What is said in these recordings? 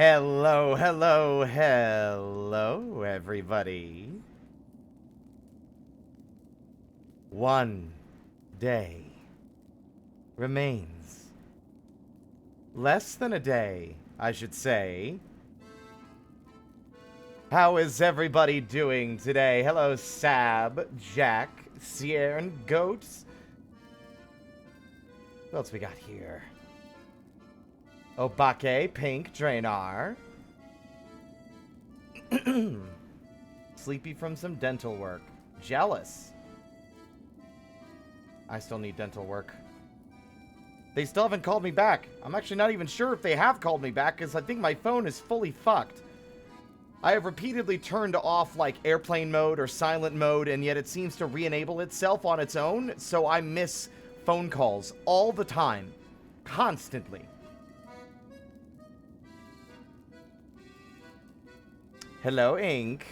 Hello, hello, hello, everybody. One day remains. Less than a day, I should say. How is everybody doing today? Hello, Sab, Jack, Sierra, and Goats. What else we got here? Obake, Pink, Drainar. Sleepy from some dental work. Jealous. I still need dental work. They still haven't called me back. I'm actually not even sure if they have called me back because I think my phone is fully fucked. I have repeatedly turned off like airplane mode or silent mode, and yet it seems to re-enable itself on its own, so I miss phone calls all the time. Constantly. Hello, Ink.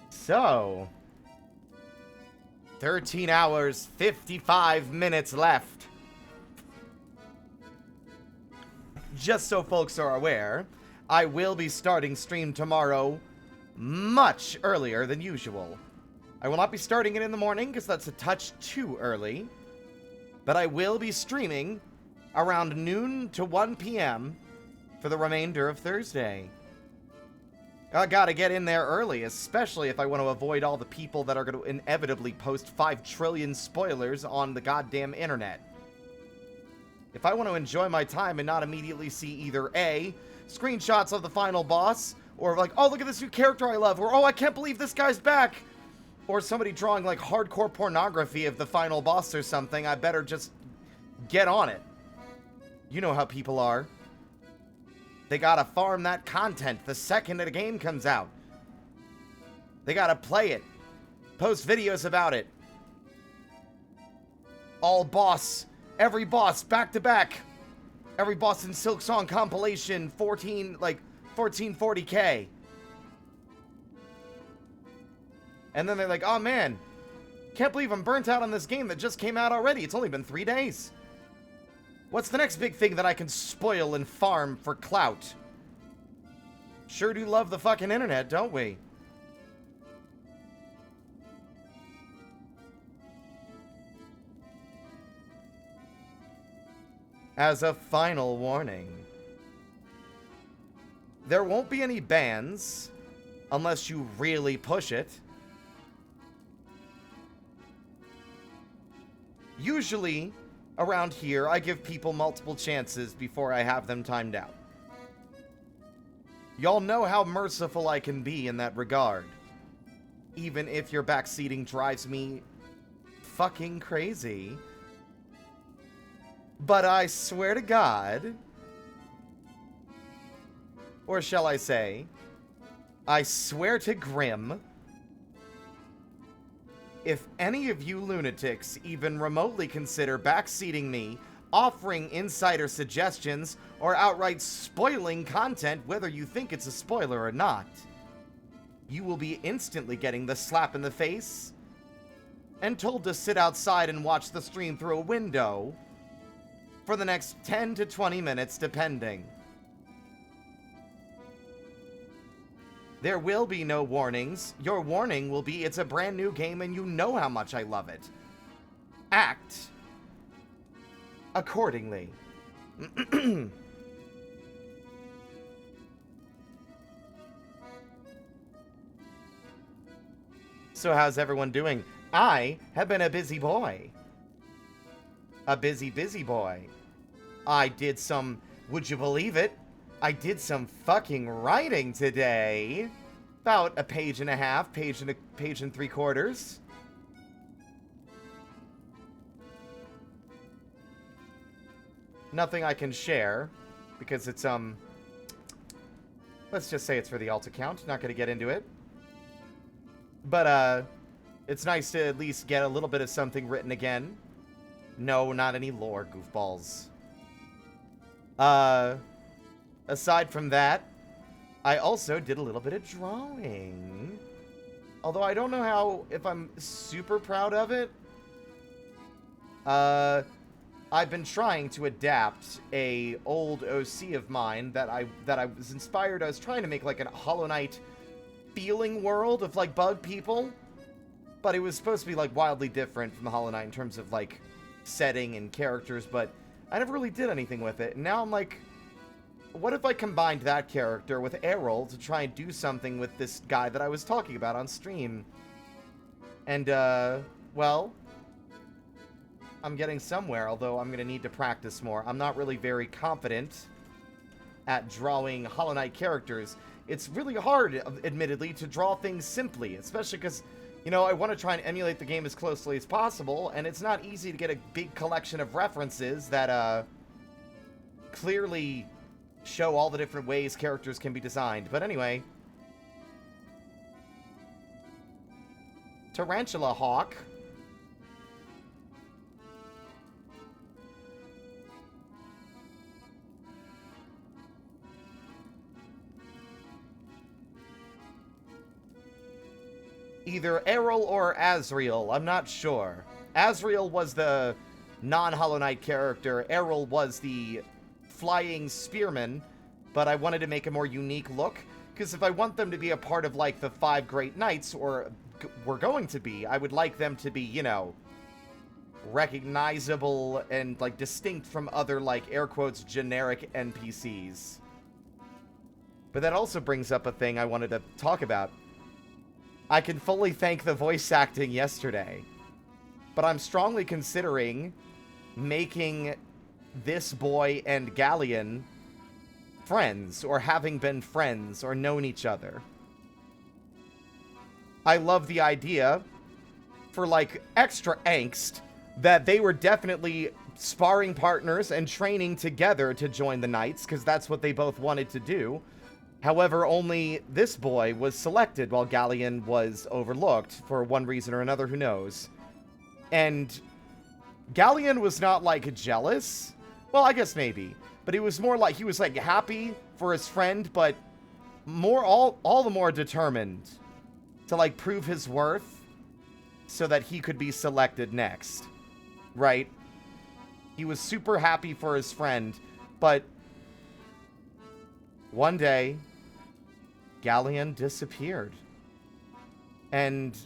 So, 13 hours, 55 minutes left. Just so folks are aware, I will be starting stream tomorrow much earlier than usual. I will not be starting it in the morning because that's a touch too early, but I will be streaming around noon to 1 p.m. for the remainder of Thursday. I gotta get in there early, especially if I want to avoid all the people that are going to inevitably post 5 trillion spoilers on the goddamn internet. If I want to enjoy my time and not immediately see either A, screenshots of the final boss, or like, oh, look at this new character I love, or oh, I can't believe this guy's back, or somebody drawing like hardcore pornography of the final boss or something, I better just get on it. You know how people are. They gotta farm that content the second a game comes out. They gotta play it. Post videos about it. All boss. Every boss back to back. Every boss in Silk Song compilation 1440k. And then they're like, oh man, can't believe I'm burnt out on this game that just came out already. It's only been 3 days. What's the next big thing that I can spoil and farm for clout? Sure do love the fucking internet, don't we? As a final warning, there won't be any bans unless you really push it. Usually, around here, I give people multiple chances before I have them timed out. Y'all know how merciful I can be in that regard. Even if your backseating drives me fucking crazy. But I swear to God, or shall I say, I swear to Grim, if any of you lunatics even remotely consider backseating me, offering insider suggestions, or outright spoiling content, whether you think it's a spoiler or not, you will be instantly getting the slap in the face and told to sit outside and watch the stream through a window for the next 10 to 20 minutes, depending. There will be no warnings. Your warning will be it's a brand new game and you know how much I love it. Act accordingly. So how's everyone doing? I have been a busy boy. A busy boy. I did some, would you believe it? I did some fucking writing today. About a page and a half, page and 3/4. Nothing I can share because it's let's just say it's for the alt account. Not going to get into it. But it's nice to at least get a little bit of something written again. No, not any lore, goofballs. Aside from that, I also did a little bit of drawing. Although I don't know if I'm super proud of it. I've been trying to adapt a old OC of mine that I was inspired. I was trying to make like a Hollow Knight feeling world of like bug people, but it was supposed to be like wildly different from the Hollow Knight in terms of like setting and characters, but I never really did anything with it. And now I'm like, what if I combined that character with Errol to try and do something with this guy that I was talking about on stream? And, well, I'm getting somewhere, although I'm going to need to practice more. I'm not really very confident at drawing Hollow Knight characters. It's really hard, admittedly, to draw things simply, especially because, you know, I want to try and emulate the game as closely as possible, and it's not easy to get a big collection of references that, clearly show all the different ways characters can be designed. But anyway, Tarantula Hawk. Either Errol or Azrael, I'm not sure. Azrael was the non-Hollow Knight character. Errol was the flying spearman, but I wanted to make a more unique look, because if I want them to be a part of, like, the 5 Great Knights, or were going to be, I would like them to be, you know, recognizable and, like, distinct from other, like, air quotes, generic NPCs. But that also brings up a thing I wanted to talk about. I can fully thank the voice acting yesterday, but I'm strongly considering making this boy and Galleon friends, or having been friends, or known each other. I love the idea, for like extra angst, that they were definitely sparring partners and training together to join the Knights, because that's what they both wanted to do. However, only this boy was selected while Galleon was overlooked, for one reason or another, who knows. And Galleon was not, like, jealous. Well, I guess maybe. But he was more like, he was, like, happy for his friend, but all the more determined to, like, prove his worth so that he could be selected next. Right? He was super happy for his friend, but one day, Galleon disappeared. And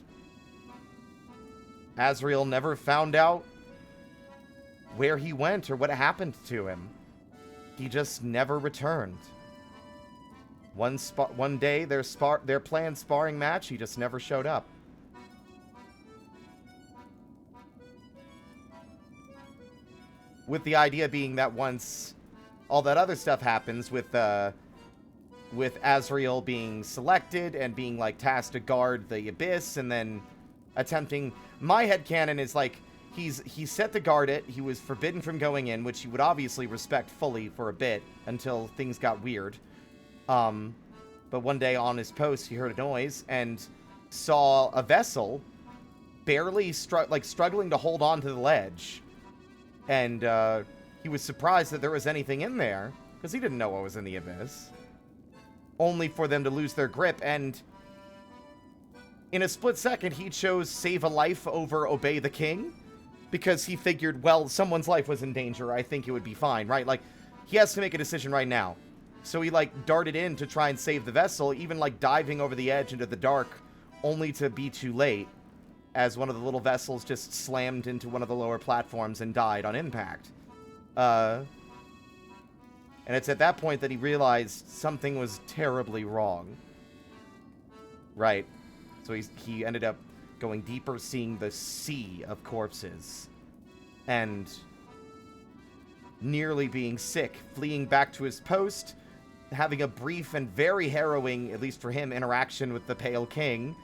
Azrael never found out where he went or what happened to him. He just never returned. One day, their planned sparring match, he just never showed up. With the idea being that once all that other stuff happens with Azrael being selected and being, like, tasked to guard the Abyss, and then attempting... My headcanon is, like, he's set to guard it. He was forbidden from going in, which he would obviously respect fully for a bit until things got weird. But one day on his post, he heard a noise and saw a vessel barely struggling to hold on to the ledge. And he was surprised that there was anything in there, because he didn't know what was in the Abyss. Only for them to lose their grip, and in a split second, he chose save a life over obey the king, because he figured, well, someone's life was in danger, I think it would be fine, right? Like, he has to make a decision right now. So he, like, darted in to try and save the vessel, even, like, diving over the edge into the dark, only to be too late, as one of the little vessels just slammed into one of the lower platforms and died on impact. And it's at that point that he realized something was terribly wrong. Right. So he ended up going deeper, seeing the sea of corpses. And nearly being sick, fleeing back to his post, having a brief and very harrowing, at least for him, interaction with the Pale King,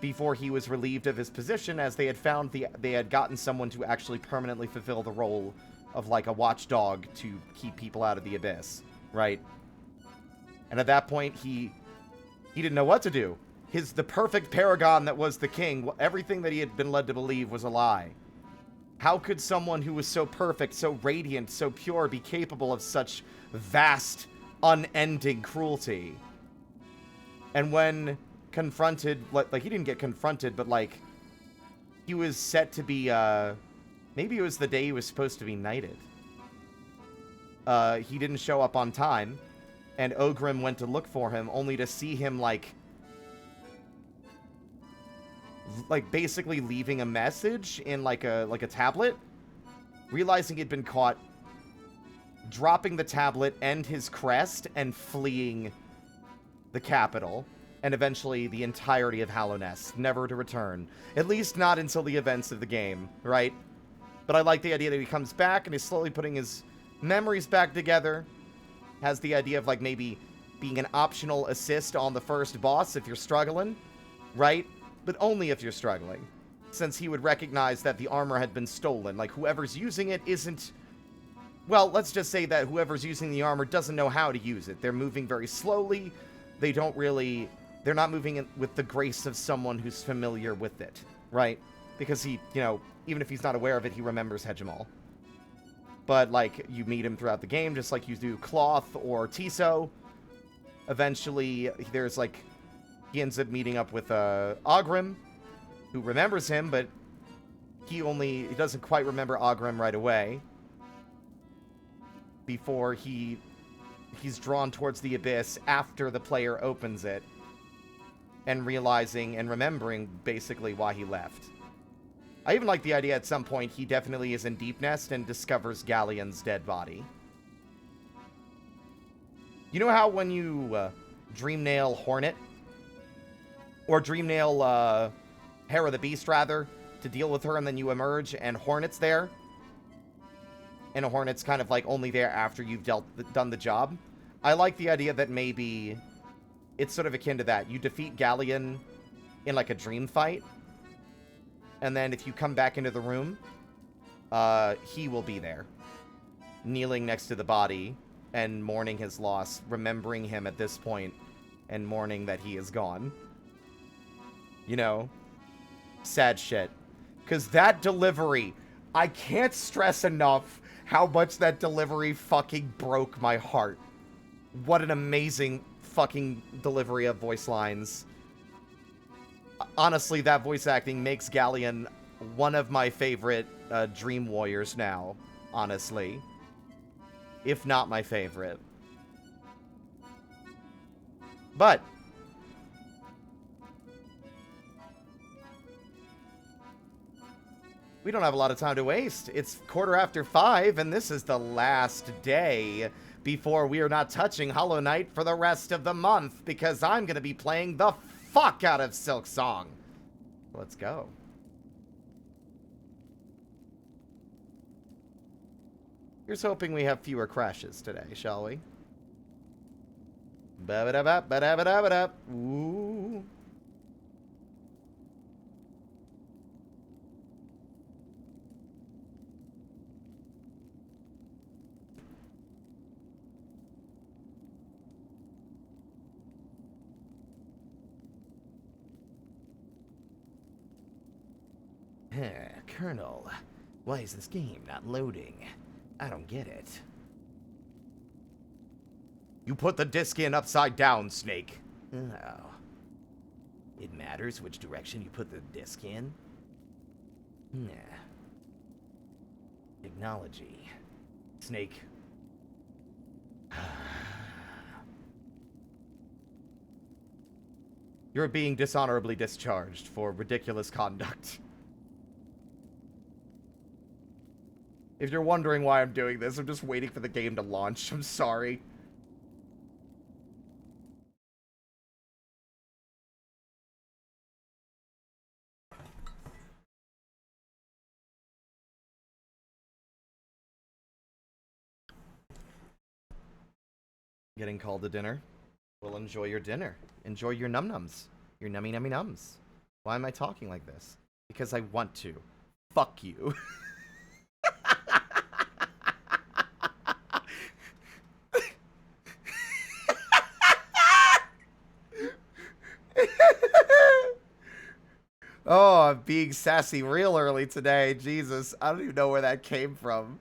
before he was relieved of his position, as they had gotten someone to actually permanently fulfill the role of, like, a watchdog to keep people out of the Abyss, right? And at that point, he didn't know what to do. The perfect paragon that was the king, everything that he had been led to believe was a lie. How could someone who was so perfect, so radiant, so pure, be capable of such vast, unending cruelty? And when confronted, like, he didn't get confronted, but, like, he was set to be, Maybe it was the day he was supposed to be knighted. He didn't show up on time, and Ogrim went to look for him, only to see him, like basically leaving a message in, like a tablet, realizing he'd been caught, dropping the tablet and his crest, and fleeing the capital, and eventually the entirety of Hallownest, never to return. At least not until the events of the game, right? But I like the idea that he comes back and is slowly putting his memories back together. Has the idea of, like, maybe being an optional assist on the first boss if you're struggling, right? But only if you're struggling, since he would recognize that the armor had been stolen. Like, whoever's using it isn't... Well, let's just say that whoever's using the armor doesn't know how to use it. They're moving very slowly. They don't really... They're not moving with the grace of someone who's familiar with it, right? Because he, you know, even if he's not aware of it, he remembers Hegemal. But, like, you meet him throughout the game, just like you do Cloth or Tiso. Eventually, there's, like... He ends up meeting up with Ogrim, who remembers him, but he doesn't quite remember Ogrim right away. Before he's drawn towards the abyss after the player opens it, and realizing and remembering basically why he left. I even like the idea at some point he definitely is in Deep Nest and discovers Galleon's dead body. You know how when you Dreamnail Hornet, or Dreamnail Hera the Beast, rather, to deal with her, and then you emerge, and Hornet's there? And a Hornet's kind of, like, only there after you've done the job? I like the idea that maybe it's sort of akin to that. You defeat Galleon in, like, a dream fight, and then if you come back into the room, he will be there, kneeling next to the body, and mourning his loss, remembering him at this point, and mourning that he is gone. You know? Sad shit. Because that delivery, I can't stress enough how much that delivery fucking broke my heart. What an amazing fucking delivery of voice lines. Honestly, that voice acting makes Galleon one of my favorite Dream Warriors now, honestly. If not my favorite. But we don't have a lot of time to waste. It's 5:15, and this is the last day before we are not touching Hollow Knight for the rest of the month, because I'm going to be playing the fuck out of Silk Song. Let's go. Here's hoping we have fewer crashes today, shall we? Ba-ba-da-ba-ba-da-ba-da-ba-da. Ooh. Colonel, why is this game not loading? I don't get it. You put the disc in upside down, Snake. Oh. It matters which direction you put the disc in? Nah. Technology. Snake. You're being dishonorably discharged for ridiculous conduct. If you're wondering why I'm doing this, I'm just waiting for the game to launch. I'm sorry. Getting called to dinner? Well, enjoy your dinner. Enjoy your num-nums. Your nummy-nummy-nums. Why am I talking like this? Because I want to. Fuck you. Oh, I'm being sassy real early today. Jesus, I don't even know where that came from.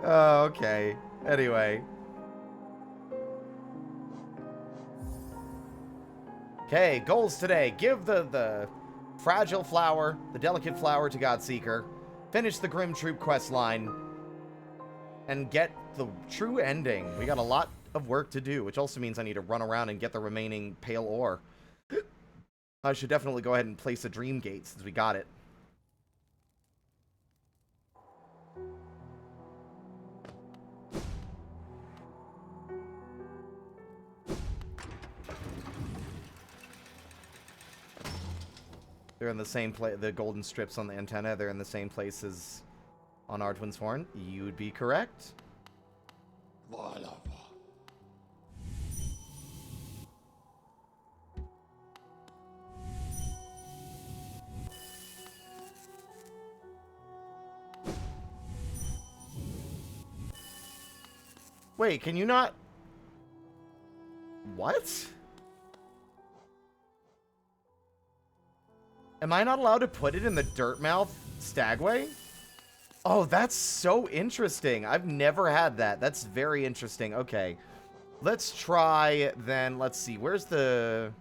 Oh, okay. Anyway. Okay, goals today. Give the Fragile Flower, the Delicate Flower to Godseeker, finish the Grim Troop quest line, and get the true ending. We got a lot of work to do, which also means I need to run around and get the remaining pale ore. I should definitely go ahead and place a Dream Gate since we got it. They're in the same place. The golden strips on the antenna, they're in the same place as on Ardwin's Horn. You'd be correct. Wait, can you not... What? Am I not allowed to put it in the Dirtmouth Stagway? Oh, that's so interesting. I've never had that. That's very interesting. Okay. Let's try, then. Let's see. Where's the...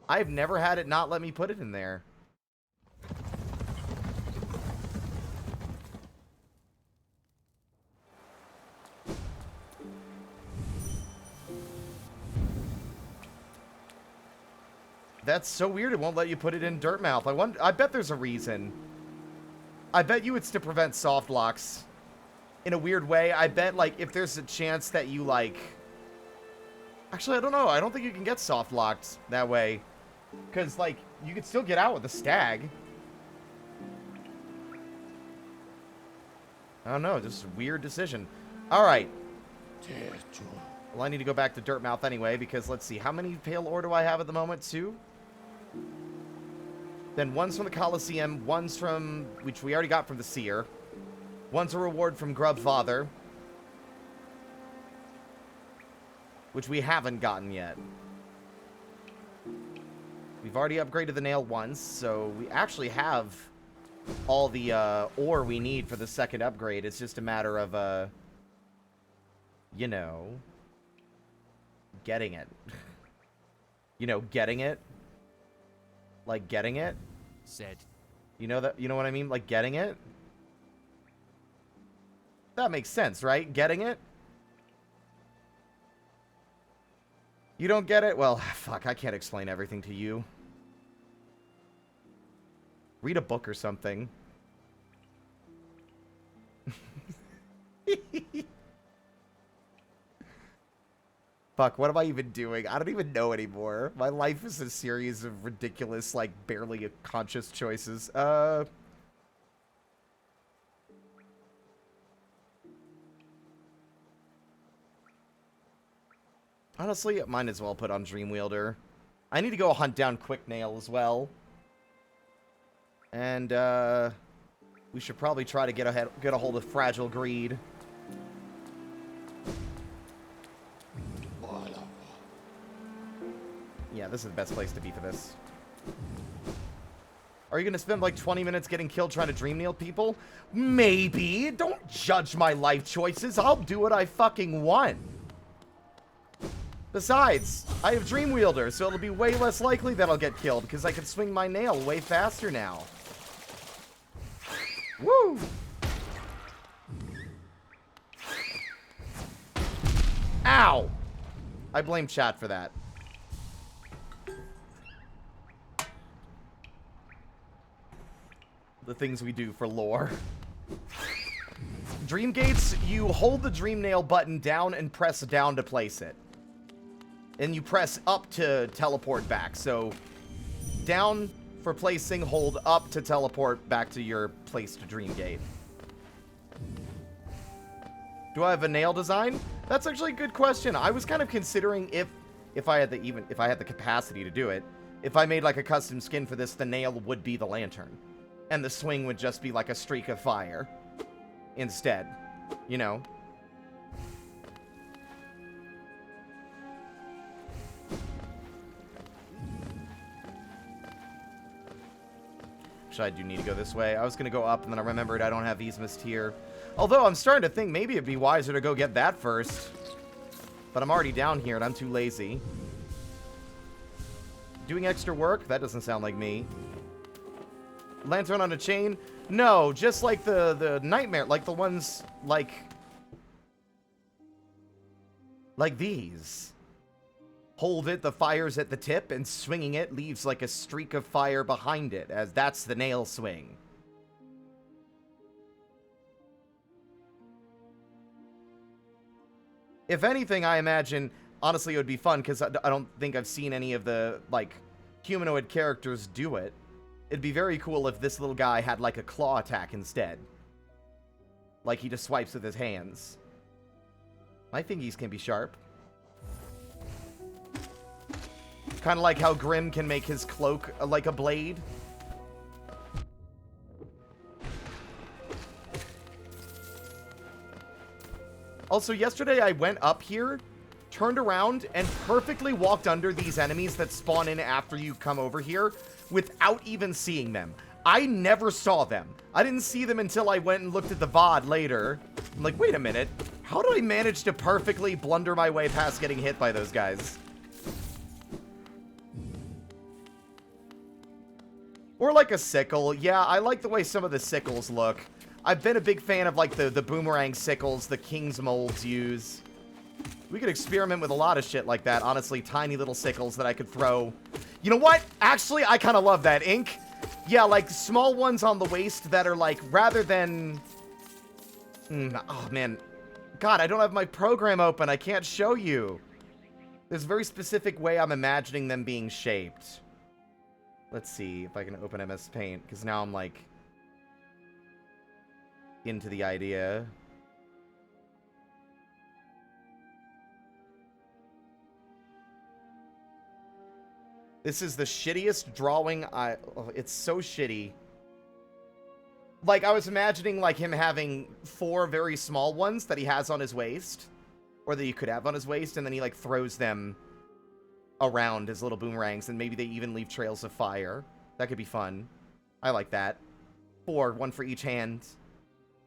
I've never had it not let me put it in there. That's so weird. It won't let you put it in Dirtmouth. I bet there's a reason. I bet you it's to prevent soft locks. In a weird way. I bet, like, if there's a chance that you, like... Actually, I don't know. I don't think you can get soft locked that way. Because, like, you could still get out with a stag. I don't know. Just a weird decision. Alright. Well, I need to go back to Dirtmouth anyway, because let's see. How many pale ore do I have at the moment? 2? Then one's from the Coliseum, one's from... which we already got from the Seer. One's a reward from Grub Father. Which we haven't gotten yet. We've already upgraded the nail once, so we actually have all the ore we need for the second upgrade. It's just a matter of, you know, getting it. You know, getting it. Like, getting it? Said. You know that? You know what I mean? Like, getting it? That makes sense, right? Getting it? You don't get it? Well, fuck, I can't explain everything to you. Read a book or something. Fuck, what am I even doing? I don't even know anymore. My life is a series of ridiculous, like, barely conscious choices. Honestly, I might as well put on Dreamwielder. I need to go hunt down Quicknail as well. And, we should probably try to get a hold of Fragile Greed. Yeah, this is the best place to be for this. Are you going to spend like 20 minutes getting killed trying to Dreamnail people? Maybe. Don't judge my life choices. I'll do what I fucking want. Besides, I have Dreamwielder, so it'll be way less likely that I'll get killed because I can swing my nail way faster now. Woo! Ow! I blame chat for that. The things we do for lore. Dream gates, you hold the dream nail button down and press down to place it. And you press up to teleport back. So, down for placing, hold up to teleport back to your placed dream gate. Do I have a nail design? That's actually a good question. I was kind of considering if I had the capacity to do it, if I made like a custom skin for this, the nail would be the lantern. And the swing would just be like a streak of fire instead, you know? Actually, I do need to go this way. I was going to go up, and then I remembered I don't have Yzmist here. Although, I'm starting to think maybe it'd be wiser to go get that first. But I'm already down here, and I'm too lazy. Doing extra work? That doesn't sound like me. Lantern on a chain? No, just like the nightmare, like the ones like these. Hold it, the fire's at the tip, and swinging it leaves like a streak of fire behind it, as that's the nail swing. If anything, I imagine, honestly, it would be fun, because I don't think I've seen any of the, like, humanoid characters do it. It'd be very cool if this little guy had, like, a claw attack instead. Like, he just swipes with his hands. My fingies can be sharp. Kind of like how Grim can make his cloak like a blade. Also, yesterday I went up here, turned around, and perfectly walked under these enemies that spawn in after you come over here without even seeing them. I never saw them. I didn't see them until I went and looked at the VOD later. I'm like, wait a minute. How did I manage to perfectly blunder my way past getting hit by those guys? Or like a sickle. Yeah, I like the way some of the sickles look. I've been a big fan of like the boomerang sickles the King's molds use. We could experiment with a lot of shit like that. Honestly, tiny little sickles that I could throw. You know what? Actually, I kind of love that. Ink. Yeah, like small ones on the waist that are like, rather than... oh, man. God, I don't have my program open. I can't show you. There's a very specific way I'm imagining them being shaped. Let's see if I can open MS Paint, because now I'm, like, into the idea. This is the shittiest drawing oh, it's so shitty. Like, I was imagining, like, him having 4 very small ones that he has on his waist. Or that he could have on his waist, and then he, like, throws them around as little boomerangs, and maybe they even leave trails of fire. That could be fun. I like that. 4, 1 for each hand.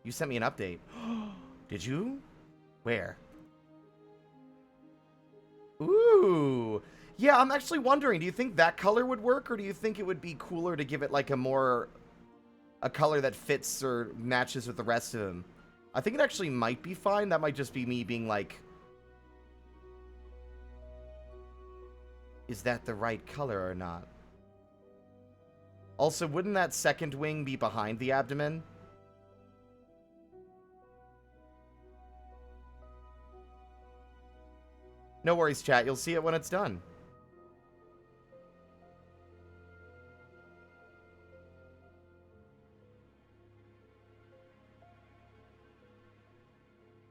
You sent me an update. Did you? Where? Ooh. Yeah, I'm actually wondering, do you think that color would work, or do you think it would be cooler to give it like a color that fits or matches with the rest of them? I think it actually might be fine. That might just be me being like, is that the right color or not? Also, wouldn't that second wing be behind the abdomen? No worries, chat. You'll see it when it's done.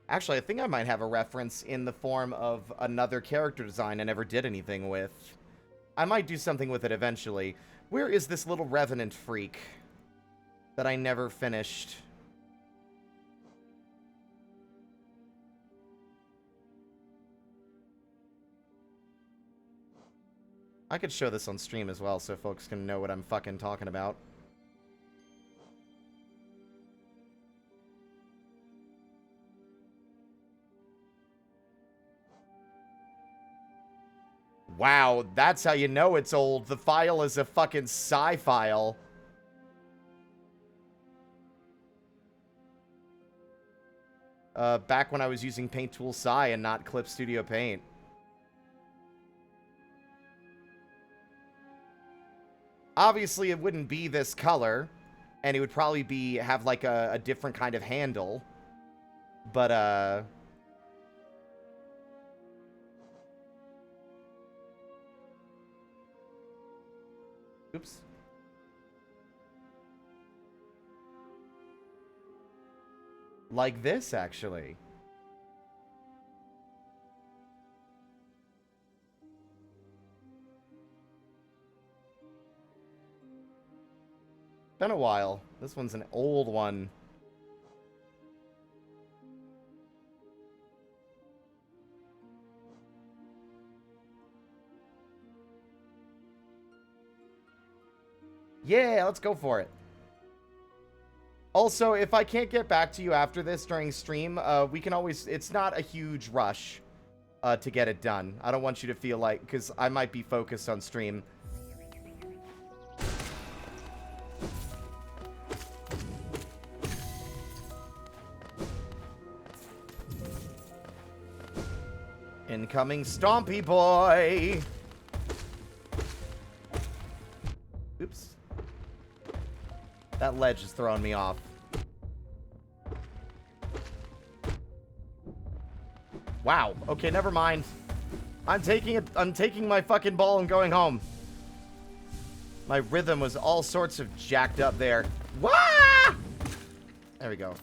Actually, I think I might have a reference in the form of another character design I never did anything with. I might do something with it eventually. Where is this little Revenant freak that I never finished? I could show this on stream as well so folks can know what I'm fucking talking about. Wow, that's how you know it's old. The file is a fucking sci file. Back when I was using Paint Tool Sci and not Clip Studio Paint. Obviously, it wouldn't be this color, and it would probably have like a different kind of handle. But, oops. Like this, actually. Been a while. This one's an old one. Yeah, let's go for it. Also, if I can't get back to you after this during stream, we can always... It's not a huge rush to get it done. I don't want you to feel like... Because I might be focused on stream. Incoming Stompy Boy! Oops. That ledge is throwing me off. Wow. Okay, never mind. I'm taking my fucking ball and going home. My rhythm was all sorts of jacked up there. Wah! There we go.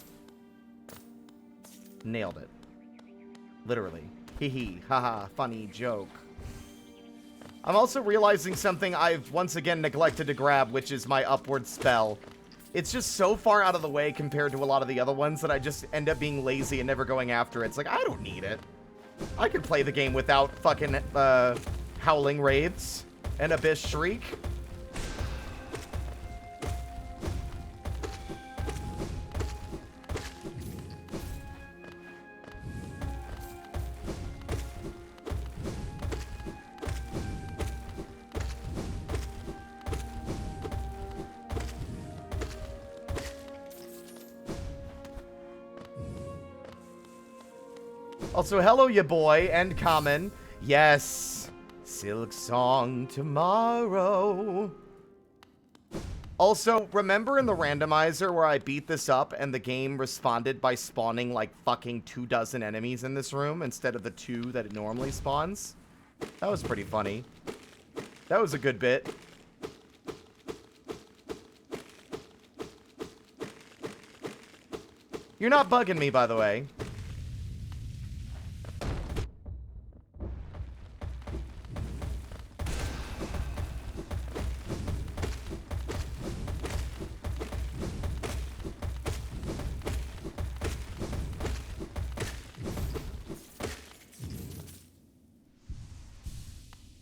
Nailed it. Literally. Hee hee. Haha. Funny joke. I'm also realizing something I've once again neglected to grab, which is my upward spell. It's just so far out of the way compared to a lot of the other ones that I just end up being lazy and never going after it. It's like, I don't need it. I could play the game without fucking Howling Wraiths and Abyss Shriek. Also, hello, ya boy, and Common. Yes, Silk Song tomorrow. Also, remember in the randomizer where I beat this up and the game responded by spawning like fucking 24 enemies in this room instead of the 2 that it normally spawns? That was pretty funny. That was a good bit. You're not bugging me, by the way.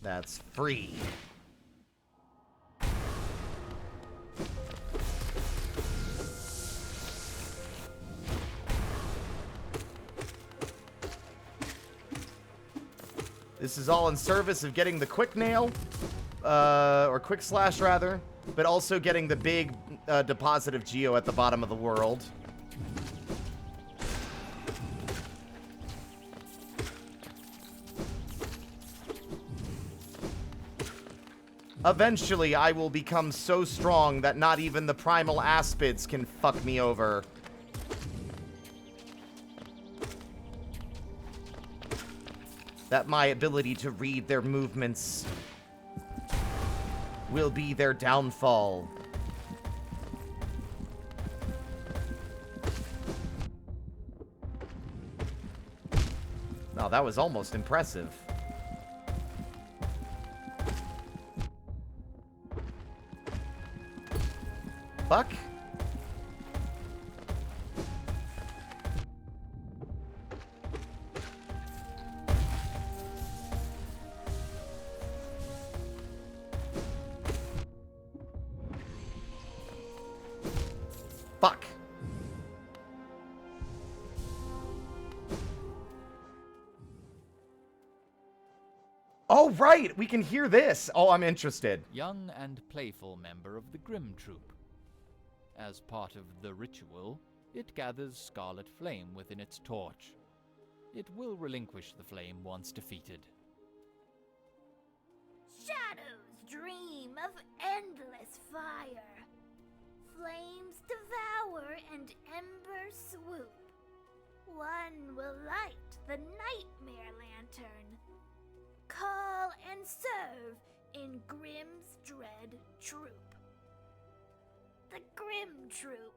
That's free. This is all in service of getting the quick nail, or quick slash rather, but also getting the big deposit of geo at the bottom of the world. Eventually, I will become so strong that not even the primal aspids can fuck me over. That my ability to read their movements will be their downfall. Oh, that was almost impressive. Fuck. Fuck. Oh, right! We can hear this! Oh, I'm interested. Young and playful member of the Grim Troop. As part of the ritual, it gathers scarlet flame within its torch. It will relinquish the flame once defeated. Shadows dream of endless fire. Flames devour and embers swoop. One will light the nightmare lantern. Call and serve in Grimm's Dread Troop. The Grim Troop.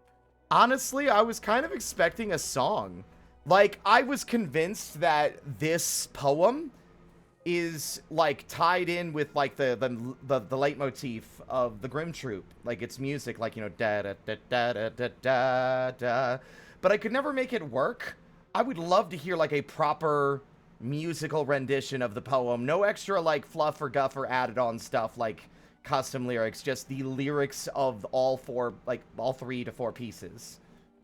Honestly, I was kind of expecting a song. Like, I was convinced that this poem is, like, tied in with, like, the leitmotif of the Grim Troop. Like, it's music, like, you know, da-da-da-da-da-da-da. But I could never make it work. I would love to hear, like, a proper musical rendition of the poem. No extra, like, fluff or guff or added on stuff, like custom lyrics. Just the lyrics of all 3 to 4 pieces.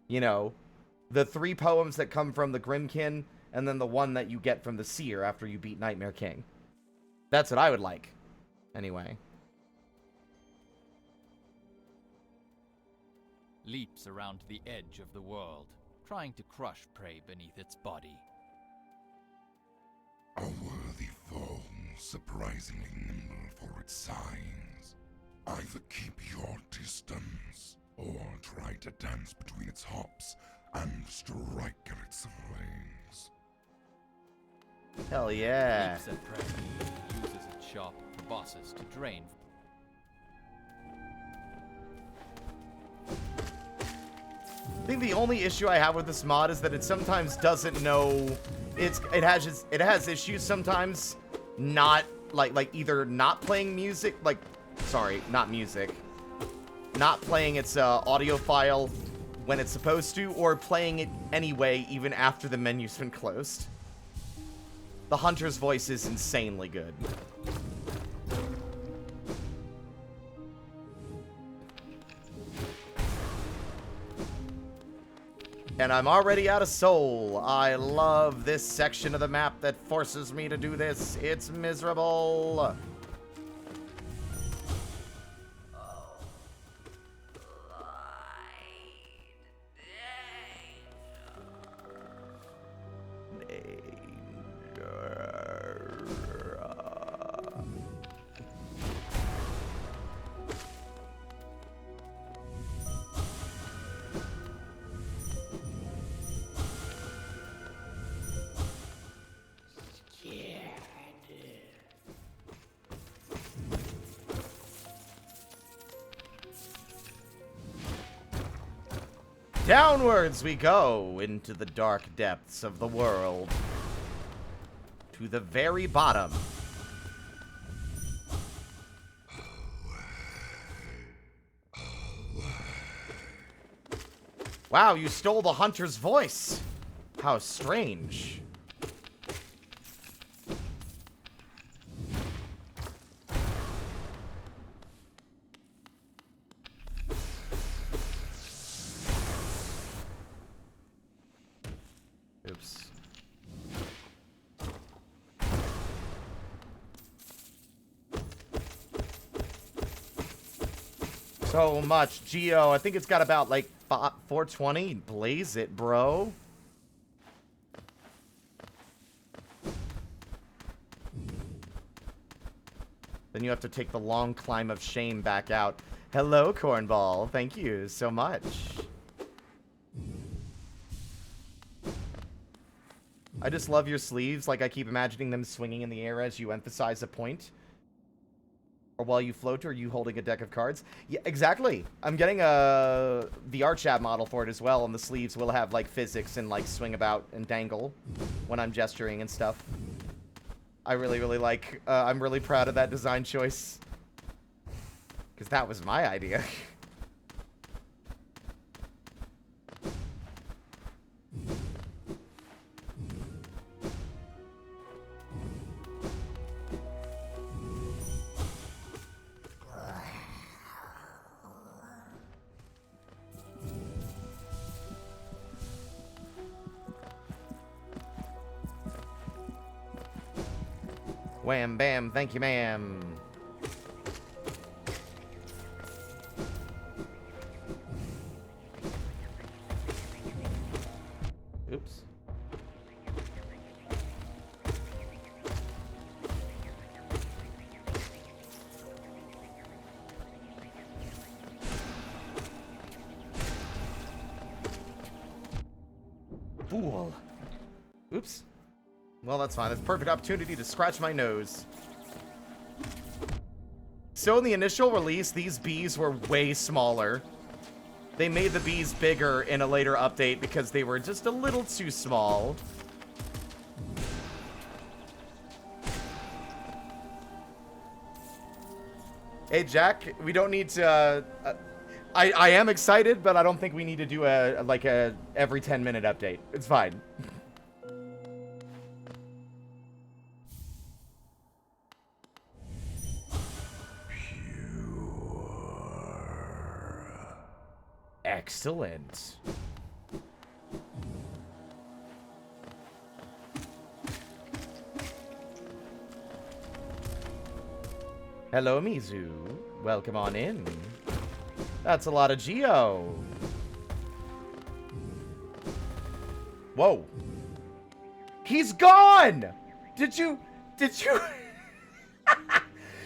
You know, the 3 poems that come from the Grimkin, and then the one that you get from the Seer after you beat Nightmare King. That's what I would like. Anyway. Leaps around the edge of the world, trying to crush prey beneath its body. surprisingly nimble for its size. Either keep your distance, or try to dance between its hops and strike at its legs. Hell yeah. Leaps at prey, uses its sharp proboscis to drain. I think the only issue I have with this mod is that it sometimes doesn't know it has issues sometimes not like either not playing music not playing its audio file when it's supposed to, or playing it anyway even after the menu's been closed. The hunter's voice is insanely good. And I'm already out of soul. I love this section of the map that forces me to do this. It's miserable. Downwards we go into the dark depths of the world. To the very bottom. Wow, you stole the hunter's voice. How strange. Oops. So much Geo. I think it's got about like 420. Blaze it, bro. Then you have to take the long climb of shame back out. Hello, Cornball. Thank you so much. I just love your sleeves. Like, I keep imagining them swinging in the air as you emphasize a point. Or while you float, or are you holding a deck of cards? Yeah, exactly. I'm getting a VR chat model for it as well, and the sleeves will have, like, physics and, like, swing about and dangle when I'm gesturing and stuff. I really, really like... I'm really proud of that design choice. Because that was my idea. Wham, bam, thank you, ma'am. Oops. Fool. Oops. Well, that's fine. That's a perfect opportunity to scratch my nose. So in the initial release, these bees were way smaller. They made the bees bigger in a later update because they were just a little too small. Hey, Jack, we don't need to... I am excited, but I don't think we need to do a every 10-minute update. It's fine. Excellent. Hello, Mizu. Welcome on in. That's a lot of Geo. Whoa. He's gone! Did you...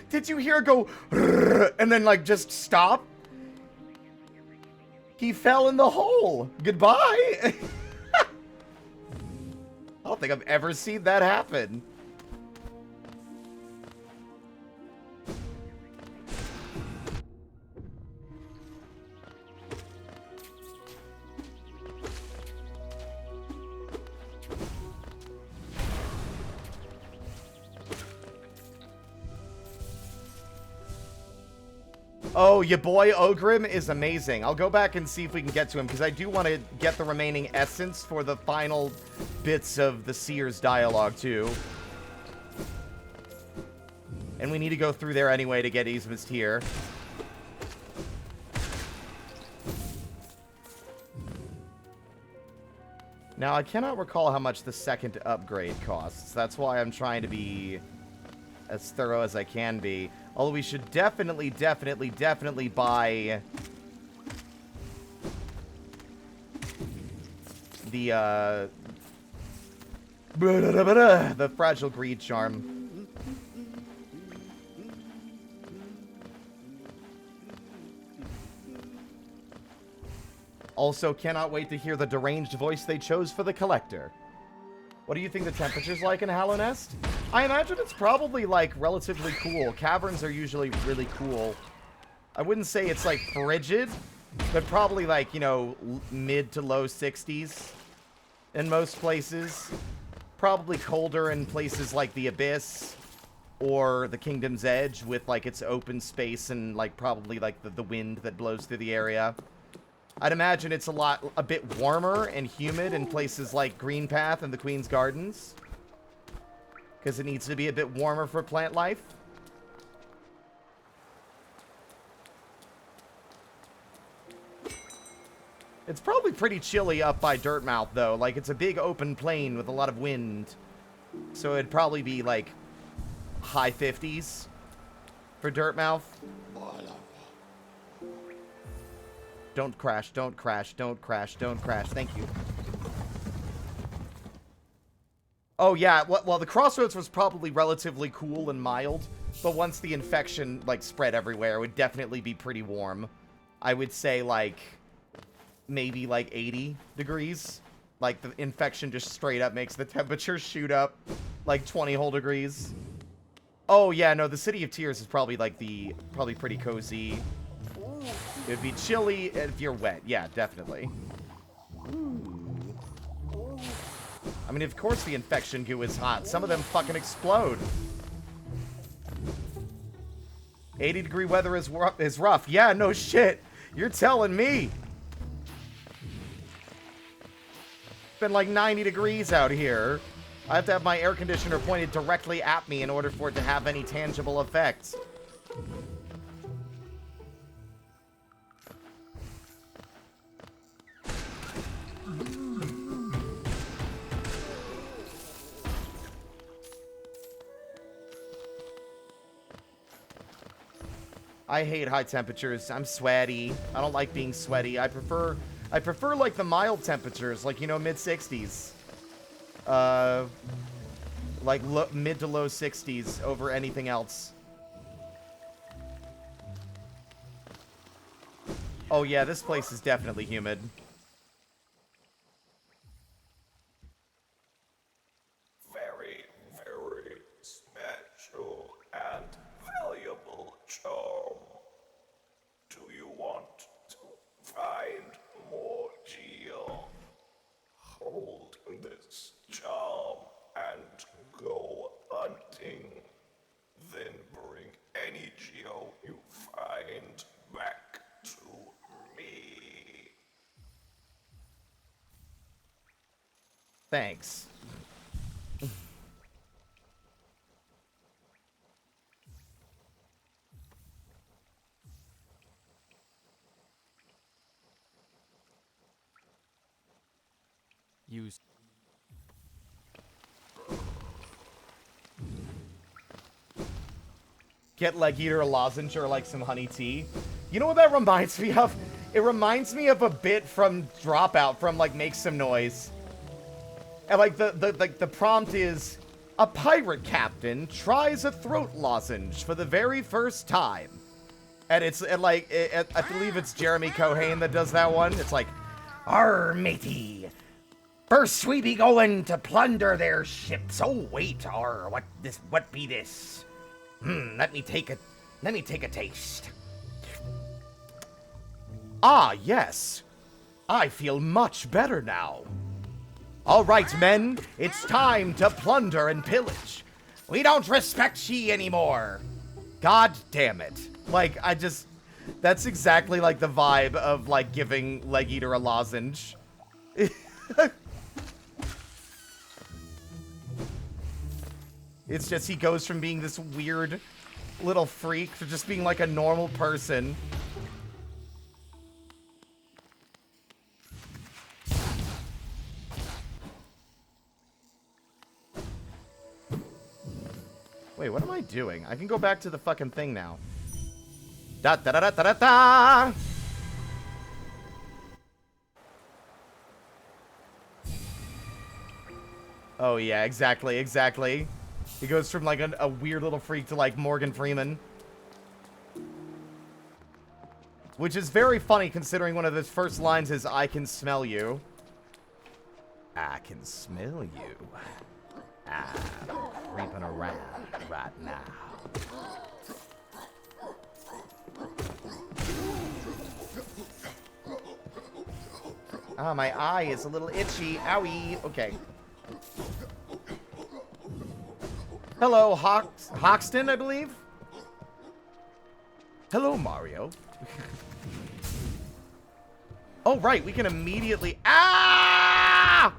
Did you hear it go and then like just stop? He fell in the hole. Goodbye. I don't think I've ever seen that happen. Oh, your boy Ogrim is amazing. I'll go back and see if we can get to him, because I do want to get the remaining essence for the final bits of the Seer's dialogue, too. And we need to go through there anyway to get Yzma's Tear. Now, I cannot recall how much the second upgrade costs. That's why I'm trying to be as thorough as I can be. Although we should definitely buy the Fragile Greed Charm. Also, cannot wait to hear the deranged voice they chose for the Collector. What do you think the temperature's like in Hallow Nest? I imagine it's probably, like, relatively cool. Caverns are usually really cool. I wouldn't say it's, like, frigid, but probably, like, you know, mid to low 60s in most places. Probably colder in places like the Abyss or the Kingdom's Edge with, like, its open space and, like, probably, like, the wind that blows through the area. I'd imagine it's a bit warmer and humid in places like Green Path and the Queen's Gardens, because it needs to be a bit warmer for plant life. It's probably pretty chilly up by Dirtmouth, though. Like, it's a big open plain with a lot of wind, so it'd probably be, like, high 50s for Dirtmouth. Don't crash, don't crash, don't crash, don't crash. Thank you. Oh, yeah. Well, the Crossroads was probably relatively cool and mild, but once the infection, like, spread everywhere, it would definitely be pretty warm. I would say, like, maybe, like, 80 degrees. Like, the infection just straight up makes the temperature shoot up, like, 20 whole degrees. Oh, yeah, no, the City of Tears is probably, like, probably pretty cozy. It'd be chilly if you're wet. Yeah, definitely. I mean, of course the infection goo is hot. Some of them fucking explode. 80-degree weather is rough. Yeah, no shit. You're telling me. It's been like 90 degrees out here. I have to have my air conditioner pointed directly at me in order for it to have any tangible effects. I hate high temperatures. I'm sweaty. I don't like being sweaty. I prefer like the mild temperatures, like, you know, mid 60s. Like mid to low 60s over anything else. Oh yeah, this place is definitely humid. Very, very special and valuable charm. Do you want to find more geo? Hold this charm and go hunting. Then bring any geo you find back to me. Thanks. Use. Get Leg Eater a lozenge or like some honey tea. You know what that reminds me of? It reminds me of a bit from Dropout from like Make Some Noise. And like the prompt is A pirate captain tries a throat lozenge for the very first time. And it's like, I believe it's Jeremy Cohane that does that one. It's like, "Arr, matey. First we be going to plunder their ships. Oh, wait, what be this? Let me take a taste. Ah, yes. I feel much better now. All right, men, it's time to plunder and pillage. We don't respect ye anymore. God damn it. Like, that's exactly like the vibe of, like, giving Leg Eater a lozenge. It's just he goes from being this weird little freak to just being like a normal person. Wait, what am I doing? I can go back to the fucking thing now. Da da da da da da da! Oh yeah, exactly, exactly. He goes from like a weird little freak to like Morgan Freeman. Which is very funny considering one of his first lines is, "I can smell you." I can smell you. I'm creeping around right now. Ah, my eye is a little itchy. Owie. Okay. Hello, Hoxton, I believe? Hello, Mario. Oh, right, we can immediately... Ah!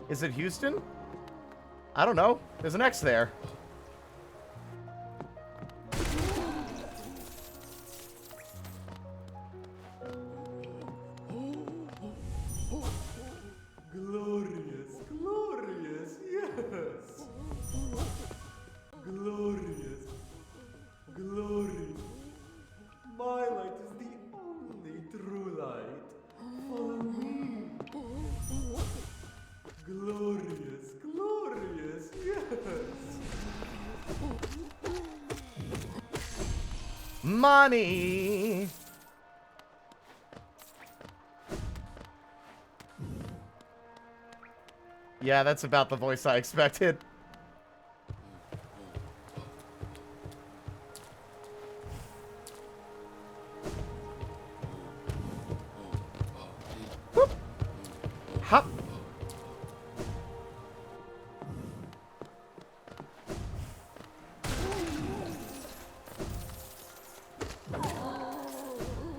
Is it Houston? I don't know. There's an X there. Glorious, glorious, yes. Glorious, glory. My light is the only true light. Follow me. Glorious, glorious, yes. Money. Yeah, that's about the voice I expected. Whoop. Hop.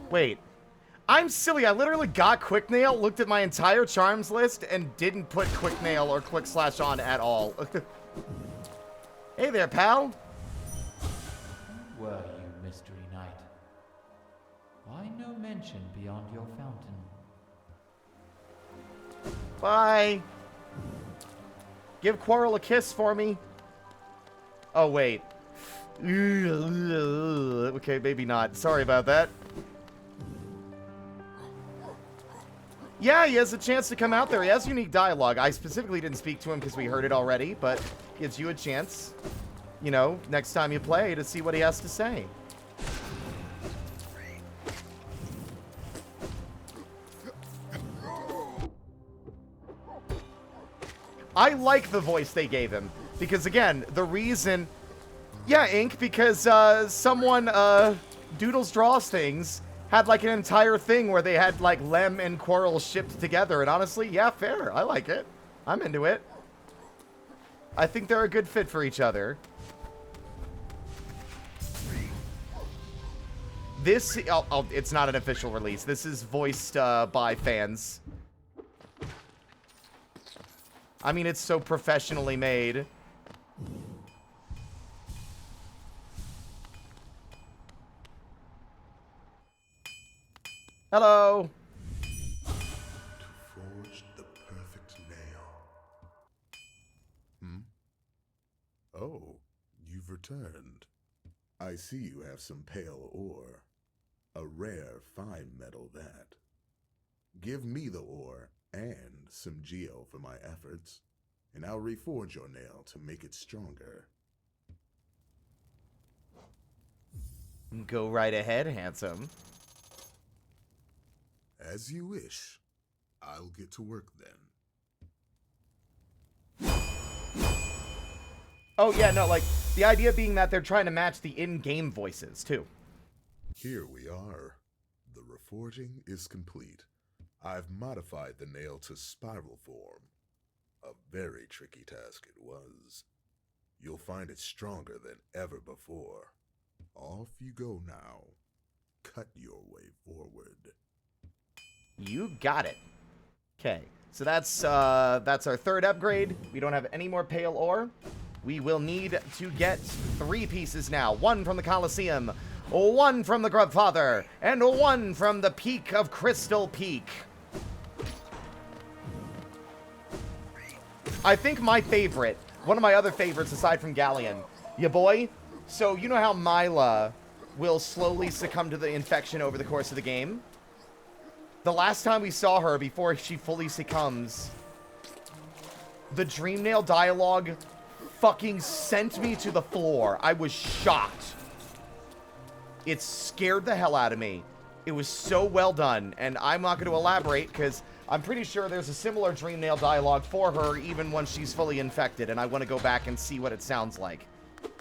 Wait. I'm silly. I literally got Quick Nail, looked at my entire charms list, and didn't put Quick Nail or Quick Slash on at all. Hey there, pal. Were you, Mystery Knight? Why no mention beyond your fountain? Bye. Give Quarrel a kiss for me. Oh, wait. Okay, maybe not. Sorry about that. Yeah, he has a chance to come out there. He has unique dialogue. I specifically didn't speak to him because we heard it already, but gives you a chance, you know, next time you play to see what he has to say. I like the voice they gave him because, again, the reason... Yeah, Ink, because someone, Doodles Draws Things... had like an entire thing where they had like Lem and Quarrel shipped together, and honestly, yeah, fair. I like it. I'm into it. I think they're a good fit for each other. This, it's not an official release. This is voiced by fans. I mean, it's so professionally made. Hello. To forge the perfect nail. Oh, you've returned. I see you have some pale ore. A rare, fine metal that. Give me the ore and some geo for my efforts, and I'll reforge your nail to make it stronger. Go right ahead, handsome. As you wish. I'll get to work then. Oh, yeah, no, like, the idea being that they're trying to match the in-game voices, too. Here we are. The reforging is complete. I've modified the nail to spiral form. A very tricky task it was. You'll find it stronger than ever before. Off you go now. Cut your way forward. You got it. Okay, so that's our third upgrade. We don't have any more pale ore. We will need to get 3 pieces now. 1 from the Colosseum, 1 from the Grubfather, and 1 from the Peak of Crystal Peak. I think my favorite, one of my other favorites aside from Galleon, ya boy. So you know how Myla will slowly succumb to the infection over the course of the game? The last time we saw her before she fully succumbs, the Dreamnail dialogue fucking sent me to the floor. I was shocked. It scared the hell out of me. It was so well done, and I'm not going to elaborate because I'm pretty sure there's a similar Dreamnail dialogue for her even once she's fully infected, and I want to go back and see what it sounds like.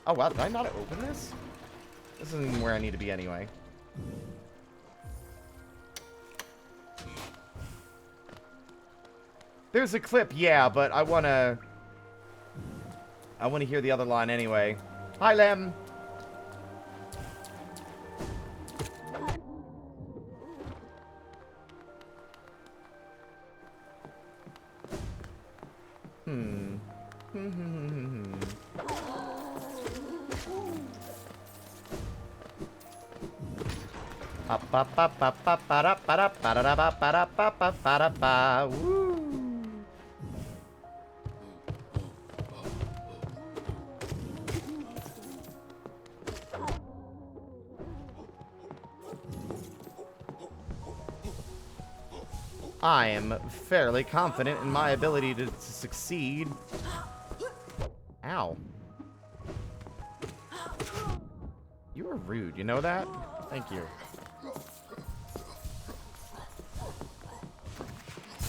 Oh, wow, did I not open this? This isn't even where I need to be anyway. There's a clip, yeah, but I want to hear the other line anyway. Hi, Lem. Woo. I am fairly confident in my ability to succeed. Ow. You were rude, you know that? Thank you.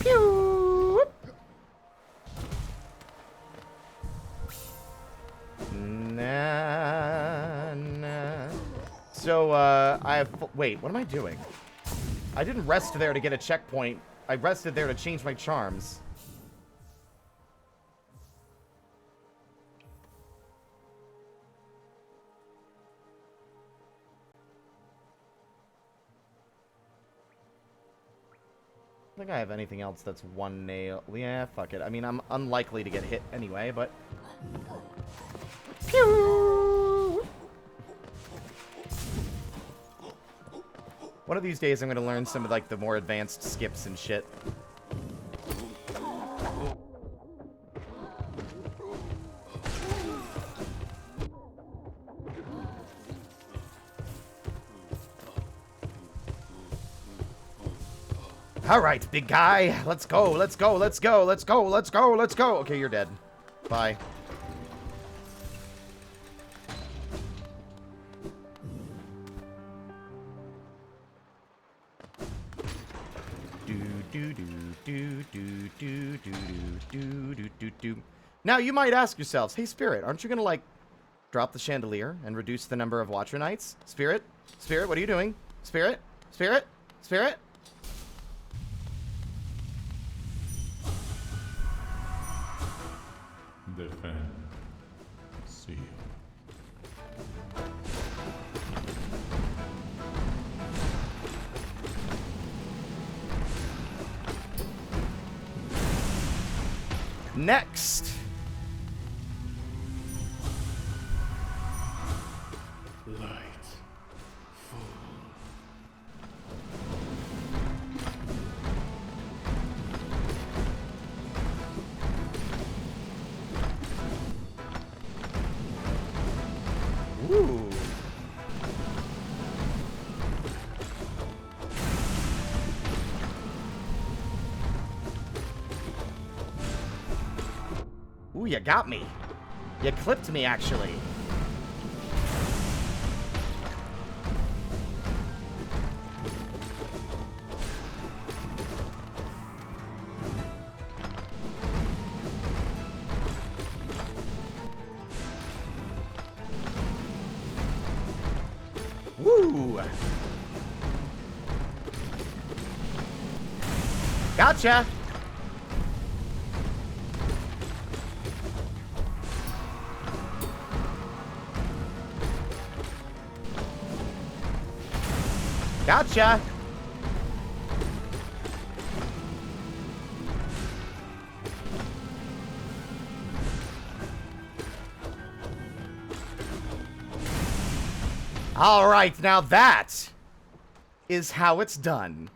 Pew! Nah, nah. So, I have... Wait, what am I doing? I didn't rest there to get a checkpoint. I rested there to change my charms. I don't think I have anything else that's 1 nail. Yeah, fuck it. I mean, I'm unlikely to get hit anyway, but... Pew! One of these days, I'm going to learn some of, like, the more advanced skips and shit. All right, big guy. Let's go, let's go, let's go, let's go, let's go, let's go. Okay, you're dead. Bye. Now, you might ask yourselves, hey, Spirit, aren't you going to, like, drop the chandelier and reduce the number of Watcher Knights? Spirit? Spirit, what are you doing? Spirit? Spirit? Spirit? Defend. Seal. Next. Light. Ooh. Ooh, you got me. You clipped me, actually. Woo! Gotcha! Gotcha! All right, now that is how it's done.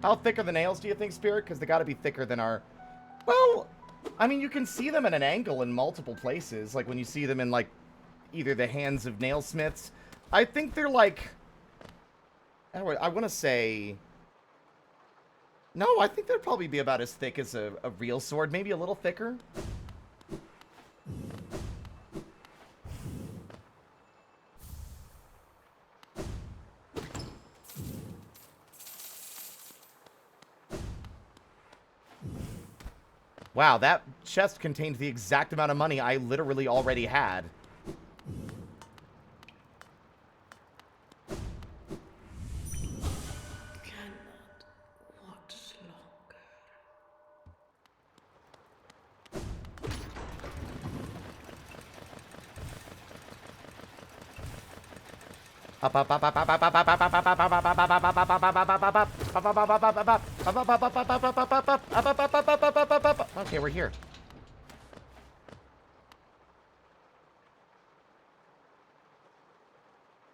How thick are the nails, do you think, Spirit? Because they got to be thicker than our... Well, I mean, you can see them at an angle in multiple places. Like, when you see them in, like, either the hands of nailsmiths. I think they're, like... I want to say... No, I think they'd probably be about as thick as a real sword. Maybe a little thicker. Wow, that chest contained the exact amount of money I literally already had. Cannot watch longer. Okay, we're here.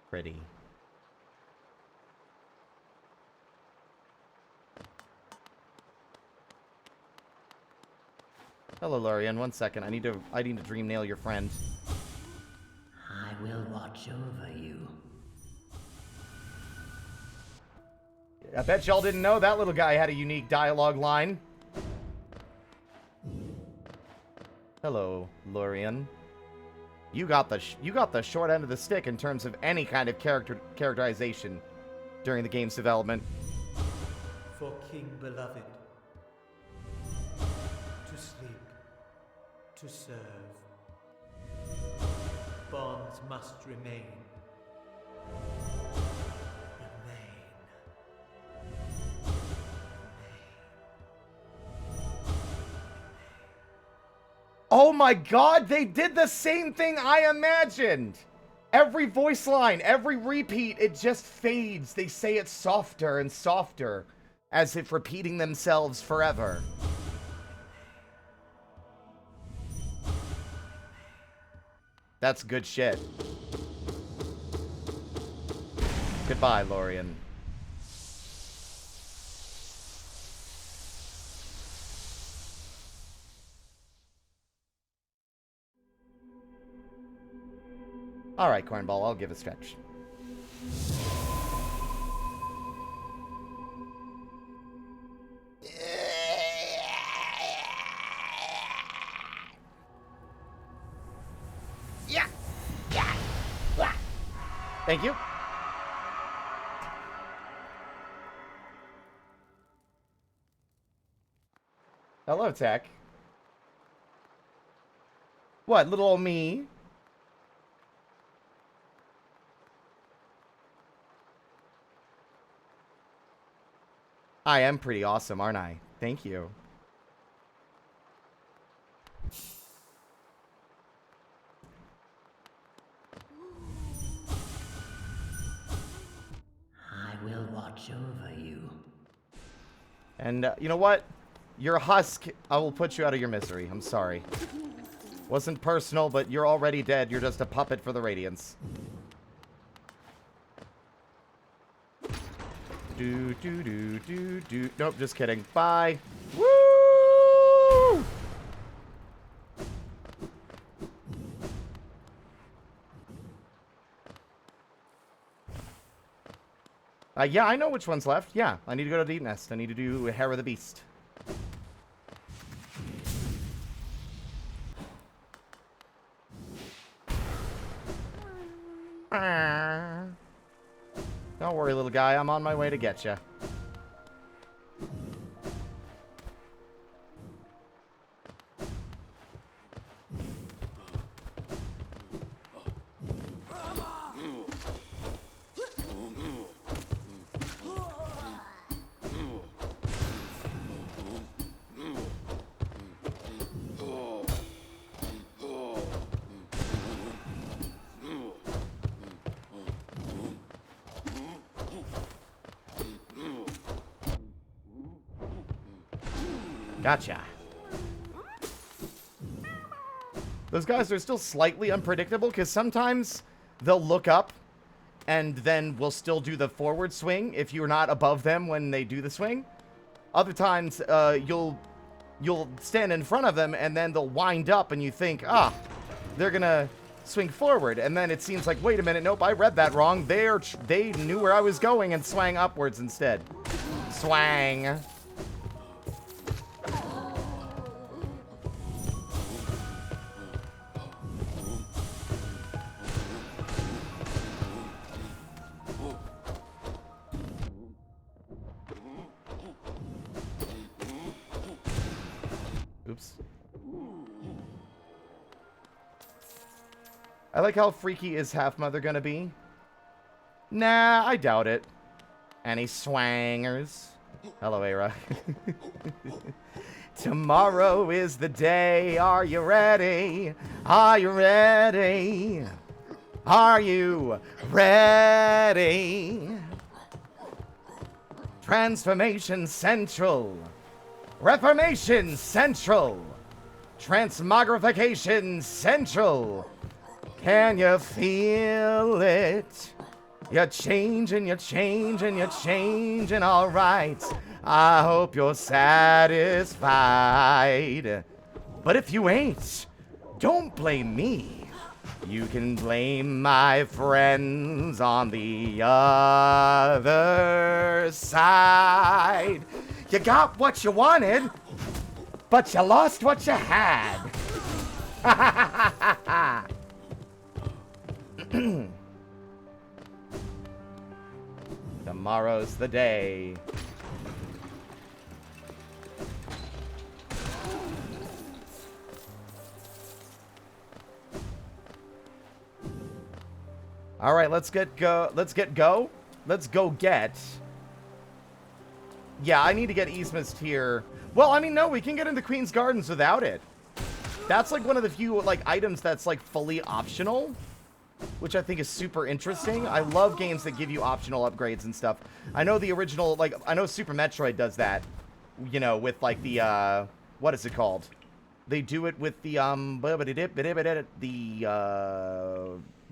Pretty. Hello, Lorian. 1 second. I need to dream nail your friend. I will watch over you. I bet y'all didn't know that little guy had a unique dialogue line. Hello, Lorian. You got the short end of the stick in terms of any kind of characterization during the game's development. For King Beloved, to sleep, to serve. Bonds must remain. Oh my god, they did the same thing I imagined! Every voice line, every repeat, it just fades. They say it softer and softer, as if repeating themselves forever. That's good shit. Goodbye, Lorian. Alright, Cornball, I'll give a stretch. Yeah. Thank you. Hello, Tech. What, little old me? I am pretty awesome, aren't I? Thank you. I will watch over you. And you know what? You're a husk. I will put you out of your misery. I'm sorry. Wasn't personal, but you're already dead. You're just a puppet for the Radiance. Do. Nope, just kidding. Bye. Woo! Yeah, I know which one's left. Yeah, I need to go to Deep Nest. I need to do Hair of the Beast. Don't worry, little guy. I'm on my way to get you. Gotcha. Those guys are still slightly unpredictable because sometimes they'll look up and then will still do the forward swing if you're not above them when they do the swing. Other times, you'll stand in front of them and then they'll wind up and you think, they're gonna swing forward. And then it seems like, wait a minute, nope, I read that wrong. They knew where I was going and swang upwards instead. Swang. Oops. I like how freaky is Half-Mother gonna be. Nah, I doubt it. Any swangers? Hello, Era. Tomorrow is the day. Are you ready? Are you ready? Are you ready? Transformation Central. Reformation Central. Transmogrification Central. Can you feel it? You're changing, you're changing, you're changing, all right. I hope you're satisfied. But if you ain't, don't blame me. You can blame my friends on the other side. You got what you wanted, but you lost what you had. Tomorrow's the day. All right, let's go get. Yeah, I need to get Eastmist here. Well, I mean, no, we can get into Queen's Gardens without it. That's like one of the few like items that's like fully optional, which I think is super interesting. I love games that give you optional upgrades and stuff. I know the original, like, I know Super Metroid does that, you know, with like the, what is it called? They do it with the,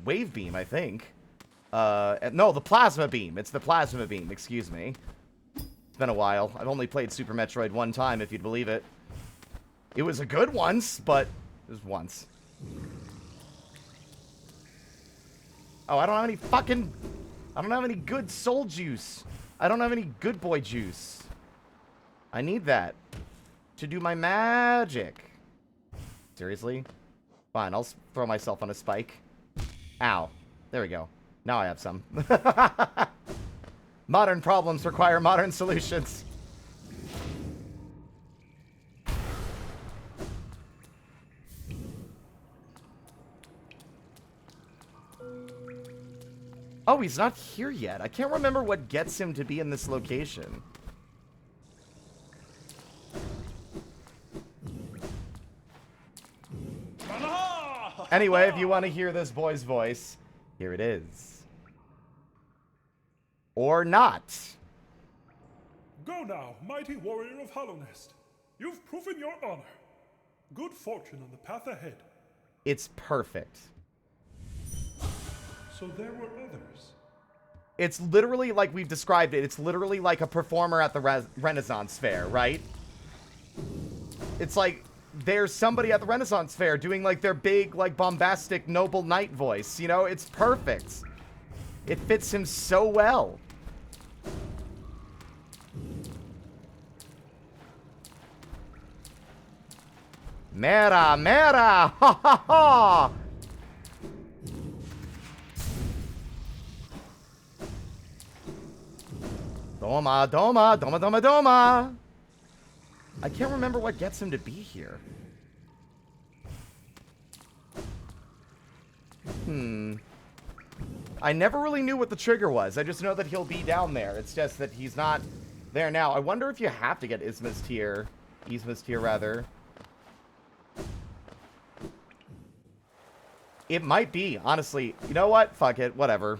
wave beam, I think. No, the plasma beam. It's the plasma beam, excuse me. It's been a while. I've only played Super Metroid one time, if you'd believe it. It was a good once, but it was once. Oh, I don't have any fucking... I don't have any good soul juice. I don't have any good boy juice. I need that to do my magic. Seriously? Fine, I'll throw myself on a spike. Ow. There we go. Now I have some. Modern problems require modern solutions. Oh, he's not here yet. I can't remember what gets him to be in this location. Anyway, if you want to hear this boy's voice, here it is. Or not. Good Go now, mighty warrior of Hallownest. You've proven your honor. Good fortune on the path ahead. It's perfect. So there were others. It's literally like we've described it. It's literally like a performer at the Renaissance Fair, right? It's like there's somebody at the Renaissance Fair doing like their big, like bombastic, noble knight voice. You know, it's perfect. It fits him so well. Mera, mera, ha ha ha! Doma, doma, doma, doma, doma! I can't remember what gets him to be here. I never really knew what the trigger was. I just know that he'll be down there. It's just that he's not there now. I wonder if you have to get Yzma's tier. Yzma's tier, rather. It might be, honestly. You know what? Fuck it. Whatever.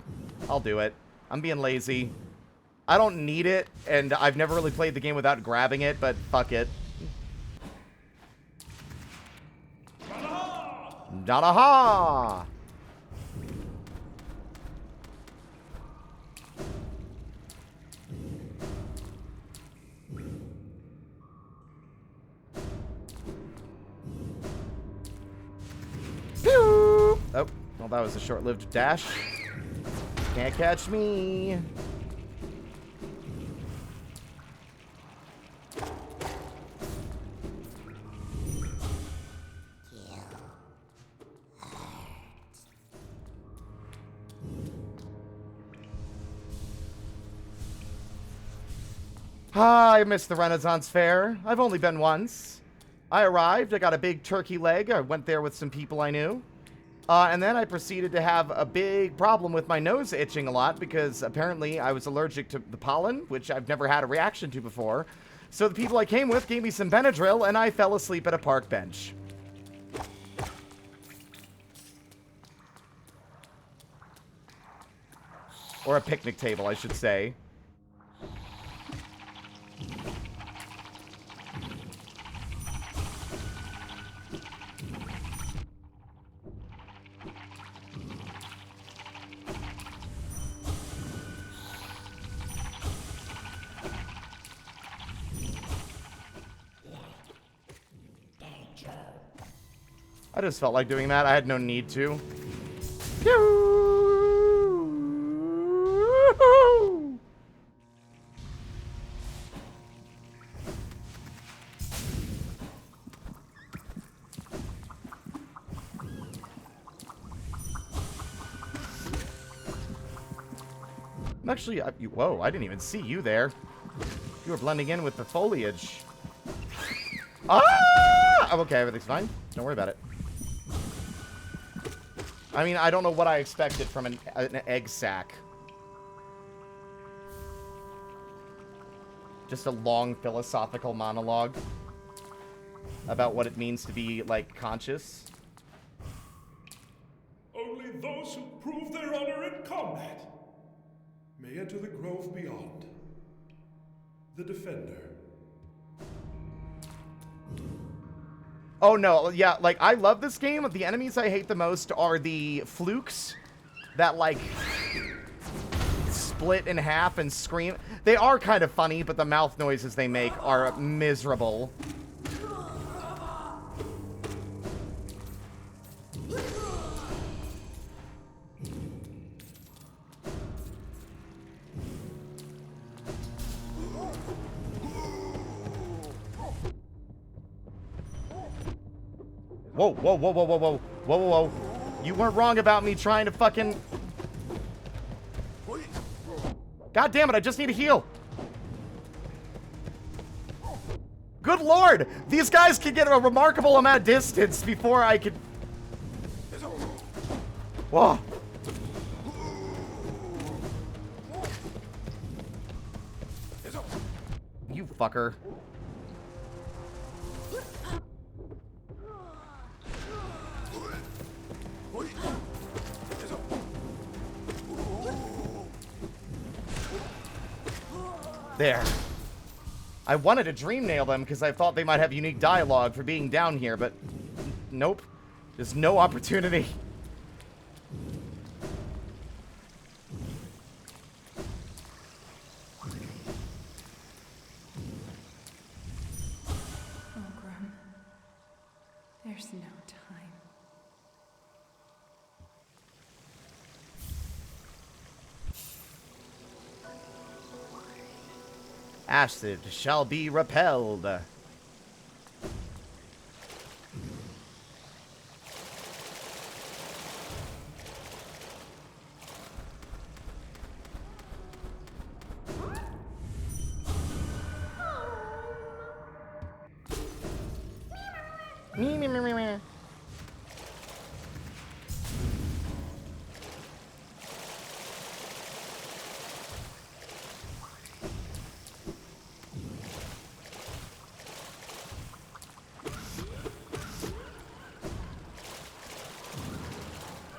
I'll do it. I'm being lazy. I don't need it, and I've never really played the game without grabbing it, but fuck it. Nanaha! Pew! Oh, well, that was a short-lived dash. Can't catch me. I missed the Renaissance Fair. I've only been once. I arrived, I got a big turkey leg, I went there with some people I knew. And then I proceeded to have a big problem with my nose itching a lot because apparently I was allergic to the pollen, which I've never had a reaction to before. So the people I came with gave me some Benadryl and I fell asleep at a park bench. Or a picnic table, I should say. I just felt like doing that. I had no need to. I'm actually... whoa, I didn't even see you there. You were blending in with the foliage. Ah! Oh, okay, everything's fine. Don't worry about it. I mean, I don't know what I expected from an egg sack. Just a long philosophical monologue about what it means to be, like, conscious. Only those who prove their honor in combat may enter the grove beyond. The Defender. Oh, no. Yeah, like, I love this game. The enemies I hate the most are the flukes that, like, split in half and scream. They are kind of funny, but the mouth noises they make are miserable. Whoa, whoa, whoa, whoa, whoa, whoa, whoa, whoa, whoa. You weren't wrong about me trying to fucking... God damn it, I just need a heal. Good lord! These guys can get a remarkable amount of distance before I could... Whoa. You fucker. There. I wanted to dream nail them because I thought they might have unique dialogue for being down here, but nope. There's no opportunity. Grim. There's no time. Acid shall be repelled.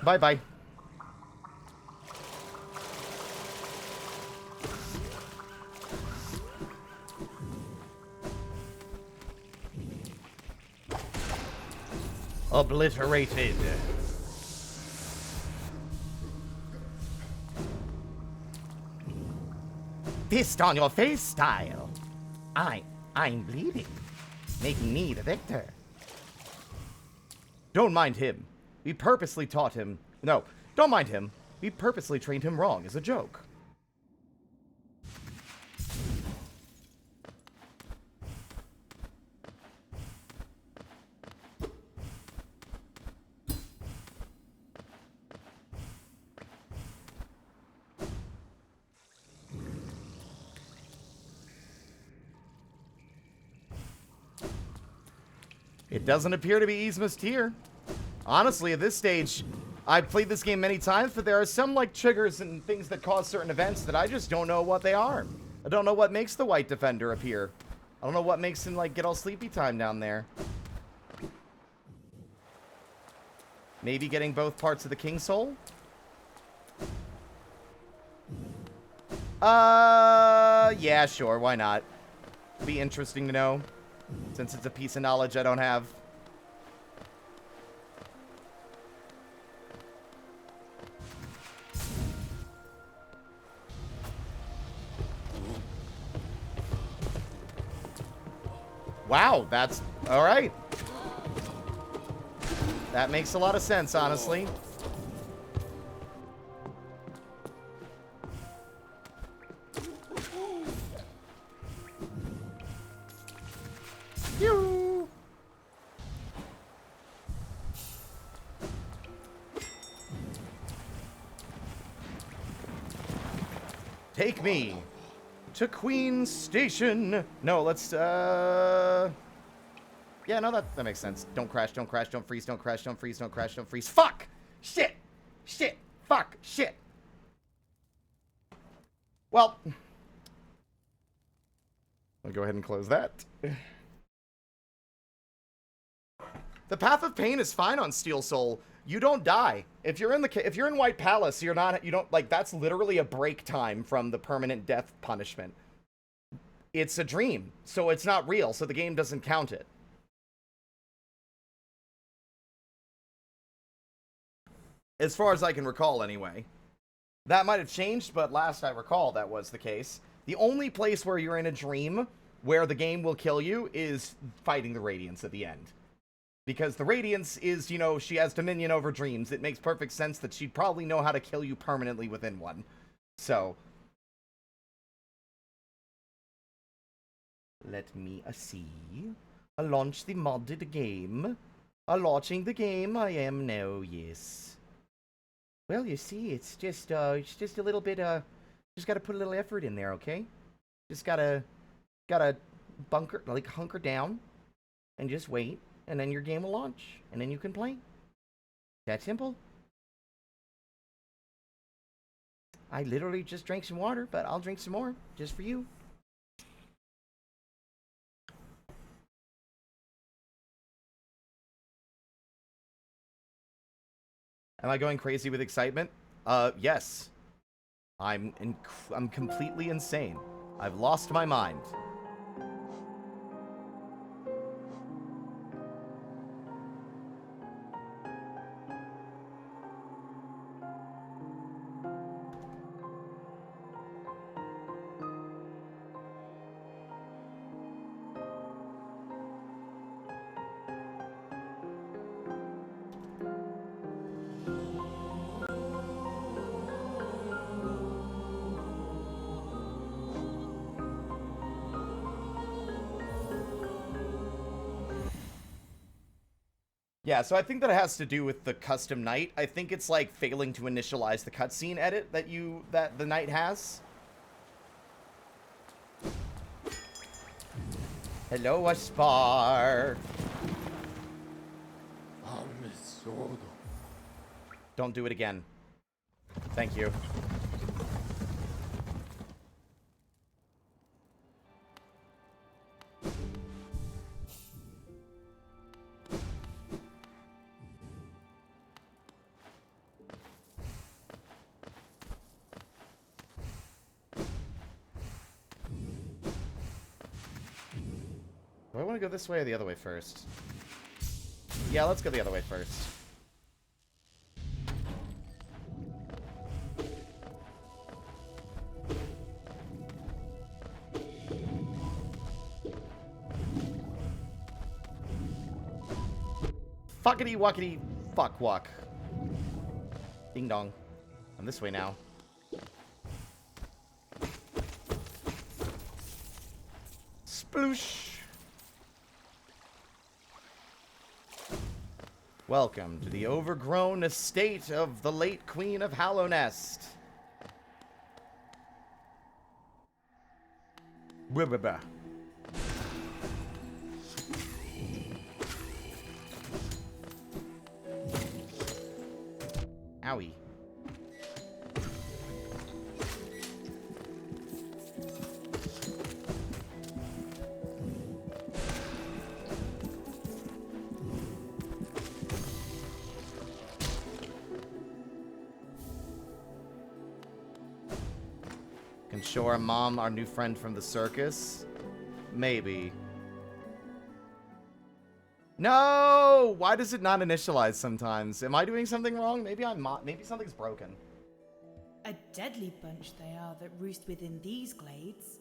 Bye-bye. Obliterated. Fist on your face style. I'm bleeding, making me the victor. Don't mind him. We purposely taught him... No, don't mind him. We purposely trained him wrong as a joke. It doesn't appear to be Yzma's tier. Honestly, at this stage, I've played this game many times, but there are some, like, triggers and things that cause certain events that I just don't know what they are. I don't know what makes the White Defender appear. I don't know what makes him, like, get all sleepy time down there. Maybe getting both parts of the King Soul? Yeah, sure, why not? Be interesting to know, since it's a piece of knowledge I don't have. Wow, that's... alright. That makes a lot of sense, honestly. Pew! Take me to Queen's Station. No, let's, yeah, no, that makes sense. Don't crash, don't crash, don't freeze, don't crash, don't freeze, don't crash, don't freeze. Fuck! Shit! Shit! Fuck! Shit! Well, I'll go ahead and close that. The Path of Pain is fine on Steel Soul. You don't die. If you're in White Palace, you don't, like, that's literally a break time from the permanent death punishment. It's a dream, so it's not real, so the game doesn't count it. As far as I can recall, anyway. That might have changed, but last I recall, that was the case. The only place where you're in a dream where the game will kill you is fighting the Radiance at the end. Because the Radiance is, you know, she has dominion over dreams. It makes perfect sense that she'd probably know how to kill you permanently within one. So. Let me see. I'll launch the modded game. Launching the game I am now, yes. Well, you see, it's just a little bit, just gotta put a little effort in there, okay? Just gotta hunker down, and just wait, and then your game will launch, and then you can play. That simple. I literally just drank some water, but I'll drink some more, just for you. Am I going crazy with excitement? Yes. I'm completely insane. I've lost my mind. Yeah, so I think that it has to do with the custom knight. I think it's like failing to initialize the cutscene edit that the knight has. Hello, Aspar. Don't do it again. Thank you. Do I want to go this way or the other way first? Yeah, let's go the other way first. Fuckity wuckity fuck wuck. Ding dong. I'm this way now. Sploosh. Welcome to the overgrown estate of the late Queen of Hallownest. Blah. Owie. Can show our mom our new friend from the circus? Maybe. No! Why does it not initialize sometimes? Am I doing something wrong? Maybe maybe something's broken. A deadly bunch they are that roost within these glades.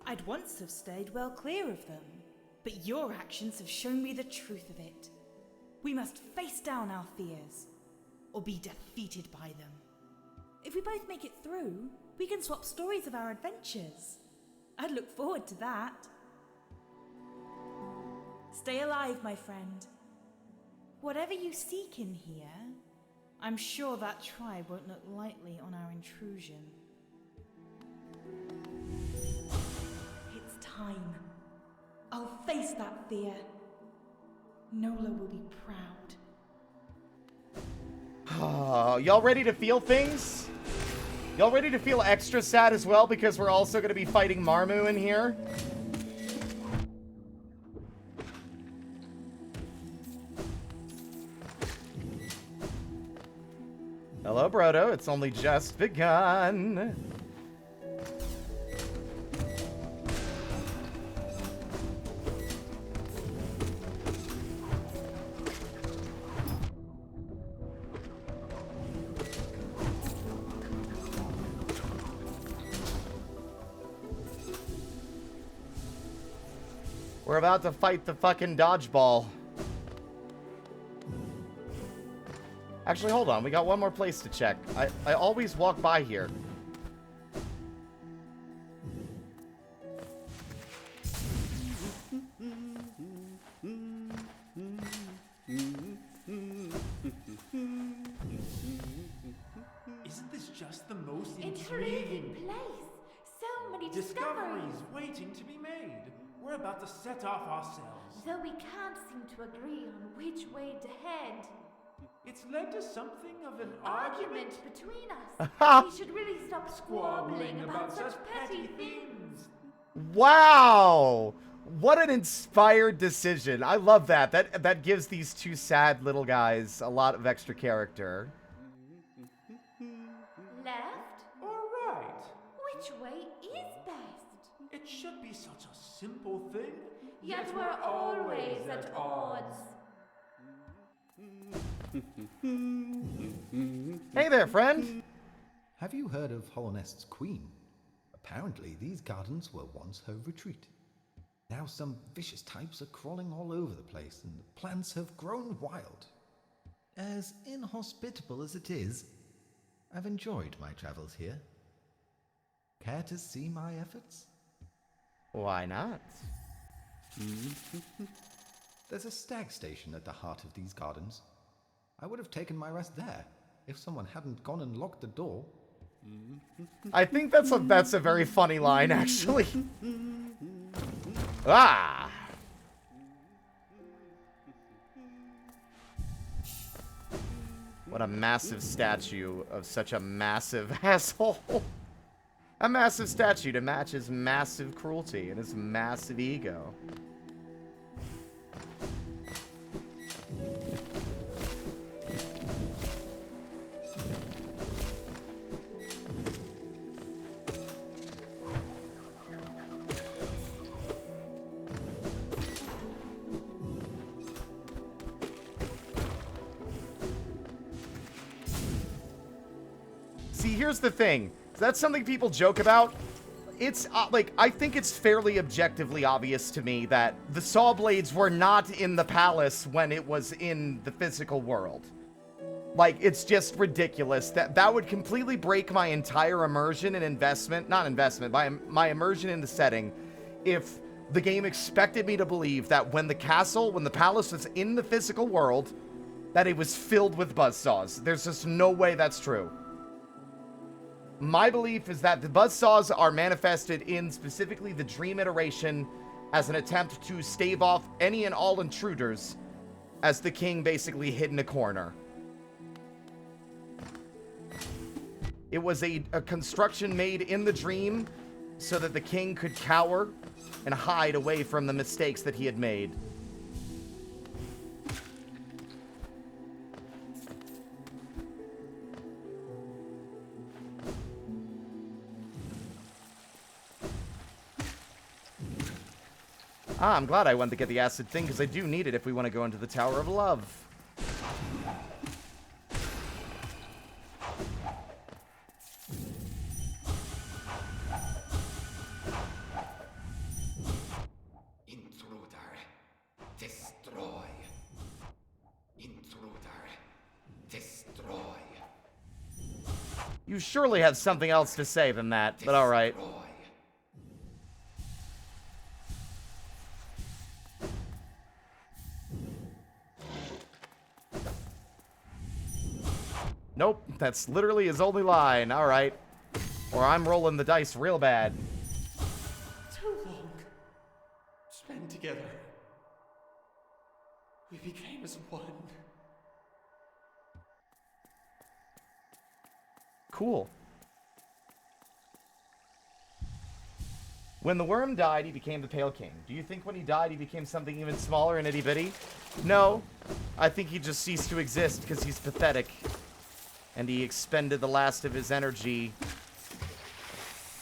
I'd once have stayed well clear of them, but your actions have shown me the truth of it. We must face down our fears, or be defeated by them. If we both make it through, we can swap stories of our adventures. I'd look forward to that. Stay alive, my friend. Whatever you seek in here, I'm sure that tribe won't look lightly on our intrusion. It's time. I'll face that fear. Nola will be proud. Y'all ready to feel things? Y'all ready to feel extra sad as well because we're also going to be fighting Marmu in here? Hello, Brodo. It's only just begun. We're about to fight the fucking dodgeball. Actually, hold on. We got one more place to check. I always walk by here. Isn't this just the most Intriguing place. So many discoveries waiting to be made. We're about to set off ourselves. Though we can't seem to agree on which way to head. It's led to something of an Argument between us. We should really stop squabbling about such petty things. Wow! What an inspired decision. I love that. That gives these two sad little guys a lot of extra character. Left? Or right? Which way is best? It should be such a simple thing. Yet we're always at odds. Hey there, friend. Have you heard of Hallownest's queen? Apparently, these gardens were once her retreat. Now some vicious types are crawling all over the place, and the plants have grown wild. As inhospitable as it is, I've enjoyed my travels here. Care to see my efforts? Why not? There's a stag station at the heart of these gardens. I would have taken my rest there if someone hadn't gone and locked the door. I think that's a very funny line, actually. Ah! What a massive statue of such a massive asshole. A massive statue to match his massive cruelty and his massive ego. See, here's the thing. That's something people joke about. It's, like, I think it's fairly objectively obvious to me that the saw blades were not in the palace when it was in the physical world. Like, it's just ridiculous. That would completely break my entire immersion and investment, not investment, my immersion in the setting, if the game expected me to believe that when the palace was in the physical world, that it was filled with buzzsaws. There's just no way that's true. My belief is that the buzzsaws are manifested in specifically the dream iteration as an attempt to stave off any and all intruders, as the king basically hid in a corner. It was a construction made in the dream so that the king could cower and hide away from the mistakes that he had made. Ah, I'm glad I went to get the acid thing, because I do need it if we want to go into the Tower of Love. Intruder, destroy. Intruder, destroy. You surely have something else to say than that, but alright. Nope, that's literally his only line. Alright. Or I'm rolling the dice real bad. Too long. Spent together. We became as one. Cool. When the worm died, he became the Pale King. Do you think when he died, he became something even smaller and itty-bitty? No. I think he just ceased to exist because he's pathetic. And he expended the last of his energy,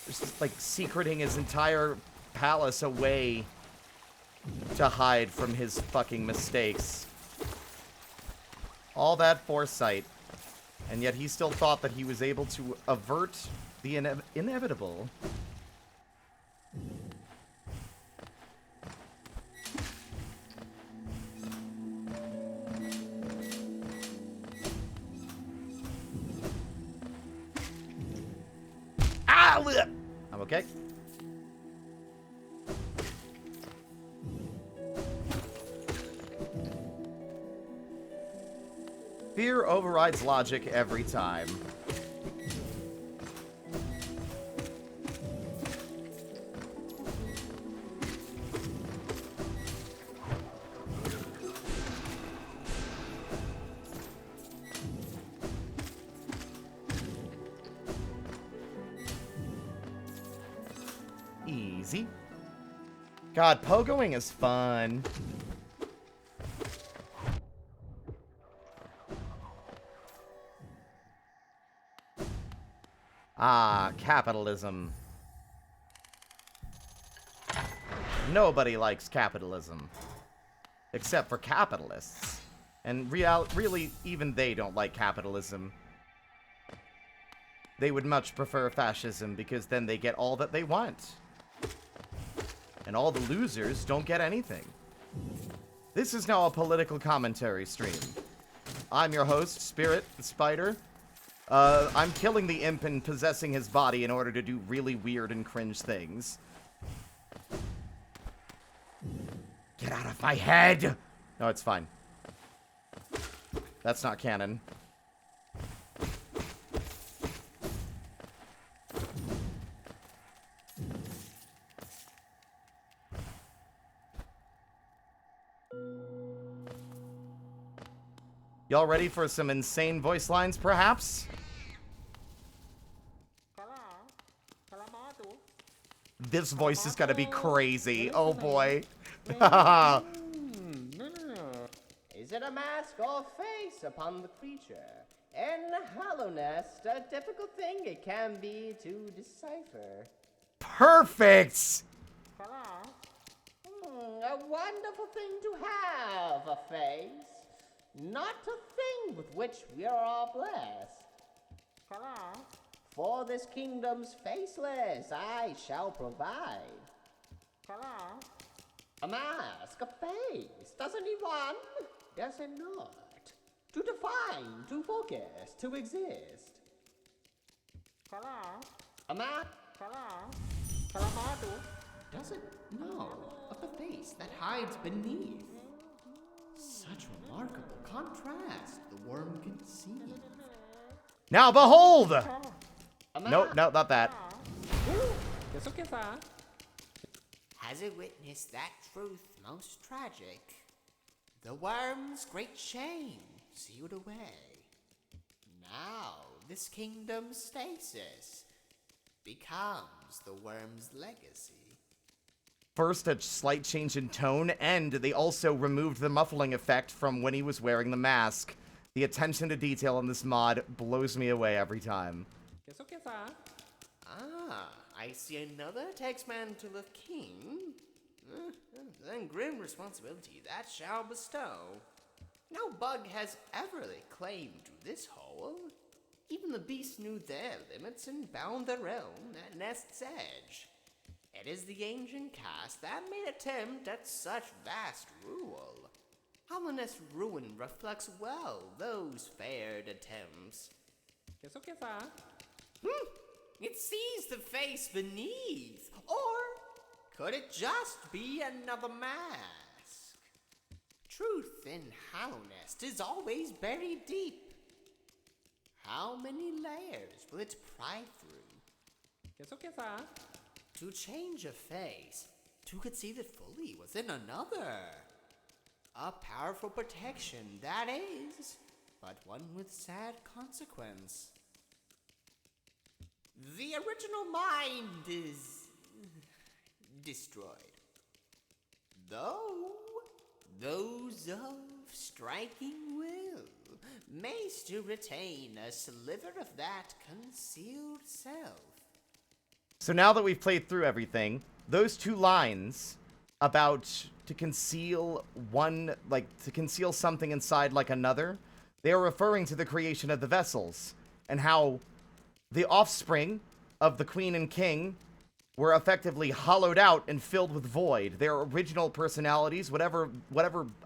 just like secreting his entire palace away to hide from his fucking mistakes. All that foresight, and yet he still thought that he was able to avert the inevitable. I'm okay. Fear overrides logic every time. Easy. God, pogoing is fun. Ah, capitalism. Nobody likes capitalism. Except for capitalists. And really, even they don't like capitalism. They would much prefer fascism because then they get all that they want. And all the losers don't get anything. This is now a political commentary stream. I'm your host, Spirit the Spider. I'm killing the imp and possessing his body in order to do really weird and cringe things. Get out of my head! No, it's fine. That's not canon. Y'all ready for some insane voice lines, perhaps? This voice is gonna be crazy. Oh boy. Is it a mask or face upon the creature? In Hallownest, a difficult thing it can be to decipher. Perfect! A wonderful thing to have, a face. Not a thing with which we are all blessed. For this kingdom's faceless I shall provide. A mask, a face. Does it need one? Does it not? To define, to focus, to exist. A mask. Does it? No. Of the face that hides beneath. Such remarkable contrast the worm can see. Now behold! No, not that. Has it witnessed that truth most tragic? The worm's great shame sealed away. Now this kingdom's stasis becomes the worm's legacy. First, a slight change in tone, and they also removed the muffling effect from when he was wearing the mask. The attention to detail on this mod blows me away every time. Ah, I see another text-mantle of king. Then grim responsibility that shall bestow. No bug has ever claimed this hole. Even the beasts knew their limits and bound their own at nest's edge. It is the ancient caste that made attempt at such vast rule. Hallownest's ruin reflects well those fared attempts. It sees the face beneath, or could it just be another mask? Truth in Hallownest is always buried deep. How many layers will it pry through? To change a face, to conceive it fully within another. A powerful protection, that is, but one with sad consequence. The original mind is destroyed. Though those of striking will may still retain a sliver of that concealed self. So now that we've played through everything, those two lines about to conceal to conceal something inside like another, they are referring to the creation of the vessels and how the offspring of the queen and king were effectively hollowed out and filled with void. Their original personalities, whatever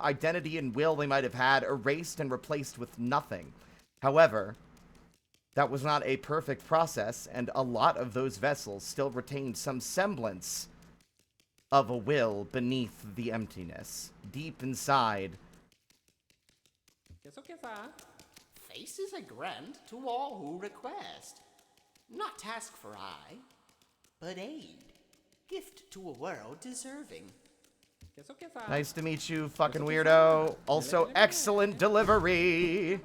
identity and will they might have had, erased and replaced with nothing. However, that was not a perfect process, and a lot of those vessels still retained some semblance of a will beneath the emptiness, deep inside. Faces are grant to all who request. Not task for I, but aid. Gift to a world deserving. Nice to meet you, fucking weirdo. Also, excellent delivery.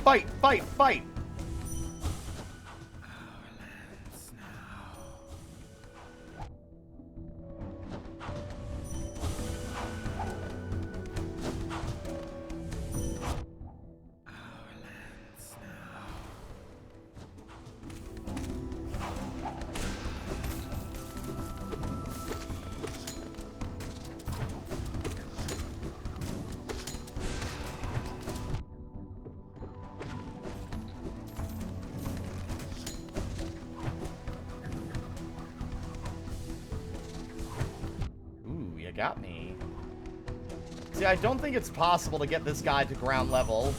Fight, fight, fight! got me. See, I don't think it's possible to get this guy to ground level.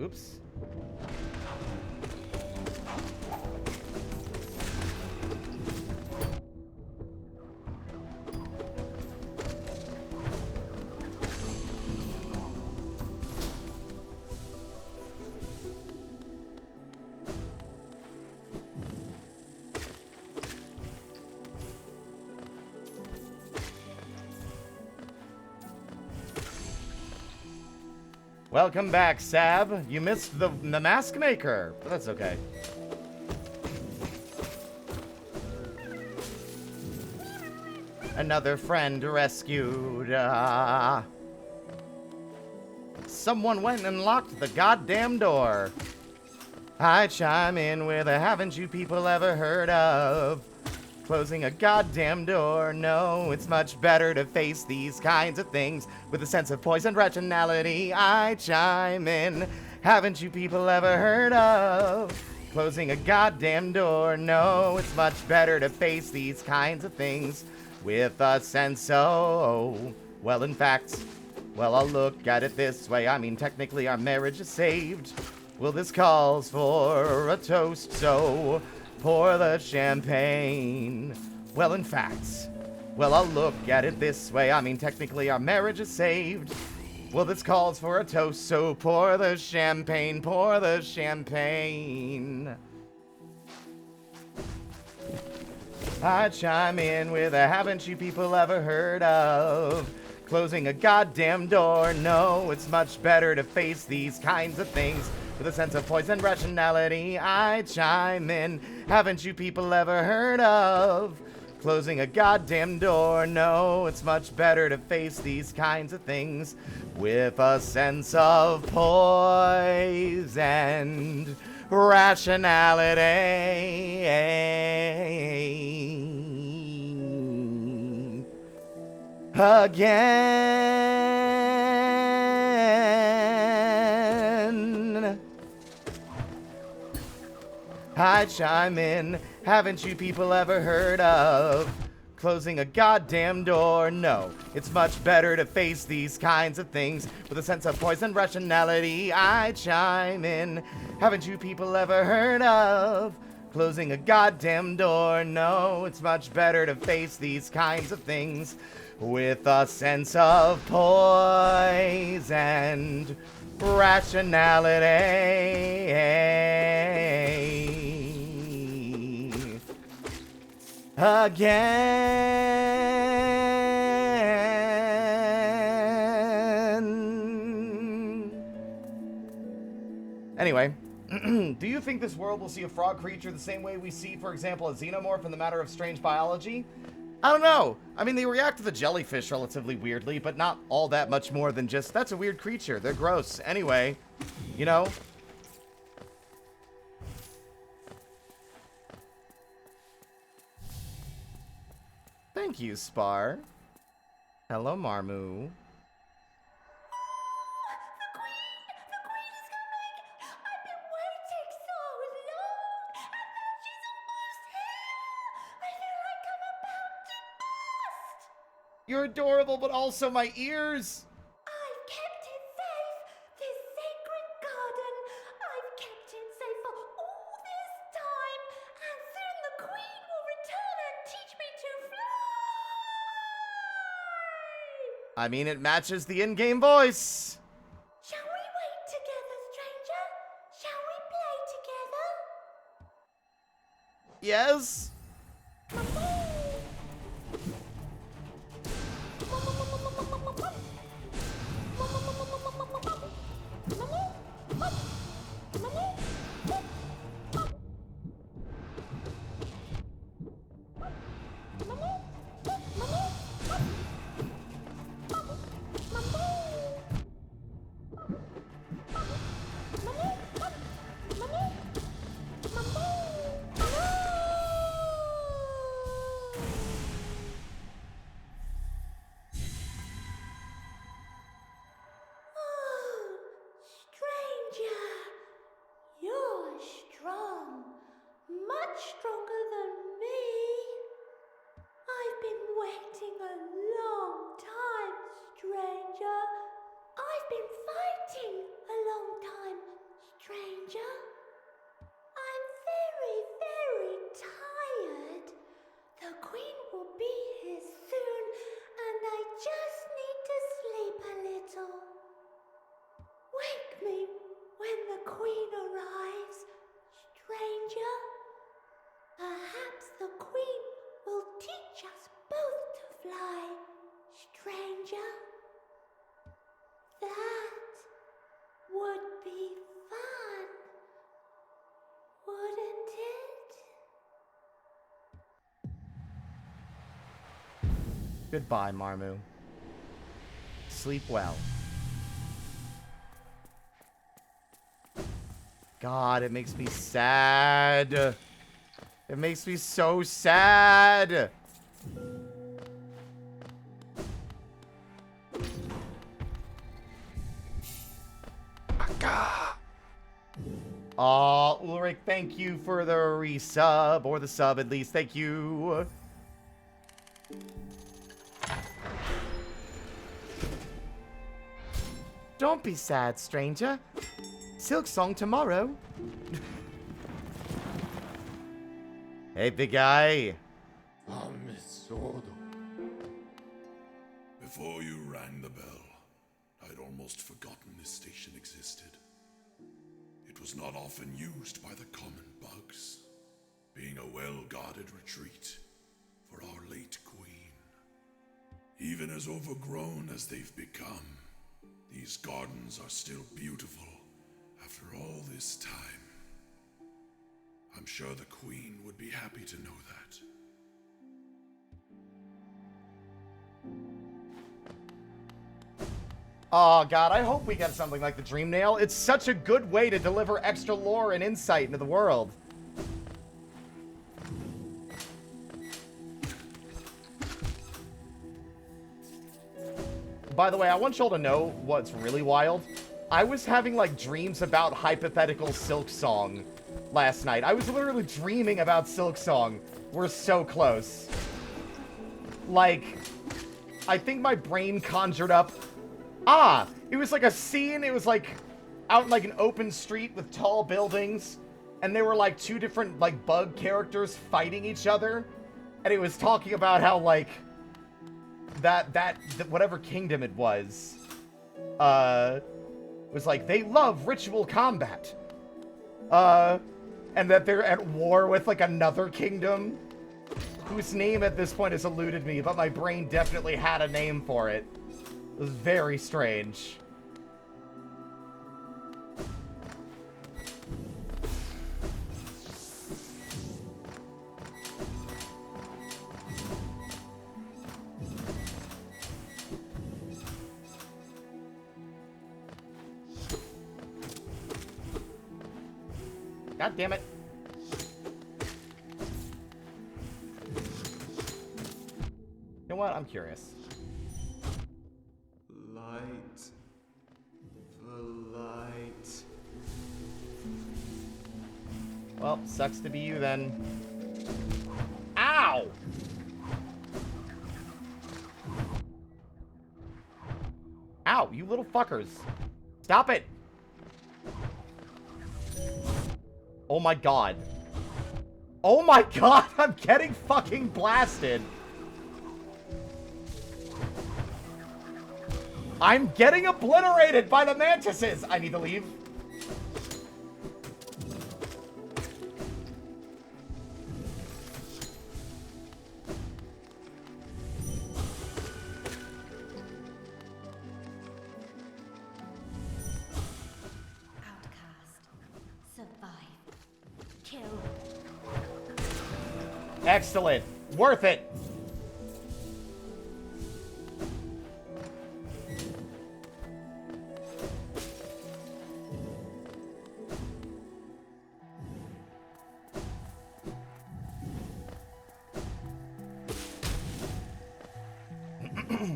Oops. Welcome back, Sab. You missed the mask maker, but that's okay. Another friend rescued. Someone went and locked the goddamn door. I chime in with a haven't you people ever heard of? Closing a goddamn door. No, it's much better to face these kinds of things with a sense of poisoned rationality. I chime in. Haven't you people ever heard of closing a goddamn door? No, it's much better to face these kinds of things with a sense of, well, in fact, well, I'll look at it this way. I mean, technically our marriage is saved. Well, this calls for a toast, so pour the champagne. Well, in fact, well, I'll look at it this way. I mean, technically our marriage is saved. Well, this calls for a toast, so pour the champagne, pour the champagne. I chime in with a haven't you people ever heard of closing a goddamn door? No, it's much better to face these kinds of things with a sense of poisoned rationality. I chime in. Haven't you people ever heard of closing a goddamn door? No, it's much better to face these kinds of things with a sense of poisoned rationality. Again, I chime in. Haven't you people ever heard of closing a goddamn door? No, it's much better to face these kinds of things with a sense of poisoned rationality. I chime in. Haven't you people ever heard of closing a goddamn door? No, it's much better to face these kinds of things with a sense of poisoned rationality. Again. Anyway, do you think this world will see a frog creature the same way we see, for example, a xenomorph in the matter of strange biology? I don't know. I mean, they react to the jellyfish relatively weirdly, but not all that much more than just, that's a weird creature. They're gross. Anyway, you know? Thank you, Spar. Hello, Marmu. You're adorable, but also my ears. I've kept it safe. This sacred garden. I've kept it safe for all this time. And soon the queen will return and teach me to fly. I mean, it matches the in-game voice. Shall we wait together, stranger? Shall we play together? Yes. waiting a long time, stranger. I've been fighting a long time, stranger. I'm very, very tired. The queen will be here soon, and I just need to sleep a little. Wake me when the queen arrives, stranger. Perhaps the queen will teach us both to fly, stranger. That would be fun, wouldn't it? Goodbye, Marmu. Sleep well. God, it makes me sad. It makes me so sad. Aw, Ulrich, thank you for the resub, or the sub at least. Thank you. Don't be sad, stranger. Silk song tomorrow. Hey, big guy. Before you rang the bell, I'd almost forgotten this station existed. It was not often used by the common bugs, being a well-guarded retreat for our late queen. Even as overgrown as they've become, these gardens are still beautiful after all this time. I'm sure the queen would be happy to know that. Oh, God, I hope we get something like the Dream Nail. It's such a good way to deliver extra lore and insight into the world. By the way, I want y'all to know what's really wild. I was having, like, dreams about hypothetical Silk Song last night. I was literally dreaming about Silk Song. We're so close. Like, I think my brain conjured up... Ah! It was like a scene, it was like out in like an open street with tall buildings, and they were like two different like bug characters fighting each other, and it was talking about how like that whatever kingdom it was like they love ritual combat. And that they're at war with like another kingdom whose name at this point has eluded me, but my brain definitely had a name for it. It was very strange. God damn it. You know what? I'm curious. Light. The light. Well, sucks to be you then. Ow! Ow, you little fuckers. Stop it! Oh my god. Oh my god, I'm getting fucking blasted. I'm getting obliterated by the mantises! I need to leave. Excellent. Worth it.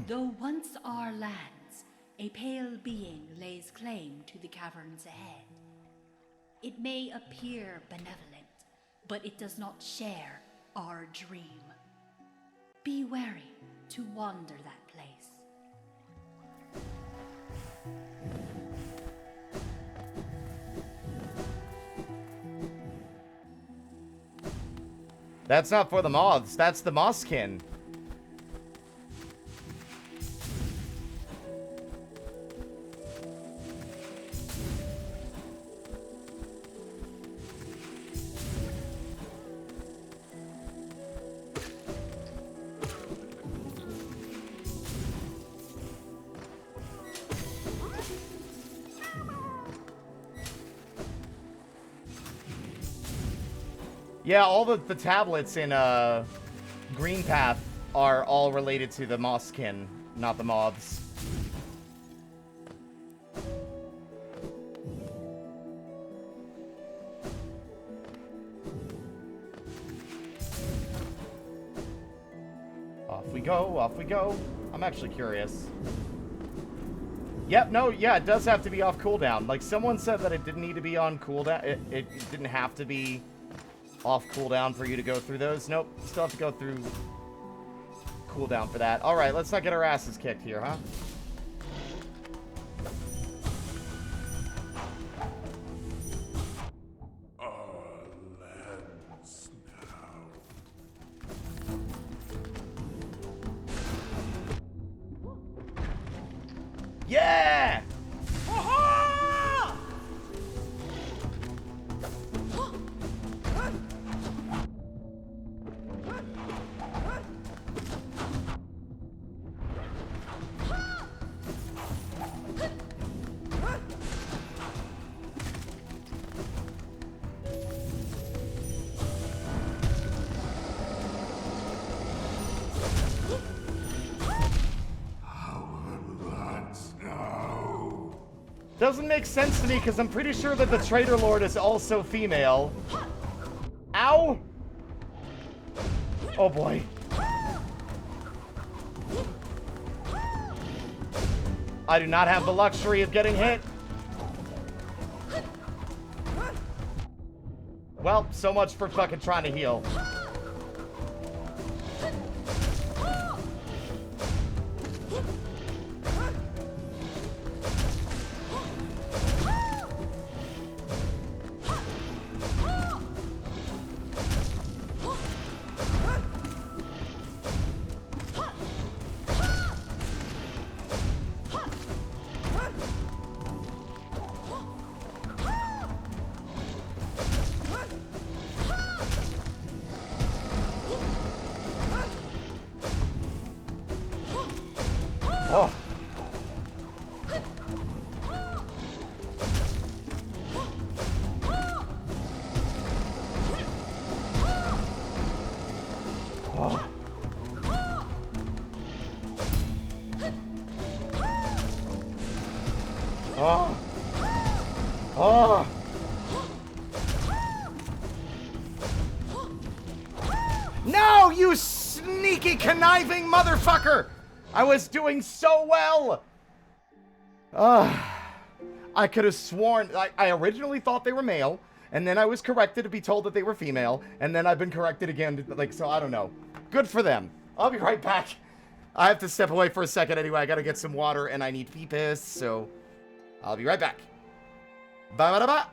Though once our lands, a pale being lays claim to the caverns ahead. It may appear benevolent, but it does not share our dream. Be wary to wander that place. That's not for the moths. That's the mosskin. Yeah, all the tablets in Green Path are all related to the mosskin, not the moths. Off we go, off we go. I'm actually curious. Yep, no, yeah, it does have to be off cooldown. Like, someone said that it didn't need to be on cooldown. It didn't have to be off cooldown for you to go through those. Nope, still have to go through cooldown for that. Alright, let's not get our asses kicked here, huh? Yeah! Doesn't make sense to me because I'm pretty sure that the Traitor Lord is also female. Ow! Oh boy. I do not have the luxury of getting hit. Well, so much for fucking trying to heal. Oh. Oh. Oh. Oh. No, you sneaky, conniving motherfucker! I was doing so well! I could have sworn... I originally thought they were male, and then I was corrected to be told that they were female, and then I've been corrected again, like, so I don't know. Good for them. I'll be right back. I have to step away for a second anyway. I gotta get some water, and I need pee-piss, so I'll be right back. Ba-ba-da-ba!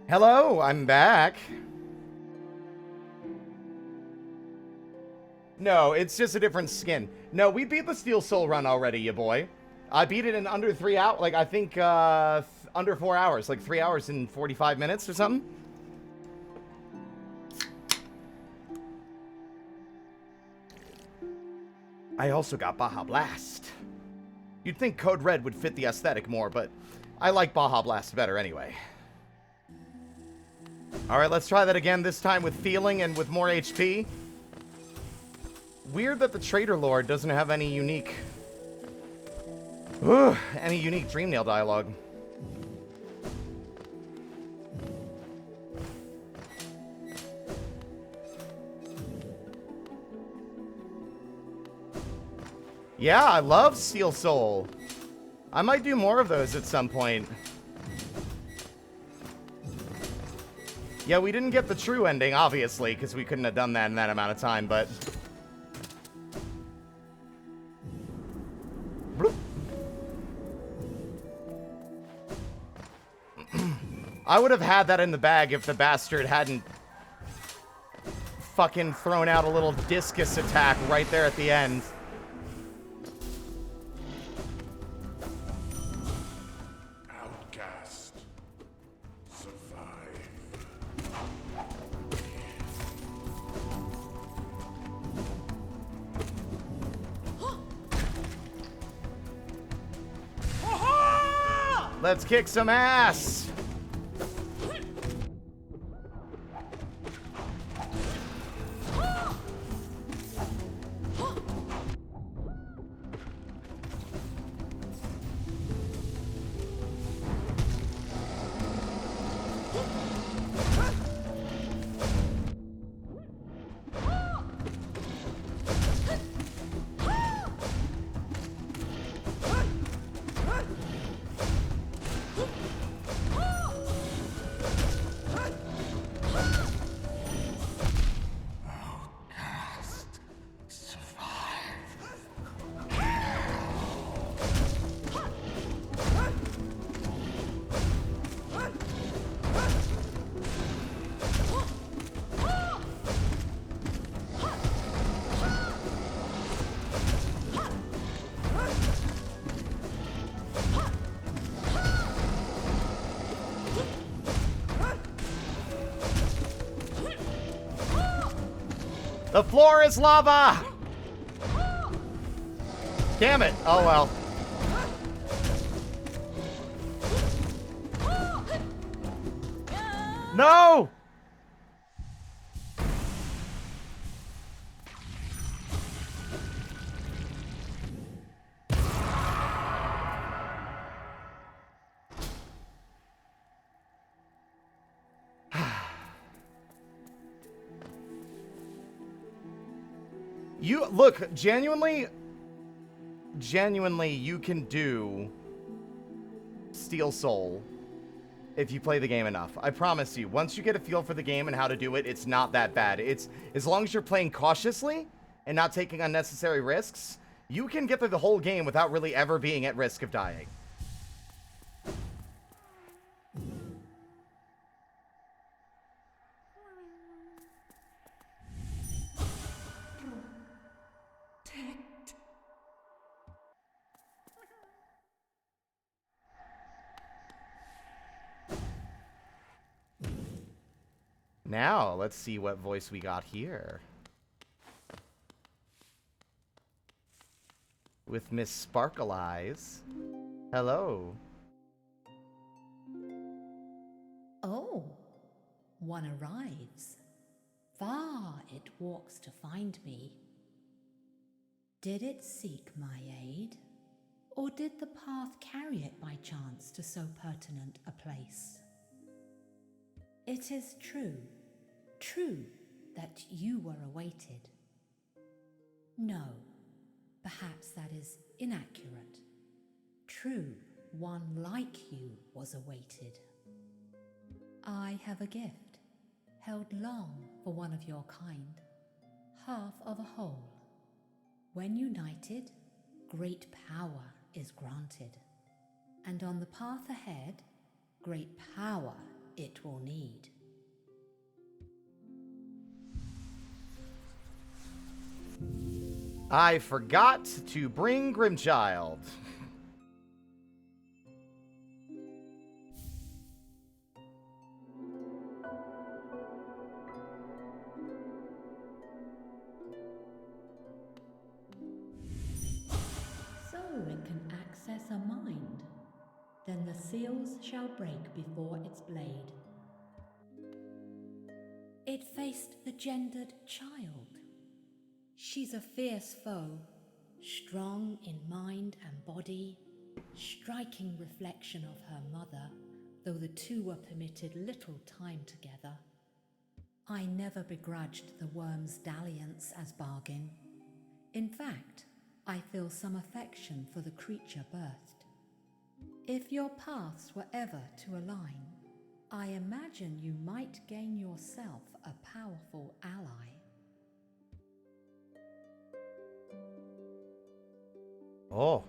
Hello, I'm back. No, it's just a different skin. No, we beat the Steel Soul run already, ya boy. I beat it in under 3 hours, like, I think, under 4 hours, like 3 hours and 45 minutes or something. I also got Baja Blast. You'd think Code Red would fit the aesthetic more, but I like Baja Blast better anyway. Alright, let's try that again, this time with feeling and with more HP. Weird that the Traitor Lord doesn't have any unique... Dream Nail dialogue. Yeah, I love Steel Soul. I might do more of those at some point. Yeah, we didn't get the true ending, obviously, because we couldn't have done that in that amount of time, but... I would have had that in the bag if the bastard hadn't fucking thrown out a little discus attack right there at the end. Outcast. Survive. Let's kick some ass! The floor is lava! Damn it. Oh well. No! You, look, genuinely, you can do Steel Soul if you play the game enough. I promise you, once you get a feel for the game and how to do it, it's not that bad. It's, as long as you're playing cautiously and not taking unnecessary risks, you can get through the whole game without really ever being at risk of dying. Now, let's see what voice we got here. With Miss Sparkle Eyes. Hello. Oh, one arrives. Far it walks to find me. Did it seek my aid? Or did the path carry it by chance to so pertinent a place? It is true that you were awaited. No, perhaps that is inaccurate. True, one like you was awaited. I have a gift, held long for one of your kind, half of a whole. When united, great power is granted, and on the path ahead, great power it will need. I forgot to bring Grimchild. So it can access a mind. Then the seals shall break before its blade. It faced the gendered child. She's a fierce foe, strong in mind and body, striking reflection of her mother, though the two were permitted little time together. I never begrudged the worm's dalliance as bargain. In fact, I feel some affection for the creature birthed. If your paths were ever to align, I imagine you might gain yourself a powerful ally. Oh.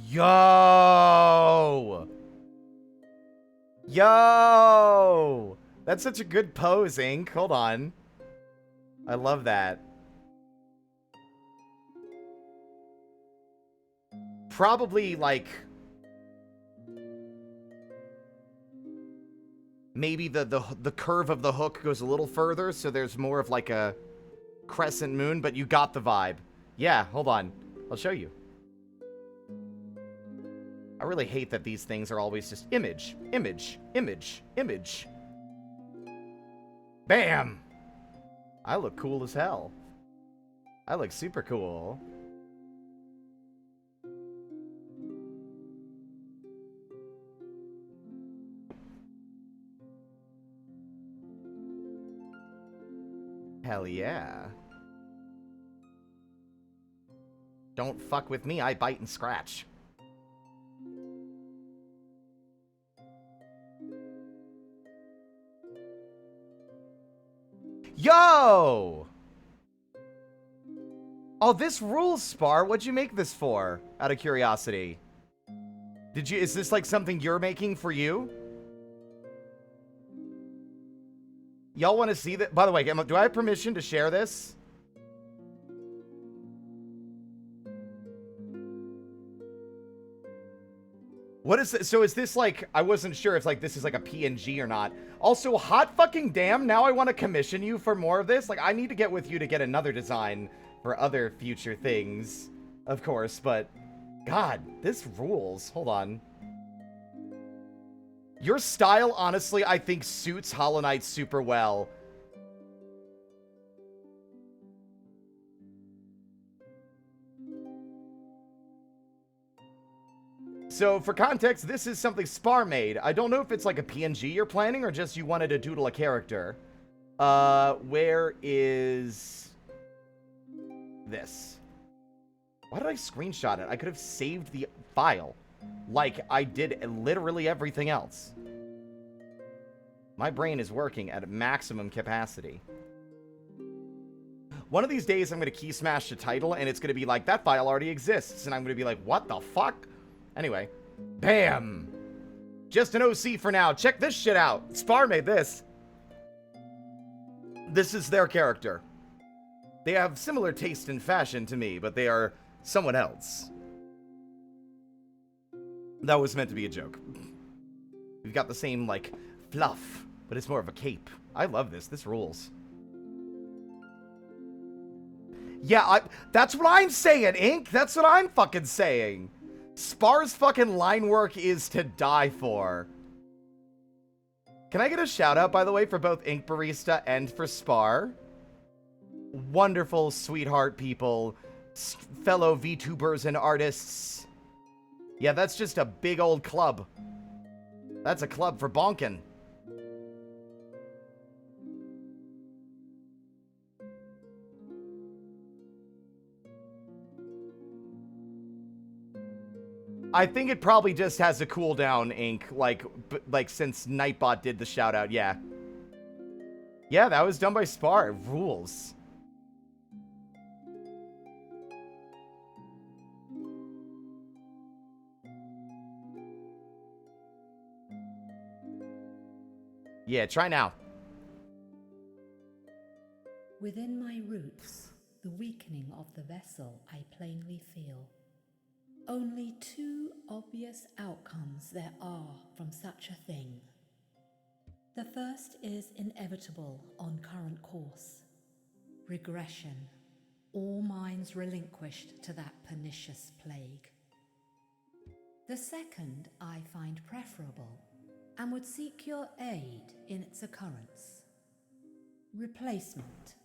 Yo! Yo! That's such a good pose, Ink. Hold on. I love that. Probably, like... maybe the curve of the hook goes a little further, so there's more of like a crescent moon, but you got the vibe. Yeah, hold on. I'll show you. I really hate that these things are always just image, image, image, image. Bam! I look cool as hell. I look super cool. Hell yeah. Don't fuck with me, I bite and scratch. Yo! Oh, this rules, Spar. What'd you make this for? Out of curiosity. Is this like something you're making for you? Y'all want to see that? By the way, do I have permission to share this? What is this? So is this like, I wasn't sure if like this is like a PNG or not. Also, hot fucking damn, now I want to commission you for more of this. Like, I need to get with you to get another design for other future things, of course, but God, this rules. Hold on. Your style, honestly, I think suits Hollow Knight super well. So, for context, this is something Spar made. I don't know if it's like a PNG you're planning or just you wanted to doodle a character. Where is this? Why did I screenshot it? I could have saved the file. Like I did literally everything else. My brain is working at maximum capacity. One of these days, I'm going to key smash the title, and it's going to be like, that file already exists. And I'm going to be like, what the fuck? Anyway. Bam! Just an OC for now. Check this shit out. Spar made this. This is their character. They have similar taste in fashion to me, but they are someone else. That was meant to be a joke. We've got the same, like, fluff, but it's more of a cape. I love this. This rules. Yeah, that's what I'm saying, Ink. That's what I'm fucking saying. Spar's fucking line work is to die for. Can I get a shout out, by the way, for both Ink Barista and for Spar? Wonderful, sweetheart people. Fellow VTubers and artists. Yeah, that's just a big old club. That's a club for bonkin'. I think it probably just has a cooldown, Ink, like since Nightbot did the shout out, yeah. Yeah, that was done by Spar. It rules. Yeah, try now. Within my roots, the weakening of the vessel I plainly feel. Only two obvious outcomes there are from such a thing. The first is inevitable on current course. Regression, all minds relinquished to that pernicious plague. The second I find preferable, and would seek your aid in its occurrence. Replacement.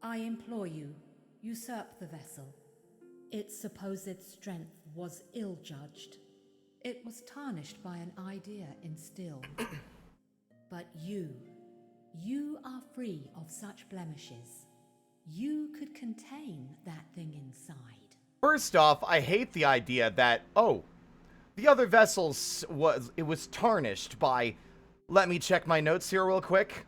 I implore you, usurp the vessel. Its supposed strength was ill-judged. It was tarnished by an idea instilled. But you are free of such blemishes. You could contain that thing inside. First off, I hate the idea that, oh, the other vessels was tarnished by... Let me check my notes here real quick.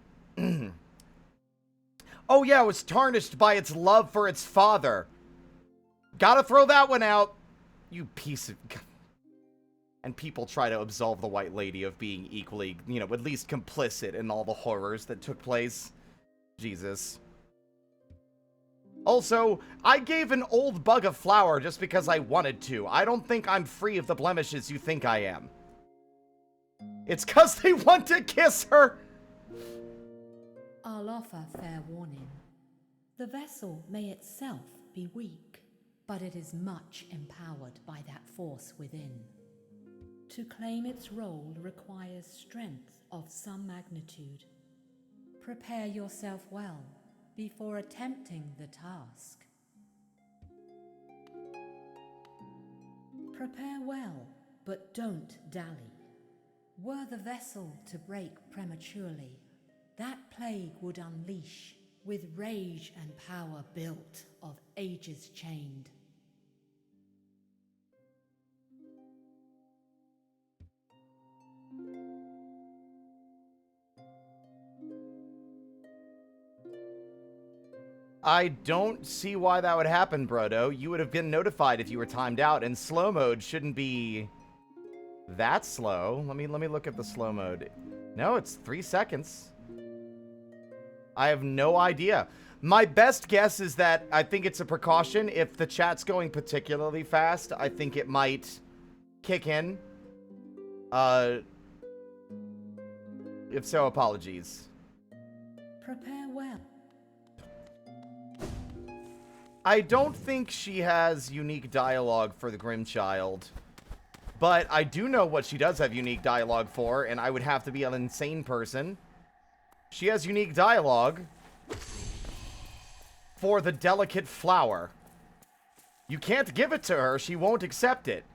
Oh yeah, it was tarnished by its love for its father. Gotta throw that one out. You piece of... And people try to absolve the White Lady of being equally, you know, at least complicit in all the horrors that took place. Jesus. Also, I gave an old bug a flower just because I wanted to. I don't think I'm free of the blemishes you think I am. It's 'cause they want to kiss her! I'll offer fair warning. The vessel may itself be weak, but it is much empowered by that force within. To claim its role requires strength of some magnitude. Prepare yourself well before attempting the task. Prepare well, but don't dally. Were the vessel to break prematurely, that plague would unleash, with rage and power built of ages chained. I don't see why that would happen, Brodo. You would have been notified if you were timed out, and slow mode shouldn't be that slow. Let me look at the slow mode. No, it's 3 seconds. I have no idea. My best guess is that I think it's a precaution. If the chat's going particularly fast, I think it might kick in. If so, apologies. Prepare well. I don't think she has unique dialogue for the Grimchild. But I do know what she does have unique dialogue for, and I would have to be an insane person. She has unique dialogue for the delicate flower. You can't give it to her, she won't accept it.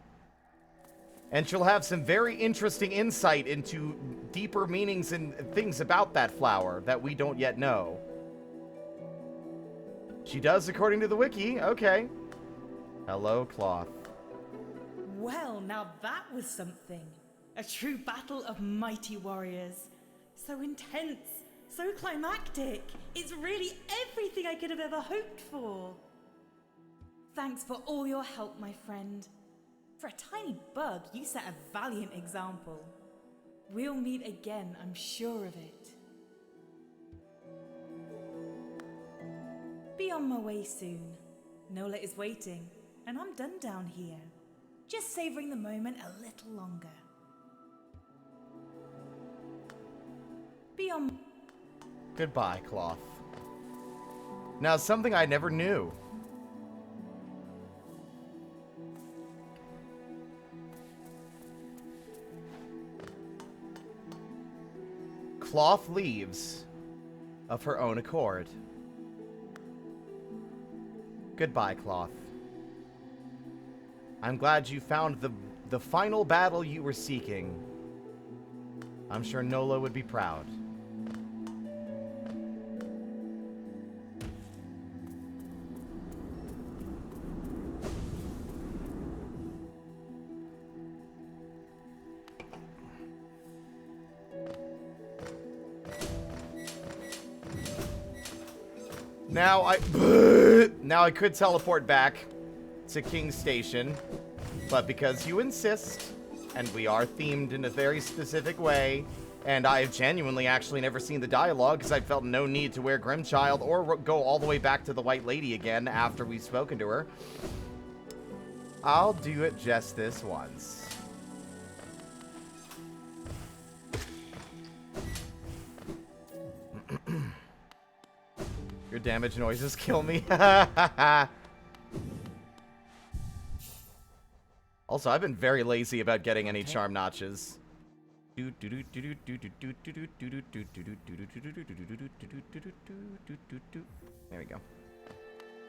And she'll have some very interesting insight into deeper meanings and things about that flower that we don't yet know. She does, according to the wiki. Okay. Hello, Cloth. Well, now that was something. A true battle of mighty warriors. So intense, so climactic. It's really everything I could have ever hoped for. Thanks for all your help, my friend. For a tiny bug, you set a valiant example. We'll meet again, I'm sure of it. Be on my way soon. Nola is waiting, and I'm done down here. Just savoring the moment a little longer. Be on... Goodbye, Cloth. Now, something I never knew. Cloth leaves of her own accord. Goodbye, Cloth. I'm glad you found the final battle you were seeking. I'm sure Nola would be proud. Now I could teleport back to King's Station, but because you insist, and we are themed in a very specific way, and I've genuinely actually never seen the dialogue because I felt no need to wear Grimchild or go all the way back to the White Lady again after we've spoken to her, I'll do it just this once. Your damage noises kill me. Also, I've been very lazy about getting any charm notches. There we go.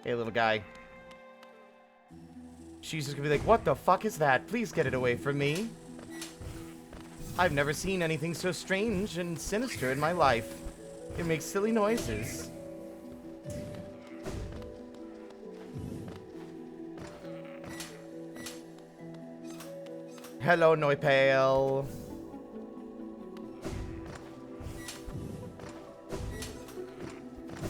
Hey, little guy. She's just gonna be like, what the fuck is that? Please get it away from me. I've never seen anything so strange and sinister in my life. It makes silly noises. Hello, Noipale.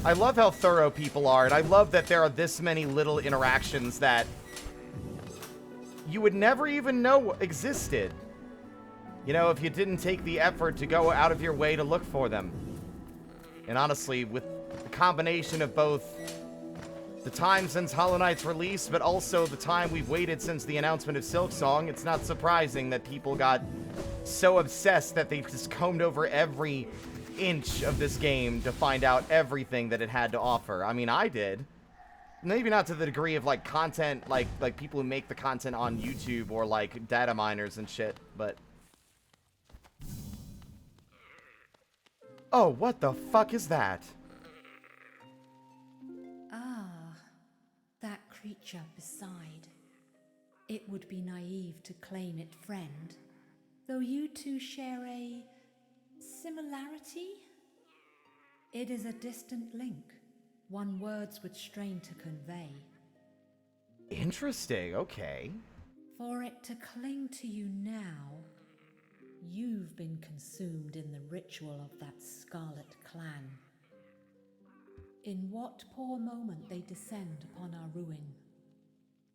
I love how thorough people are, and I love that there are this many little interactions that you would never even know existed. You know, if you didn't take the effort to go out of your way to look for them. And honestly, with the combination of both the time since Hollow Knight's release, but also the time we've waited since the announcement of Silksong, it's not surprising that people got so obsessed that they just combed over every inch of this game to find out everything that it had to offer. I mean, I did. Maybe not to the degree of, like, content, like people who make the content on YouTube or, like, data miners and shit, but... Oh, what the fuck is that? That creature beside. It would be naive to claim it friend, though you two share a similarity. It is a distant link, one words would strain to convey. Interesting, okay. For it to cling to you now, you've been consumed in the ritual of that Scarlet Clan. In what poor moment they descend upon our ruin.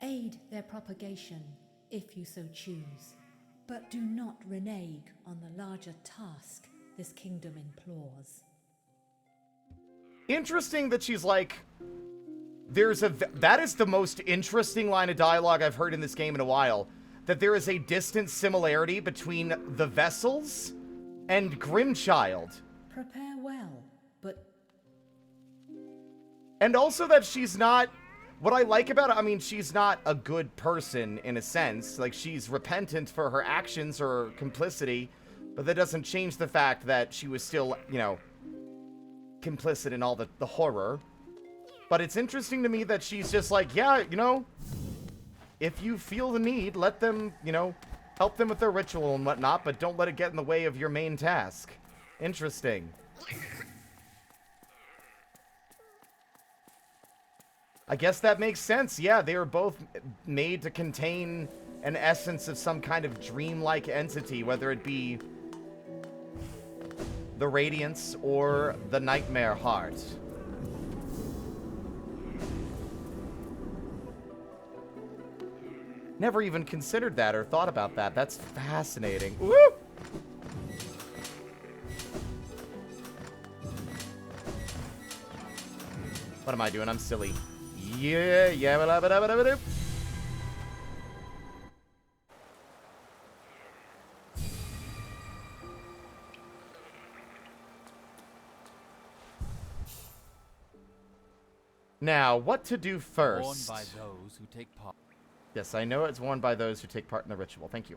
Aid their propagation, if you so choose, but do not renege on the larger task this kingdom implores. Interesting that she's like, that is the most interesting line of dialogue I've heard in this game in a while. That there is a distant similarity between the vessels and Grimchild. Prepare well, but... And also that she's not... What I like about it, I mean, she's not a good person in a sense. Like, she's repentant for her actions or complicity, but that doesn't change the fact that she was still, you know, complicit in all the horror. But it's interesting to me that she's just like, yeah, you know, if you feel the need, let them, you know, help them with their ritual and whatnot, but don't let it get in the way of your main task. Interesting. I guess that makes sense. Yeah, they were both made to contain an essence of some kind of dreamlike entity, whether it be the Radiance or the Nightmare Heart. Never even considered that or thought about that. That's fascinating. Woo! What am I doing? I'm silly. Yeah. Now, what to do first? Worn by those who take part. Yes, I know it's worn by those who take part in the ritual. Thank you.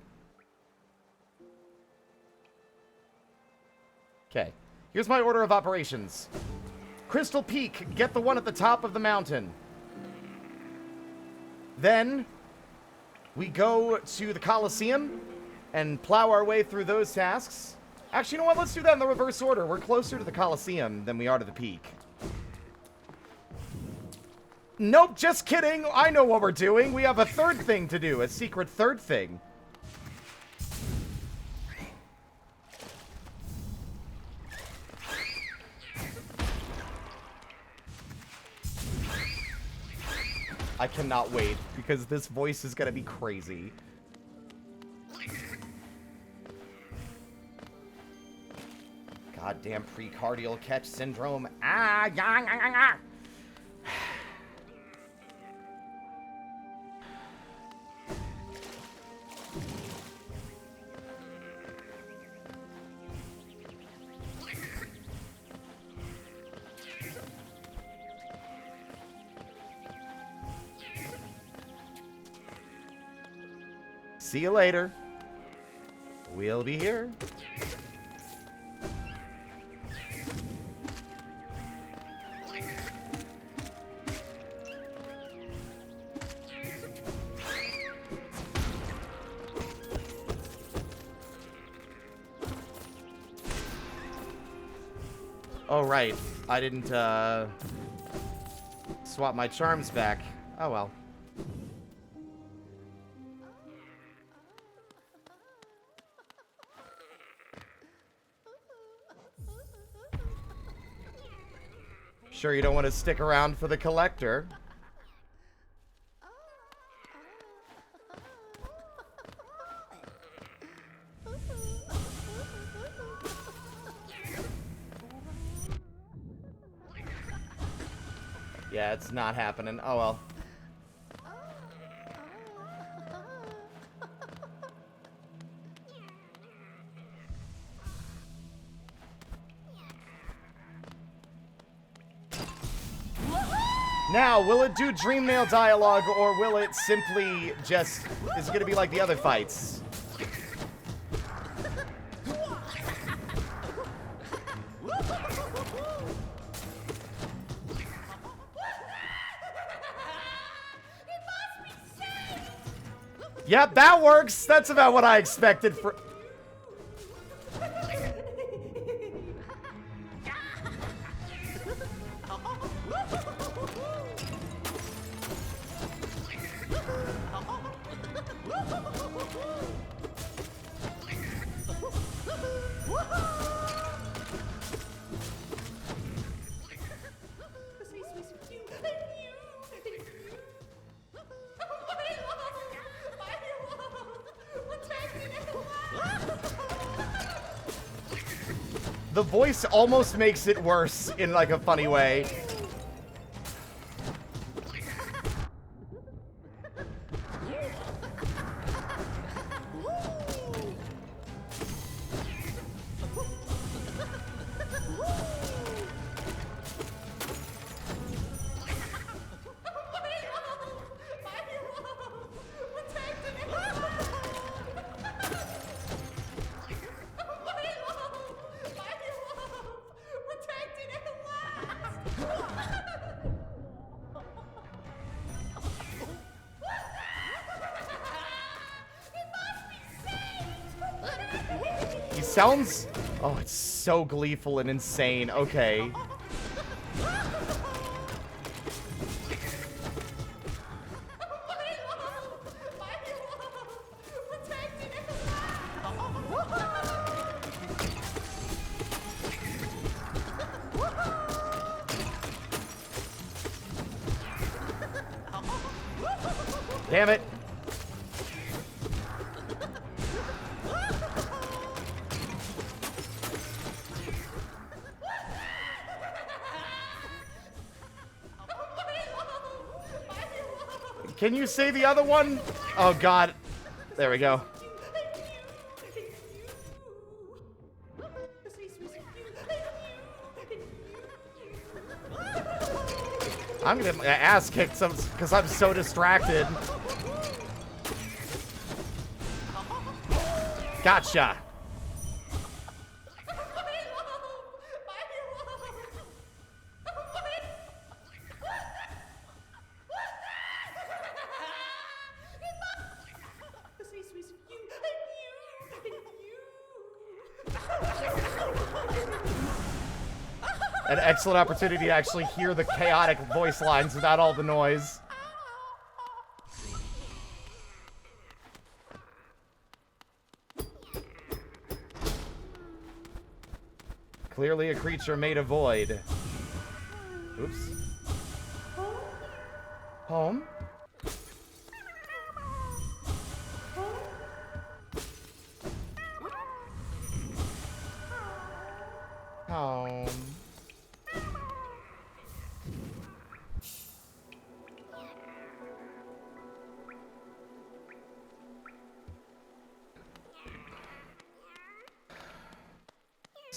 Okay. Here's my order of operations. Crystal Peak, get the one at the top of the mountain. Then, we go to the Colosseum and plow our way through those tasks. Actually, you know what? Let's do that in the reverse order. We're closer to the Colosseum than we are to the peak. Nope, just kidding. I know what we're doing. We have a third thing to do, a secret third thing. I cannot wait, because this voice is gonna be crazy. Goddamn precardial catch syndrome. Ah, yeah, yeah, yeah. See you later. We'll be here. Oh, right. I didn't, swap my charms back. Oh, well. Sure you don't want to stick around for the collector? Yeah, it's not happening. Oh well. Now, will it do Dreamnail dialogue, or will it simply just... Is it gonna be like the other fights? Yep, that works! That's about what I expected for... The voice almost makes it worse in, like, a funny way. He sounds... Oh, it's so gleeful and insane. Okay. Damn it. Can you say the other one? Oh, God. There we go. I'm gonna get my ass kicked because I'm so distracted. Gotcha. An excellent opportunity to actually hear the chaotic voice lines without all the noise. Clearly a creature made of void. Oops. Home?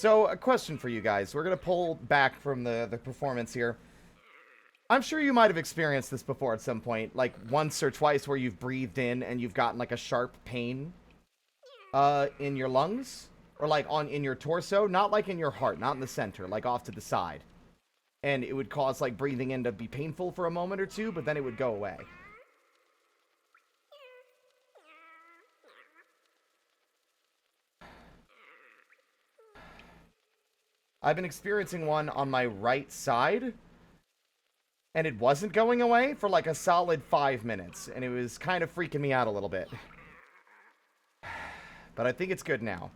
So, a question for you guys. We're going to pull back from the performance here. I'm sure you might have experienced this before at some point. Like, once or twice where you've breathed in and you've gotten, like, a sharp pain in your lungs. Or, like, in your torso. Not, like, in your heart. Not in the center. Like, off to the side. And it would cause, like, breathing in to be painful for a moment or two, but then it would go away. I've been experiencing one on my right side, and it wasn't going away for like a solid 5 minutes, and it was kind of freaking me out a little bit. But I think it's good now.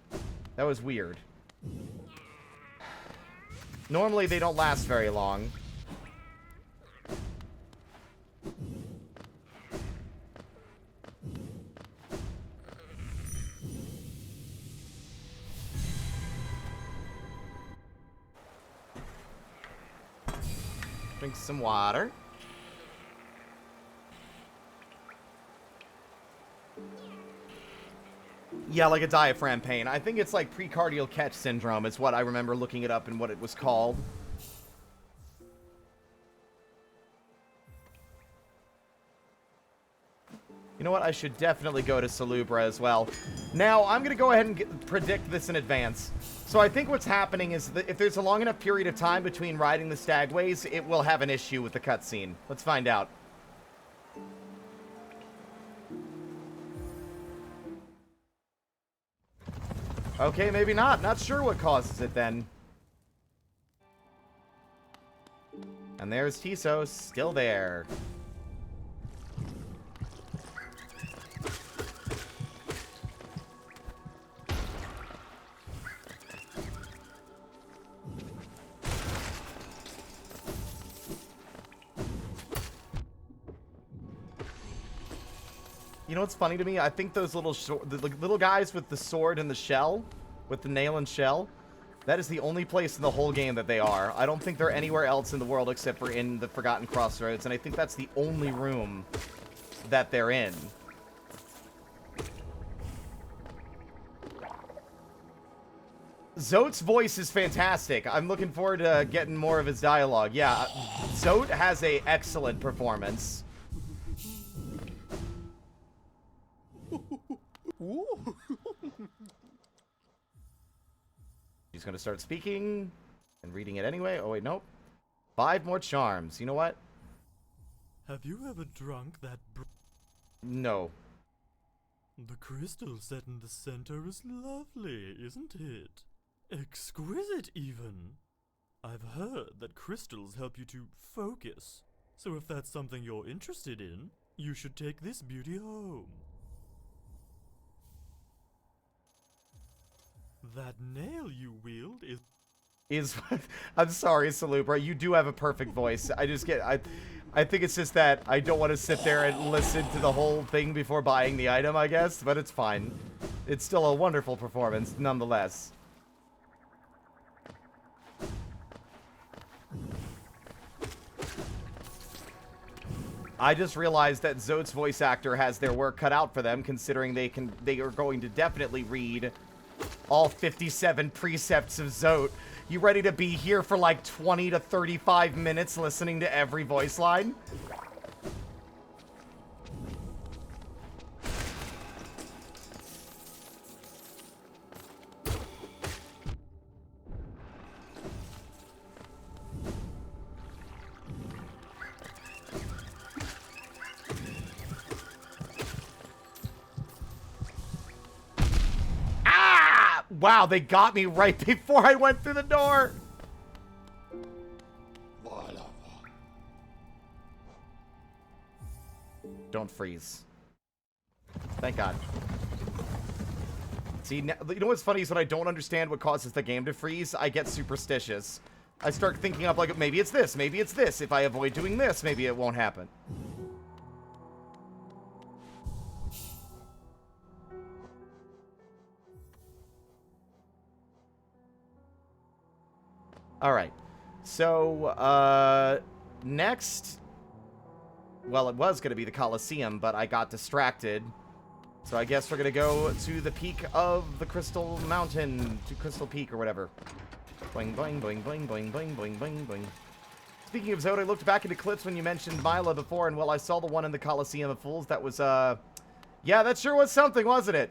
That was weird. Normally they don't last very long. Drink some water. Yeah, like a diaphragm pain. I think it's like precardial catch syndrome is what I remember looking it up and what it was called. You know what? I should definitely go to Salubra as well. Now, I'm going to go ahead and predict this in advance. So I think what's happening is that if there's a long enough period of time between riding the Stagways, it will have an issue with the cutscene. Let's find out. Okay, maybe not. Not sure what causes it then. And there's Tiso, still there. You know what's funny to me? I think those little the little guys with the sword and the shell, with the nail and shell, that is the only place in the whole game that they are. I don't think they're anywhere else in the world except for in the Forgotten Crossroads, and I think that's the only room that they're in. Zote's voice is fantastic. I'm looking forward to getting more of his dialogue. Yeah, Zote has an excellent performance. He's gonna start speaking and reading it anyway. Oh wait, nope. 5 more charms. You know what? Have you ever drunk that No. The crystal set in the center is lovely, isn't it? Exquisite, even. I've heard that crystals help you to focus. So if that's something you're interested in, you should take this beauty home. That nail you wield is... I'm sorry, Salubra. You do have a perfect voice. I just get... I think it's just that I don't want to sit there and listen to the whole thing before buying the item, I guess. But it's fine. It's still a wonderful performance, nonetheless. I just realized that Zote's voice actor has their work cut out for them, considering they are going to definitely read all 57 precepts of Zote. You ready to be here for like 20 to 35 minutes listening to every voice line? Wow, they got me right before I went through the door. Don't freeze. Thank God. See, you know what's funny is when I don't understand what causes the game to freeze, I get superstitious. I start thinking up like, maybe it's this, maybe it's this. If I avoid doing this, maybe it won't happen. Alright, so, next, well, it was going to be the Colosseum, but I got distracted So I guess we're gonna go to the peak of the Crystal Mountain, to Crystal Peak or whatever. Boing, boing, boing, boing, boing, boing, boing, boing, boing. Speaking of Zod, I looked back into clips when you mentioned Mila before, and well, I saw the one in the Coliseum of Fools. That was, yeah, that sure was something, wasn't it?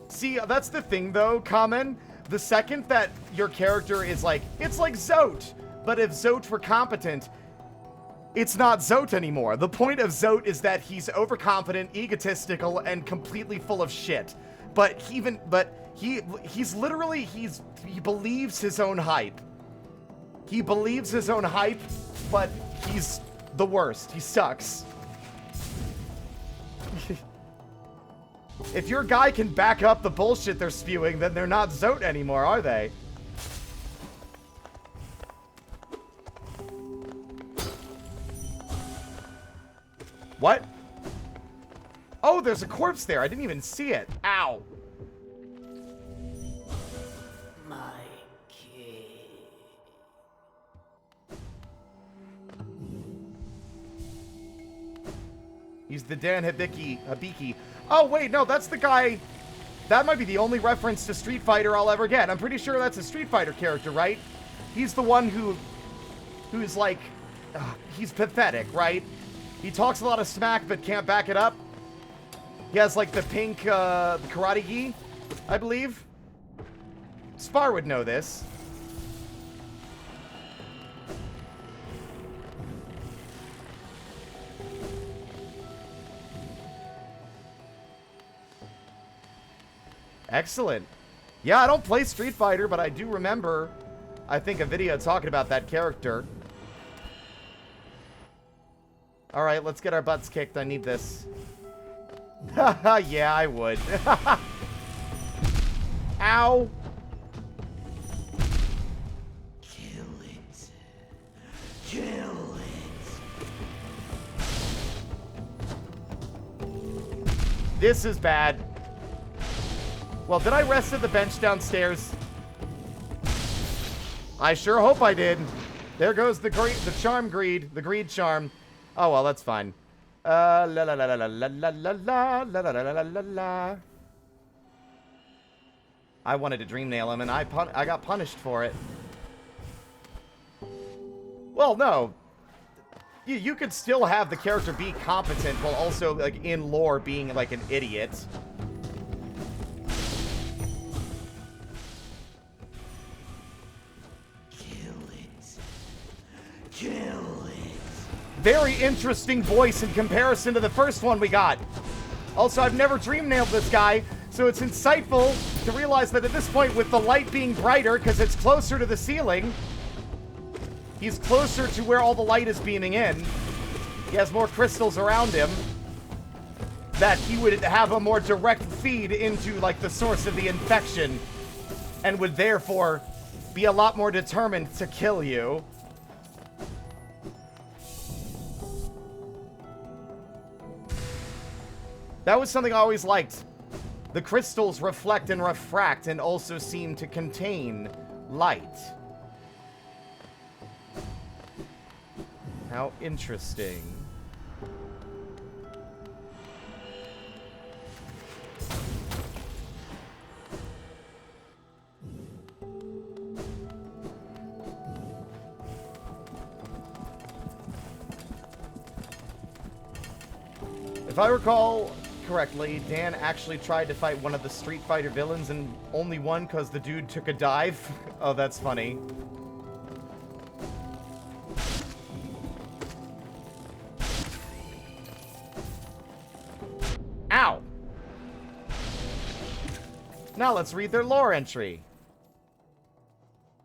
See, that's the thing, though, Kamen. The second that your character is like, it's like Zote, but if Zote were competent, it's not Zote anymore. The point of Zote is that he's overconfident, egotistical, and completely full of shit. But he believes his own hype. He believes his own hype, but he's the worst. He sucks. If your guy can back up the bullshit they're spewing, then they're not Zote anymore, are they? What? Oh, there's a corpse there. I didn't even see it. Ow. My king. He's the Dan Hibiki. Oh, wait, no, that's the guy. That might be the only reference to Street Fighter I'll ever get. I'm pretty sure that's a Street Fighter character, right? He's the one who's like, he's pathetic, right? He talks a lot of smack but can't back it up. He has like the pink karate gi, I believe. Spar would know this. Excellent. Yeah, I don't play Street Fighter, but I do remember, I think, a video talking about that character. Alright, let's get our butts kicked. I need this. Haha, yeah, I would. Ow! Kill it. Kill it. This is bad. Well, did I rest at the bench downstairs? I sure hope I did. There goes the charm greed. The greed charm. Oh, well, that's fine. La la la la la la la la la la la la la la. I wanted to dream nail him, and I got punished for it. Well, no. You could still have the character be competent while also, like, in lore being, like, an idiot. Kill it. Very interesting voice in comparison to the first one we got. Also, I've never dream nailed this guy, so it's insightful to realize that at this point, with the light being brighter because it's closer to the ceiling, he's closer to where all the light is beaming in. He has more crystals around him, that he would have a more direct feed into, like, the source of the infection, and would therefore be a lot more determined to kill you. That was something I always liked. The crystals reflect and refract and also seem to contain light. How interesting. If I recall correctly, Dan actually tried to fight one of the Street Fighter villains and only won because the dude took a dive. Oh, that's funny. Ow! Now let's read their lore entry.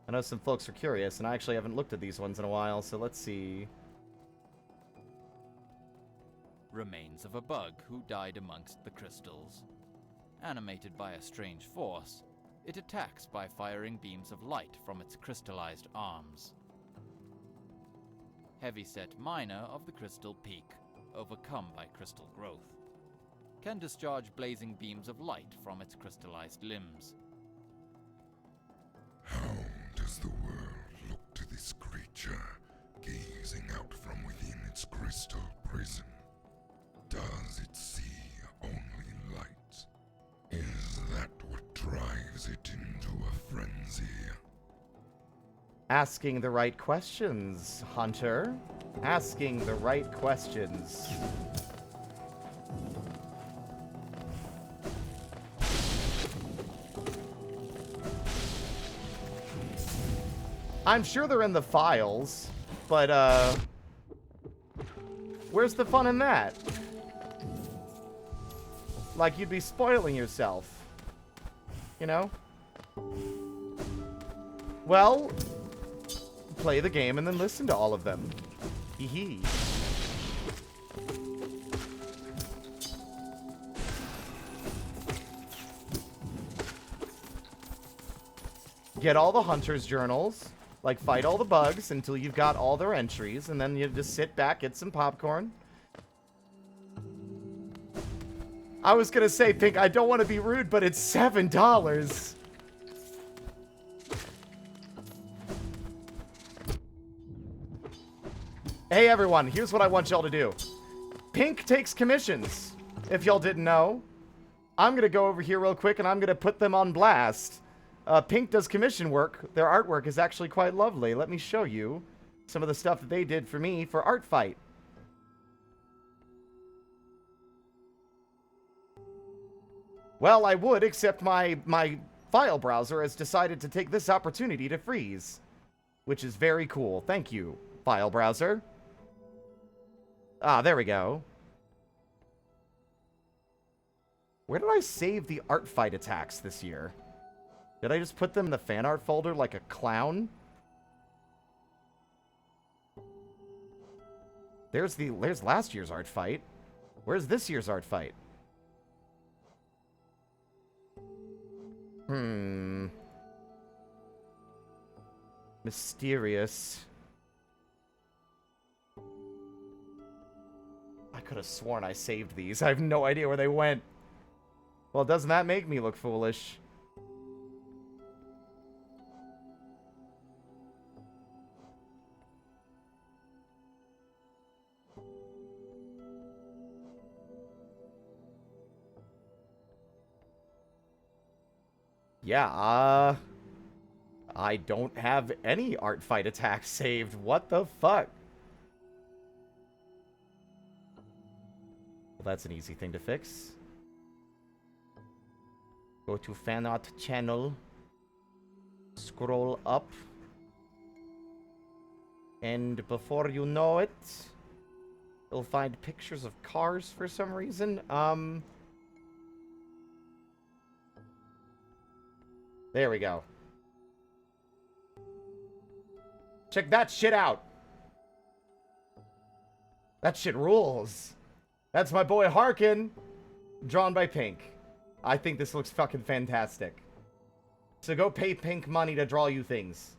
I know some folks are curious, and I actually haven't looked at these ones in a while, so let's see. Remains of a bug who died amongst the crystals. Animated by a strange force, it attacks by firing beams of light from its crystallized arms. Heavyset miner of the Crystal Peak, overcome by crystal growth. Can discharge blazing beams of light from its crystallized limbs. How does the world look to this creature gazing out from within its crystal prison? Does it see only light? Is that what drives it into a frenzy? Asking the right questions, Hunter. Asking the right questions. I'm sure they're in the files, but, where's the fun in that? Like, you'd be spoiling yourself. You know? Well, play the game and then listen to all of them. Hee hee. Get all the hunter's journals. Like, fight all the bugs until you've got all their entries, and then you just sit back, get some popcorn. I was gonna say, Pink, I don't want to be rude, but it's $7. Hey, everyone, here's what I want y'all to do. Pink takes commissions, if y'all didn't know. I'm gonna go over here real quick, and I'm gonna put them on blast. Pink does commission work. Their artwork is actually quite lovely. Let me show you some of the stuff that they did for me for Art Fight. Well, I would, except my file browser has decided to take this opportunity to freeze. Which is very cool. Thank you, file browser. Ah, there we go. Where did I save the Art Fight attacks this year? Did I just put them in the fan art folder like a clown? There's last year's Art Fight. Where's this year's Art Fight? Mysterious. I could have sworn I saved these. I have no idea where they went. Well, doesn't that make me look foolish? Yeah, I don't have any Art Fight attacks saved. What the fuck? Well, that's an easy thing to fix. Go to fan art channel. Scroll up. And before you know it, you'll find pictures of cars for some reason. There we go. Check that shit out. That shit rules. That's my boy Harkin, drawn by Pink. I think this looks fucking fantastic. So go pay Pink money to draw you things.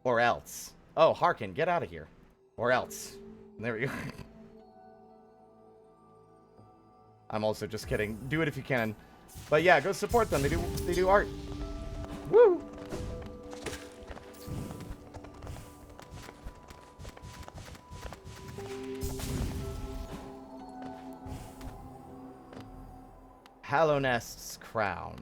Or else. Oh, Harkin, get out of here. Or else. There we go. I'm also just kidding. Do it if you can. But yeah, go support them. They do art. Woo! Hallownest's crown.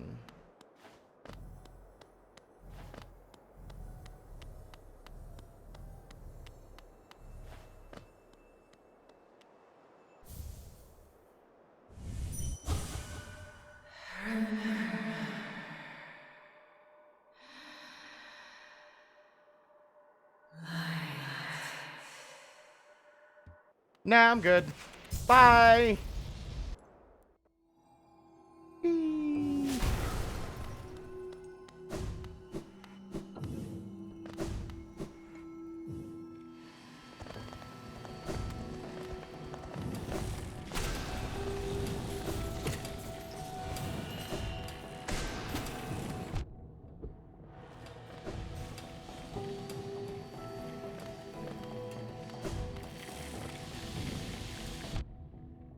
Nah, I'm good. Bye!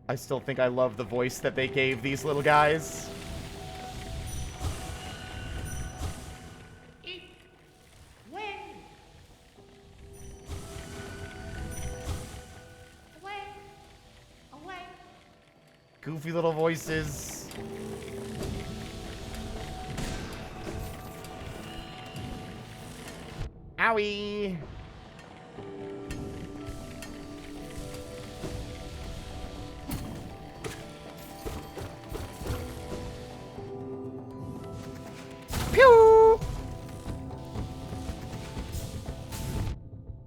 I still think I love the voice that they gave these little guys. Goofy little voices. Owie! Pew!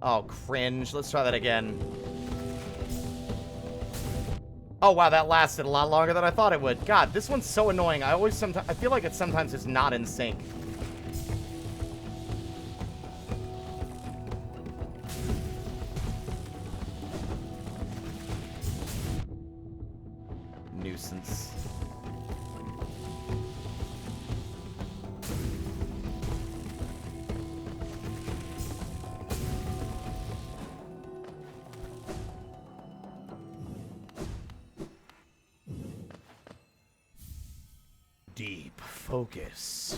Oh, cringe. Let's try that again. Oh, wow, that lasted a lot longer than I thought it would. God, this one's so annoying. I feel like it sometimes is not in sync. Nuisance. Deep focus.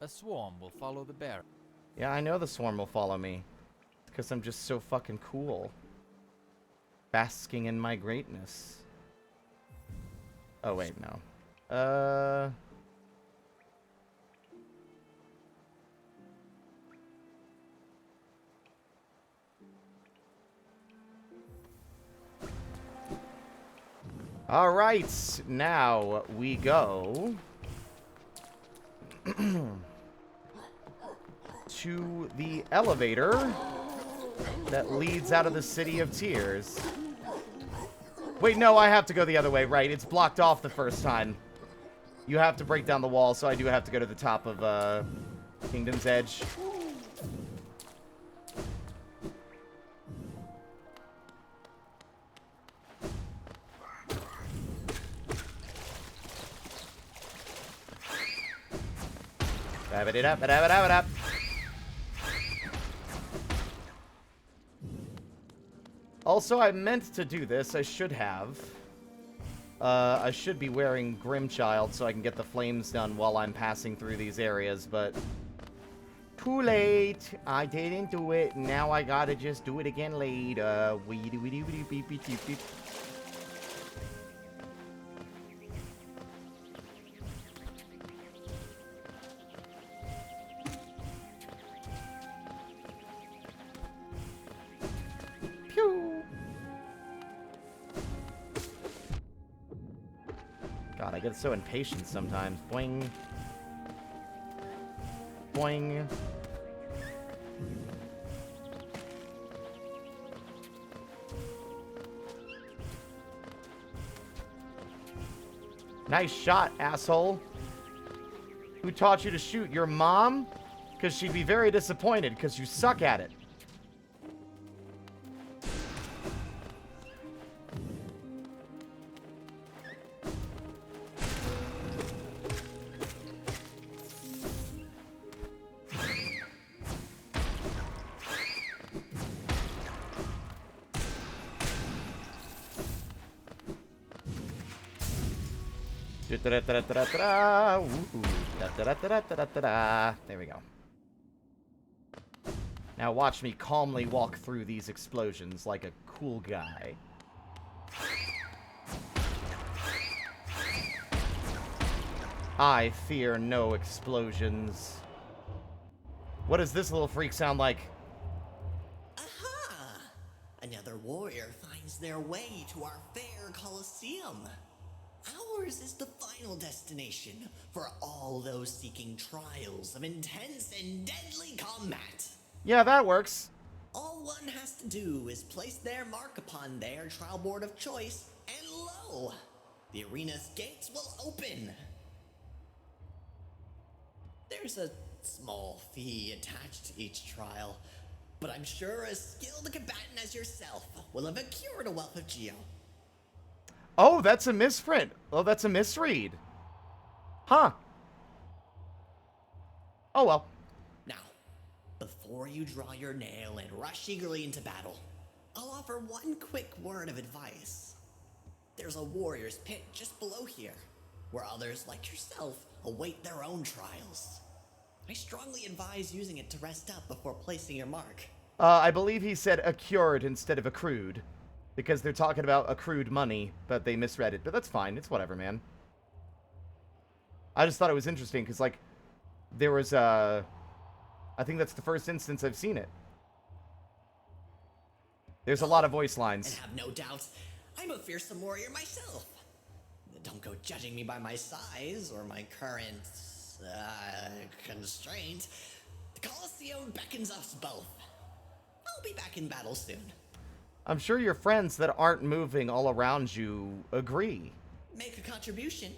A swarm will follow the bear. Yeah, I know the swarm will follow me. Because I'm just so fucking cool. Basking in my greatness. Oh, wait, no. All right, now we go to the elevator that leads out of the City of Tears. Wait, no, I have to go the other way, right? It's blocked off the first time. You have to break down the wall, so I do have to go to the top of Kingdom's Edge. Ba-ba-da-da-ba-da-ba-da-ba-da. Also, I meant to do this. I should have. I should be wearing Grimchild so I can get the flames done while I'm passing through these areas, but too late. I didn't do it. Now I gotta just do it again later. Beep. God, I get so impatient sometimes. Boing. Boing. Nice shot, asshole. Who taught you to shoot? Your mom? Because she'd be very disappointed because you suck at it. There we go. Now watch me calmly walk through these explosions like a cool guy. I fear no explosions. What does this little freak sound like? Aha! Another warrior finds their way to our fair Colosseum. Ours is the final destination for all those seeking trials of intense and deadly combat. Yeah, that works. All one has to do is place their mark upon their trial board of choice, and lo! The arena's gates will open. There's a small fee attached to each trial, but I'm sure a skilled combatant as yourself will have accrued a wealth of geo. Oh, that's a misprint. Oh, that's a misread. Huh. Oh, well. Now, before you draw your nail and rush eagerly into battle, I'll offer one quick word of advice. There's a warrior's pit just below here, where others like yourself await their own trials. I strongly advise using it to rest up before placing your mark. I believe he said accrued instead of accrued, because they're talking about accrued money, but they misread it. But that's fine. It's whatever, man. I just thought it was interesting, because, like, there was, I think that's the first instance I've seen it. There's a lot of voice lines. And have no doubt, I'm a fearsome warrior myself. Don't go judging me by my size or my current, constraint. The Colosseum beckons us both. I'll be back in battle soon. I'm sure your friends that aren't moving all around you agree. Make a contribution,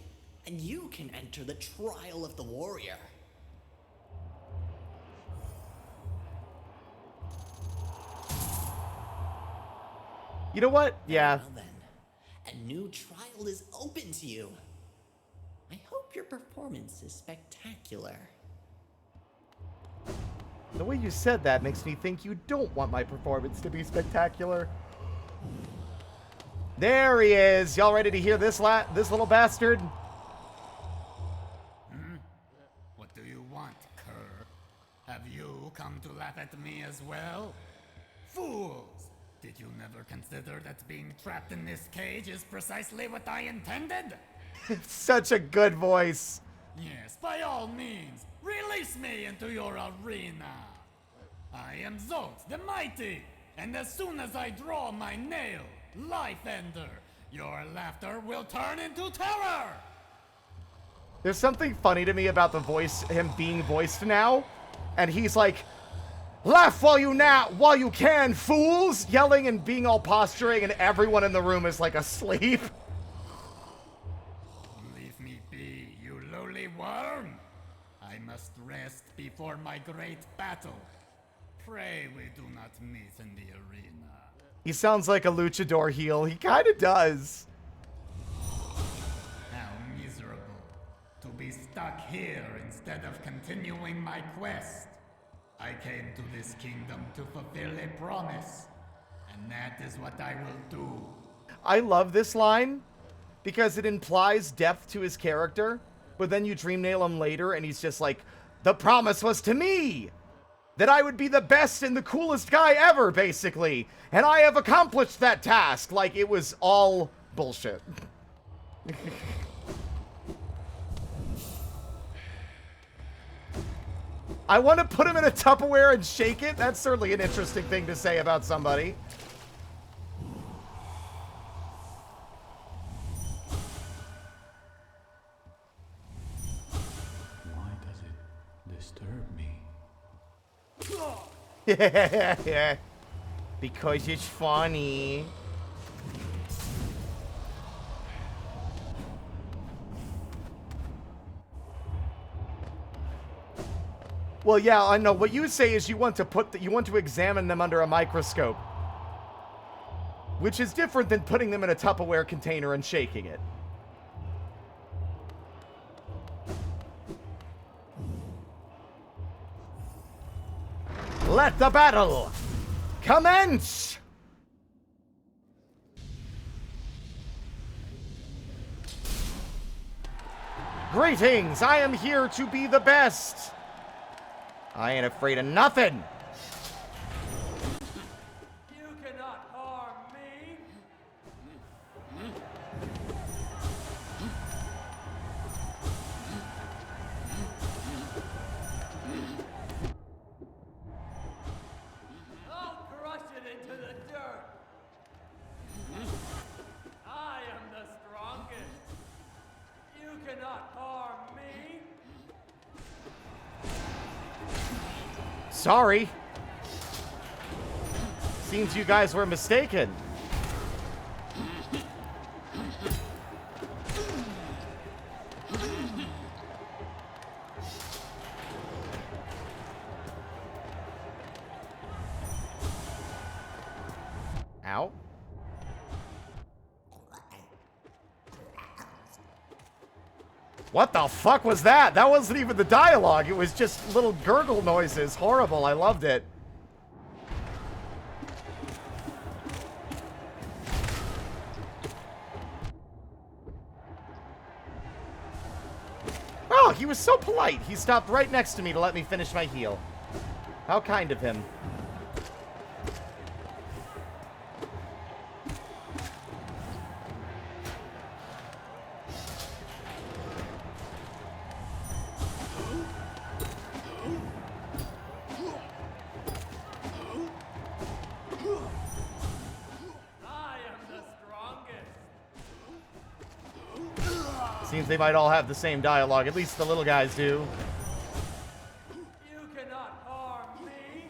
and you can enter the trial of the warrior. You know what? Yeah. Well then, a new trial is open to you. I hope your performance is spectacular. The way you said that makes me think you don't want my performance to be spectacular. There he is. Y'all ready to hear this little bastard? What do you want, cur? Have you come to laugh at me as well? Fools! Did you never consider that being trapped in this cage is precisely what I intended? Such a good voice. Yes, by all means, release me into your arena. I am Zolt the Mighty, and as soon as I draw my nail, Life Ender, your laughter will turn into terror! There's something funny to me about the voice, him being voiced now, and he's like, laugh while you can, fools! Yelling and being all posturing, and everyone in the room is like asleep. Leave me be, you lowly worm! I must rest before my great battle. Pray we do not meet in the arena. He sounds like a luchador heel. He kind of does. How miserable to be stuck here instead of continuing my quest. I came to this kingdom to fulfill a promise, and that is what I will do. I love this line because it implies depth to his character, but then you dream nail him later and he's just like, the promise was to me that I would be the best and the coolest guy ever, basically, and I have accomplished that task. Like, it was all bullshit. I want to put him in a Tupperware and shake it. That's certainly an interesting thing to say about somebody. Why does it disturb me? Yeah, because it's funny. Well, yeah, I know. What you say is you want to examine them under a microscope, which is different than putting them in a Tupperware container and shaking it. Let the battle commence! Greetings, I am here to be the best. I ain't afraid of nothing. You cannot harm me. I'll crush it into the dirt. I am the strongest. You cannot harm me. Sorry. Seems you guys were mistaken. What the fuck was that? That wasn't even the dialogue. It was just little gurgle noises. Horrible. I loved it. Oh, he was so polite. He stopped right next to me to let me finish my heal. How kind of him. Seems they might all have the same dialogue. At least the little guys do. You cannot harm me.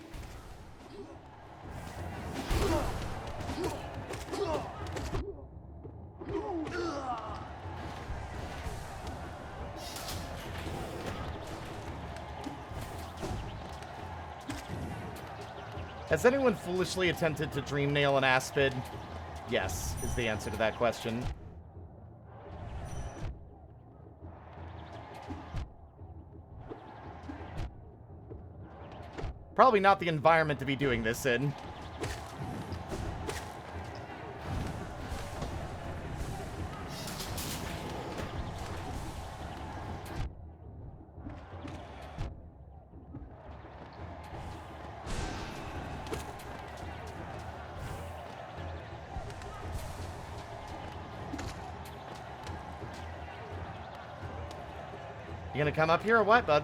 Has anyone foolishly attempted to dream nail an aspid? Yes, is the answer to that question. Probably not the environment to be doing this in. You gonna come up here or what, bud?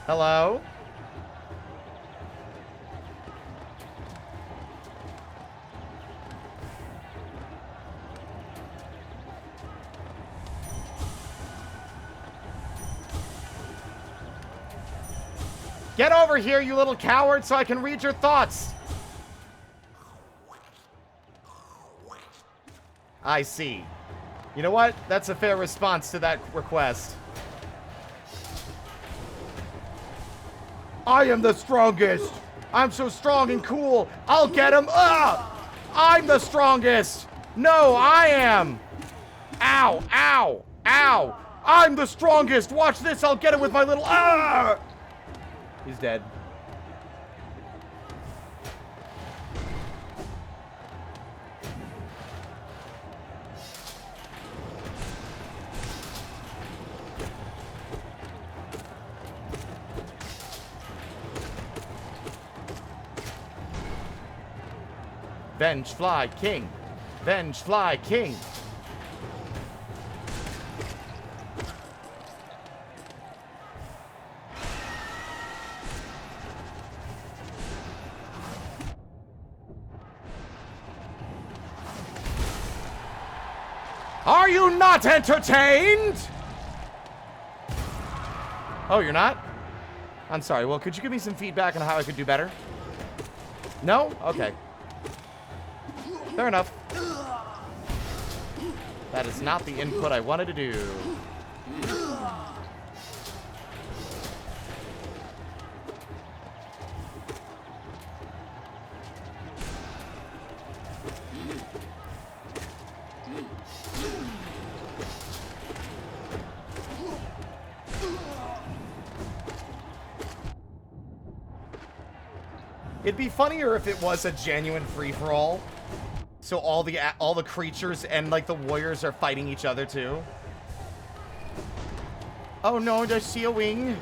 Hello? Get over here, you little coward, so I can read your thoughts. I see. You know what? That's a fair response to that request. I am the strongest. I'm so strong and cool. I'll get him. Ah! I'm the strongest. No, I am. Ow, ow, ow. I'm the strongest. Watch this. I'll get him with my little... Ah! He's dead. Venge fly king. Venge fly king. Are you not entertained? Oh, you're not? I'm sorry. Well, could you give me some feedback on how I could do better? No? Okay. Fair enough. That is not the input I wanted to do. It'd be funnier if it was a genuine free-for-all. So all the creatures and like the warriors are fighting each other too. Oh no, I see a wing.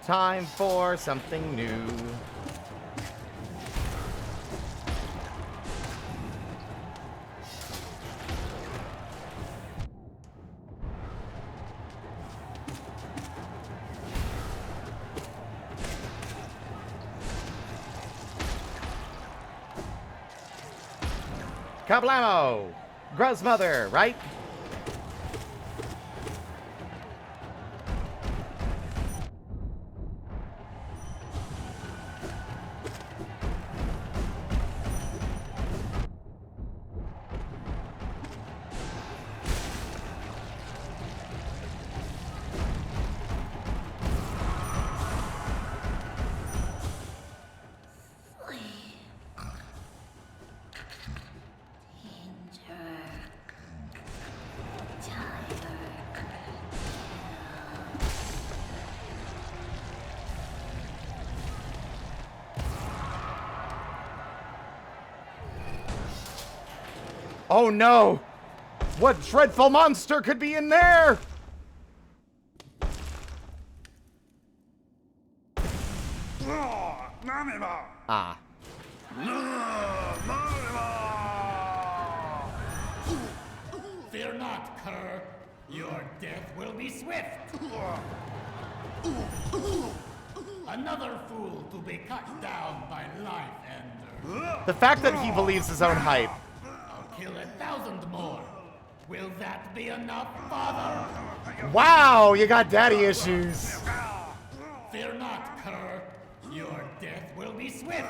Time for something new. Kablamo! Gruzmother, right? Oh no! What dreadful monster could be in there? Ah. Fear not, cur. Your death will be swift. Another fool to be cut down by Life Ender. The fact that he believes his own hype. I'll kill 1,000 more. Will that be enough, father? Wow, you got daddy issues. Fear not, cur. Your death will be swift.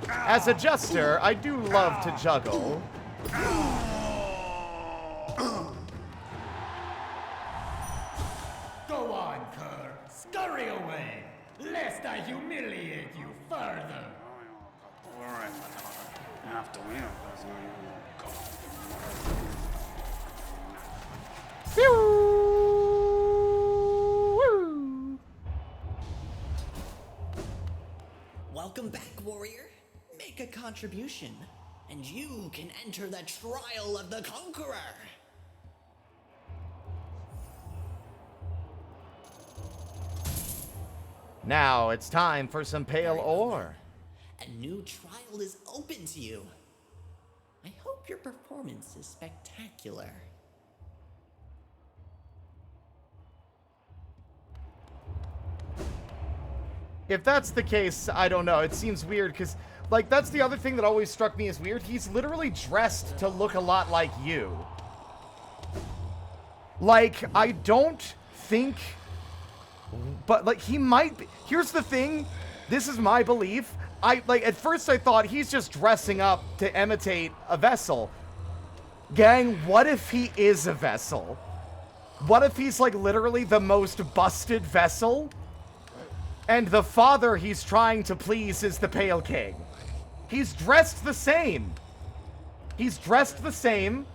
As a jester, I do love to juggle. Go on, cur. Scurry away, lest I humiliate you further. Welcome back, warrior. Make a contribution, and you can enter the trial of the conqueror. Now it's time for some pale ore. A new trial is open to you. I hope your performance is spectacular. If that's the case, I don't know. It seems weird because, like, that's the other thing that always struck me as weird. He's literally dressed to look a lot like you. Like, I don't think... But, like, he might be... Here's the thing. This is my belief. At first I thought he's just dressing up to imitate a vessel. Gang, what if he is a vessel? What if he's, like, literally the most busted vessel? And the father he's trying to please is the Pale King. He's dressed the same. He's dressed the same.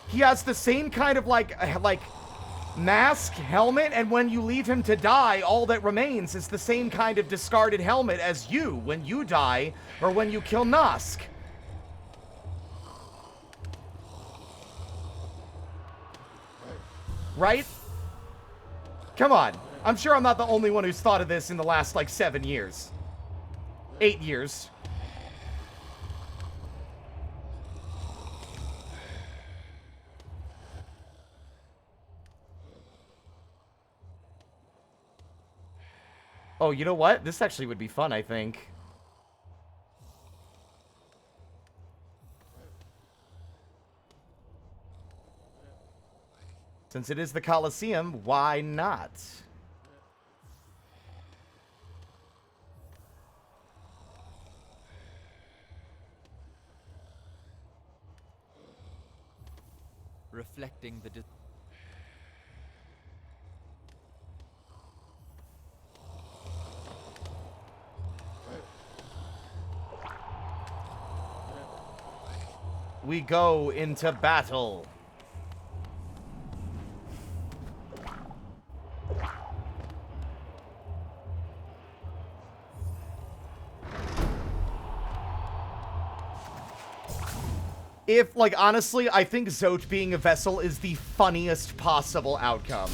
He has the same kind of, like mask, helmet, and when you leave him to die, all that remains is the same kind of discarded helmet as you when you die or when you kill Dusk. Right? Come on. I'm sure I'm not the only one who's thought of this in the last, like, 7 years. 8 years. Oh, you know what? This actually would be fun, I think. Since it is the Colosseum, why not? Reflecting the we go into battle. If, like, honestly, I think Zote being a vessel is the funniest possible outcome.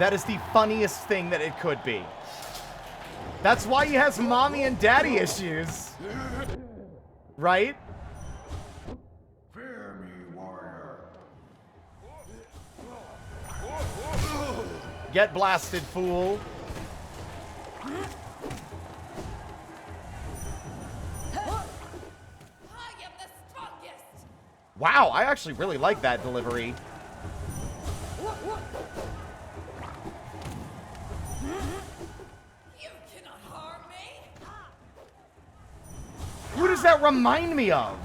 That is the funniest thing that it could be. That's why he has mommy and daddy issues. Right? Fear me, warrior. Get blasted, fool. Wow, I actually really like that delivery. You cannot harm me. Who does that remind me of?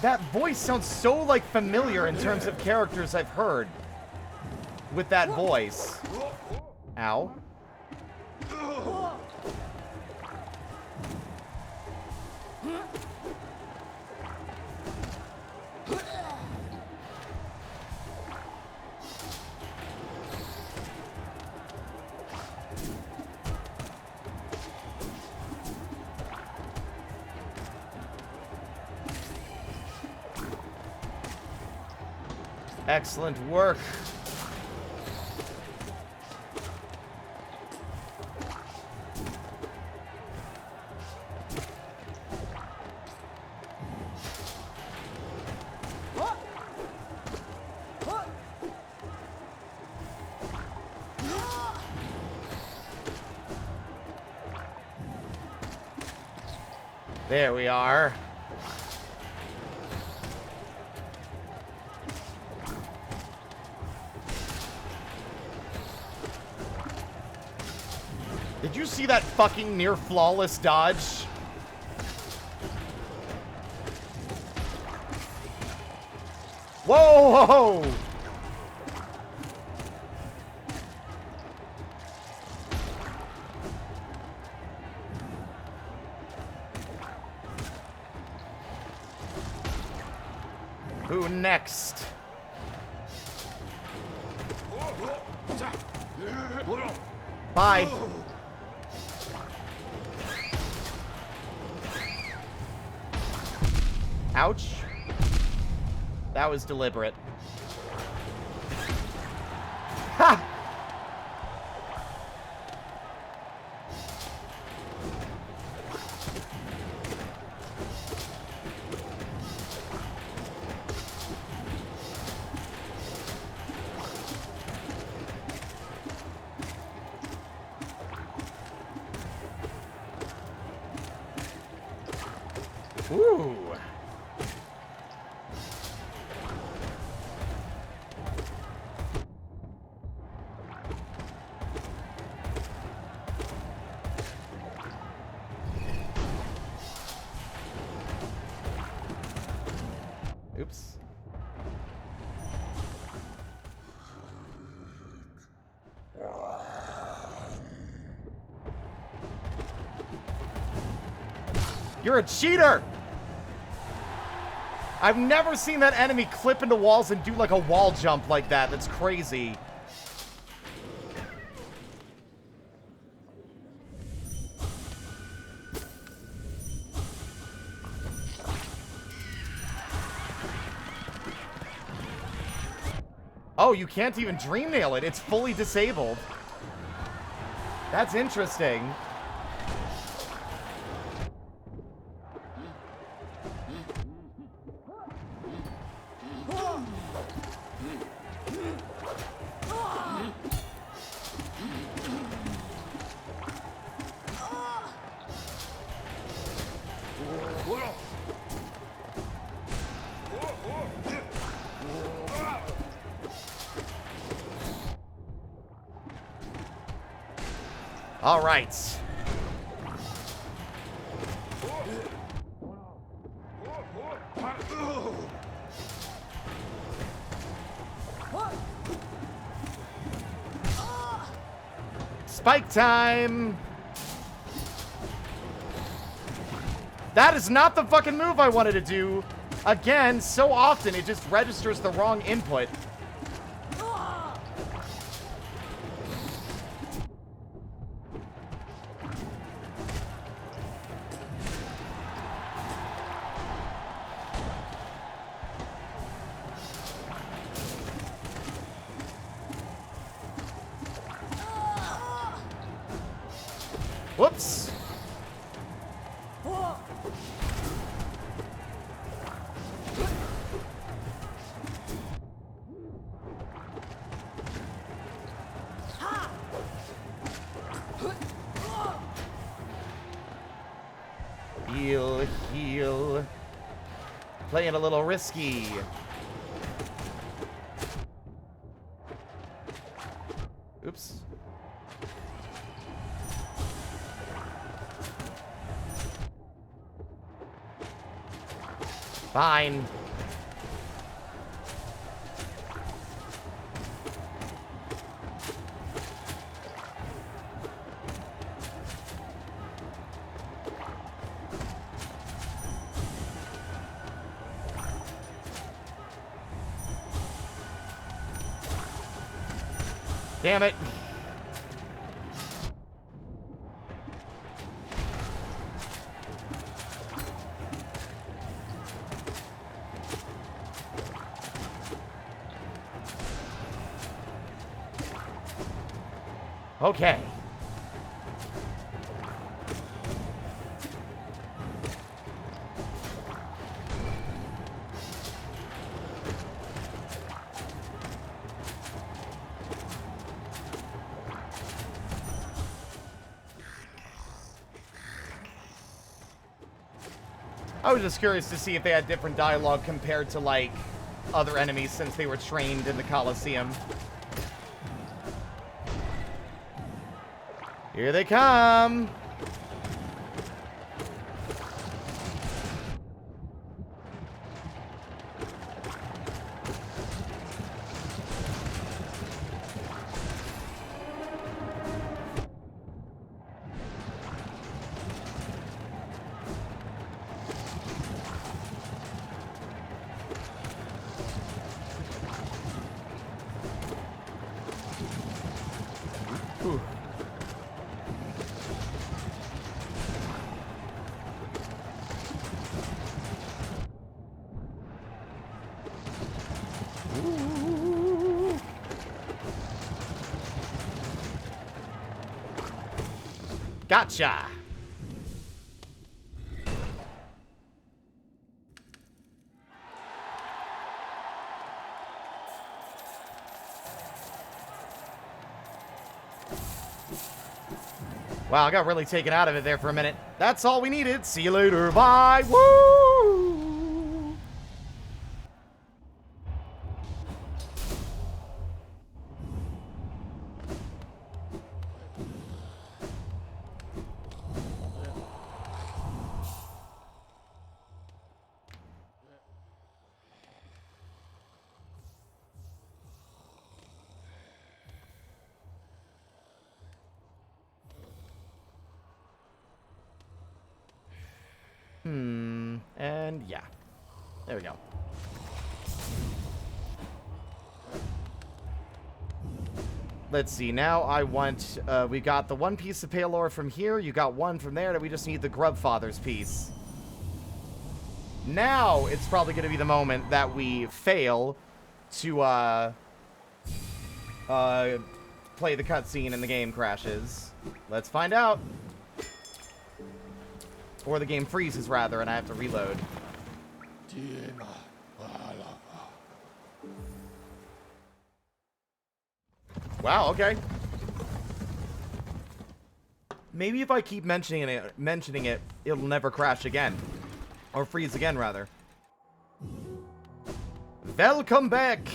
That voice sounds so, like, familiar in terms of characters I've heard with that voice. Ow. Excellent work. There we are. Did you see that fucking near flawless dodge? Whoa! Whoa! Who next? Bye. Ouch. That was deliberate. Ha! Ooh. Oops. You're a cheater! I've never seen that enemy clip into walls and do like a wall jump like that. That's crazy. Oh, you can't even dream nail it. It's fully disabled. That's interesting. All right. Spike time. That is not the fucking move I wanted to do. Again, so often it just registers the wrong input. Whoops. Heal, heal. Playing a little risky. Oops. Fine. Damn it. Okay. I was just curious to see if they had different dialogue compared to, like, other enemies since they were trained in the Colosseum. Here they come! Whew. Ooh. Gotcha. Wow, I got really taken out of it there for a minute. That's all we needed. See you later. Bye. Woo! And yeah. There we go. Let's see. Now I want... we got the one piece of pale ore from here. You got one from there. That we just need the Grubfather's piece. Now it's probably going to be the moment that we fail to play the cutscene and the game crashes. Let's find out. Or the game freezes, rather, and I have to reload. Wow, okay. Maybe if I keep mentioning it, it'll never crash again. Or freeze again, rather. Welcome back!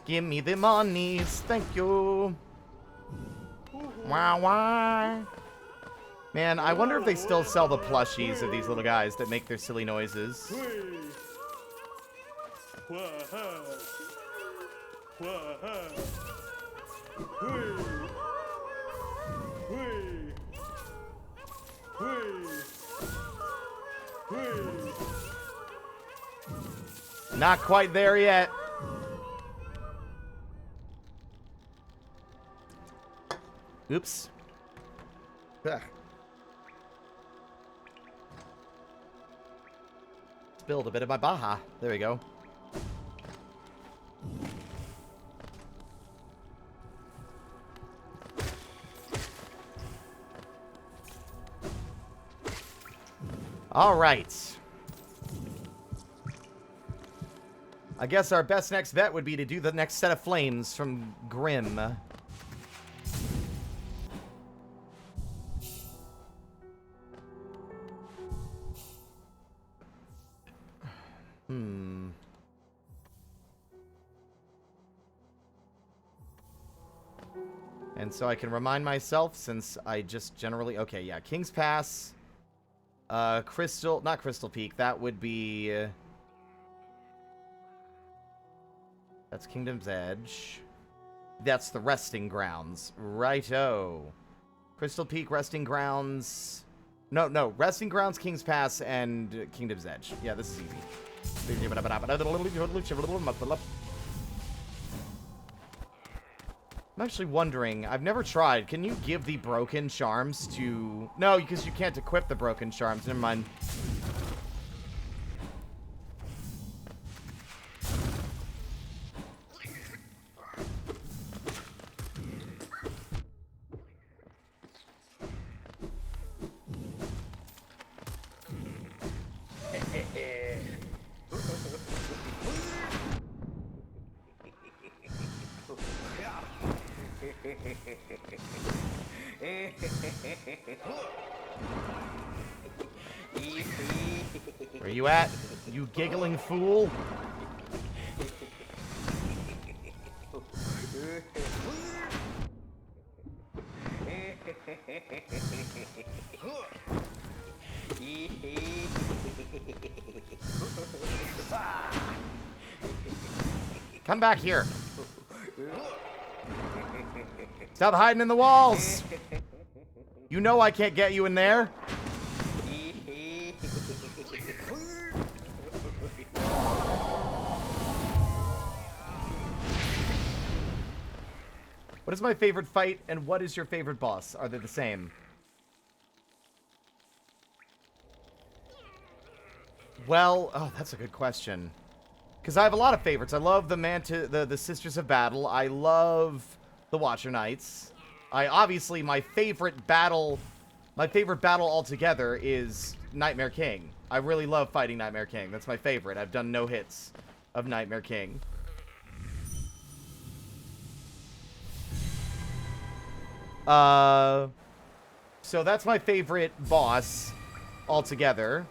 Give me the monies, thank you. Wow, wow. Man, I wonder if they still sell the plushies of these little guys that make their silly noises. Not quite there yet. Oops. Ugh. Spilled a bit of my Baja. There we go. All right. I guess our best next bet would be to do the next set of flames from Grim. And so I can remind myself, since I just generally... Okay, yeah, King's Pass. Not Crystal Peak. That would be... that's Kingdom's Edge. That's the Resting Grounds. Righto. Crystal Peak, Resting Grounds... No. Resting Grounds, King's Pass, and Kingdom's Edge. Yeah, this is easy. I'm actually wondering, I've never tried, can you give the broken charms to... No, because you can't equip the broken charms, never mind. Where you at, you giggling fool? Come back here. Stop hiding in the walls. You know I can't get you in there. What is my favorite fight, and what is your favorite boss? Are they the same? Well, oh, that's a good question. Because I have a lot of favorites. I love the Sisters of Battle. I love the Watcher Knights. Obviously, my favorite battle altogether is Nightmare King. I really love fighting Nightmare King. That's my favorite. I've done no hits of Nightmare King. So that's my favorite boss altogether.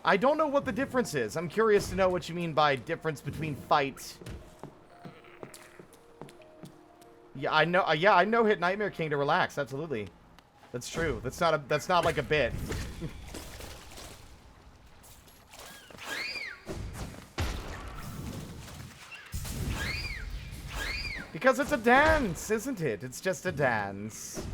I don't know what the difference is. I'm curious to know what you mean by difference between fight. Yeah, I know. Yeah, I know. Hit Nightmare King to relax. Absolutely, that's true. That's not like a bit. Because it's a dance, isn't it? It's just a dance.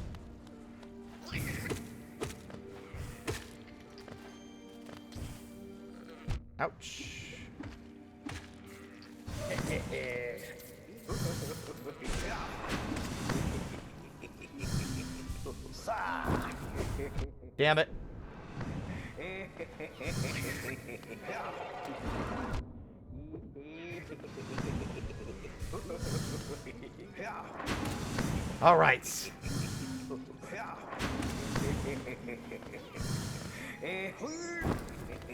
Ouch. Damn it. All right.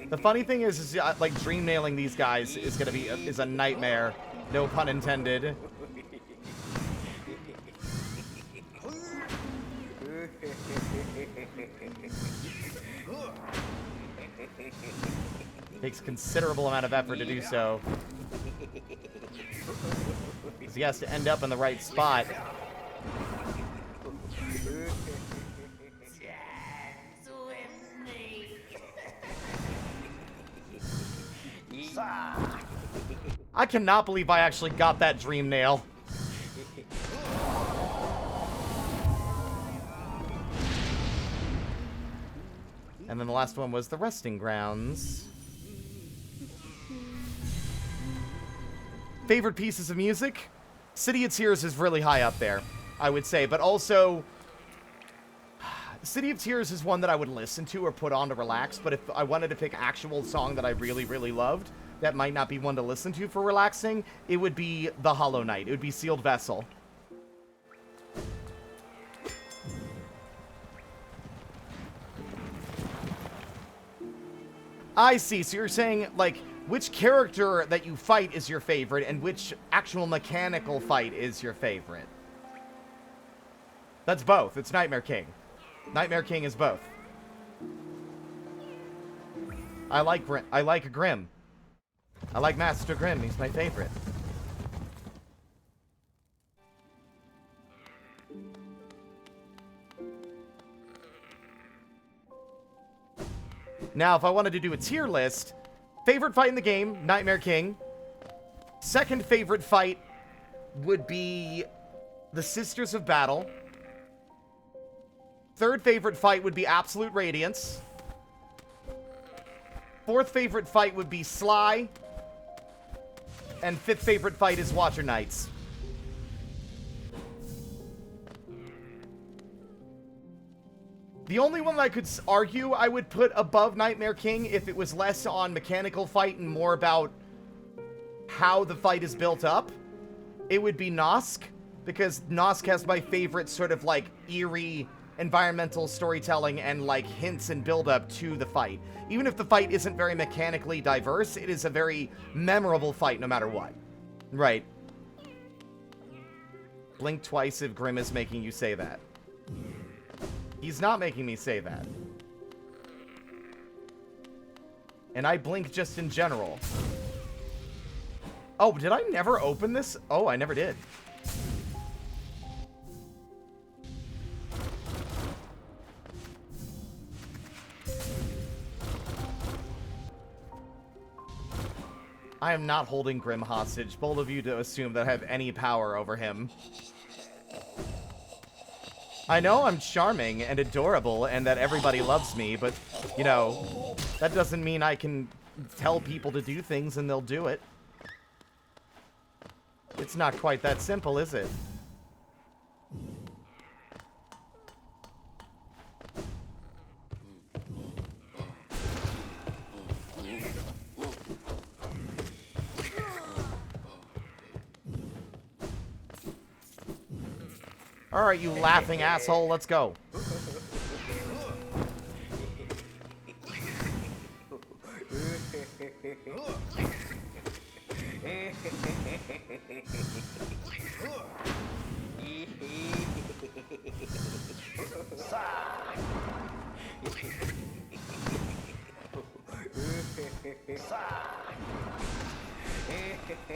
The funny thing is like dream nailing these guys is gonna be is a nightmare. No pun intended. Takes considerable amount of effort to do so. Because he has to end up in the right spot. I cannot believe I actually got that dream nail. And then the last one was the resting grounds. Favorite pieces of music? City of Tears is really high up there, I would say. But also, City of Tears is one that I would listen to or put on to relax. But if I wanted to pick an actual song that I really, really loved, that might not be one to listen to for relaxing, it would be The Hollow Knight. It would be Sealed Vessel. I see. So you're saying, like, which character that you fight is your favorite and which actual mechanical fight is your favorite? That's both. It's Nightmare King. Nightmare King is both. I like Grim. I like Master Grim. He's my favorite. Now, if I wanted to do a tier list, favorite fight in the game, Nightmare King. Second favorite fight would be the Sisters of Battle. Third favorite fight would be Absolute Radiance. Fourth favorite fight would be Sly. And fifth favorite fight is Watcher Knights. The only one that I could argue I would put above Nightmare King if it was less on mechanical fight and more about how the fight is built up, it would be Nosk. Because Nosk has my favorite sort of, like, eerie environmental storytelling and, like, hints and build-up to the fight. Even if the fight isn't very mechanically diverse, it is a very memorable fight no matter what. Right. Blink twice if Grim is making you say that. He's not making me say that. And I blink just in general. Oh, did I never open this? Oh, I never did. I am not holding Grim hostage. Bold of you to assume that I have any power over him. I know I'm charming and adorable and that everybody loves me, but, you know, that doesn't mean I can tell people to do things and they'll do it. It's not quite that simple, is it? Alright, you laughing asshole, let's go.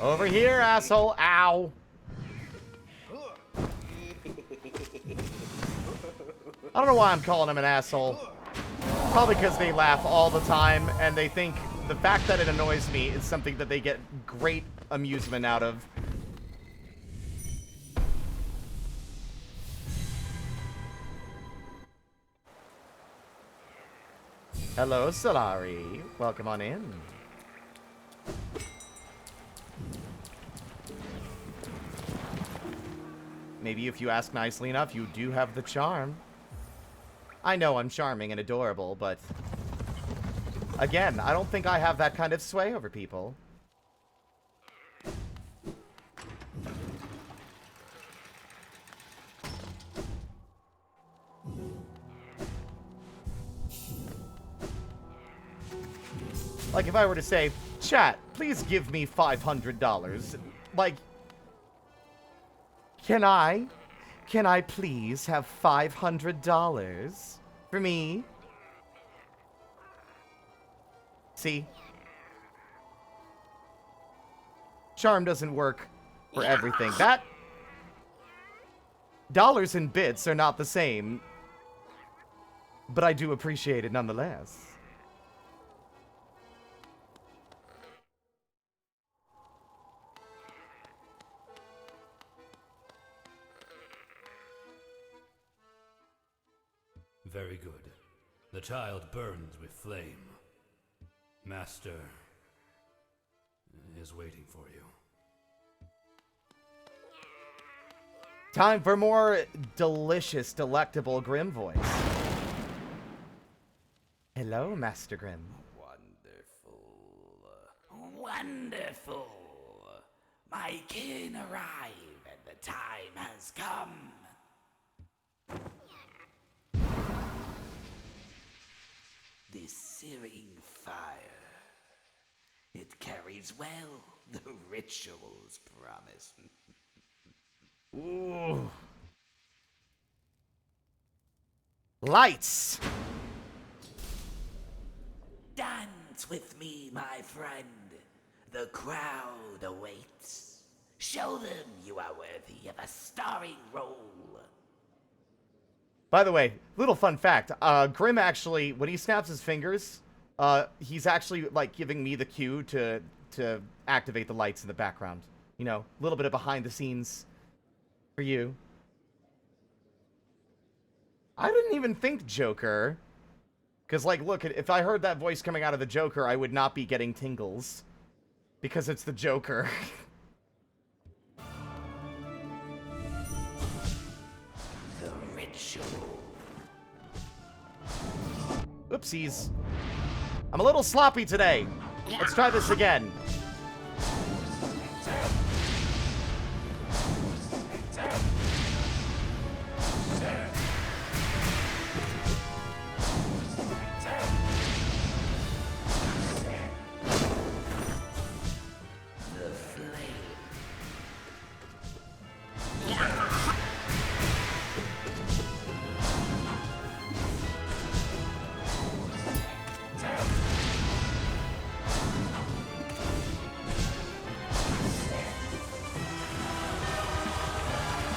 Over here, asshole. Ow. I don't know why I'm calling him an asshole. Probably because they laugh all the time, and they think the fact that it annoys me is something that they get great amusement out of. Hello, Solari. Welcome on in. Maybe if you ask nicely enough, you do have the charm. I know I'm charming and adorable, but again, I don't think I have that kind of sway over people. Like if I were to say, chat, please give me $500. Like, Can I please have $500 for me? See? Charm doesn't work for everything. That... Dollars and bits are not the same. But I do appreciate it nonetheless. Very good. The child burns with flame. Master is waiting for you. Time for more delicious, delectable Grim voice. Hello, Master Grim. Wonderful. My kin arrive and the time has come. This searing fire, it carries well the ritual's promise. Ooh. Lights! Dance with me, my friend. The crowd awaits. Show them you are worthy of a starring role. By the way, little fun fact, Grim actually, when he snaps his fingers, he's actually, like, giving me the cue to activate the lights in the background. You know, a little bit of behind the scenes for you. I didn't even think Joker Because, like, look, if I heard that voice coming out of the Joker, I would not be getting tingles. Because it's the Joker. The ritual. Oopsies. I'm a little sloppy today. Let's try this again.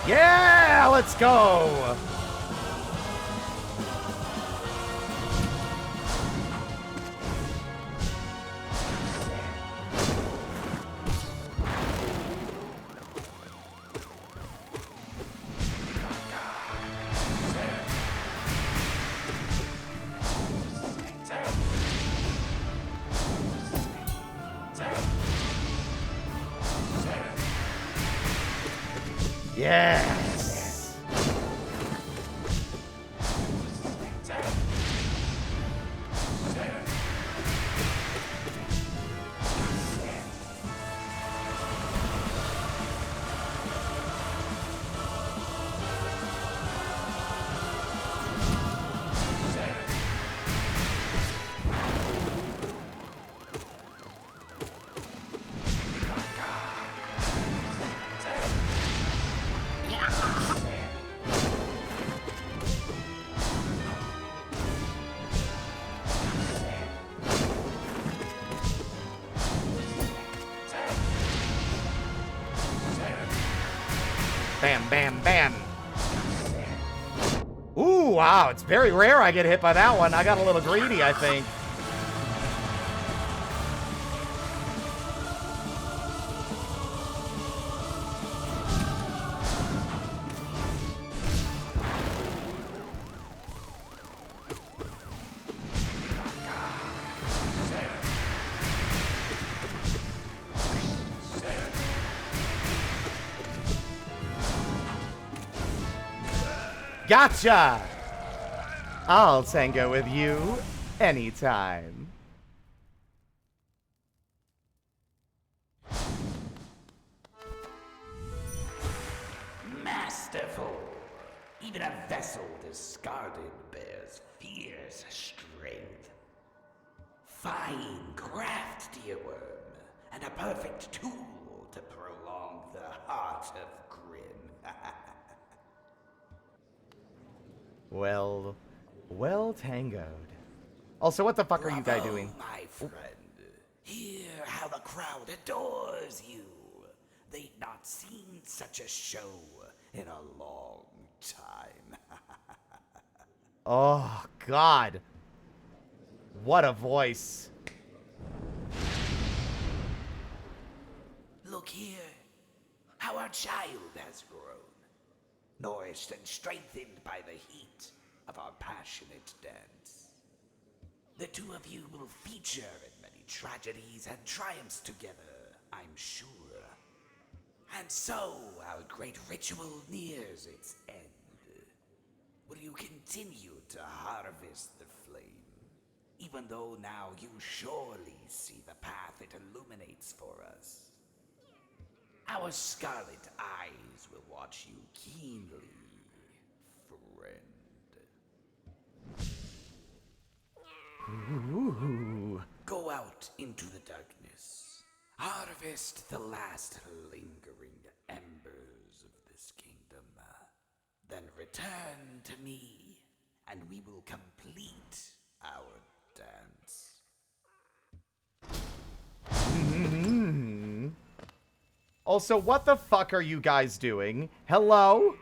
Yeah, let's go. Yes. Bam, bam, bam. Ooh, wow, it's very rare I get hit by that one. I got a little greedy, I think. Gotcha! I'll tango with you anytime. Masterful. Even a vessel discarded bears fierce strength. Fine craft, dear worm, and a perfect tool to prolong the heart of Grim. Well tangoed. Also, what the fuck are you guys doing? My friend. Hear how the crowd adores you. They've not seen such a show in a long time. Oh, God. What a voice. Look here, how our child has grown, nourished and strengthened by the heat of our passionate dance. The two of you will feature in many tragedies and triumphs together, I'm sure. And so, our great ritual nears its end. Will you continue to harvest the flame, even though now you surely see the path it illuminates for us? Our scarlet eyes will watch you keenly, friend. Ooh. Go out into the darkness. Harvest the last lingering embers of this kingdom. Then return to me, and we will complete our dance. Also, what the fuck are you guys doing? Hello?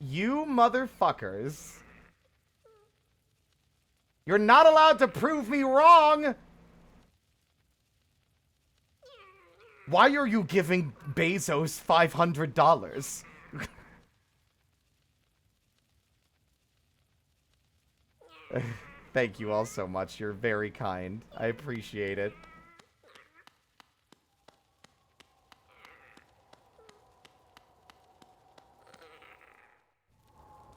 You motherfuckers. You're not allowed to prove me wrong! Why are you giving Bezos $500? Thank you all so much. You're very kind. I appreciate it.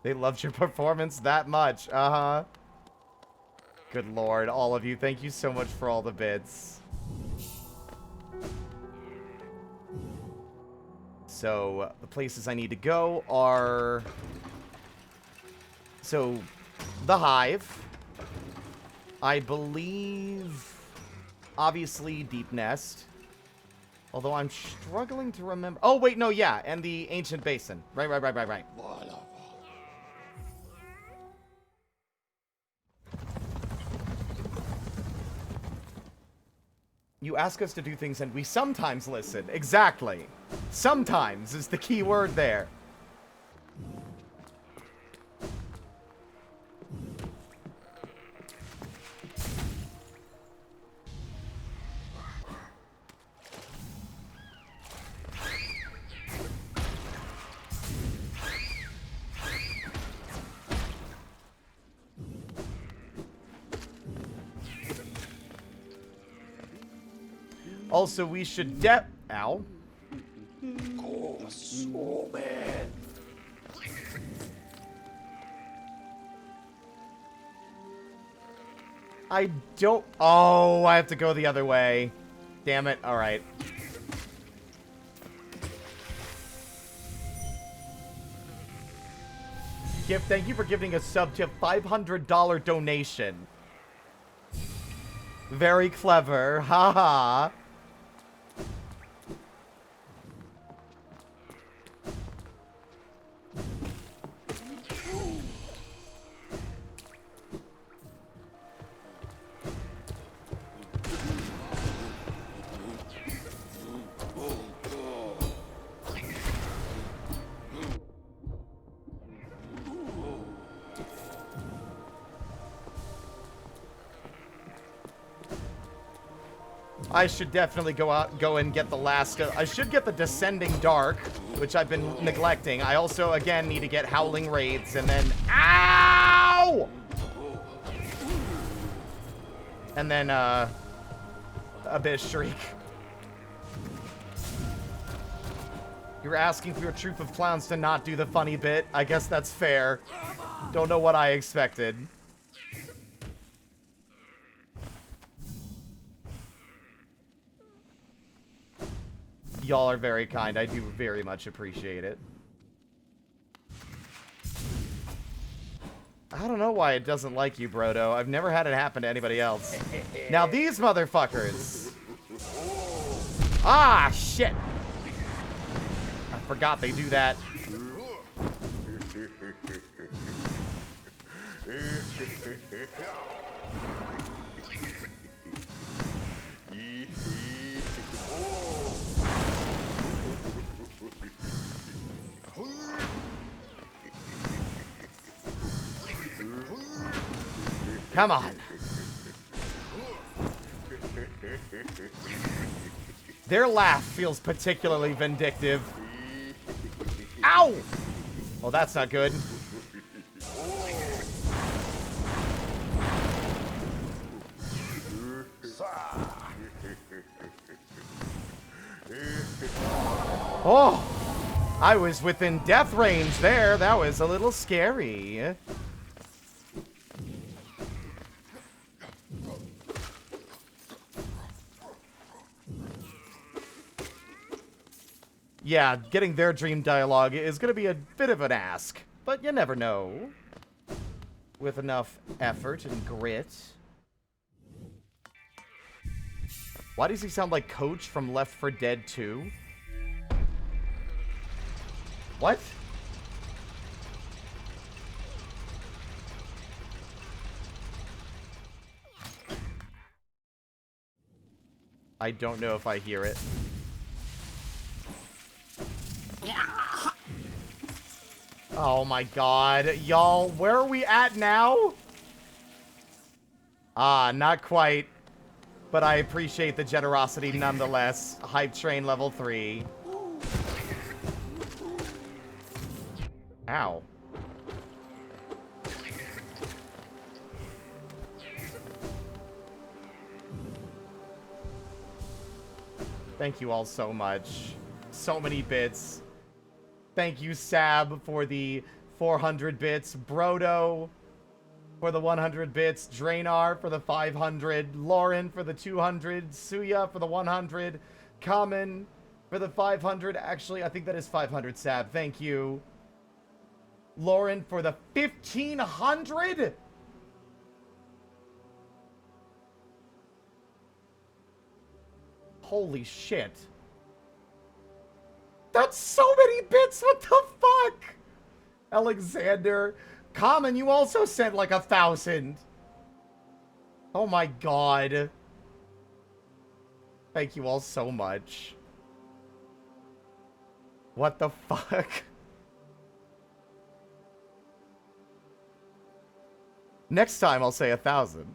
They loved your performance that much. Uh-huh. Good lord, all of you. Thank you so much for all the bits. So, the places I need to go are... So, the Hive. I believe... Obviously, Deep Nest. Although I'm struggling to remember... Oh, wait, no, yeah. And the Ancient Basin. Right. You ask us to do things and we sometimes listen. Exactly. Sometimes is the key word there. Also, we should Ow. Oh, so bad. I don't... Oh, I have to go the other way. Damn it. Alright. Gift, thank you for giving a sub to $500 donation. Very clever. Haha. I should definitely go and get the last... I should get the Descending Dark, which I've been neglecting. I also, again, need to get Howling Raids, and then... Ow! And then, Abyss Shriek. You're asking for your troop of clowns to not do the funny bit. I guess that's fair. Don't know what I expected. Y'all are very kind. I do very much appreciate it. I don't know why it doesn't like you, Brodo. I've never had it happen to anybody else. Now these motherfuckers. Ah, shit. I forgot they do that. Come on. Their laugh feels particularly vindictive. Ow! Well, that's not good. Oh! I was within death range there. That was a little scary. Yeah, getting their dream dialogue is going to be a bit of an ask, but you never know. With enough effort and grit. Why does he sound like Coach from Left 4 Dead 2? What? I don't know if I hear it. Oh my god. Y'all, where are we at now? Ah, not quite. But I appreciate the generosity nonetheless. Hype train level 3. Ow. Thank you all so much. So many bits. Thank you, Sab, for the 400 bits. Brodo for the 100 bits. Drainar for the 500. Lauren for the 200. Suya for the 100. Common for the 500. Actually, I think that is 500, Sab. Thank you. Lauren for the 1500? Holy shit. That's so many bits, what the fuck? Alexander. Common, you also sent like 1,000. Oh my god. Thank you all so much. What the fuck? Next time I'll say 1,000.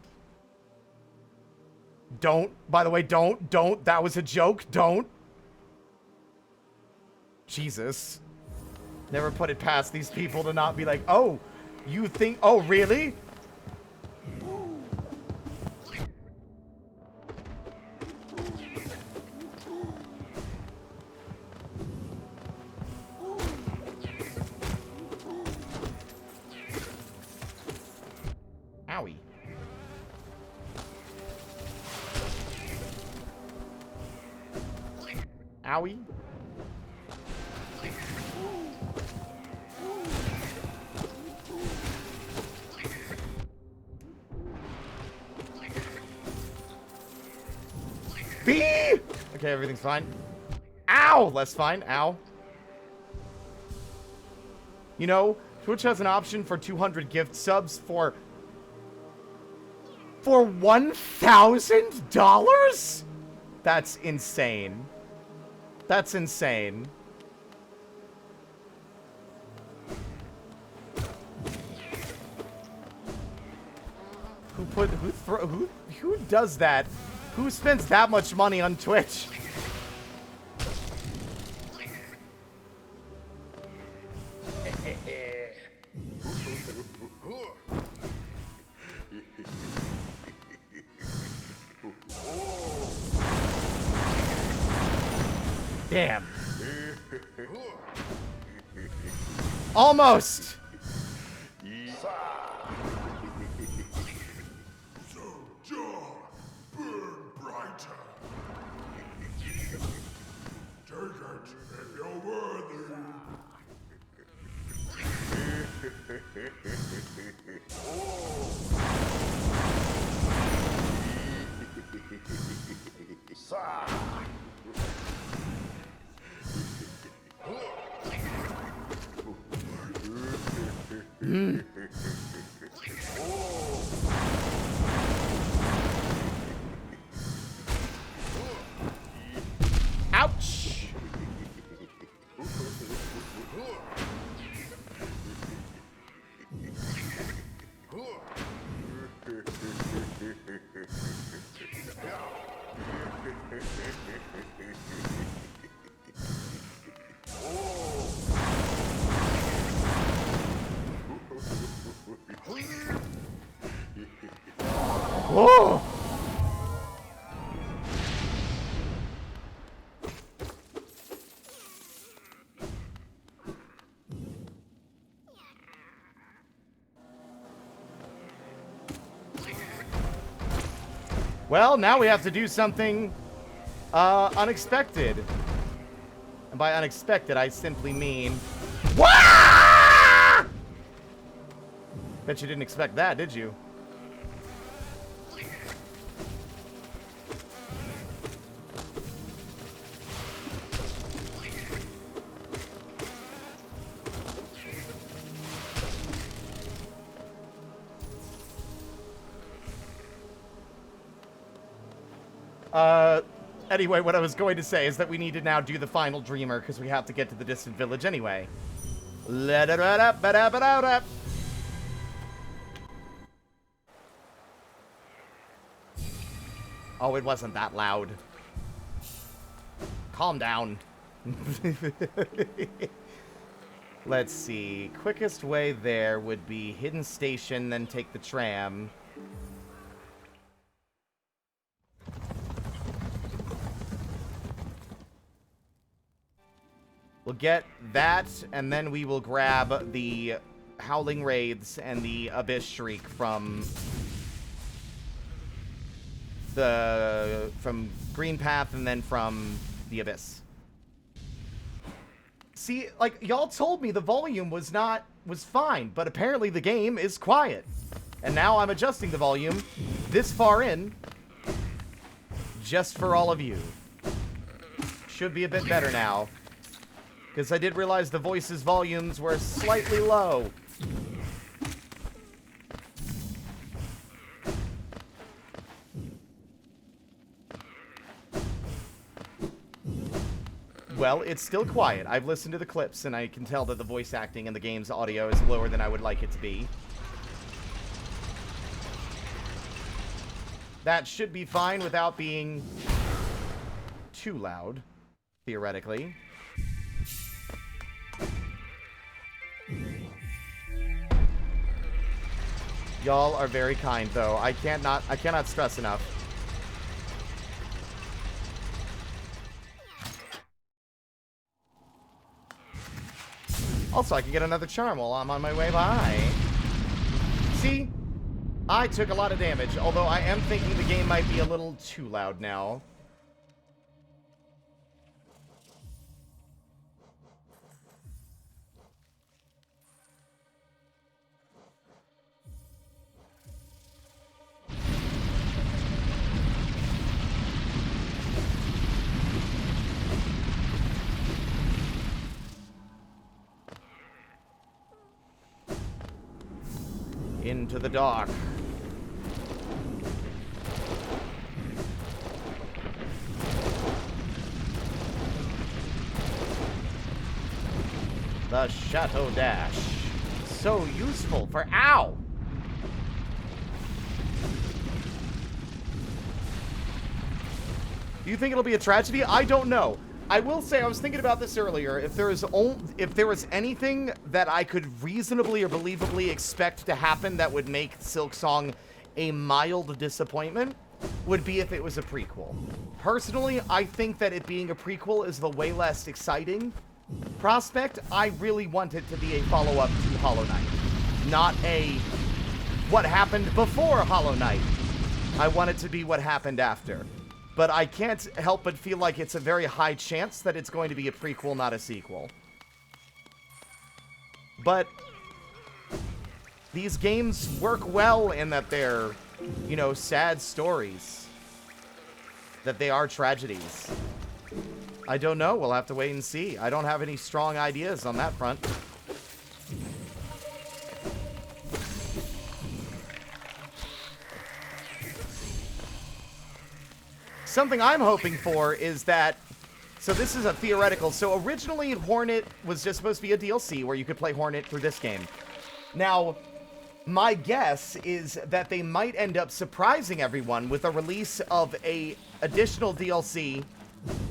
Don't. By the way, don't. That was a joke. Don't. Jesus. Never put it past these people to not be like, oh, you think, oh, really? Owie. Owie. B! Okay, everything's fine. Ow! That's fine. Ow. You know, Twitch has an option for 200 gift subs for $1,000? That's insane. That's insane. Who does that? Who spends that much money on Twitch? Damn. Almost. Ouch! Whoa! Well, now we have to do something unexpected. And by unexpected, I simply mean... Wah! Bet you didn't expect that, did you? Anyway, what I was going to say is that we need to now do the final Dreamer, because we have to get to the distant village anyway. Oh, it wasn't that loud. Calm down. Let's see. Quickest way there would be hidden station, then take the tram. We'll get that, and then we will grab the Howling Wraiths and the Abyss Shriek from Green Path and then from the Abyss. See, like, y'all told me the volume was fine, but apparently the game is quiet. And now I'm adjusting the volume this far in just for all of you. Should be a bit better now. Because I did realize the voices' volumes were slightly low. Well, it's still quiet. I've listened to the clips, and I can tell that the voice acting in the game's audio is lower than I would like it to be. That should be fine without being too loud, theoretically. Y'all are very kind, though. I cannot stress enough. Also, I can get another charm while I'm on my way by. See? I took a lot of damage, although I am thinking the game might be a little too loud now. Into the dark. The Chateau Dash. So useful for... Ow! Do you think it'll be a tragedy? I don't know. I will say, I was thinking about this earlier. If there was anything that I could reasonably or believably expect to happen that would make Silksong a mild disappointment, would be if it was a prequel. Personally, I think that it being a prequel is the way less exciting prospect. I really want it to be a follow-up to Hollow Knight, not a what happened before Hollow Knight. I want it to be what happened after. But I can't help but feel like it's a very high chance that it's going to be a prequel, not a sequel. But these games work well in that they're, you know, sad stories. That they are tragedies. I don't know. We'll have to wait and see. I don't have any strong ideas on that front. Something I'm hoping for is that... So this is a theoretical. So originally Hornet was just supposed to be a DLC where you could play Hornet through this game. Now, my guess is that they might end up surprising everyone with a release of a additional DLC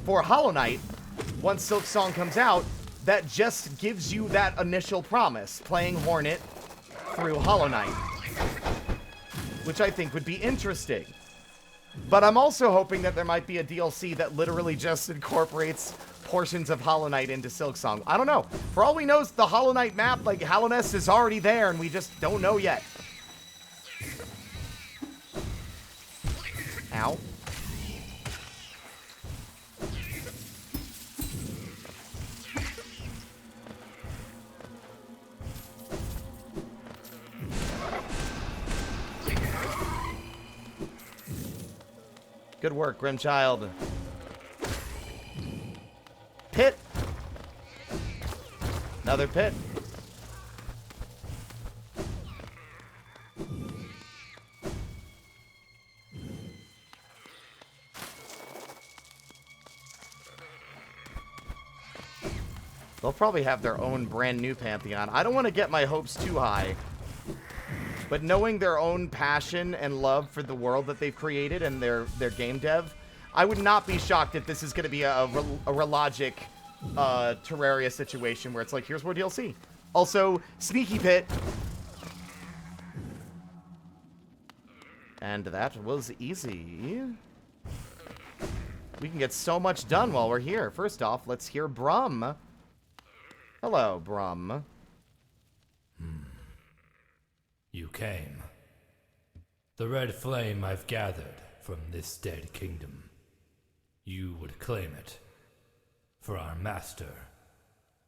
for Hollow Knight once Silksong comes out that just gives you that initial promise, playing Hornet through Hollow Knight, which I think would be interesting. But I'm also hoping that there might be a DLC that literally just incorporates portions of Hollow Knight into Silksong. I don't know. For all we know, the Hollow Knight map, like, Hallownest is already there, and we just don't know yet. Ow. Good work, Grimchild. Pit. Another pit. They'll probably have their own brand new Pantheon. I don't want to get my hopes too high. But knowing their own passion and love for the world that they've created and their game dev, I would not be shocked if this is going to be a Relogic Terraria situation where it's like, here's more DLC. Also, Sneaky Pit. And that was easy. We can get so much done while we're here. First off, let's hear Brum. Hello, Brum. You came. The red flame I've gathered from this dead kingdom. You would claim it. For our master.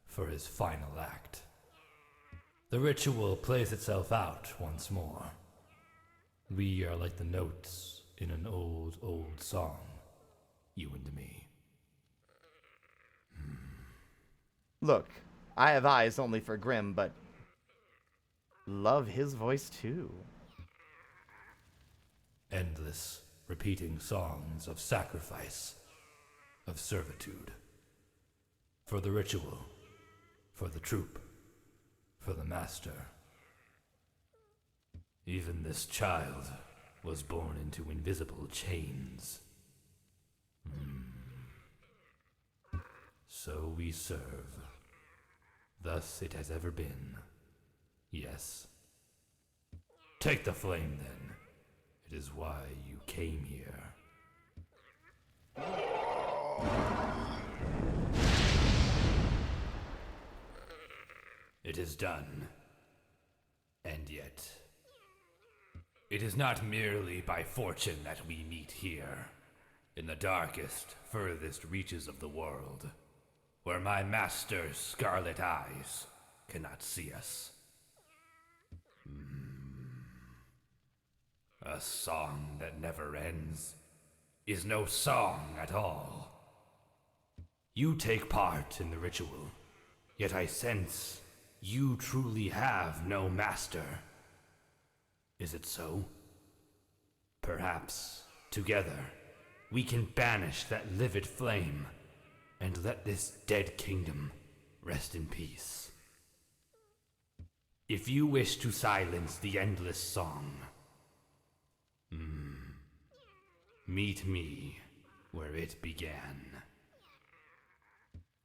For his final act. The ritual plays itself out once more. We are like the notes in an old, old song. You and me. Look, I have eyes only for Grimm, but love his voice too. Endless, repeating songs of sacrifice, of servitude. For the ritual, for the troop, for the master. Even this child was born into invisible chains. So we serve. Thus it has ever been. Yes. Take the flame, then. It is why you came here. It is done. And yet, it is not merely by fortune that we meet here, in the darkest, furthest reaches of the world, where my master's scarlet eyes cannot see us. A song that never ends is no song at all. You take part in the ritual, yet I sense you truly have no master. Is it so? Perhaps, together, we can banish that livid flame and let this dead kingdom rest in peace. If you wish to silence the endless song, meet me where it began.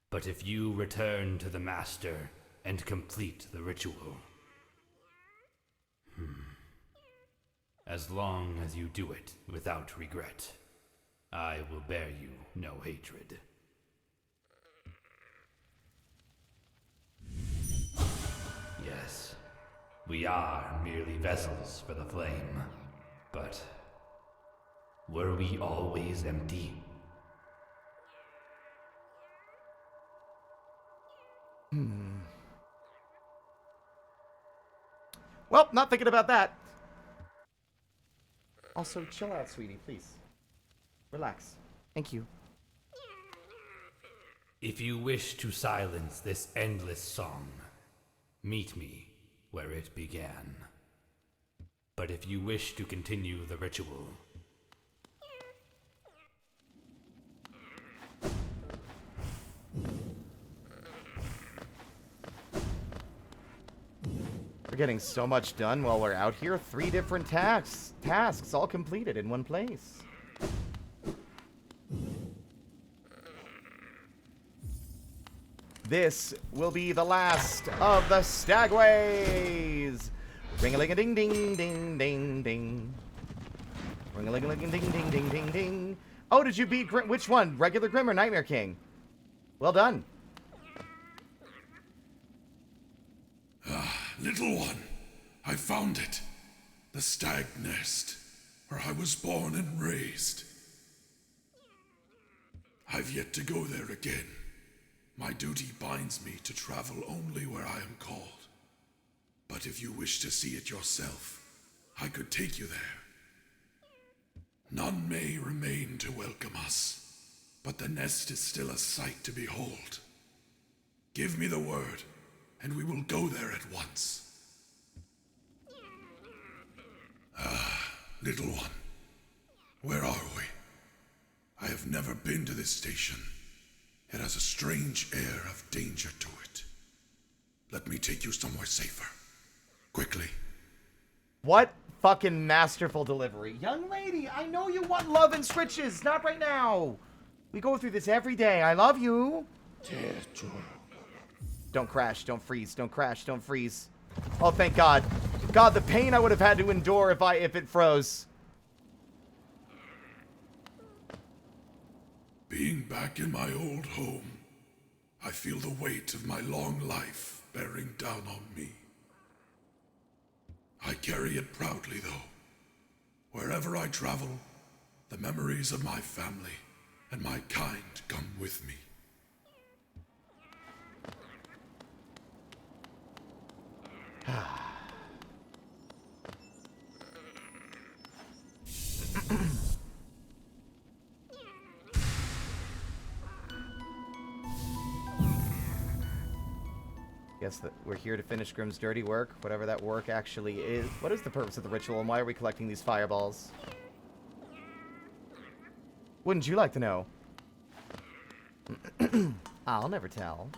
But if you return to the master and complete the ritual, as long as you do it without regret, I will bear you no hatred. Yes, we are merely vessels for the flame, but were we always empty? Well, not thinking about that. Also, chill out, sweetie, please. Relax. Thank you. If you wish to silence this endless song, meet me where it began. But if you wish to continue the ritual, We're getting so much done while we're out here. 3 different tasks all completed in one place. This will be the last of the Stagways. Ring-a-ling-a-ding-ding-ding-ding-ding. Ring-a-ling-a-ding-ding-ding-ding-ding. Oh, did you beat which one? Regular Grim or Nightmare King? Well done. Little one, I found it. The stag nest, where I was born and raised. I've yet to go there again. My duty binds me to travel only where I am called. But if you wish to see it yourself, I could take you there. None may remain to welcome us, but the nest is still a sight to behold. Give me the word, and we will go there at once. Little one, where are we? I have never been to this station. It has a strange air of danger to it. Let me take you somewhere safer. Quickly. What fucking masterful delivery. Young lady, I know you want love and switches. Not right now. We go through this every day. I love you. Don't crash. Don't freeze. Don't crash. Don't freeze. Oh, thank God. God, the pain I would have had to endure if it froze. Being back in my old home, I feel the weight of my long life bearing down on me. I carry it proudly, though. Wherever I travel, the memories of my family and my kind come with me. Guess that we're here to finish Grimm's dirty work, whatever that work actually is. What is the purpose of the ritual, and why are we collecting these fireballs? Wouldn't you like to know? I'll never tell.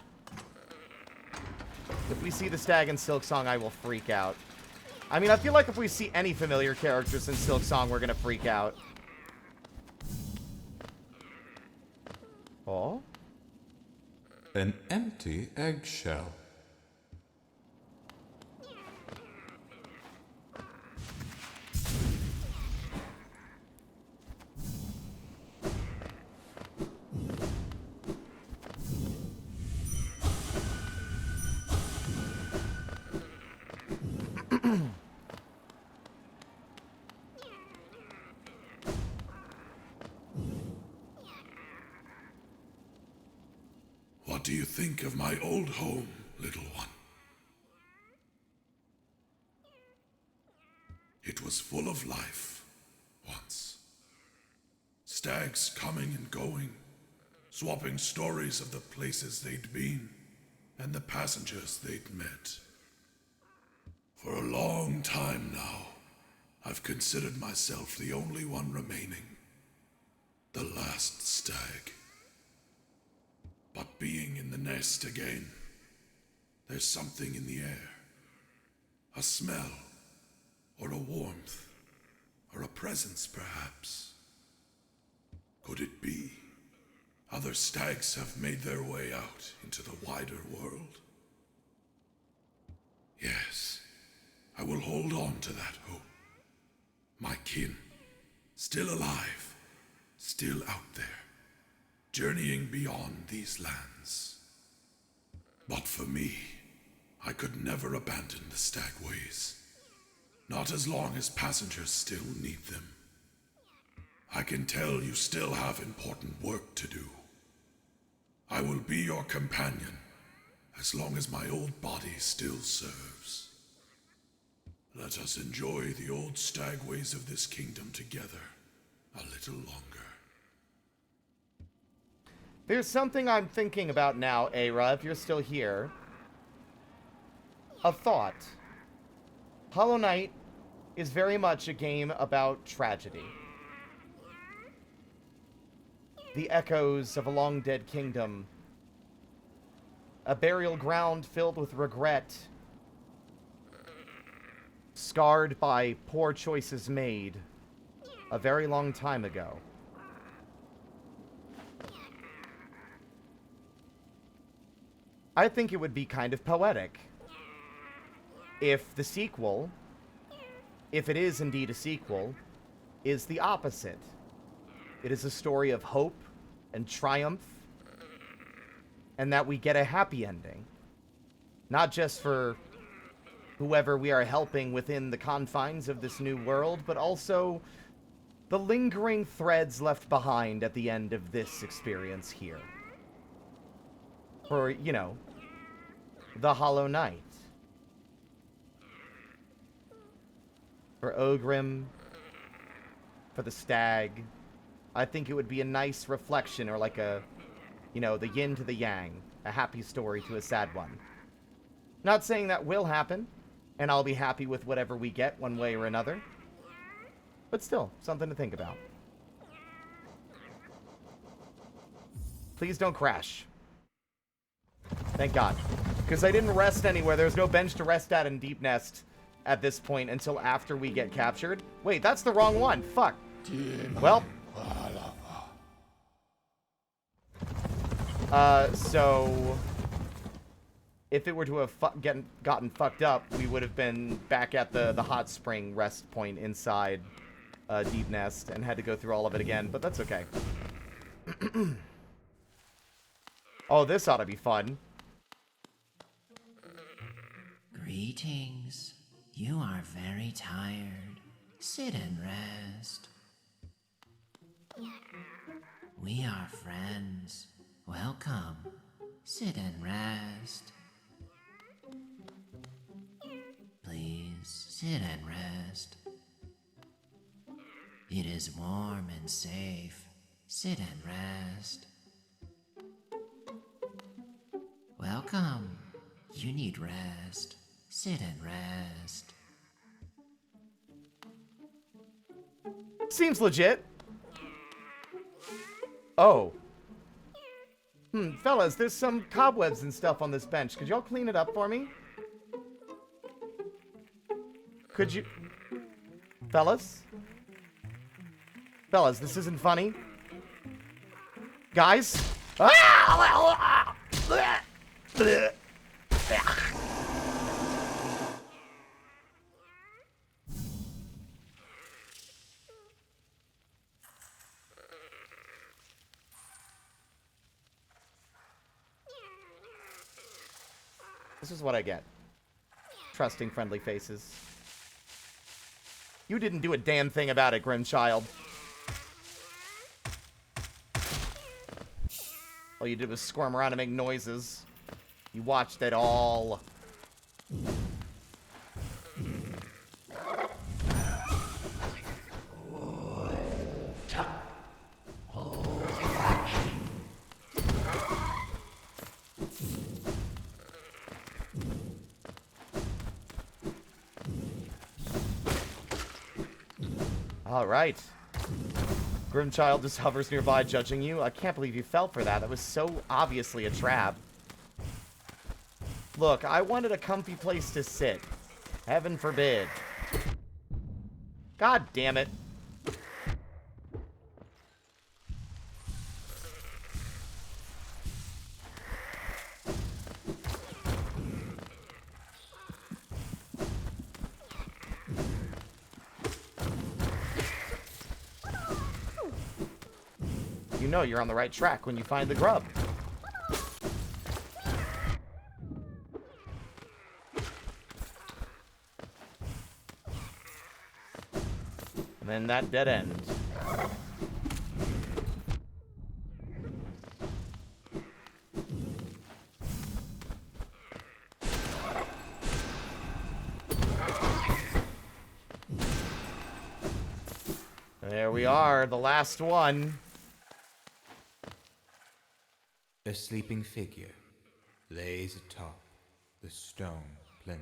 If we see the stag in Silksong, I will freak out. I mean, I feel like if we see any familiar characters in Silksong, we're gonna freak out. Oh? An empty eggshell. What do you think of my old home, little one? It was full of life once. Stags coming and going, swapping stories of the places they'd been and the passengers they'd met. For a long time now, I've considered myself the only one remaining, the last stag. But being in the nest again, there's something in the air. A smell, or a warmth, or a presence perhaps. Could it be other stags have made their way out into the wider world? Yes, I will hold on to that hope. My kin, still alive, still out there, journeying beyond these lands. But for me, I could never abandon the stag ways. Not as long as passengers still need them. I can tell you still have important work to do. I will be your companion as long as my old body still serves. Let us enjoy the old stag ways of this kingdom together a little longer. There's something I'm thinking about now, Aira, if you're still here. A thought. Hollow Knight is very much a game about tragedy. The echoes of a long-dead kingdom. A burial ground filled with regret. Scarred by poor choices made a very long time ago. I think it would be kind of poetic if the sequel, if it is indeed a sequel, is the opposite. It is a story of hope and triumph, and that we get a happy ending. Not just for whoever we are helping within the confines of this new world, but also the lingering threads left behind at the end of this experience here. For, you know, the Hollow Knight. For Ogrim. For the stag. I think it would be a nice reflection, or like a, you know, the yin to the yang. A happy story to a sad one. Not saying that will happen, and I'll be happy with whatever we get one way or another. But still, something to think about. Please don't crash. Thank God. Because I didn't rest anywhere. There's no bench to rest at in Deep Nest at this point until after we get captured. Wait, that's the wrong one. Fuck. Well. So if it were to have gotten fucked up, we would have been back at the hot spring rest point inside Deep Nest and had to go through all of it again, but that's okay. Oh, this ought to be fun. Greetings. You are very tired. Sit and rest. We are friends. Welcome. Sit and rest. Please sit and rest. It is warm and safe. Sit and rest. Welcome. You need rest. Sit and rest. Seems legit. Oh. Fellas, there's some cobwebs and stuff on this bench. Could y'all clean it up for me? Could you... Fellas? Fellas, this isn't funny. Guys? This is what I get. Trusting friendly faces. You didn't do a damn thing about it, Grimchild. All you did was squirm around and make noises. You watched it all. Alright. Grimchild just hovers nearby, judging you. I can't believe you fell for that. That was so obviously a trap. Look, I wanted a comfy place to sit. Heaven forbid. God damn it. You know you're on the right track when you find the grub. And then that dead end. There we are, the last one. A sleeping figure lays atop the stone plinth.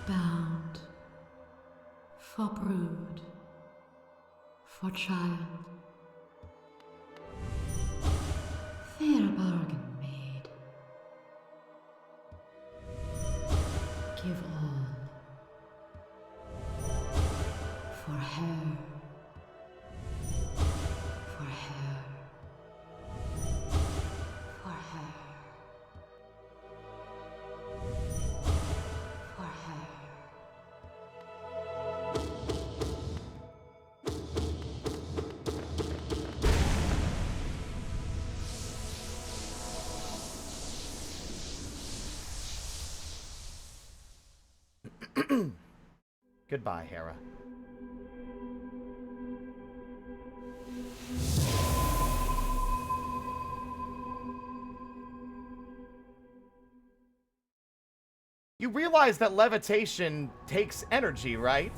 Bound for brood, for child. Fair bargain made. Give all for her, for her, for her, for her. Goodbye, Hera. You realize that levitation takes energy, right?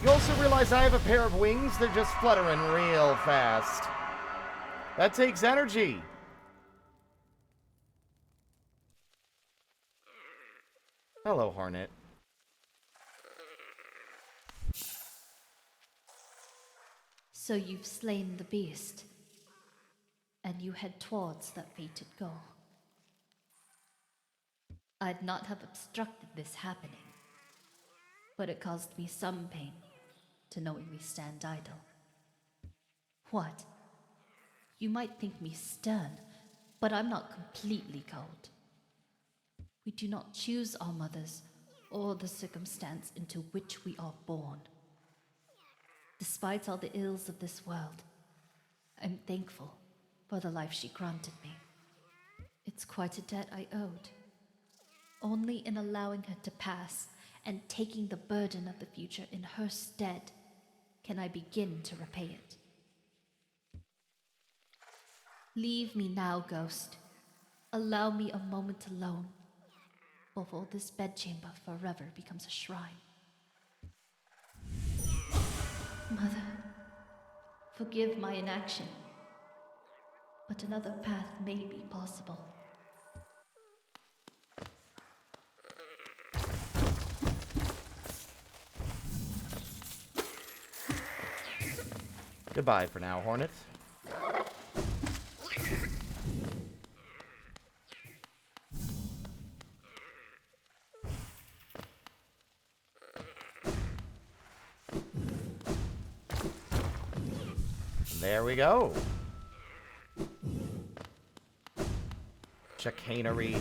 You also realize I have a pair of wings, they're just fluttering real fast. That takes energy. Hello, Hornet. So you've slain the beast, and you head towards that fated goal. I'd not have obstructed this happening, but it caused me some pain to knowing we stand idle. What? You might think me stern, But I'm not completely cold. We do not choose our mothers or the circumstance into which we are born. Despite all the ills of this world, I'm thankful for the life she granted me. It's quite a debt I owed. Only in allowing her to pass and taking the burden of the future in her stead can I begin to repay it. Leave me now, ghost. Allow me a moment alone before this bedchamber forever becomes a shrine. Mother, forgive my inaction, but another path may be possible. Goodbye for now, Hornet. There we go. Chicanery.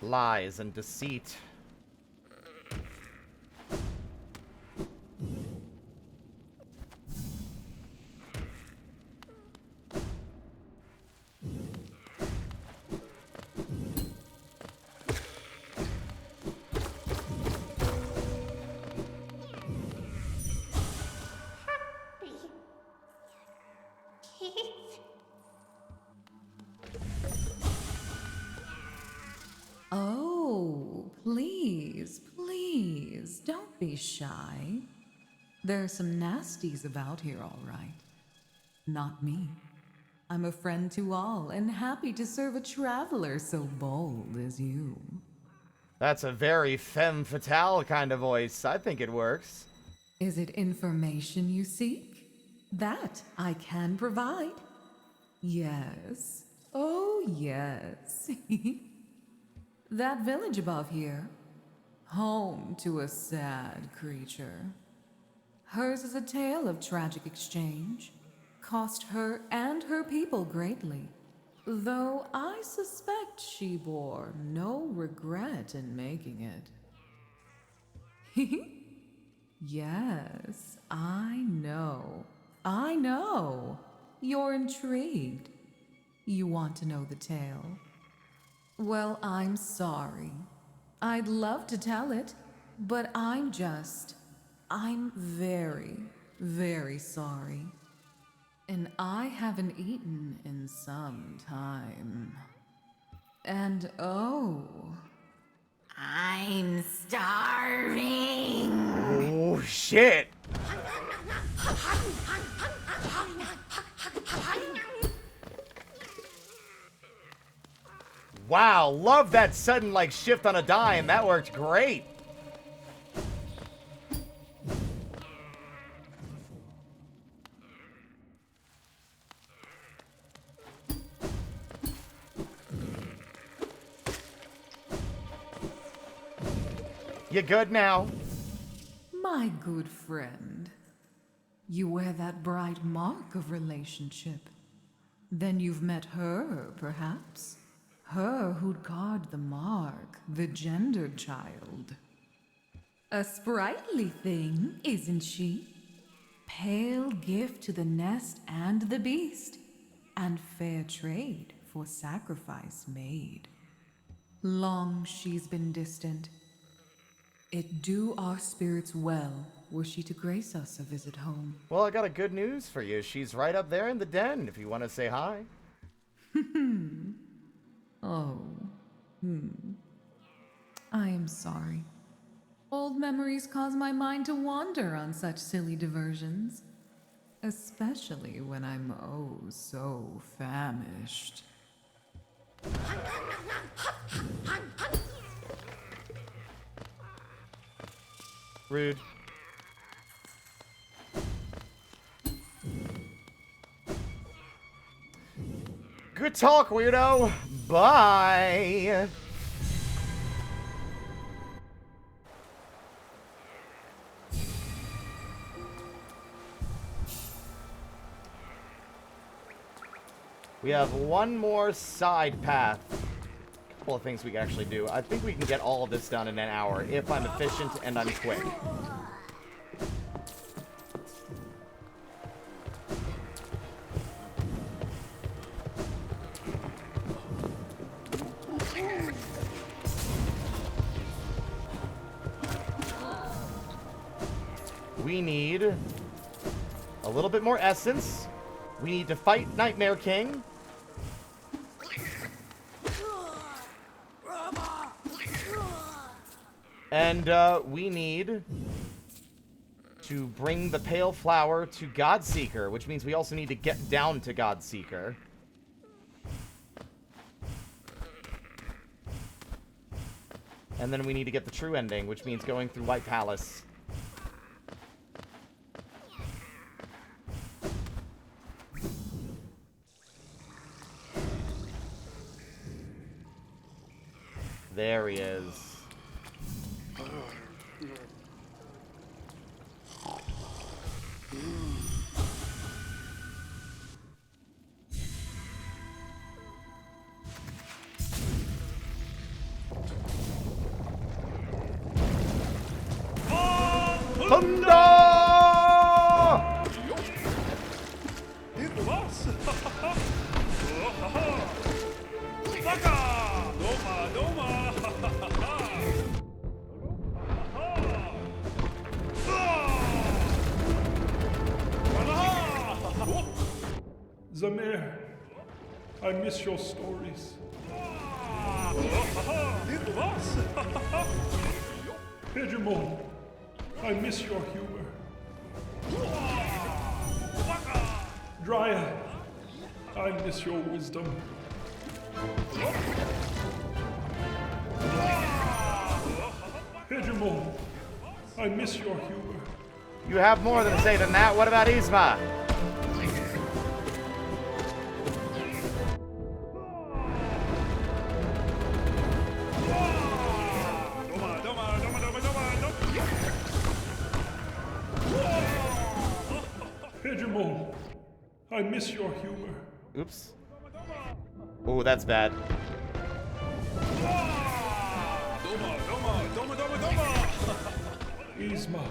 Lies and deceit. Oh, please, please, don't be shy. There are some nasties about here, all right. Not me. I'm a friend to all and happy to serve a traveler so bold as you. That's a very femme fatale kind of voice. I think it works. Is it information you seek? That I can provide. Yes. Oh, yes. That village above here, home to a sad creature. Hers is a tale of tragic exchange, cost her and her people greatly, though I suspect she bore no regret in making it. Yes, I know. I know. You're intrigued. You want to know the tale. Well, I'm sorry. I'd love to tell it, but I'm very, very sorry. And I haven't eaten in some time. And oh, I'm starving. Oh, shit. Wow, love that sudden, like, shift on a dime. That worked great. You good now? My good friend, you wear that bright mark of relationship. Then you've met her, perhaps? Her who'd guard the mark, the gendered child. A sprightly thing, isn't she? Pale gift to the nest and the beast, and fair trade for sacrifice made. Long she's been distant. It do our spirits well were she to grace us a visit home. Well, I got a good news for you. She's right up there in the den if you want to say hi. Oh. I am sorry. Old memories cause my mind to wander on such silly diversions. Especially when I'm oh so famished. Rude. Good talk, weirdo. Bye. We have one more side path. A couple of things we can actually do. I think we can get all of this done in an hour if I'm efficient and I'm quick. We need a little bit more essence. We need to fight Nightmare King. And we need to bring the pale flower to Godseeker, which means we also need to get down to Godseeker. And then we need to get the true ending, which means going through White Palace. There he is. Zamir, I miss your stories. Hegemon, I miss your humor. Dryad, I miss your wisdom. Hegemon, I miss your humor. You have more than to say than that. What about Yzma? Hegemon, I miss your humor. Oops. Oh, that's bad. Yzma,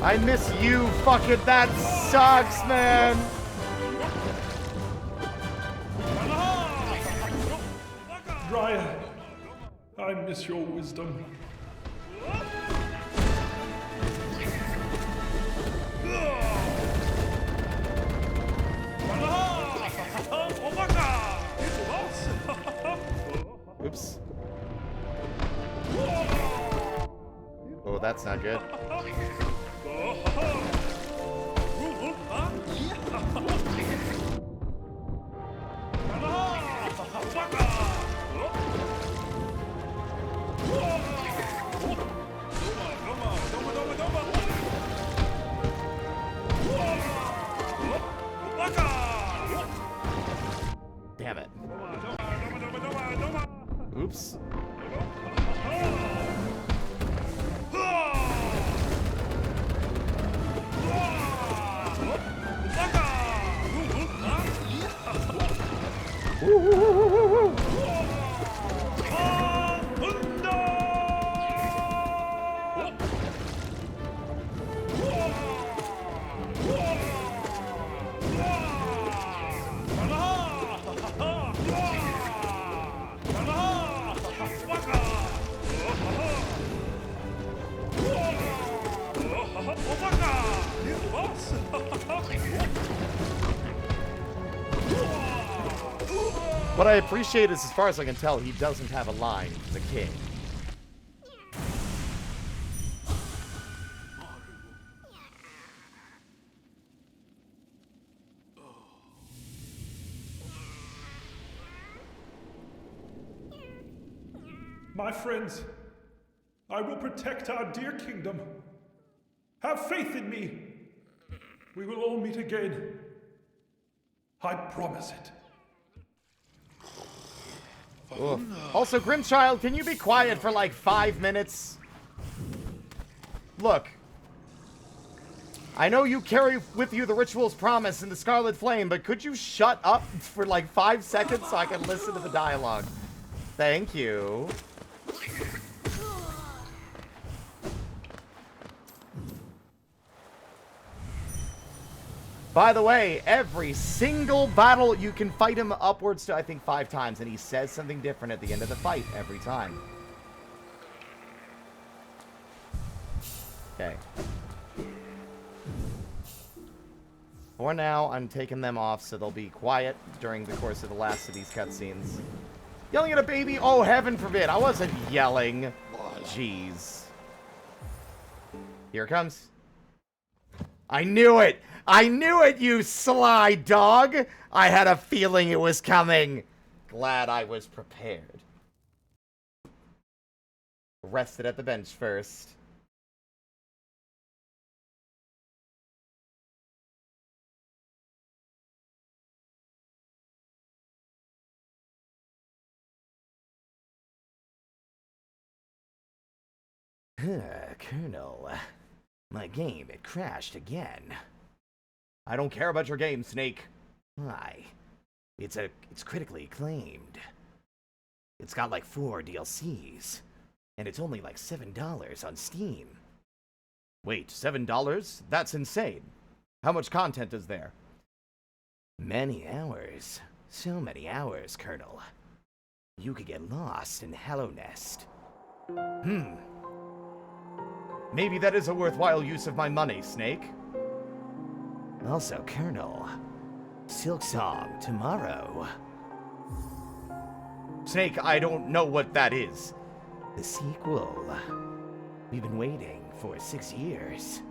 I miss you. Fucking that sucks, man. Dryad, I miss your wisdom. Oops. Oh, that's not good. Damn it. Oops. What I appreciate is, as far as I can tell, he doesn't have a line for the king. My friends, I will protect our dear kingdom. Have faith in me. We will all meet again. I promise it. Oof. Also, Grimchild, can you be quiet for like 5 minutes? Look. I know you carry with you the ritual's promise and the scarlet flame, but could you shut up for like 5 seconds so I can listen to the dialogue? Thank you. By the way, every single battle, you can fight him upwards to, I think, 5 times, and he says something different at the end of the fight every time. Okay. For now, I'm taking them off so they'll be quiet during the course of the last of these cutscenes. Yelling at a baby? Oh, heaven forbid. I wasn't yelling. Jeez. Here it comes. I knew it! I knew it, you sly dog! I had a feeling it was coming. Glad I was prepared. Rested at the bench first. Colonel, my game, it crashed again. I don't care about your game, Snake. Why? It's critically acclaimed. It's got like 4 DLCs, and it's only like $7 on Steam. Wait, $7? That's insane. How much content is there? Many hours. So many hours, Colonel. You could get lost in Hello Nest. Maybe that is a worthwhile use of my money, Snake. Also, Colonel, Silksong tomorrow. Snake, I don't know what that is. The sequel. We've been waiting for 6 years.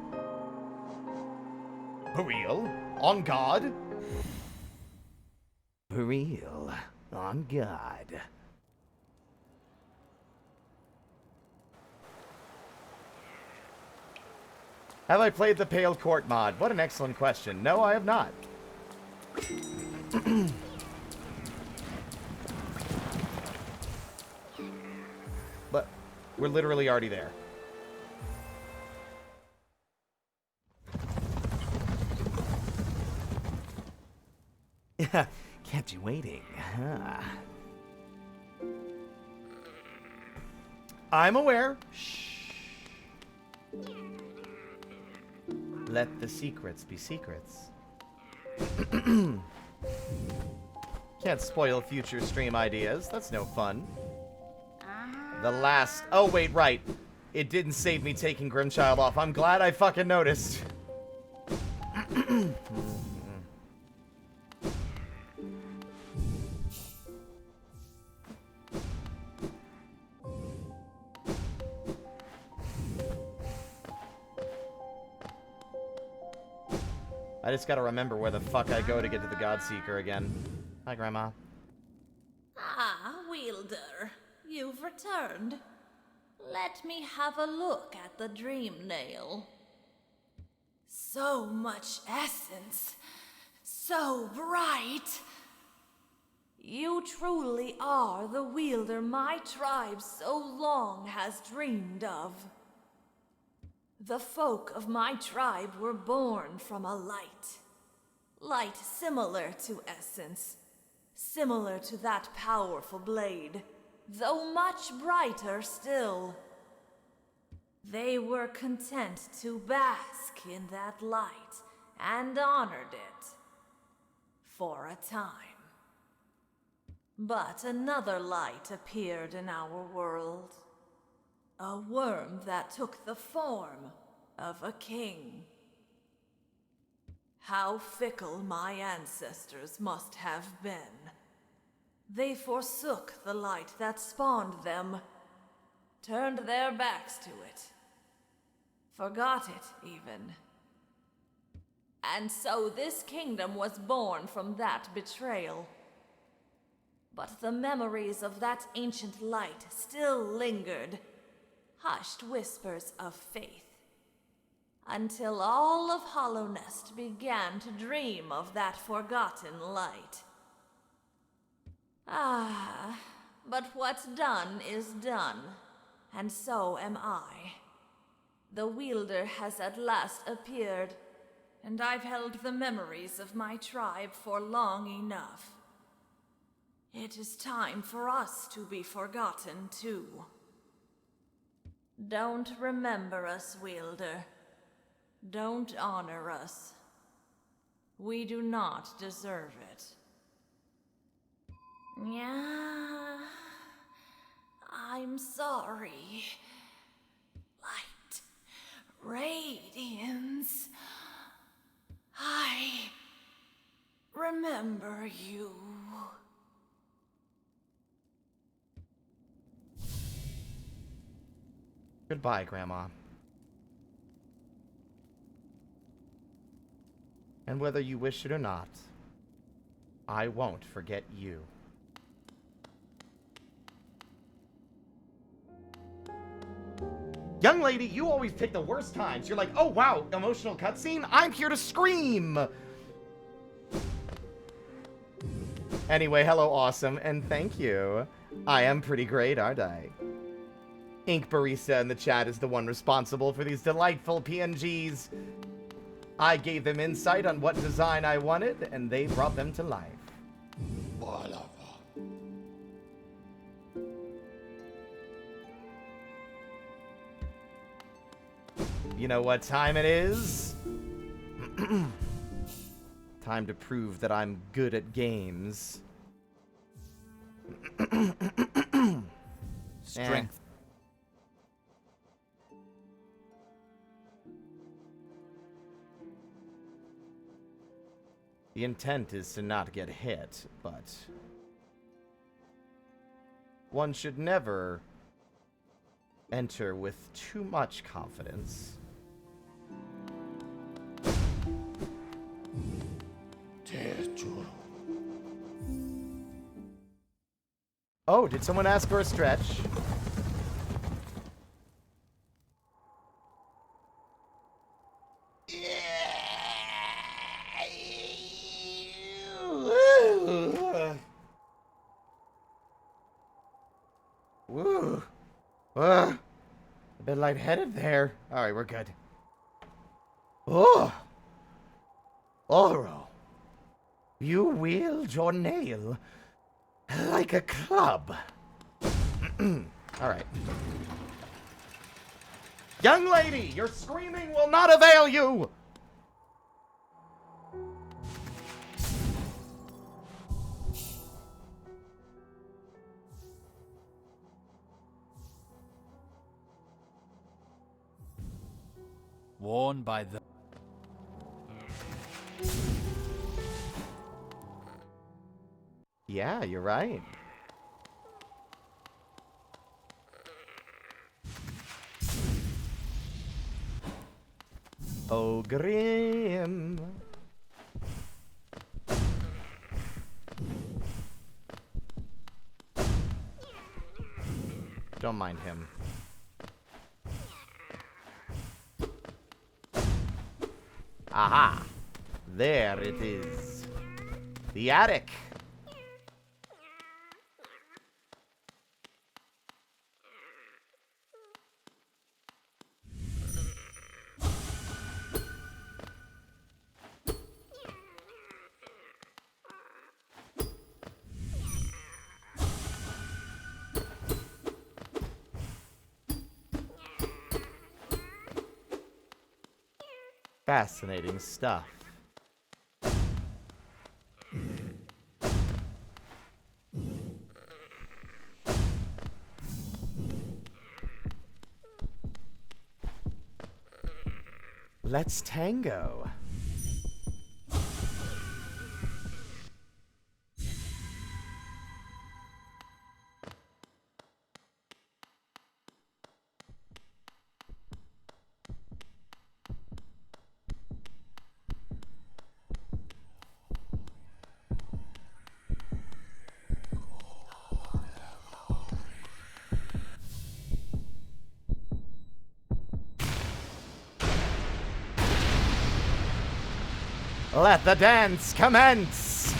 For real? On God? For real. On God. Have I played the Pale Court mod? What an excellent question. No, I have not. But we're literally already there. Kept you waiting, huh? I'm aware. Shh. Let the secrets be secrets. Can't spoil future stream ideas. That's no fun. The last... Oh, wait, right. It didn't save me taking Grimchild off. I'm glad I fucking noticed. I just gotta remember where the fuck I go to get to the Godseeker again. Hi, Grandma. Ah, Wielder, you've returned. Let me have a look at the dream nail. So much essence. So bright. You truly are the wielder my tribe so long has dreamed of. The folk of my tribe were born from a light. Light similar to essence. Similar to that powerful blade, though much brighter still. They were content to bask in that light and honored it. For a time. But another light appeared in our world. A worm that took the form of a king. How fickle my ancestors must have been. They forsook the light that spawned them, turned their backs to it, forgot it even. And so this kingdom was born from that betrayal. But the memories of that ancient light still lingered, hushed whispers of faith, until all of Hollownest began to dream of that forgotten light. Ah, but what's done is done, and so am I. The wielder has at last appeared, and I've held the memories of my tribe for long enough. It is time for us to be forgotten, too. Don't remember us, Wielder. Don't honor us. We do not deserve it. Yeah, I'm sorry. Light, radiance. I remember you. Goodbye, Grandma. And whether you wish it or not, I won't forget you. Young lady, you always pick the worst times. You're like, oh wow, emotional cutscene? I'm here to scream! Anyway, hello, awesome, and thank you. I am pretty great, aren't I? Ink Barista in the chat is the one responsible for these delightful PNGs. I gave them insight on what design I wanted, and they brought them to life. You know what time it is? Time to prove that I'm good at games. Strength. The intent is to not get hit, but one should never enter with too much confidence. Oh, did someone ask for a stretch? Woo. A bit lightheaded there. Alright, we're good. Oh! Oro. You wield your nail like a club. Alright. Young lady, your screaming will not avail you! Warned by the... Yeah, you're right. Oh, Grim. Don't mind him. Aha! There it is. The attic. Fascinating stuff. Let's tango. Let the dance commence!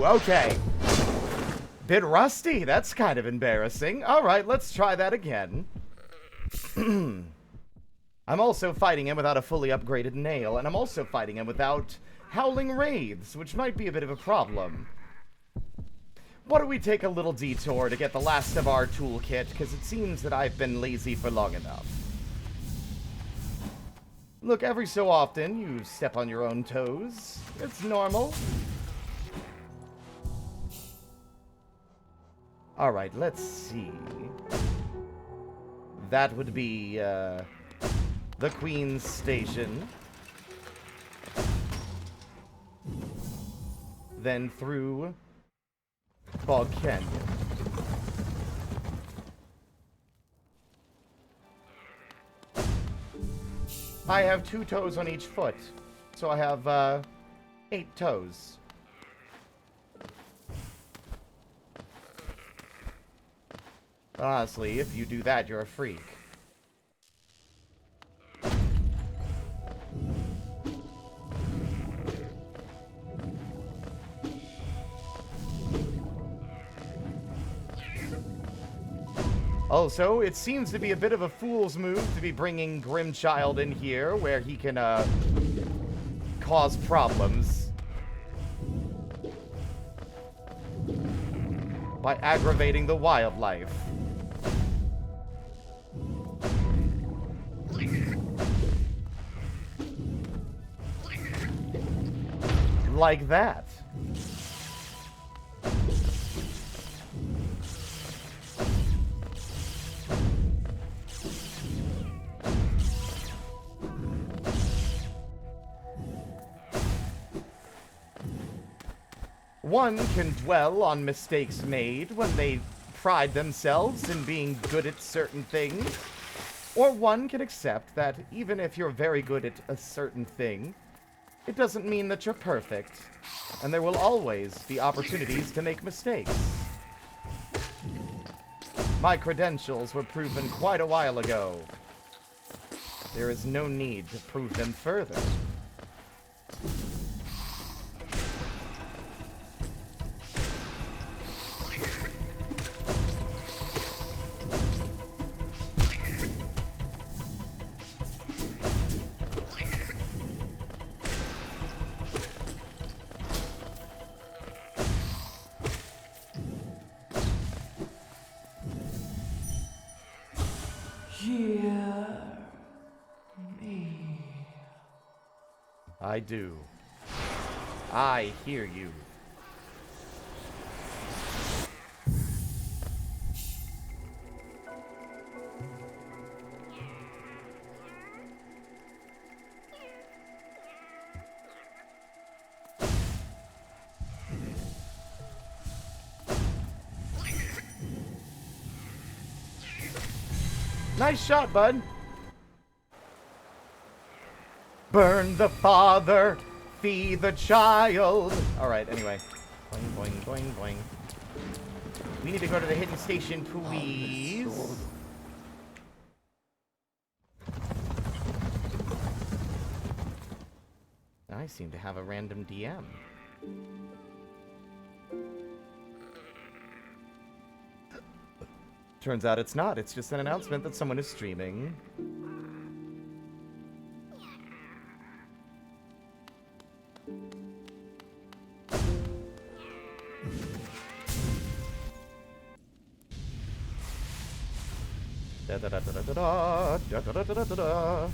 okay. Bit rusty. That's kind of embarrassing. Alright, let's try that again. I'm also fighting him without a fully upgraded nail, and I'm also fighting him without howling wraiths, which might be a bit of a problem. Why don't we take a little detour to get the last of our toolkit, because it seems that I've been lazy for long enough. Look, every so often, you step on your own toes. It's normal. Alright, let's see. That would be, the Queen's Station. Then through Fog Canyon. I have 2 toes on each foot, so I have 8 toes. But honestly, if you do that, you're a freak. Also, it seems to be a bit of a fool's move to be bringing Grimchild in here, where he can, cause problems by aggravating the wildlife. Like that. One can dwell on mistakes made when they pride themselves in being good at certain things, or one can accept that even if you're very good at a certain thing, it doesn't mean that you're perfect, and there will always be opportunities to make mistakes. My credentials were proven quite a while ago. There is no need to prove them further. I do. I hear you. Nice shot, bud. Burn the father, feed the child. Alright, anyway. Boing, boing, boing, boing. We need to go to the hidden station, please. I seem to have a random DM. Turns out it's not. It's just an announcement that someone is streaming. Da da da da da da da da da da da da.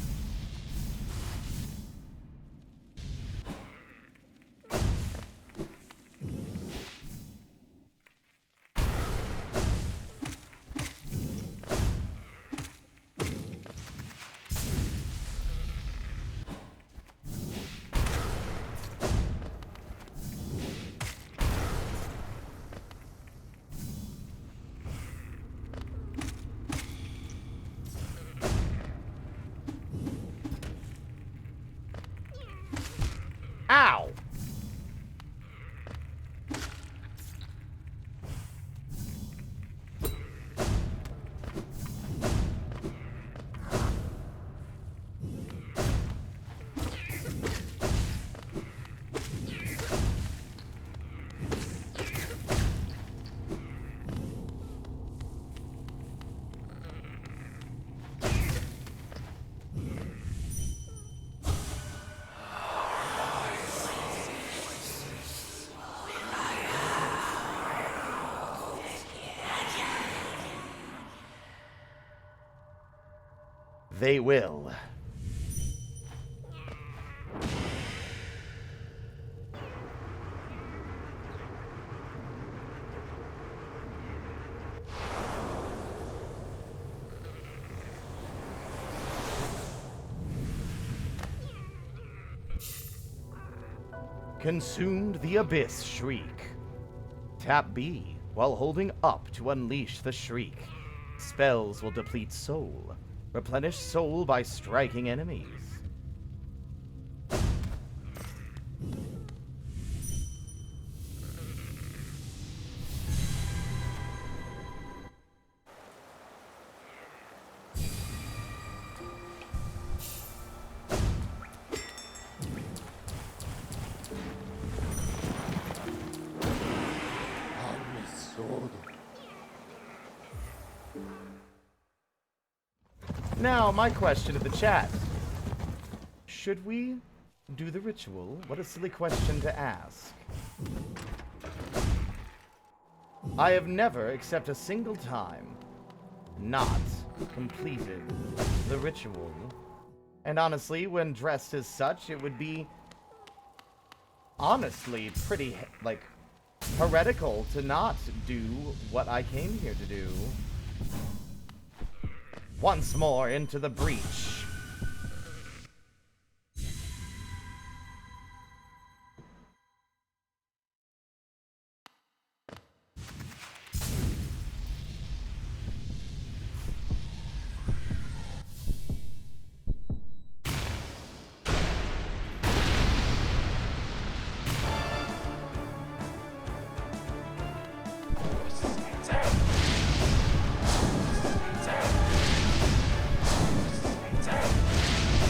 they will. Consumed the Abyss Shriek. Tap B while holding up to unleash the shriek. Spells will deplete soul. Replenish soul by striking enemies. Now, my question to the chat. Should we do the ritual? What a silly question to ask. I have never, except a single time, not completed the ritual. And honestly, when dressed as such, it would be honestly pretty, like, heretical to not do what I came here to do. Once more into the breach.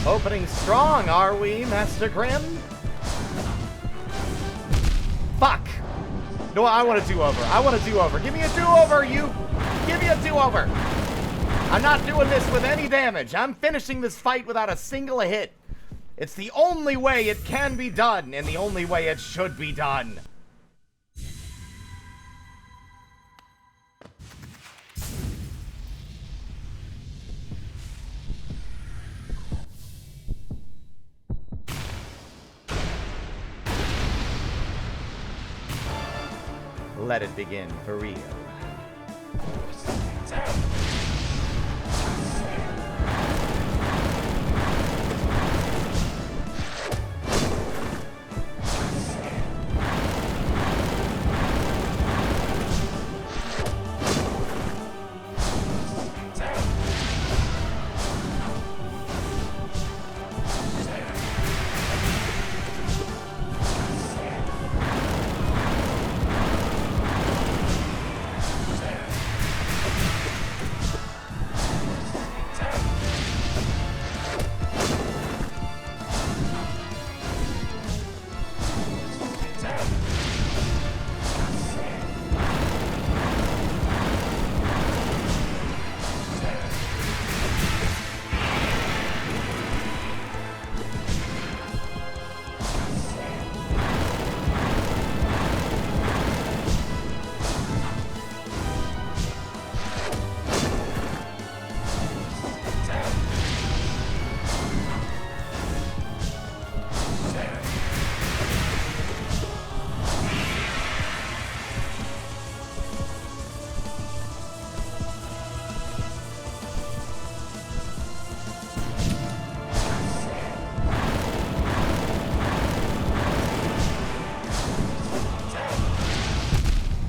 Opening strong, are we, Master Grimm? Fuck! No, I want a do-over. I want a do-over. Give me a do-over, you! Give me a do-over! I'm not doing this with any damage. I'm finishing this fight without a single hit. It's the only way it can be done, and the only way it should be done. Let it begin for real.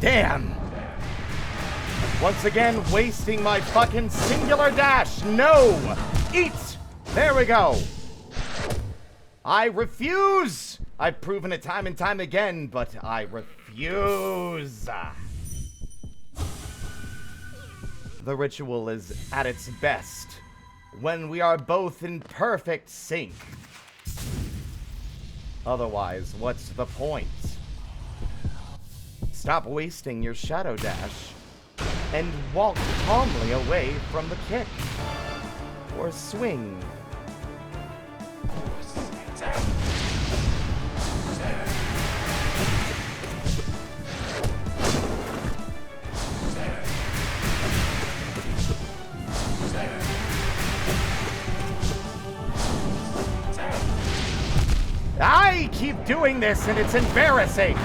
Damn! Once again, wasting my fucking singular dash. No! Eat! There we go. I refuse! I've proven it time and time again, but I refuse. The ritual is at its best when we are both in perfect sync. Otherwise, what's the point? Stop wasting your shadow dash and walk calmly away from the kick or swing. doing this and it's embarrassing.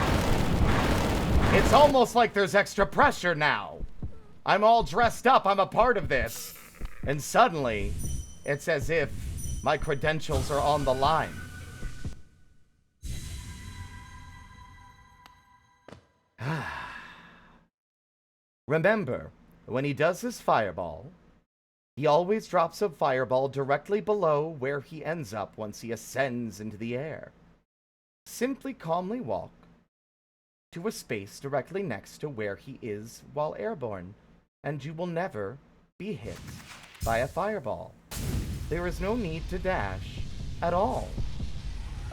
It's almost like there's extra pressure now. I'm all dressed up, I'm a part of this. And suddenly, it's as if my credentials are on the line. Remember, when he does his fireball, he always drops a fireball directly below where he ends up once he ascends into the air. Simply calmly walk to a space directly next to where he is while airborne, and you will never be hit by a fireball. There is no need to dash at all,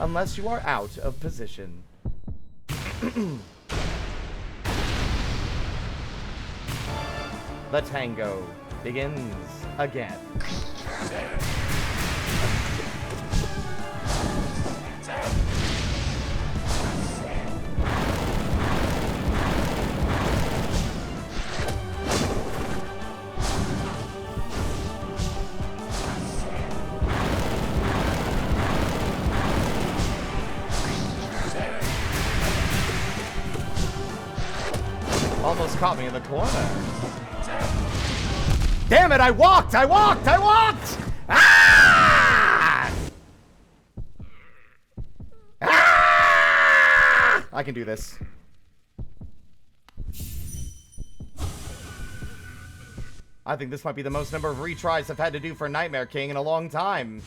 unless you are out of position. The tango begins again. Almost caught me in the corner. Damn it, I walked! Ah! Ah! I can do this. I think this might be the most number of retries I've had to do for Nightmare King in a long time.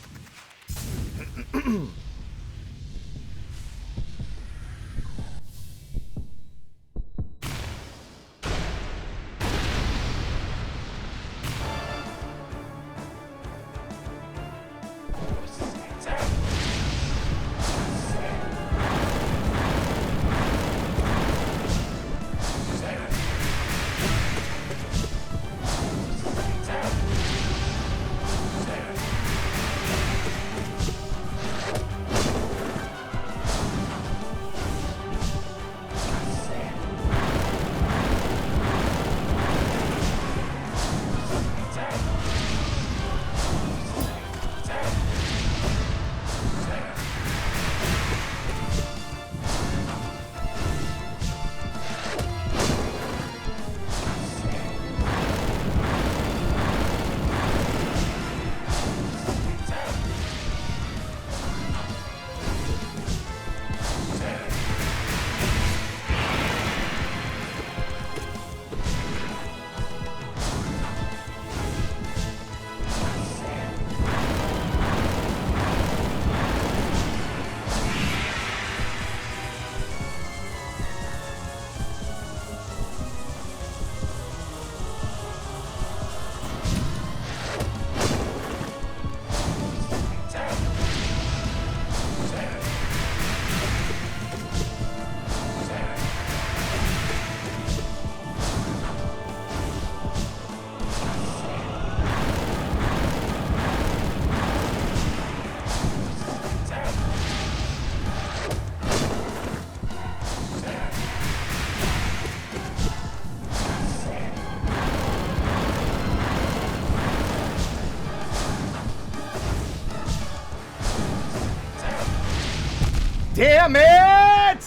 Damn it!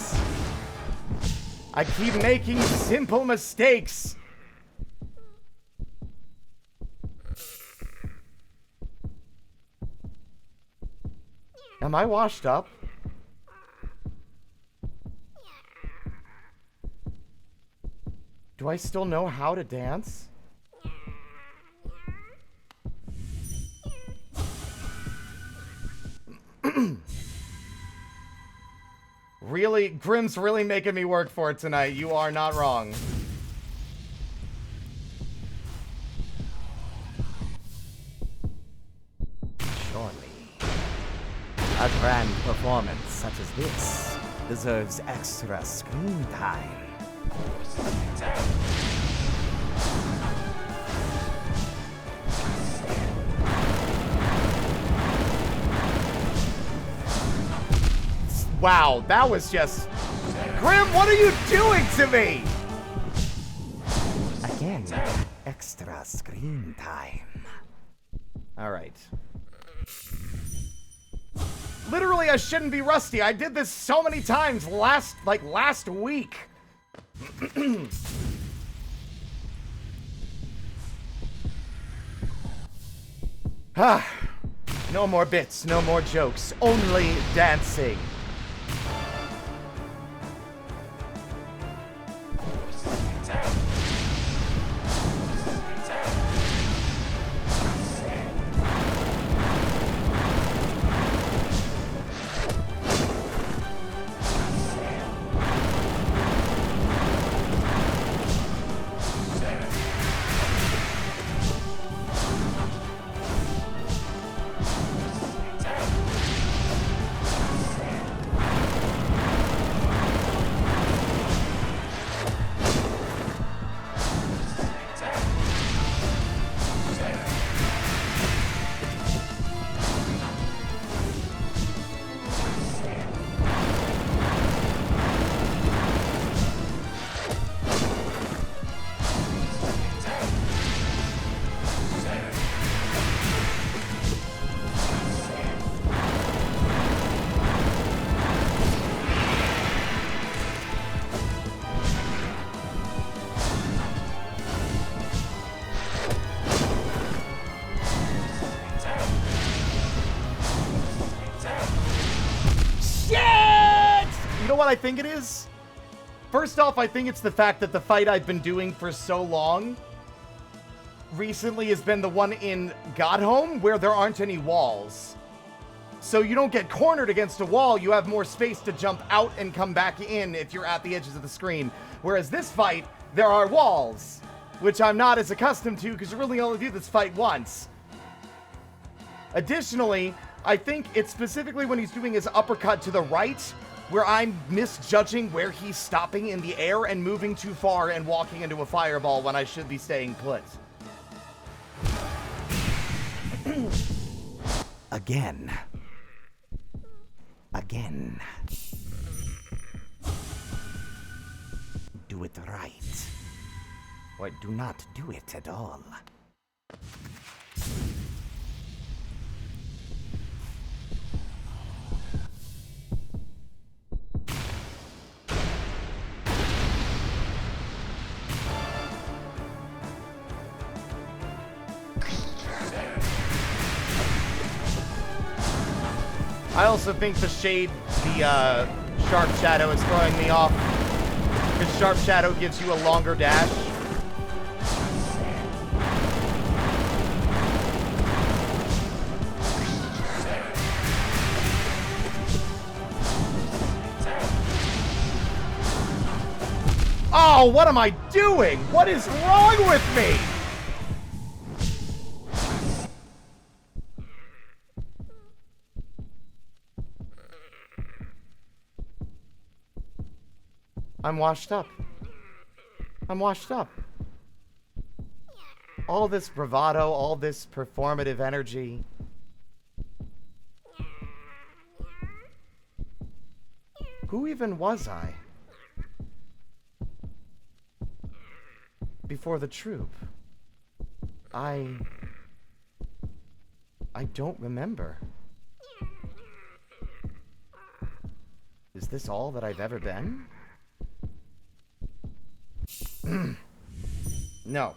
I keep making simple mistakes. Am I washed up? Do I still know how to dance? Really, Grimm's really making me work for it tonight. You are not wrong. Surely, a grand performance such as this deserves extra screen time. Wow, that was just... Grimm, what are you doing to me? Again, extra screen time. All right. Literally, I shouldn't be rusty. I did this so many times last week. No more bits, no more jokes, only dancing. What I think it is? First off, I think it's the fact that the fight I've been doing for so long recently has been the one in Godhome, where there aren't any walls. So you don't get cornered against a wall, you have more space to jump out and come back in if you're at the edges of the screen. Whereas this fight, there are walls, which I'm not as accustomed to because you really only do this fight once. Additionally, I think it's specifically when he's doing his uppercut to the right, where I'm misjudging where he's stopping in the air and moving too far and walking into a fireball when I should be staying put. Again. Do it right. Or do not do it at all. I also think the Sharp Shadow is throwing me off. Because Sharp Shadow gives you a longer dash. Oh, what am I doing? What is wrong with me? I'm washed up. All this bravado, all this performative energy. Who even was I? Before the troop. I don't remember. Is this all that I've ever been? No.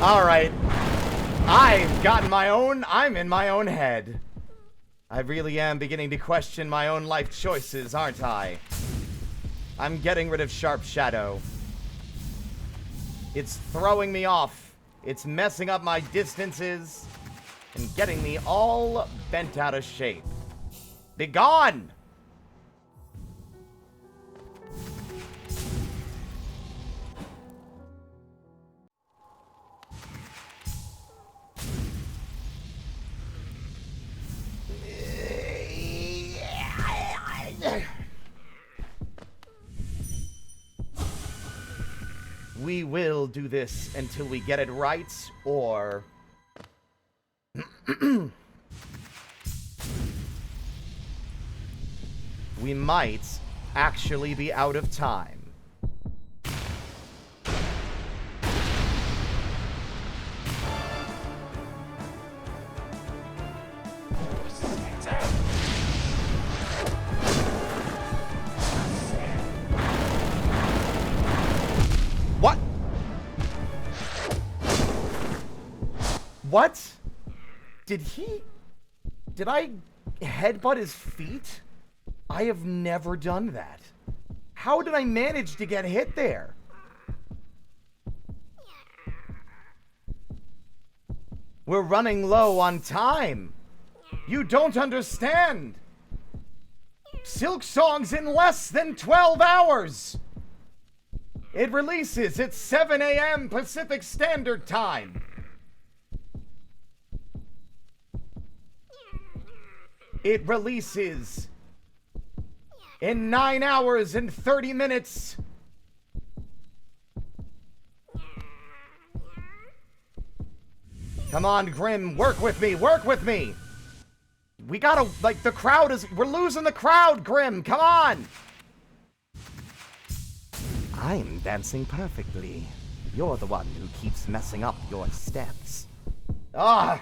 Alright. I've gotten my own... I'm in my own head. I really am beginning to question my own life choices, aren't I? I'm getting rid of Sharp Shadow. It's throwing me off. It's messing up my distances and getting me all bent out of shape. Be gone! we will do this until we get it right, or... we might actually be out of time. What? What? Did I headbutt his feet? I have never done that. How did I manage to get hit there? We're running low on time. You don't understand. Silk Song's in less than 12 hours. It releases at 7 a.m. Pacific Standard Time. It releases in 9 hours and 30 minutes. Come on, Grim, work with me, work with me. We gotta, like, the crowd is, we're losing the crowd, Grim, come on. I'm dancing perfectly. You're the one who keeps messing up your steps. Ah!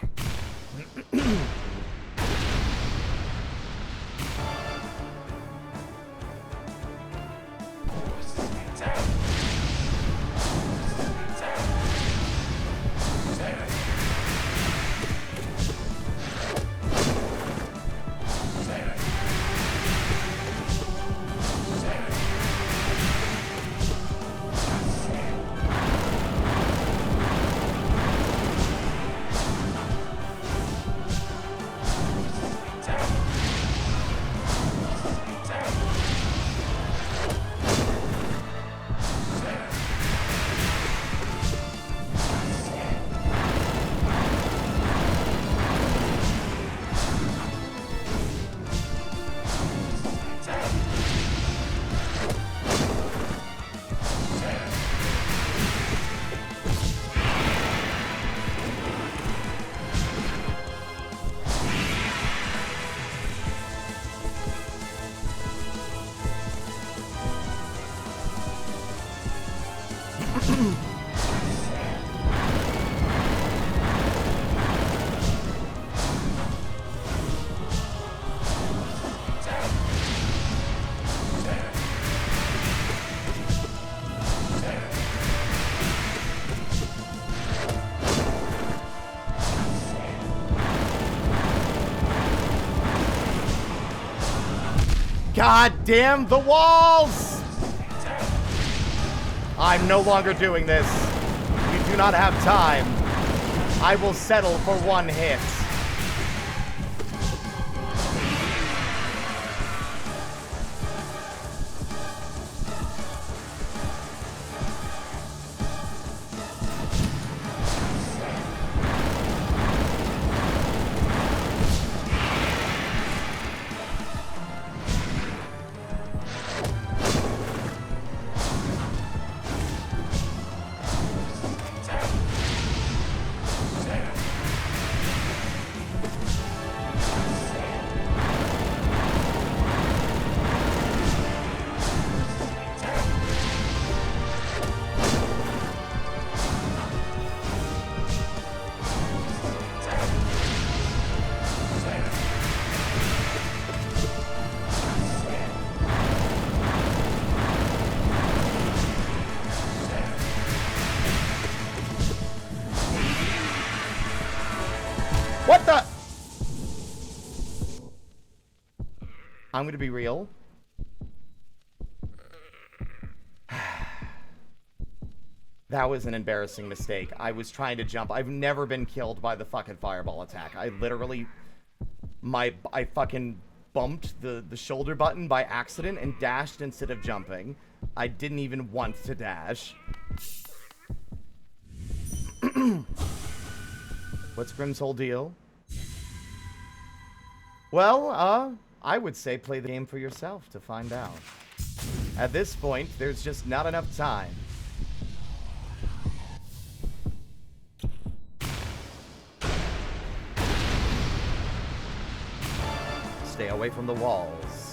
God damn the walls! I'm no longer doing this. We do not have time. I will settle for one hit. What the? I'm gonna be real. That was an embarrassing mistake. I was trying to jump. I've never been killed by the fucking fireball attack. I literally... I fucking bumped the shoulder button by accident and dashed instead of jumping. I didn't even want to dash. What's Grim's whole deal? Well, I would say play the game for yourself to find out. At this point, there's just not enough time. Stay away from the walls.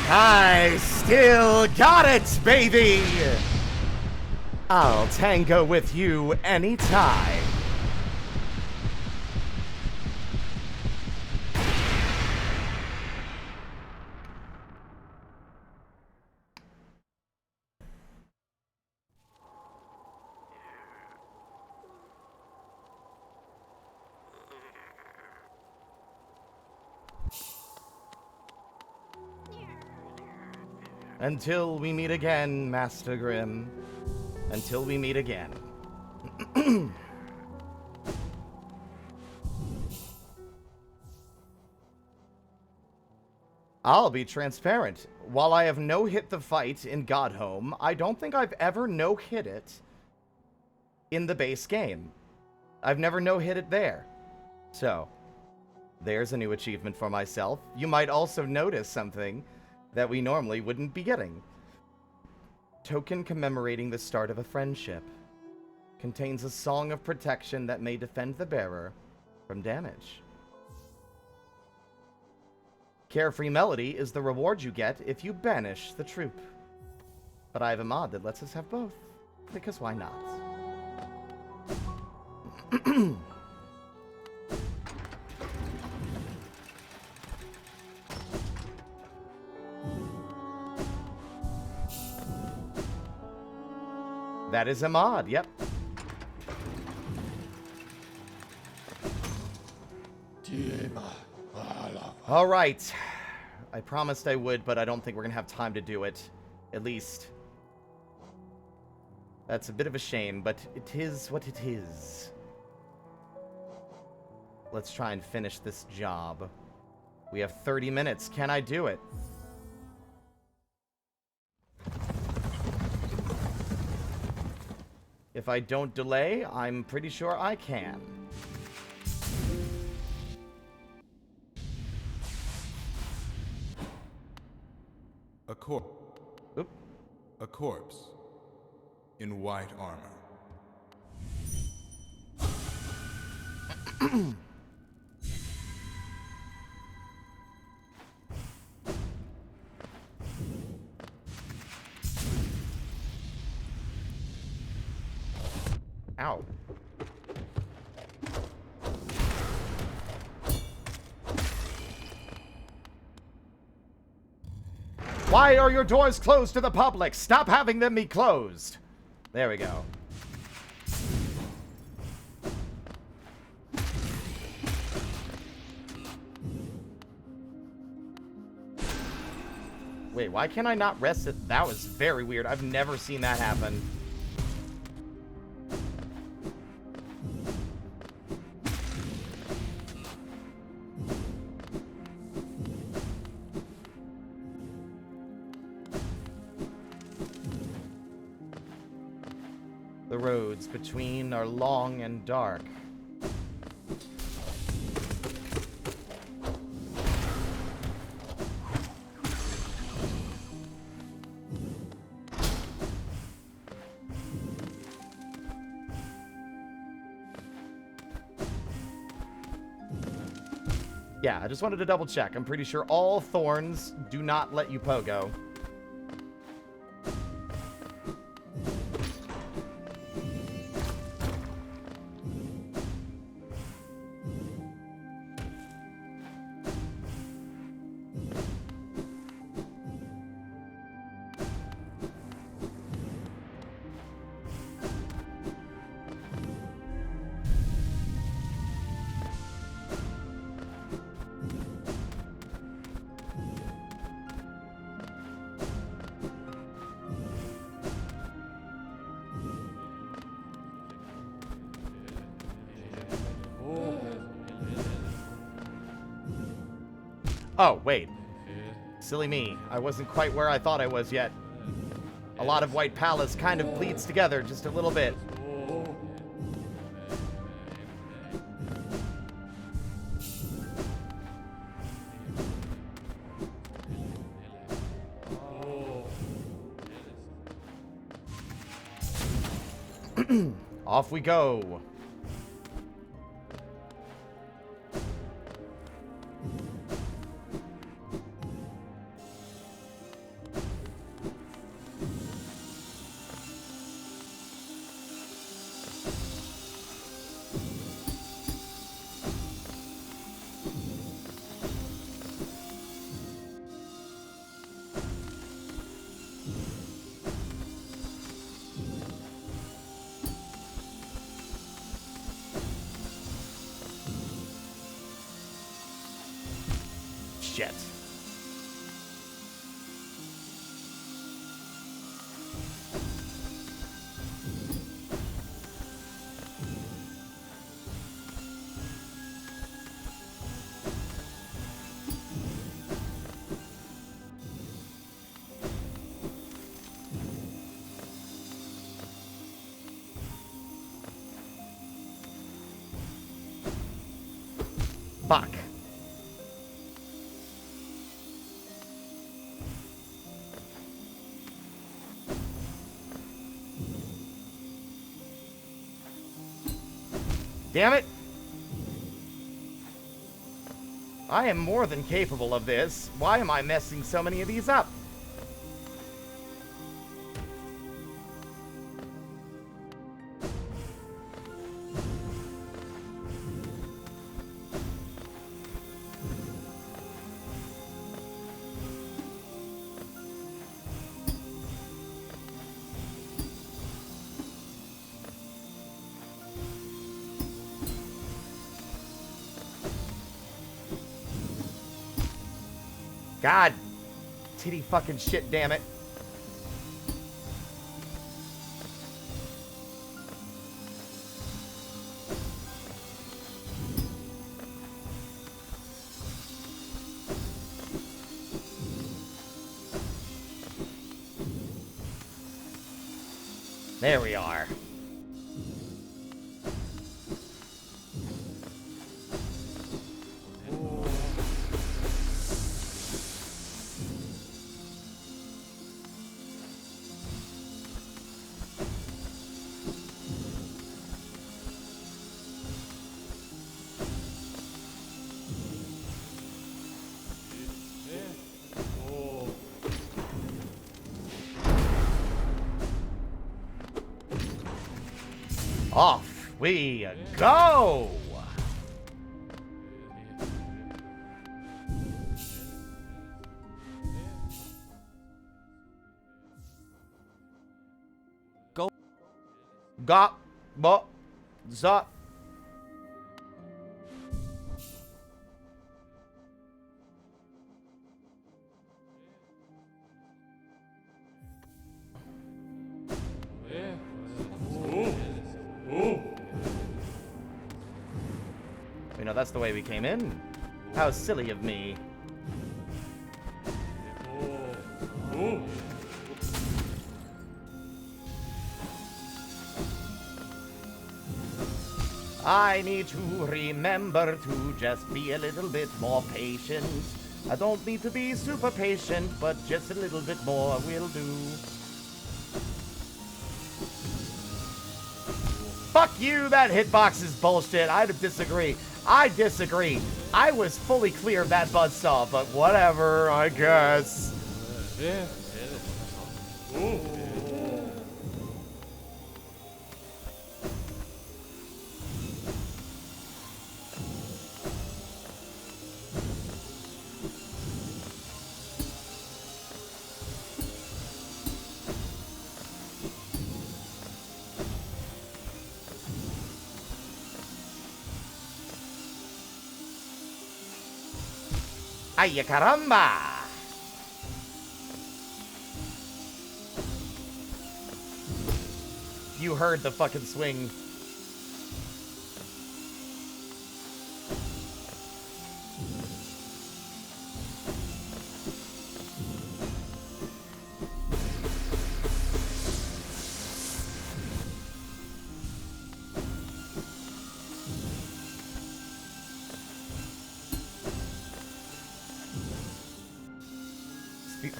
I still got it, baby! I'll tango with you anytime. Until we meet again, Master Grimm. Until we meet again. I'll be transparent. While I have no-hit the fight in Godhome, I don't think I've ever no-hit it in the base game. I've never no-hit it there. So, there's a new achievement for myself. You might also notice something that we normally wouldn't be getting. Token commemorating the start of a friendship. Contains a song of protection that may defend the bearer from damage. Carefree Melody is the reward you get if you banish the troop. But I have a mod that lets us have both, because why not? That is a mod, yep. All right. I promised I would, but I don't think we're going to have time to do it. At least. That's a bit of a shame, but it is what it is. Let's try and finish this job. We have 30 minutes. Can I do it? If I don't delay, I'm pretty sure I can. A corpse in white armor. Ow. Why are your doors closed to the public? Stop having them be closed. There we go. Wait, why can I not rest it? That was very weird. I've never seen that happen. The roads between are long and dark. Yeah, I just wanted to double check. I'm pretty sure all thorns do not let you pogo. Oh, wait. Silly me. I wasn't quite where I thought I was yet. A lot of White Palace kind of bleeds together just a little bit. Off we go. Shit. Fuck. Damn it! I am more than capable of this. Why am I messing so many of these up? God, titty fucking shit, damn it. There we are. Off we go! Go. Ga. Bo. Za. You know, that's the way we came in. How silly of me. I need to remember to just be a little bit more patient. I don't need to be super patient, but just a little bit more will do. Fuck you, that hitbox is bullshit. I disagree. I disagree. I was fully clear of that buzzsaw, but whatever, I guess. Ay, caramba! You heard the fucking swing.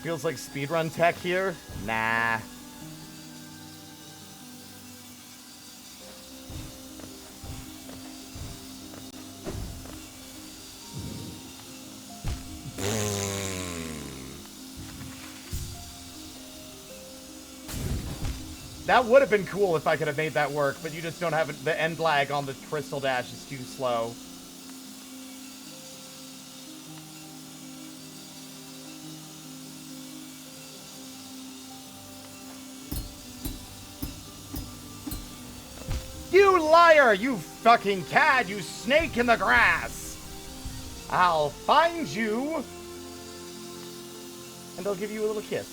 Feels like speedrun tech here? Nah. That would have been cool if I could have made that work, but you just don't have it. The end lag on the crystal dash is too slow. You liar! You fucking cad! You snake in the grass! I'll find you, and I'll give you a little kiss.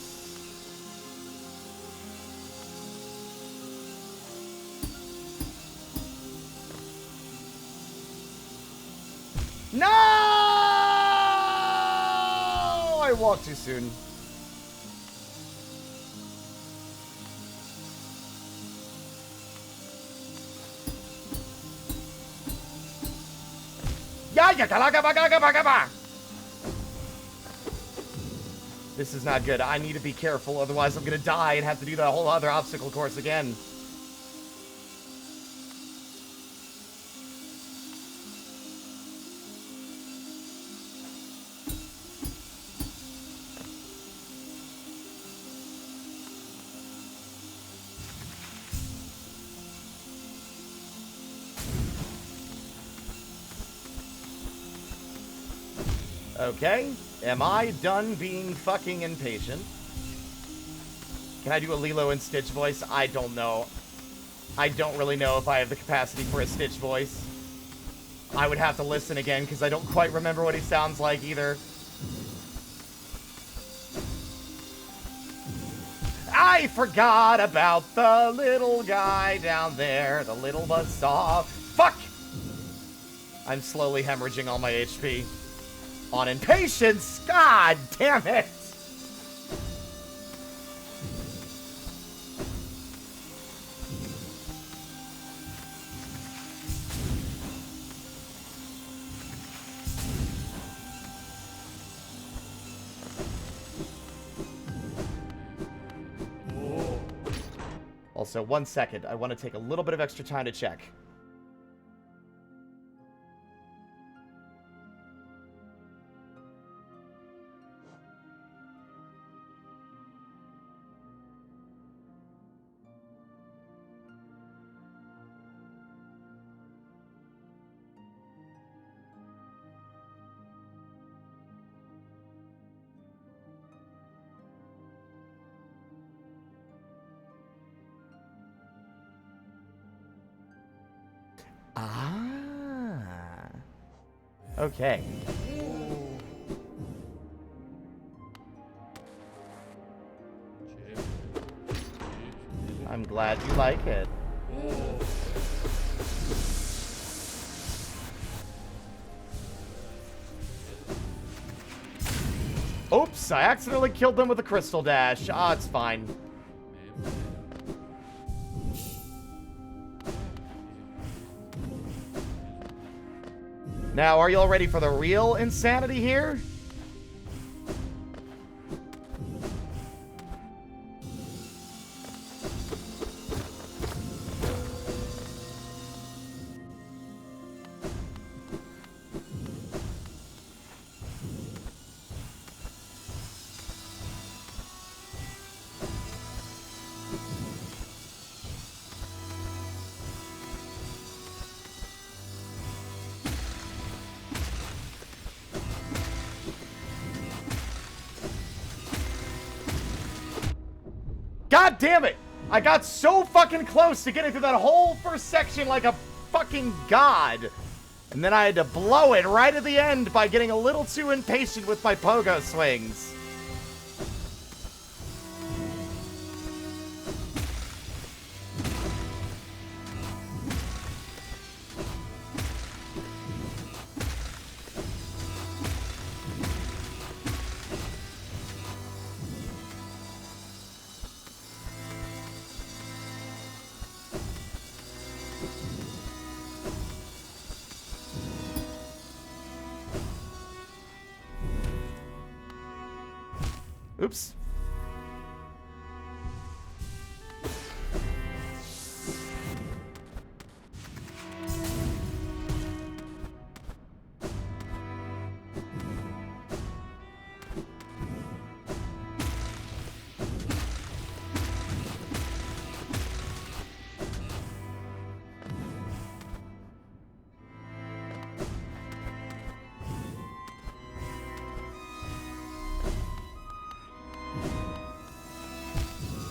No! I walked too soon. This is not good. I need to be careful, otherwise I'm gonna die and have to do that whole other obstacle course again. Okay, am I done being fucking impatient? Can I do a Lilo and Stitch voice? I don't know. I don't really know if I have the capacity for a Stitch voice. I would have to listen again, because I don't quite remember what he sounds like either. I forgot about the little guy down there, the little buzzsaw. Fuck! I'm slowly hemorrhaging all my HP. On impatience? God damn it! Also, 1 second. I want to take a little bit of extra time to check. Ah. Okay. I'm glad you like it. Oops, I accidentally killed them with a crystal dash. Ah, it's fine. Now, are you all ready for the real insanity here? God damn it! I got so fucking close to getting through that whole first section like a fucking god. And then I had to blow it right at the end by getting a little too impatient with my pogo swings. Oops.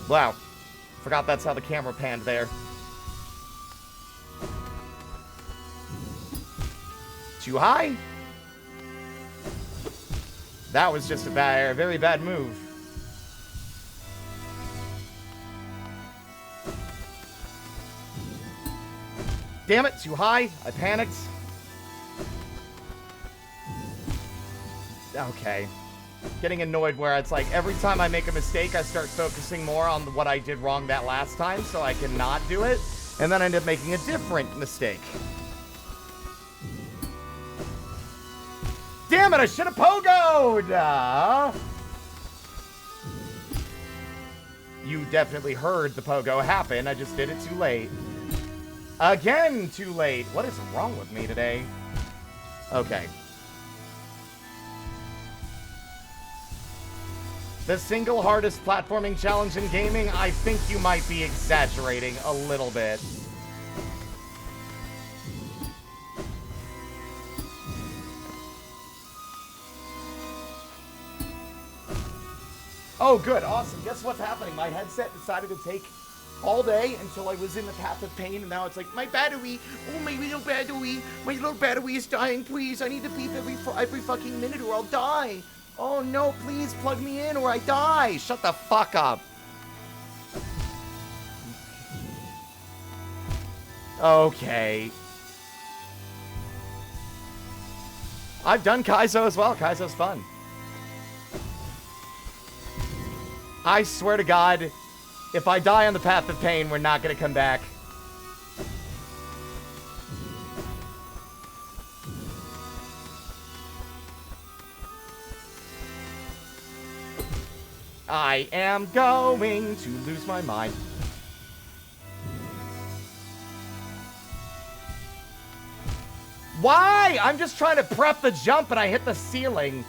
Wow. Forgot that's how the camera panned there. Too high? That was just a very bad move. Damn it, too high. I panicked. Okay. Getting annoyed where it's like every time I make a mistake, I start focusing more on what I did wrong that last time so I can not do it, and then I end up making a different mistake. damn it, I should have pogoed! You definitely heard the pogo happen, I just did it too late. Again, too late. What is wrong with me today? Okay. The single hardest platforming challenge in gaming? I think you might be exaggerating a little bit. Oh, good. Awesome. Guess what's happening? My headset decided to take all day until I was in the path of pain, and now it's like, my battery, oh, my little battery is dying, please. I need to beep every fucking minute or I'll die. Oh, no, please plug me in or I die. Shut the fuck up. Okay. I've done Kaizo as well. Kaizo's fun. I swear to God, if I die on the path of pain, we're not gonna come back. I am going to lose my mind. Why? I'm just trying to prep the jump and I hit the ceiling.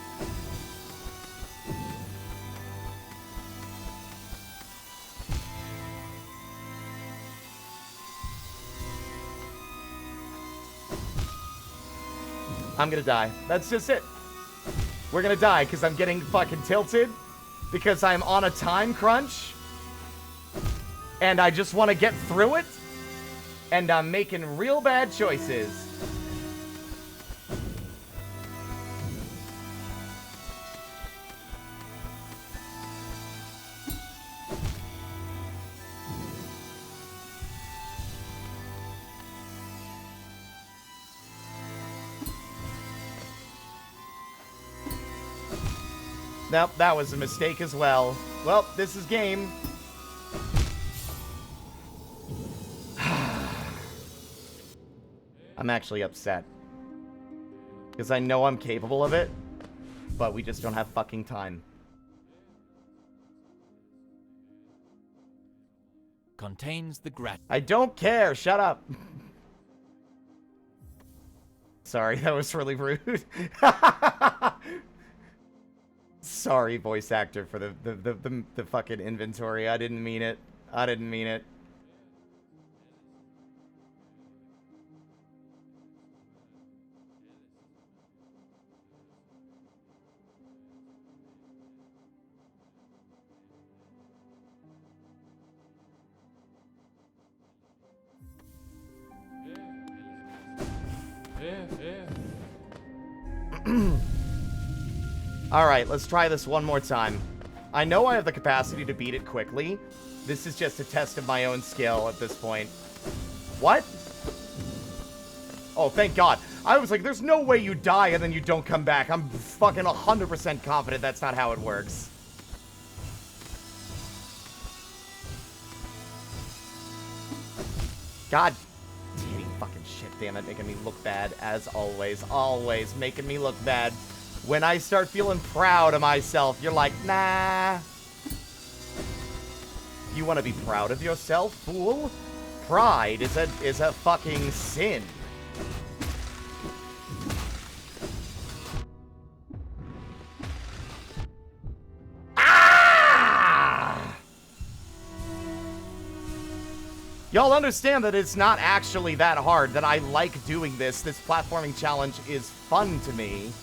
I'm gonna die. That's just it. We're gonna die because I'm getting fucking tilted. Because I'm on a time crunch. And I just want to get through it. And I'm making real bad choices. Nope, that was a mistake as well. Well, this is game. I'm actually upset. Because I know I'm capable of it, but we just don't have fucking time. Contains the I don't care, shut up. Sorry, that was really rude. Sorry, voice actor, for the fucking inventory. I didn't mean it. I didn't mean it. Alright, let's try this one more time. I know I have the capacity to beat it quickly. This is just a test of my own skill at this point. What? Oh, thank God. I was like, there's no way you die and then you don't come back. I'm fucking 100% confident that's not how it works. God damn fucking shit, damn it, making me look bad as always. Always making me look bad. When I start feeling proud of myself, you're like, nah. You want to be proud of yourself, fool? Pride is a fucking sin. Ah! Y'all understand that it's not actually that hard, that I like doing this. This platforming challenge is fun to me.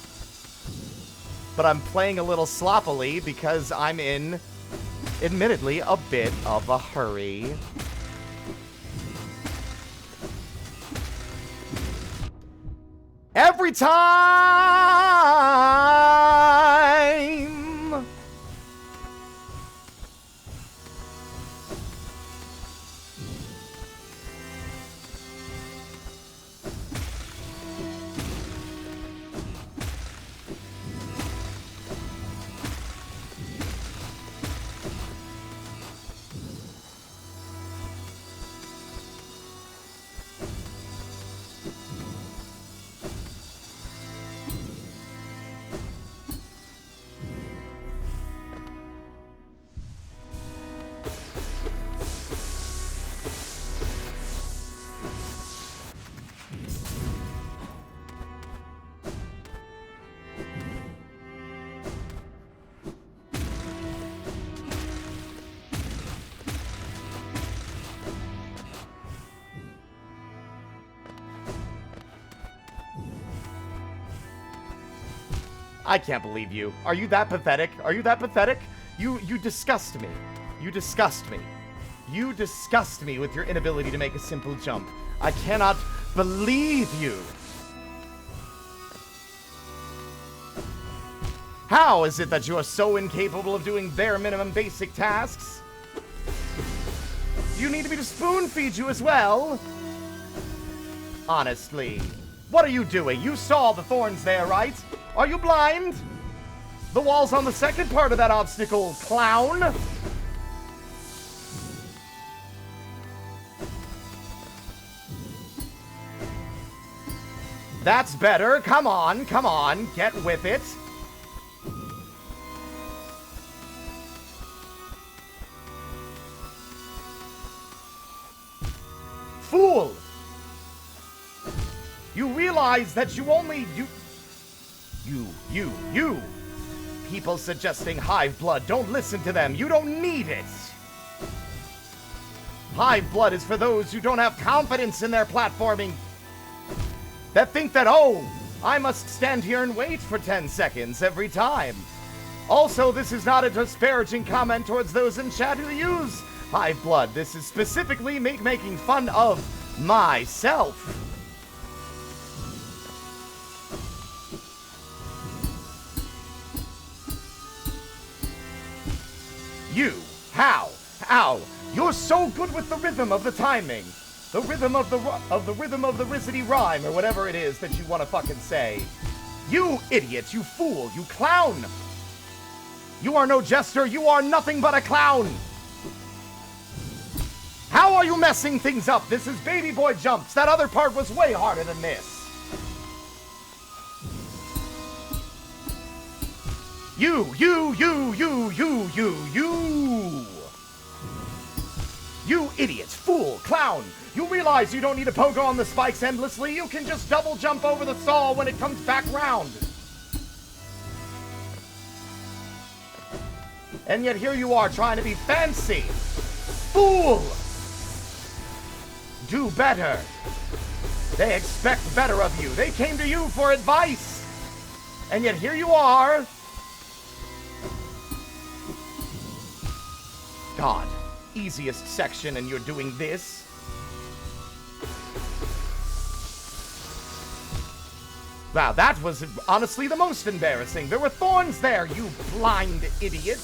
But I'm playing a little sloppily because I'm in, admittedly, a bit of a hurry. Every time! I can't believe you. Are you that pathetic? Are you that pathetic? You disgust me. You disgust me. You disgust me with your inability to make a simple jump. I cannot believe you. How is it that you are so incapable of doing bare minimum basic tasks? Do you need me to spoon feed you as well? Honestly, what are you doing? You saw the thorns there, right? Are you blind? The wall's on the second part of that obstacle, clown. That's better. Come on, come on. Get with it. Fool! You realize that you only... You. People suggesting hive blood. Don't listen to them. You don't need it. Hive blood is for those who don't have confidence in their platforming. That think that, oh, I must stand here and wait for 10 seconds every time. Also, this is not a disparaging comment towards those in chat who use hive blood. This is specifically making fun of myself. You, how? You're so good with the rhythm of the timing. The rhythm of the rhythm of the Rizzity rhyme, or whatever it is that you want to fucking say. You idiot, you fool, you clown. You are no jester, you are nothing but a clown. How are you messing things up? This is baby boy jumps. That other part was way harder than this. You. You idiot, fool, clown. You realize you don't need to pogo on the spikes endlessly. You can just double jump over the saw when it comes back round. And yet here you are trying to be fancy. Fool! Do better. They expect better of you. They came to you for advice. And yet here you are. God, easiest section and you're doing this? Wow, that was honestly the most embarrassing. There were thorns there, you blind idiot.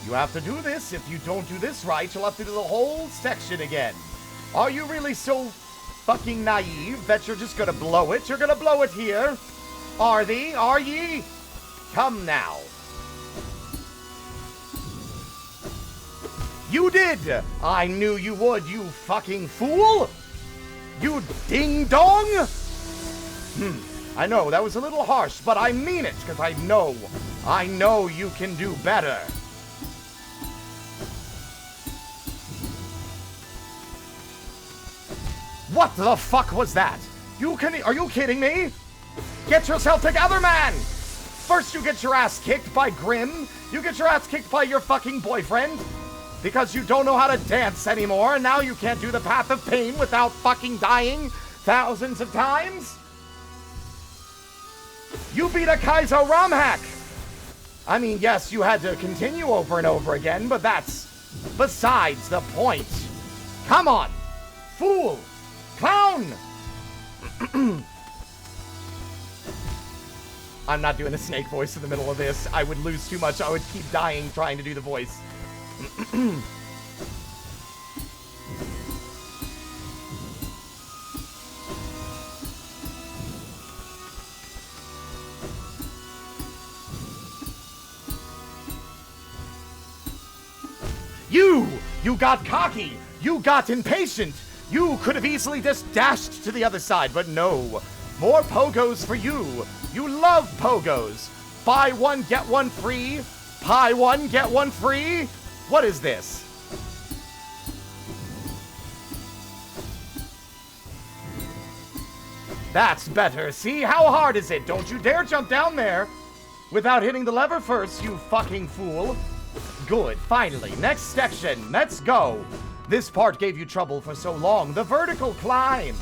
You have to do this. If you don't do this right, you'll have to do the whole section again. Are you really so fucking naive that you're just gonna blow it? You're gonna blow it here. Are thee? Are ye? Come now. You did! I knew you would, you fucking fool! You ding-dong! I know, that was a little harsh, but I mean it, because I know you can do better. What the fuck was that? Are you kidding me? Get yourself together, man! First you get your ass kicked by Grim, you get your ass kicked by your fucking boyfriend, because you don't know how to dance anymore, and now you can't do the Path of Pain without fucking dying thousands of times? You beat a Kaizo ROM hack! I mean, yes, you had to continue over and over again, but that's besides the point. Come on! Fool! Clown! I'm not doing the snake voice in the middle of this. I would lose too much. I would keep dying trying to do the voice. You got cocky. You got impatient. You could have easily just dashed to the other side, but no. More pogos for you. You love pogos. Buy one, get one free. Buy one, get one free. What is this? That's better. See? How hard is it? Don't you dare jump down there. Without hitting the lever first, you fucking fool. Good, finally. Next section, let's go. This part gave you trouble for so long. The vertical climb.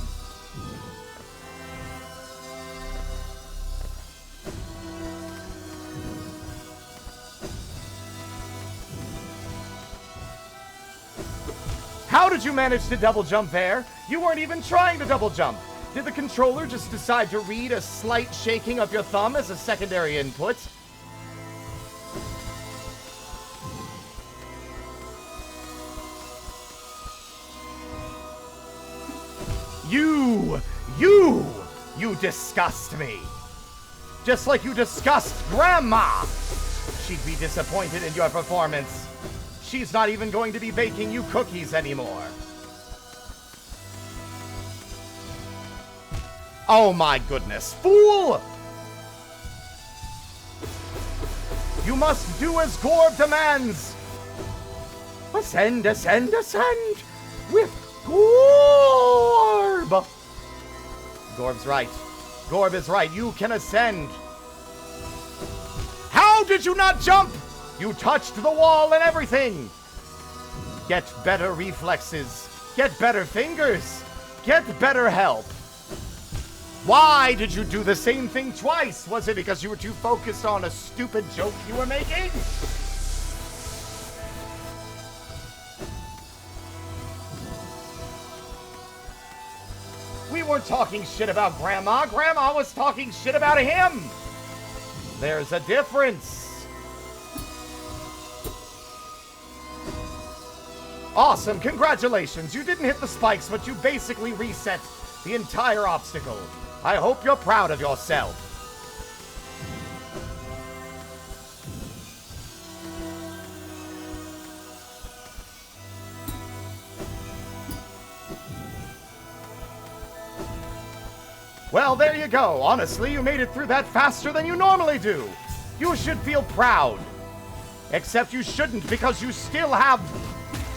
How did you manage to double jump there? You weren't even trying to double jump. Did the controller just decide to read a slight shaking of your thumb as a secondary input? You disgust me. Just like you disgust Grandma. She'd be disappointed in your performance. She's not even going to be baking you cookies anymore. Oh my goodness, fool! You must do as Gorb demands. Ascend, ascend, ascend with Gorb. Gorb's right. Gorb is right. You can ascend. How did you not jump? You touched the wall and everything. Get better reflexes. Get better fingers. Get better help. Why did you do the same thing twice? Was it because you were too focused on a stupid joke you were making? We weren't talking shit about Grandma. Grandma was talking shit about him. There's a difference. Awesome, congratulations. You didn't hit the spikes, but you basically reset the entire obstacle. I hope you're proud of yourself. Well, there you go. Honestly, you made it through that faster than you normally do. You should feel proud. Except you shouldn't, because you still have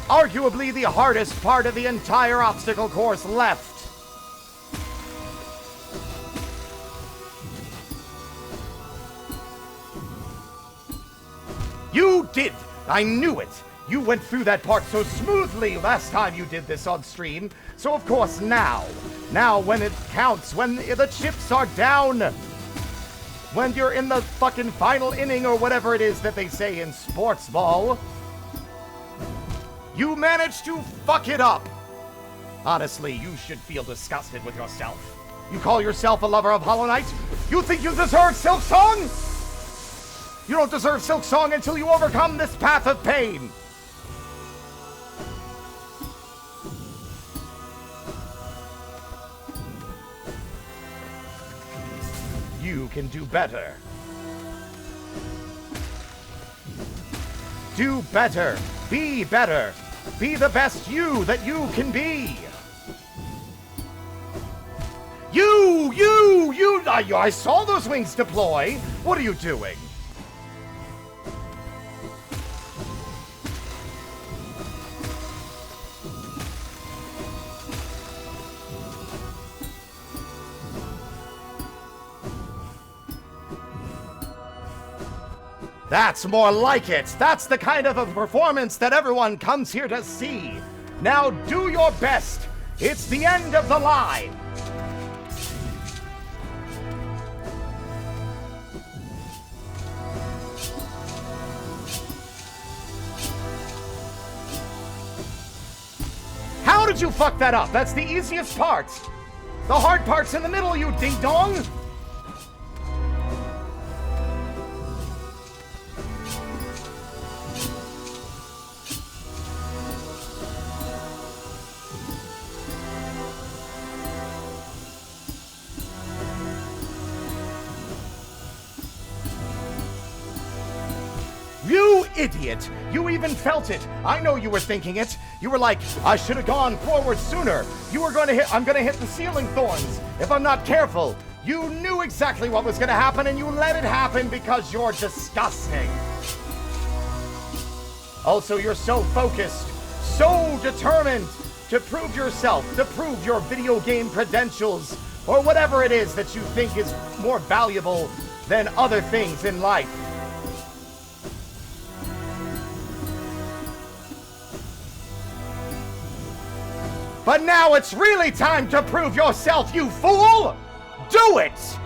arguably the hardest part of the entire obstacle course left. You did! I knew it! You went through that part so smoothly last time you did this on stream, so of course now when it counts, when the chips are down, when you're in the fucking final inning or whatever it is that they say in sports ball, you managed to fuck it up. Honestly, you should feel disgusted with yourself. You call yourself a lover of Hollow Knight? You think you deserve Silk Song? You don't deserve Silk Song until you overcome this path of pain. You can do better. Do better. Be better. Be the best you that you can be. I saw those wings deploy. What are you doing? That's more like it. That's the kind of a performance that everyone comes here to see. Now do your best. It's the end of the line. How did you fuck that up? That's the easiest part. The hard part's in the middle, you ding-dong. You idiot! You even felt it! I know you were thinking it! You were like, I should have gone forward sooner! You were gonna hit— I'm gonna hit the ceiling thorns if I'm not careful! You knew exactly what was gonna happen and you let it happen because you're disgusting! Also, you're so focused, so determined to prove yourself, to prove your video game credentials, or whatever it is that you think is more valuable than other things in life. But now it's really time to prove yourself, you fool! Do it!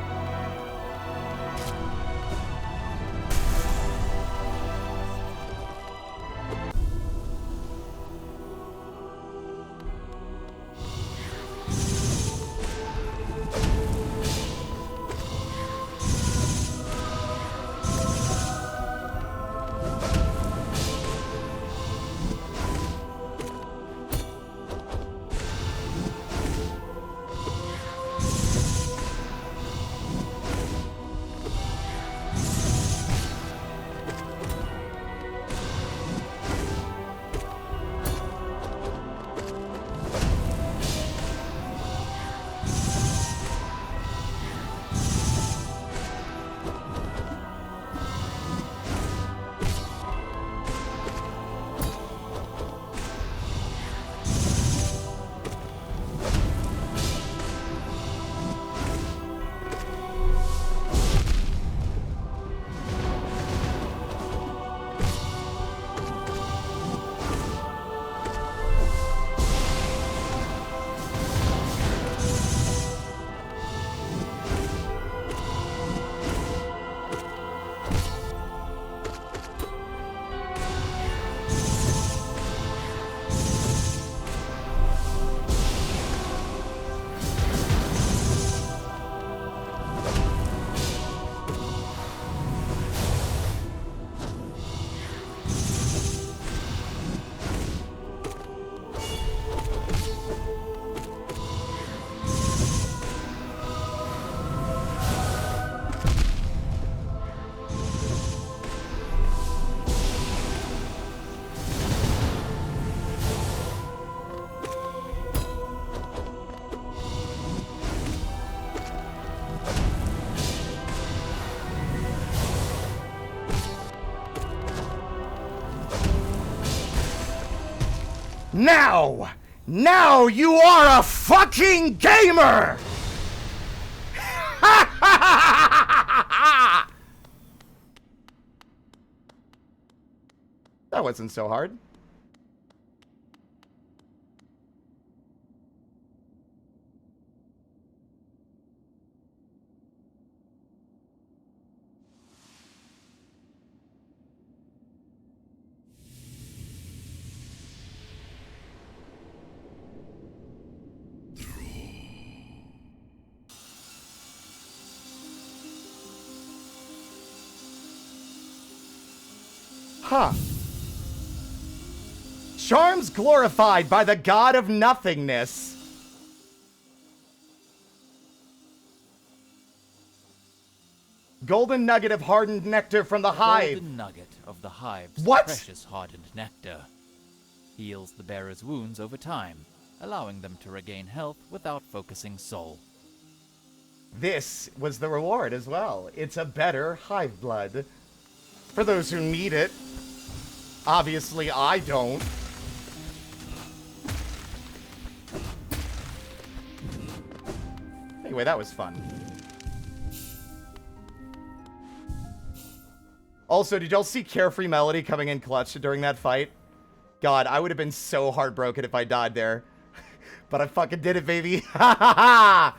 Now you are a fucking gamer! That wasn't so hard. Huh. Charms glorified by the god of nothingness. Golden nugget of hardened nectar from the hive. Golden nugget of the hive's What? precious hardened nectar. Heals the bearer's wounds over time, allowing them to regain health without focusing soul. This was the reward as well. It's a better hive blood. For those who need it. Obviously, I don't. Anyway, that was fun. Also, did y'all see Carefree Melody coming in clutch during that fight? God, I would have been so heartbroken if I died there. But I fucking did it, baby. Ha ha ha!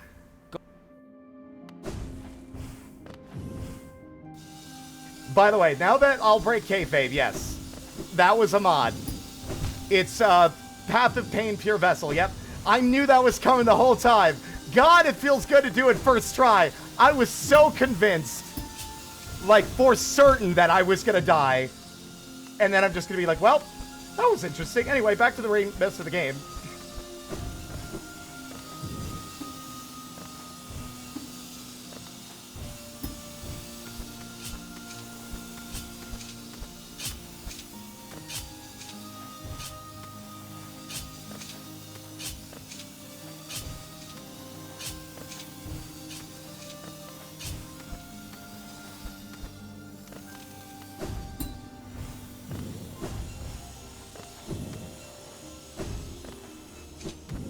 By the way, now that I'll break kayfabe, yes. That was a mod. It's, Path of Pain Pure Vessel, yep. I knew that was coming the whole time. God, it feels good to do it first try. I was so convinced, like, for certain that I was gonna die. And then I'm just gonna be like, well, that was interesting. Anyway, back to the rest of the game.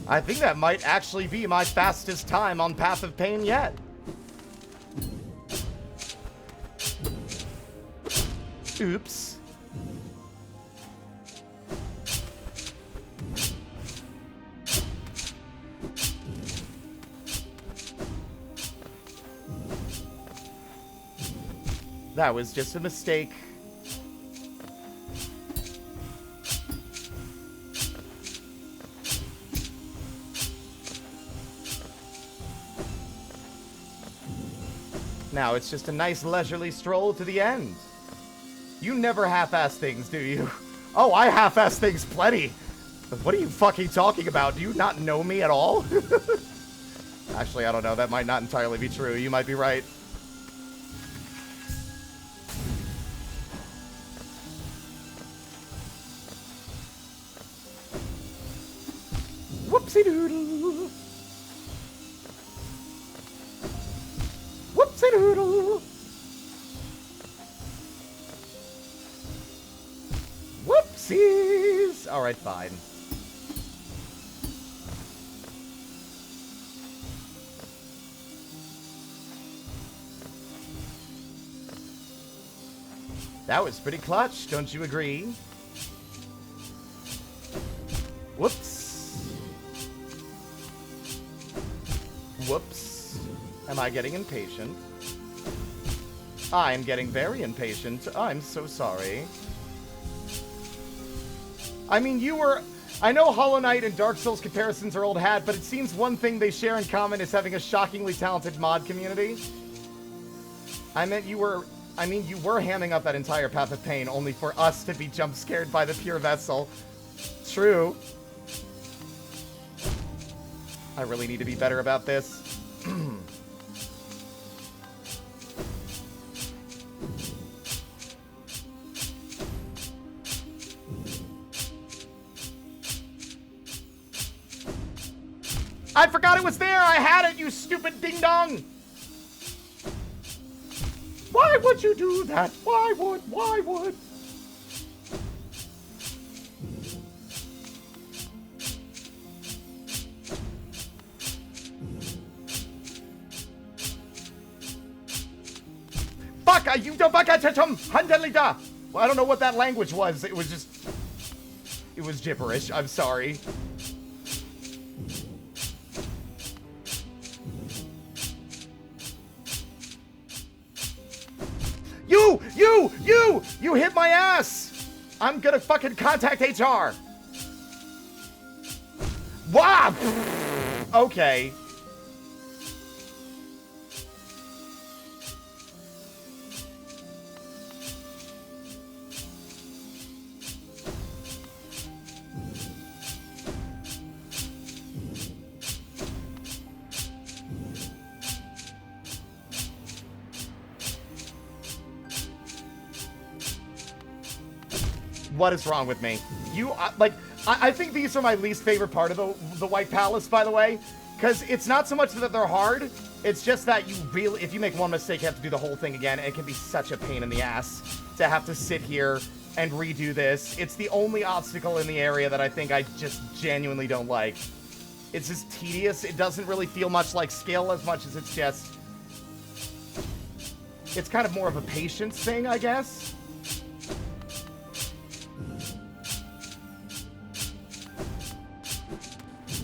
I think that might actually be my fastest time on Path of Pain yet. Oops. That was just a mistake. Now it's just a nice leisurely stroll to the end. You never half-ass things, do you? Oh, I half-ass things plenty. What are you fucking talking about? Do you not know me at all? Actually, I don't know. That might not entirely be true. You might be right. Whoopsie-doodle. Whoopsie-doodle. Whoopsies. All right, fine. That was pretty clutch, don't you agree? Whoops. Whoops. Am I getting impatient? I'm getting very impatient. I'm so sorry. I mean, I know Hollow Knight and Dark Souls comparisons are old hat, but it seems one thing they share in common is having a shockingly talented mod community. I meant you were hamming up that entire Path of Pain only for us to be jump scared by the pure vessel. True. I really need to be better about this. I forgot it was there! I had it, you stupid ding-dong! Why would you do that? Why would? Fuck, you don't back at Handelida! Well, I don't know what that language was. It was gibberish. I'm sorry. You hit my ass! I'm gonna fucking contact HR. Wow! Okay. What is wrong with me? I think these are my least favorite part of the White Palace, by the way. Because it's not so much that they're hard, it's just that you really, if you make one mistake, you have to do the whole thing again. And it can be such a pain in the ass to have to sit here and redo this. It's the only obstacle in the area that I think I just genuinely don't like. It's just tedious. It doesn't really feel much like skill as much as it's just... It's kind of more of a patience thing, I guess.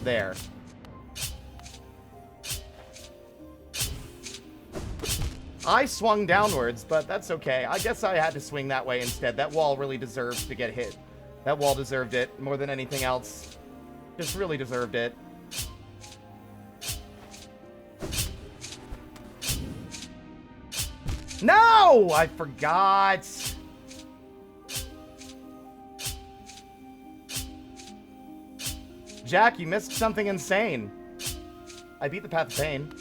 There. I swung downwards, but that's okay. I guess I had to swing that way instead. That wall really deserves to get hit. That wall deserved it more than anything else. Just really deserved it. No! I forgot. Jack, you missed something insane. I beat the Path of Pain.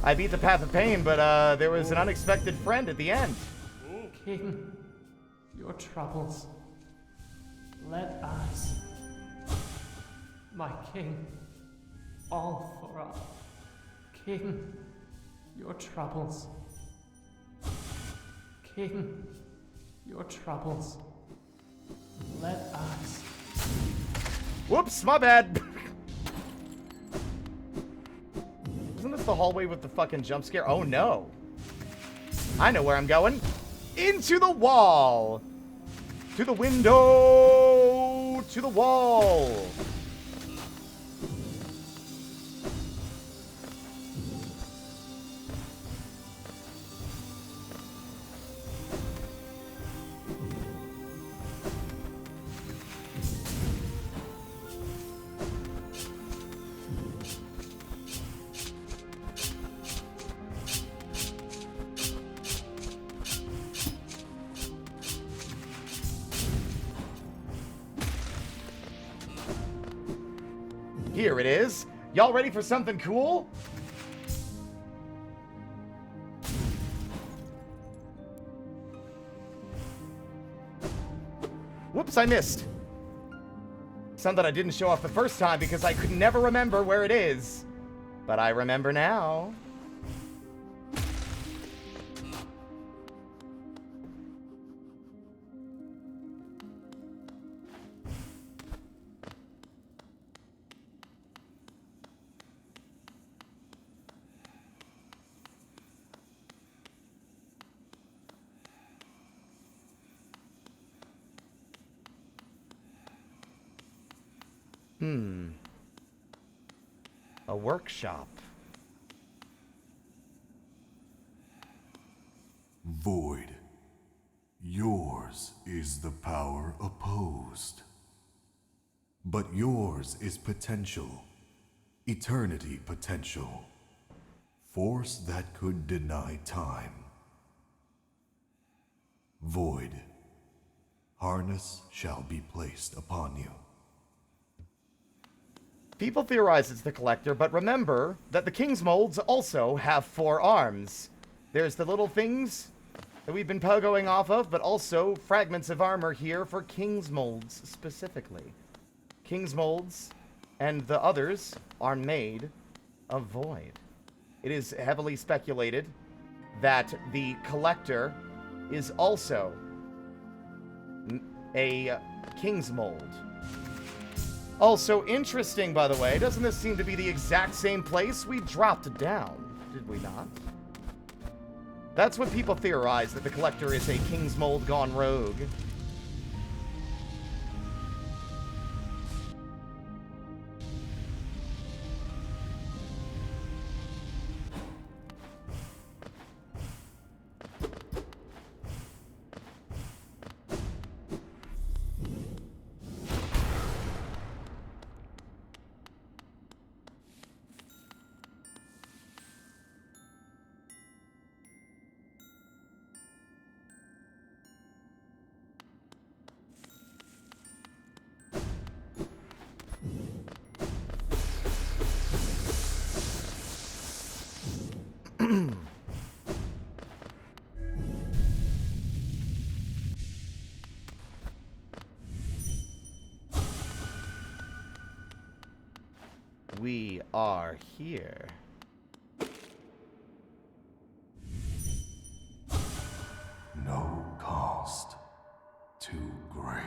I beat the Path of Pain, but there was an unexpected friend at the end. King, your troubles. Let us, my king, all for us. King, your troubles. King, your troubles. Let us. Whoops, my bad. Isn't this the hallway with the fucking jump scare? Oh no. I know where I'm going. Into the wall. To the window. To the wall. Here it is. Y'all ready for something cool? Whoops, I missed. Something I didn't show off the first time because I could never remember where it is. But I remember now. A workshop. Void. Yours is the power opposed. But yours is potential. Eternity potential. Force that could deny time. Void. Harness shall be placed upon you. People theorize it's the Collector, but remember that the King's Molds also have 4 arms. There's the little things that we've been pogoing off of, but also fragments of armor here for King's Molds specifically. King's Molds and the others are made of Void. It is heavily speculated that the Collector is also a King's Mold. Also interesting, by the way, doesn't this seem to be the exact same place we dropped down? Did we not? That's what people theorize, that the Collector is a King's Mold gone rogue. We are here. No cost too great.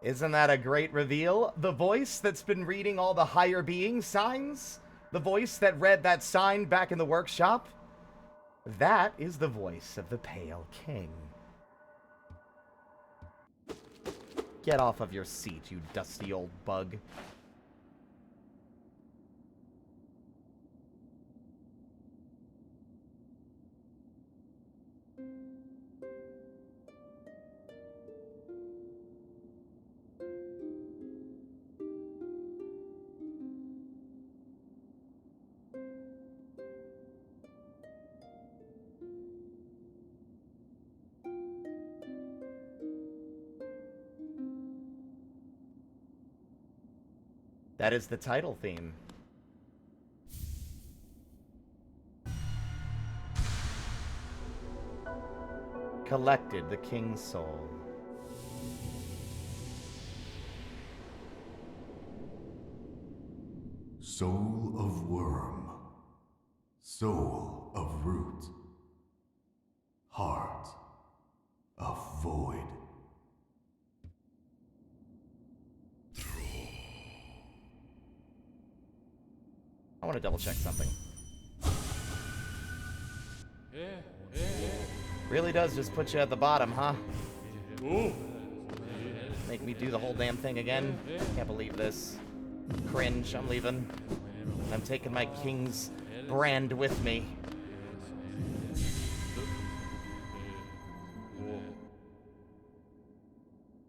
Isn't that a great reveal? The voice that's been reading all the higher being signs? The voice that read that sign back in the workshop? That is the voice of the Pale King. Get off of your seat, you dusty old bug. That is the title theme. Collected the King's Soul. Soul of worm. Soul of root. Heart of void. want to double check something. Really does just put you at the bottom, huh? Make me do the whole damn thing again? Can't believe this. Cringe, I'm leaving. I'm taking my king's brand with me.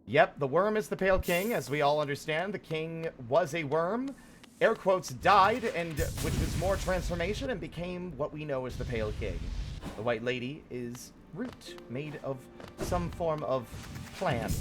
Yep, the worm is the Pale King, as we all understand. The king was a worm, air quotes, died, and which was more transformation and became what we know as the Pale King. The White Lady is root, made of some form of plant.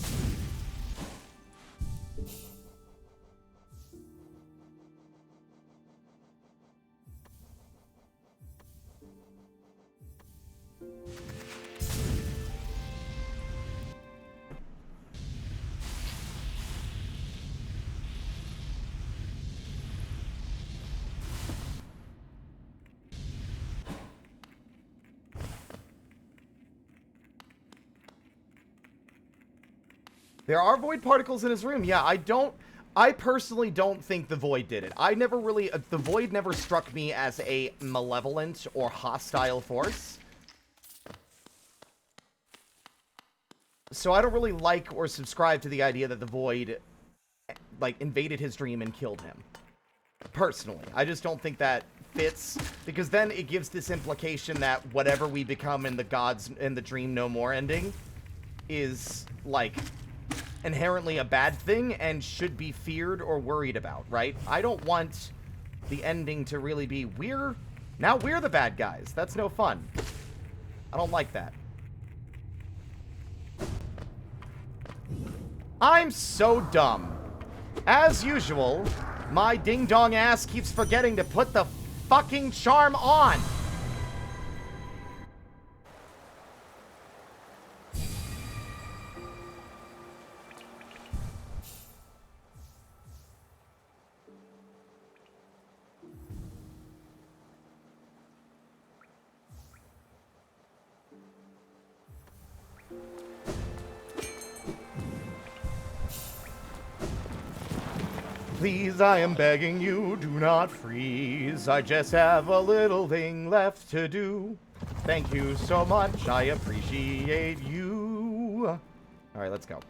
There are void particles in his room. Yeah, I personally don't think the void did it. I never really, the void never struck me as a malevolent or hostile force. So I don't really like or subscribe to the idea that the void, like, invaded his dream and killed him. Personally. I just don't think that fits, because then it gives this implication that whatever we become in the gods, in the Dream No More ending is, like, inherently a bad thing and should be feared or worried about, right? I don't want the ending to really be, now we're the bad guys. That's no fun. I don't like that. I'm so dumb. As usual, my ding-dong ass keeps forgetting to put the fucking charm on. Please, I am begging you, do not freeze. I just have a little thing left to do. Thank you so much, I appreciate you. Alright, let's go.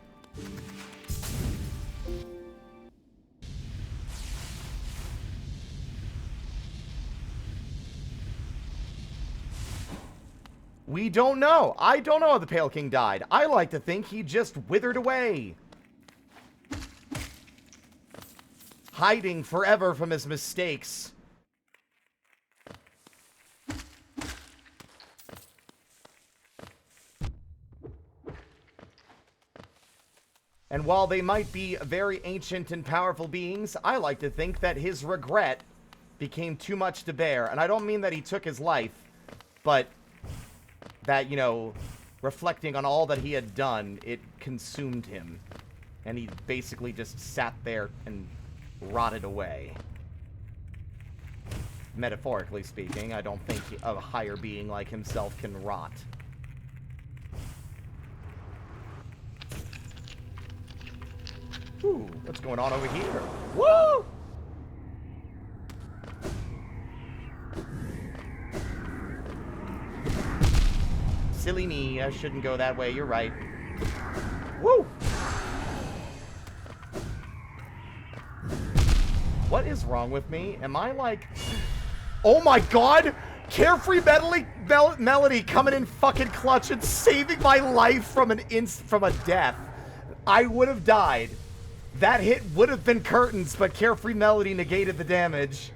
We don't know. I don't know how the Pale King died. I like to think he just withered away. Hiding forever from his mistakes. And while they might be very ancient and powerful beings, I like to think that his regret became too much to bear. And I don't mean that he took his life, but that, you know, reflecting on all that he had done, it consumed him. And he basically just sat there and rotted away. Metaphorically speaking, I don't think a higher being like himself can rot. Ooh, what's going on over here? Woo! Silly me, I shouldn't go that way, you're right. Woo! What is wrong with me? Am I like... Oh my god! Carefree Melody coming in fucking clutch and saving my life from a death. I would have died. That hit would have been curtains, but Carefree Melody negated the damage.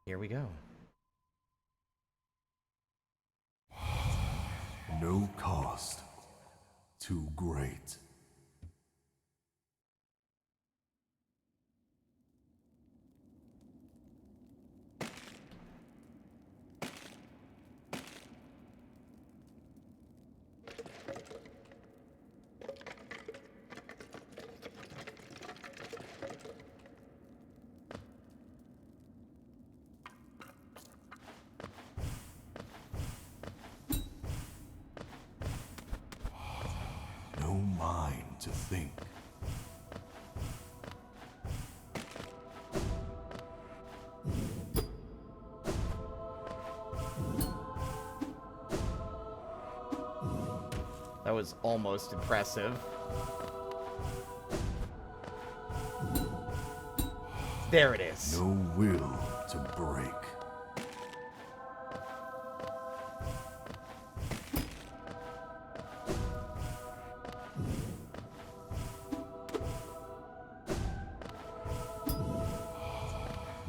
Here we go. No cost too great. to think. That was almost impressive. There it is. No will to break.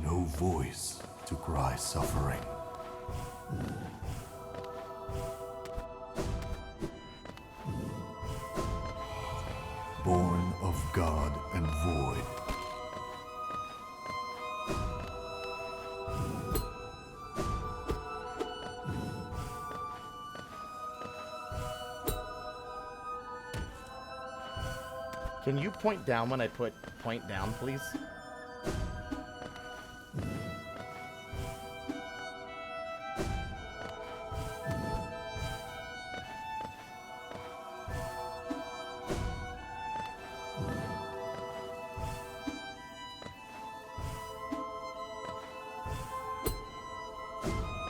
No voice to cry suffering. Born of God and void. Can you point down when I put point down, please?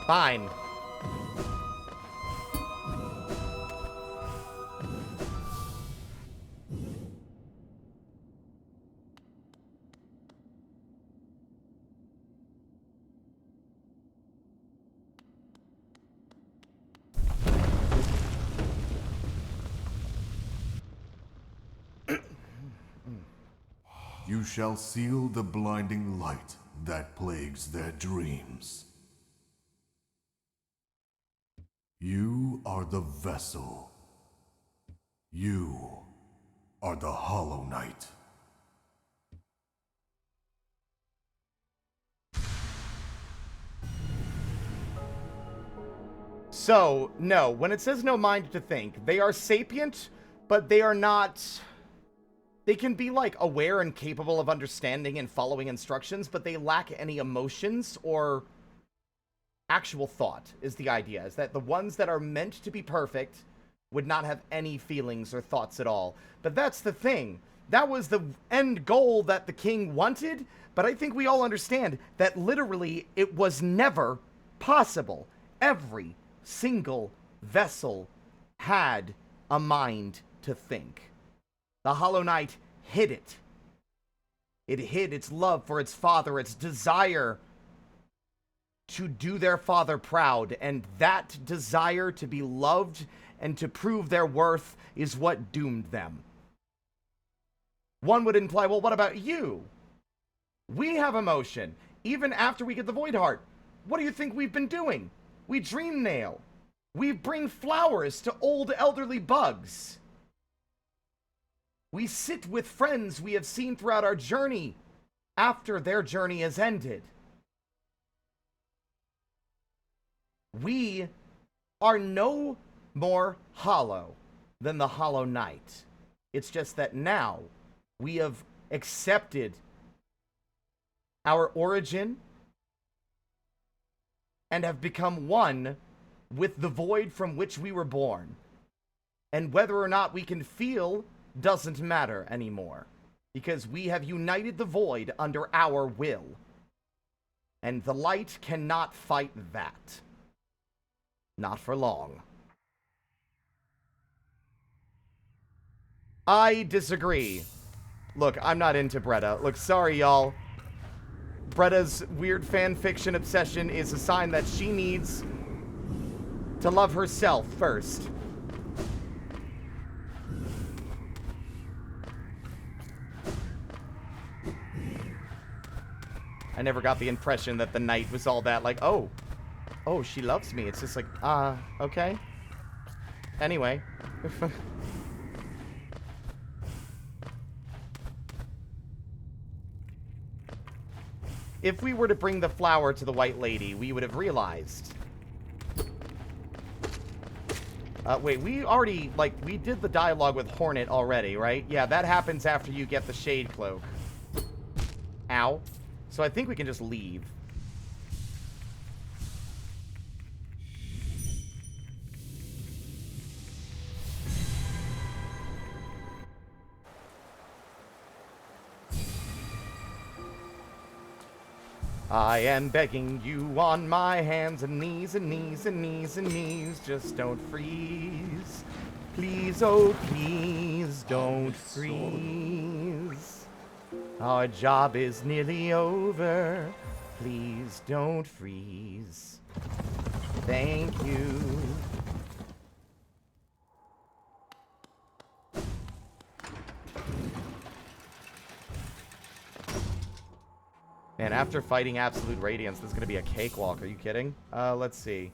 Fine. You shall seal the blinding light that plagues their dreams. You are the vessel. You are the Hollow Knight. So, no, when it says no mind to think, they are sapient, but they are not... They can be, like, aware and capable of understanding and following instructions, but they lack any emotions or actual thought, is the idea. Is that the ones that are meant to be perfect would not have any feelings or thoughts at all. But that's the thing. That was the end goal that the king wanted, but I think we all understand that literally it was never possible. Every single vessel had a mind to think. The Hollow Knight hid it. It hid its love for its father, its desire to do their father proud, and that desire to be loved and to prove their worth is what doomed them. One would imply, well, what about you? We have emotion, even after we get the Void Heart. What do you think we've been doing? We dream nail. We bring flowers to old elderly bugs. We sit with friends we have seen throughout our journey after their journey has ended. We are no more hollow than the Hollow Knight. It's just that now we have accepted our origin and have become one with the void from which we were born. And whether or not we can feel doesn't matter anymore, because we have united the void under our will. And the light cannot fight that. Not for long. I disagree. Look, I'm not into Bretta. Look, sorry, y'all. Bretta's weird fanfiction obsession is a sign that she needs to love herself first. I never got the impression that the knight was all that like, oh, she loves me. It's just like, okay. Anyway. If we were to bring the flower to the White Lady, we would have realized. Wait, we already, like, we did the dialogue with Hornet already, right? Yeah, that happens after you get the Shade Cloak. Ow. So I think we can just leave. I am begging you on my hands and knees and knees and knees and knees, just don't freeze. Please, oh please, don't freeze. Our job is nearly over. Please don't freeze. Thank you. Man, after fighting Absolute Radiance, this is going to be a cakewalk. Are you kidding? Let's see.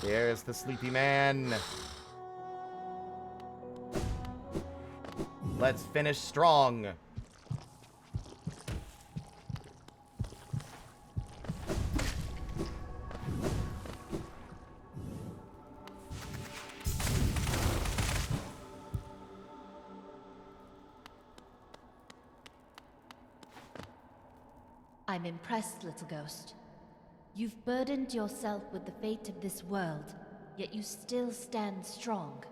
There's the sleepy man. Let's finish strong. I'm impressed, little ghost. You've burdened yourself with the fate of this world, yet you still stand strong.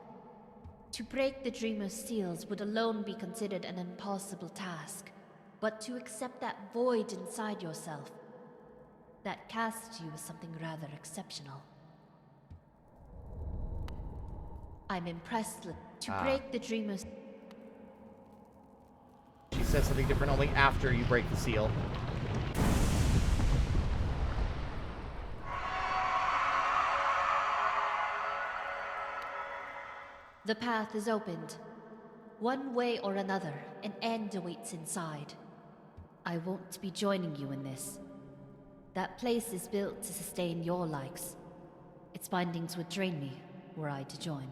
To break the Dreamer's seals would alone be considered an impossible task, but to accept that void inside yourself, that casts you as something rather exceptional. I'm impressed to break the Dreamer's... She says something different only after you break the seal. The path is opened. One way or another, an end awaits inside. I won't be joining you in this. That place is built to sustain your likes. Its bindings would drain me, were I to join.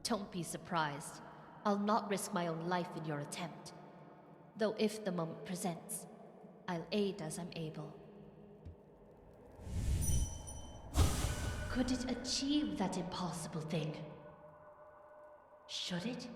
Don't be surprised. I'll not risk my own life in your attempt. Though if the moment presents, I'll aid as I'm able. Could it achieve that impossible thing? Should it?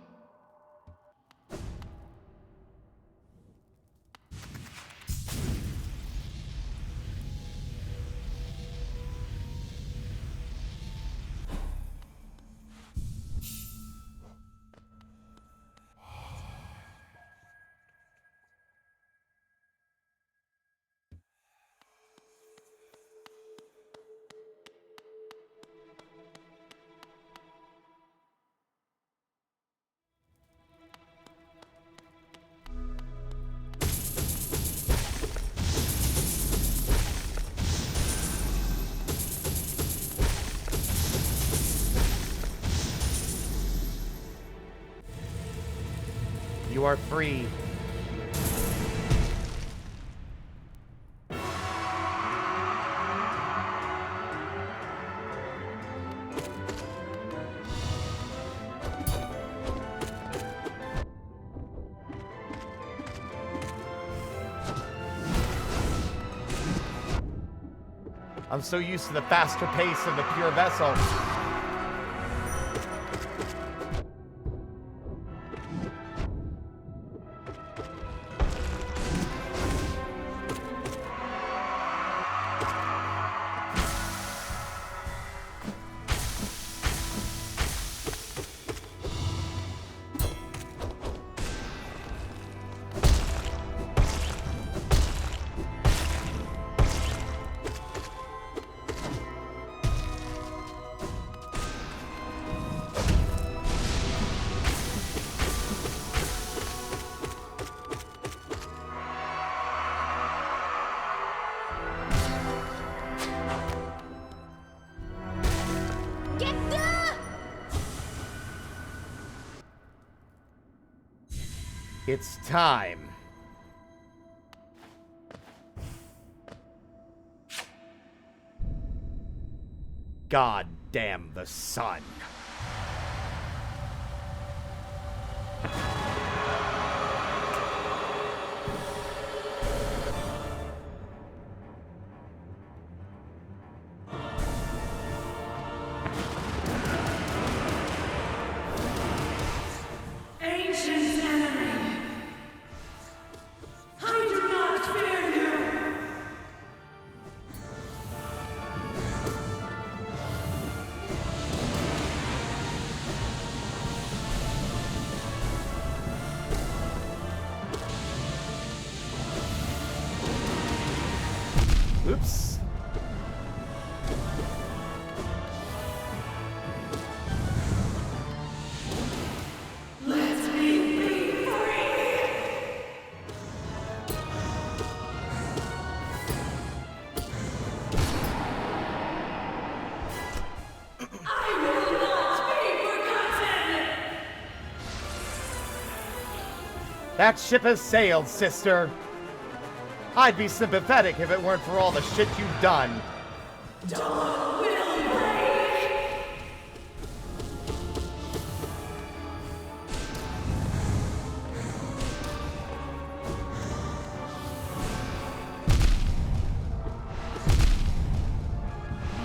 You are free. I'm so used to the faster pace of the pure vessel. It's time. God damn the sun. That ship has sailed, sister. I'd be sympathetic if it weren't for all the shit you've done. Dawn will break!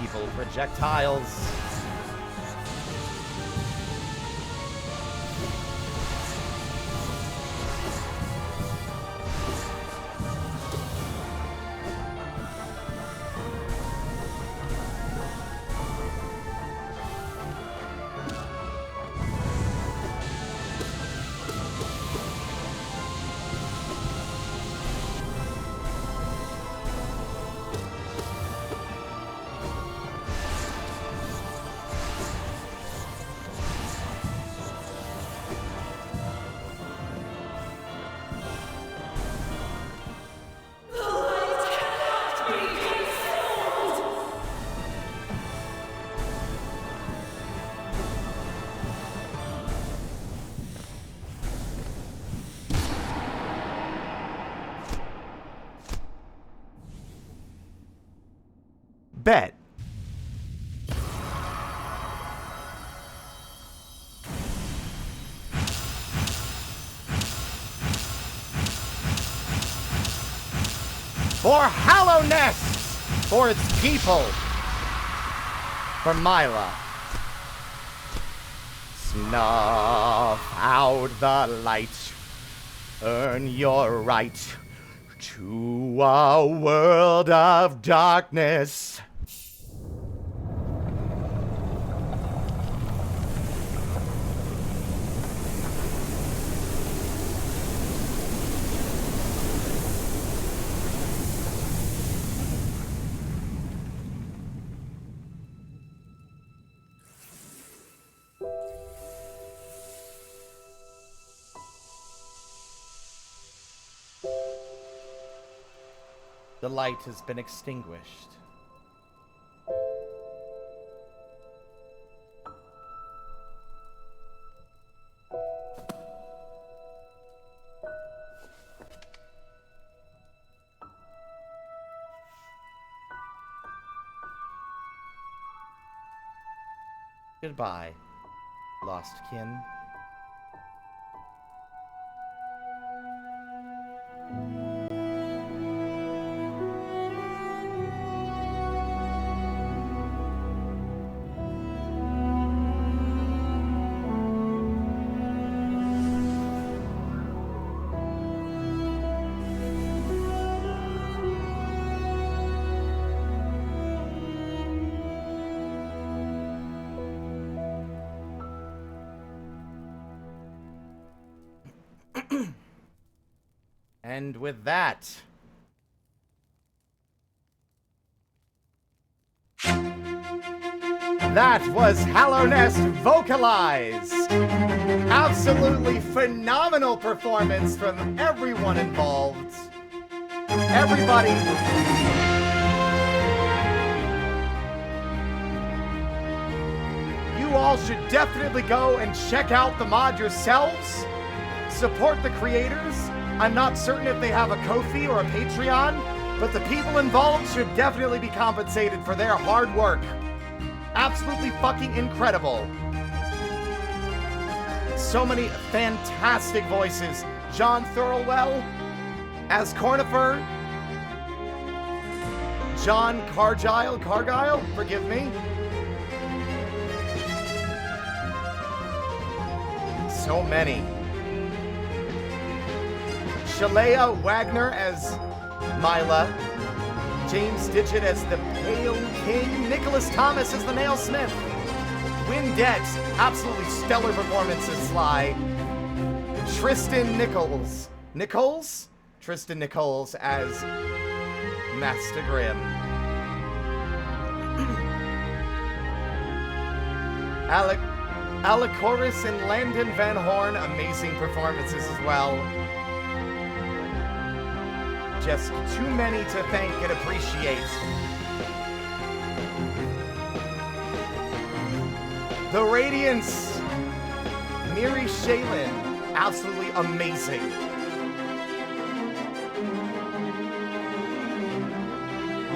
Evil projectiles. Bet. For Hallow Nests! For its people! For Mila. Snuff out the light. Earn your right to a world of darkness. The light has been extinguished. Goodbye, lost kin. And with that, that was Hallow Nest vocalized. Absolutely phenomenal performance from everyone involved. Everybody. You all should definitely go and check out the mod yourselves. Support the creators. I'm not certain if they have a Ko-fi or a Patreon, but the people involved should definitely be compensated for their hard work. Absolutely fucking incredible. So many fantastic voices. John Thurlwell as Cornifer. John Cargyle, forgive me. So many. Shalea Wagner as Mila. James Ditchett as the Pale King. Nicholas Thomas as the Nailsmith. Windette, absolutely stellar performance as Sly. Tristan Nichols. Tristan Nichols as Master Grimm. Alacoris and Landon Van Horn, amazing performances as well. Just too many to thank and appreciate. The Radiance, Miri Shaylin, absolutely amazing.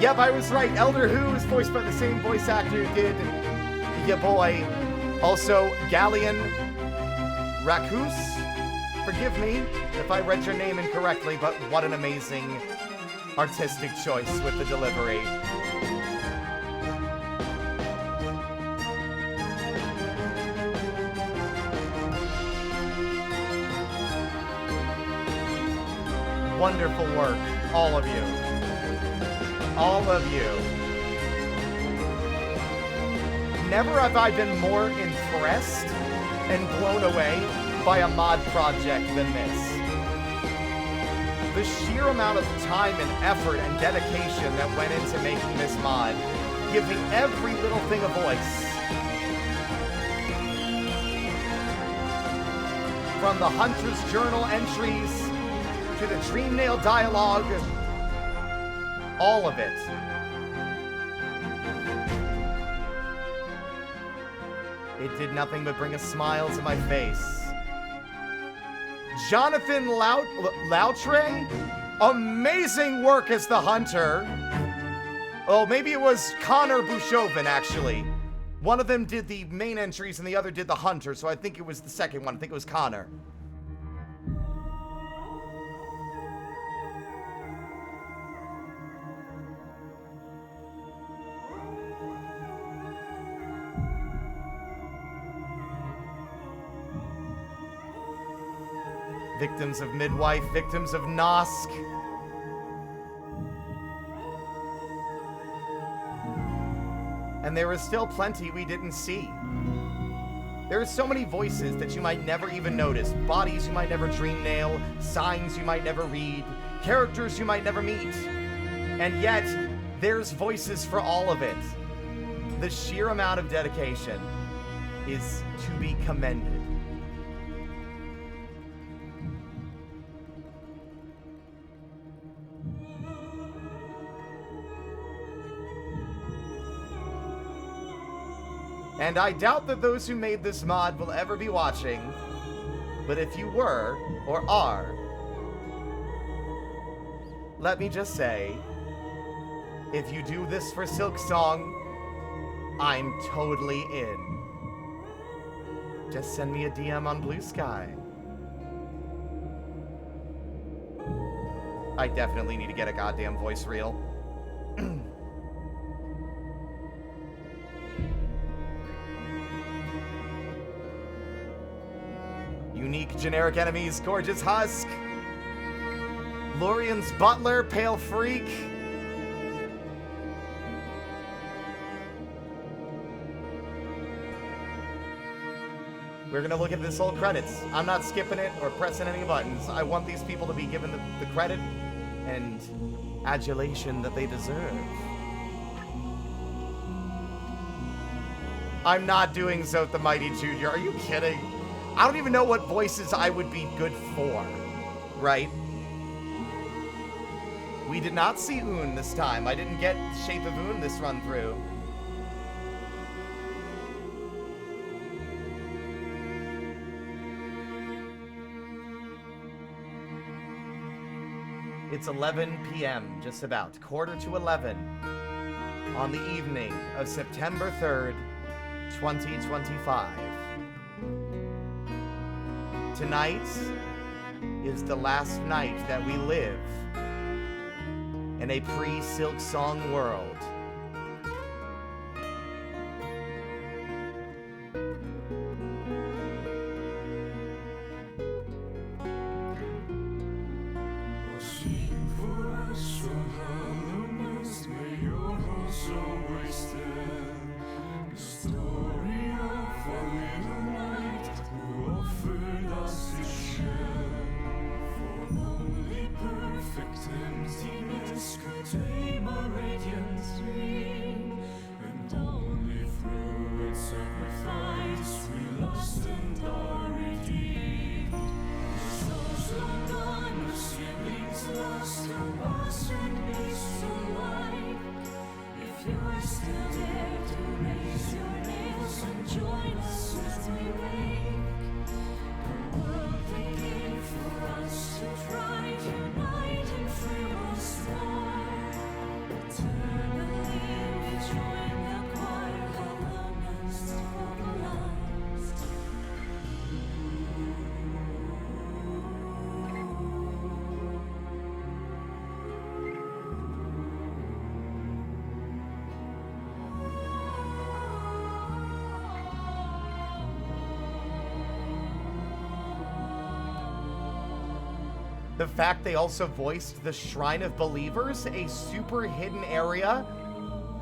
Yep, I was right. Elder Who is voiced by the same voice actor who did ya boy. Also, Galleon Raccoos. Forgive me if I read your name incorrectly, but what an amazing artistic choice with the delivery. Wonderful work, all of you. All of you. Never have I been more impressed and blown away by a mod project than this. The sheer amount of time and effort and dedication that went into making this mod, giving every little thing a voice. From the Hunter's Journal entries to the Dreamnail dialogue, all of it. It did nothing but bring a smile to my face. Jonathan Loutre, amazing work as the Hunter. Oh, maybe it was Connor Bushovan, actually. One of them did the main entries and the other did the Hunter, so I think it was the second one. I think it was Connor. Victims of Midwife, victims of Nosk. And there is still plenty we didn't see. There are so many voices that you might never even notice. Bodies you might never dream nail, signs you might never read, characters you might never meet. And yet, there's voices for all of it. The sheer amount of dedication is to be commended. And I doubt that those who made this mod will ever be watching, but if you were, or are, let me just say, if you do this for Silksong, I'm totally in. Just send me a DM on Blue Sky. I definitely need to get a goddamn voice reel. Unique generic enemies, Gorgeous Husk, Lorian's Butler, Pale Freak. We're gonna look at this whole credits. I'm not skipping it or pressing any buttons. I want these people to be given the credit and adulation that they deserve. I'm not doing Zoth the Mighty Jr. Are you kidding? I don't even know what voices I would be good for, right? We did not see Un this time. I didn't get Shape of Un this run through. It's 11 p.m., just about, quarter to 11, on the evening of September 3rd, 2025. Tonight is the last night that we live in a pre-Silksong world. Turn the fact they also voiced the Shrine of Believers, a super hidden area,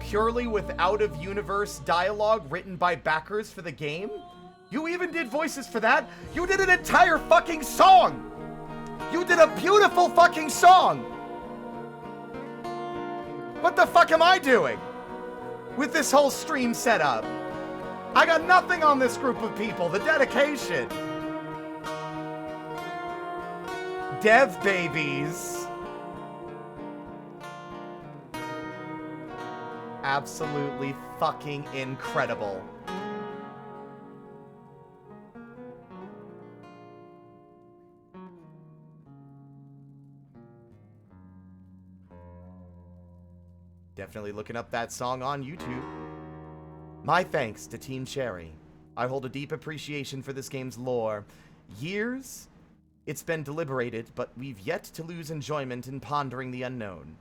purely with out-of-universe dialogue written by backers for the game. You even did voices for that. You did an entire fucking song. You did a beautiful fucking song. What the fuck am I doing with this whole stream setup? I got nothing on this group of people. The dedication. Dev babies. Absolutely fucking incredible. Definitely looking up that song on YouTube. My thanks to Team Cherry. I hold a deep appreciation for this game's lore. Years, it's been deliberated, but we've yet to lose enjoyment in pondering the unknown.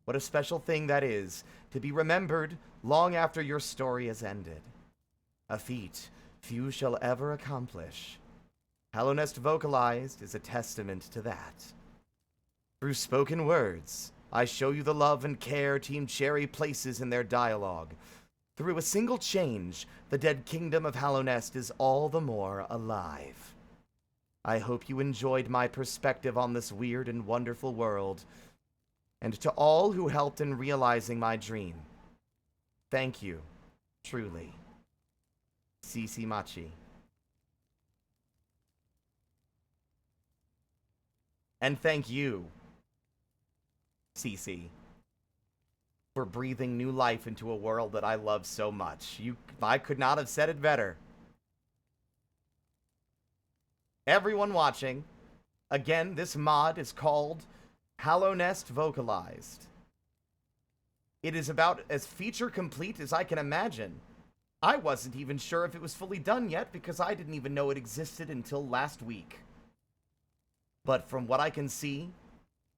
What a special thing that is, to be remembered long after your story has ended. A feat few shall ever accomplish. Hallownest Vocalized is a testament to that. Through spoken words, I show you the love and care Team Cherry places in their dialogue. Through a single change, the dead kingdom of Hallownest is all the more alive. I hope you enjoyed my perspective on this weird and wonderful world. And to all who helped in realizing my dream, thank you, truly. Sisi Machi. And thank you, Sisi, for breathing new life into a world that I love so much. I could not have said it better. Everyone watching, again, this mod is called Hallownest Vocalized. It is about as feature complete as I can imagine. I wasn't even sure if it was fully done yet because I didn't even know it existed until last week. But from what I can see,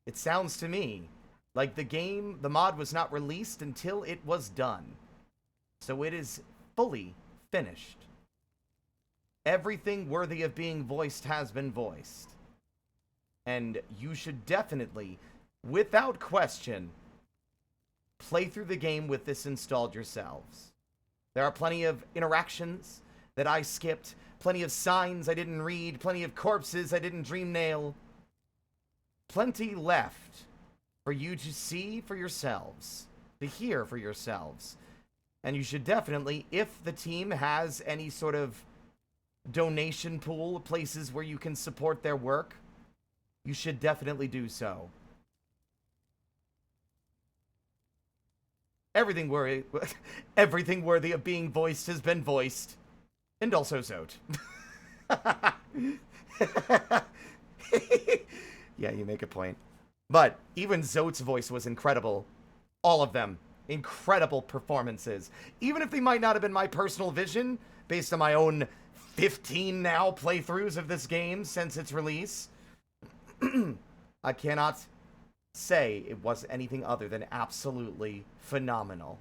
it sounds to me like the mod was not released until it was done. So it is fully finished. Everything worthy of being voiced has been voiced. And you should definitely, without question, play through the game with this installed yourselves. There are plenty of interactions that I skipped, plenty of signs I didn't read, plenty of corpses I didn't dream nail. Plenty left for you to see for yourselves, to hear for yourselves. And you should definitely, if the team has any sort of donation pool, places where you can support their work, you should definitely do so. Everything worthy of being voiced has been voiced. And also Zote. Yeah, you make a point. But even Zote's voice was incredible. All of them. Incredible performances. Even if they might not have been my personal vision, based on my own 15 now playthroughs of this game since its release, I cannot say it was anything other than absolutely phenomenal.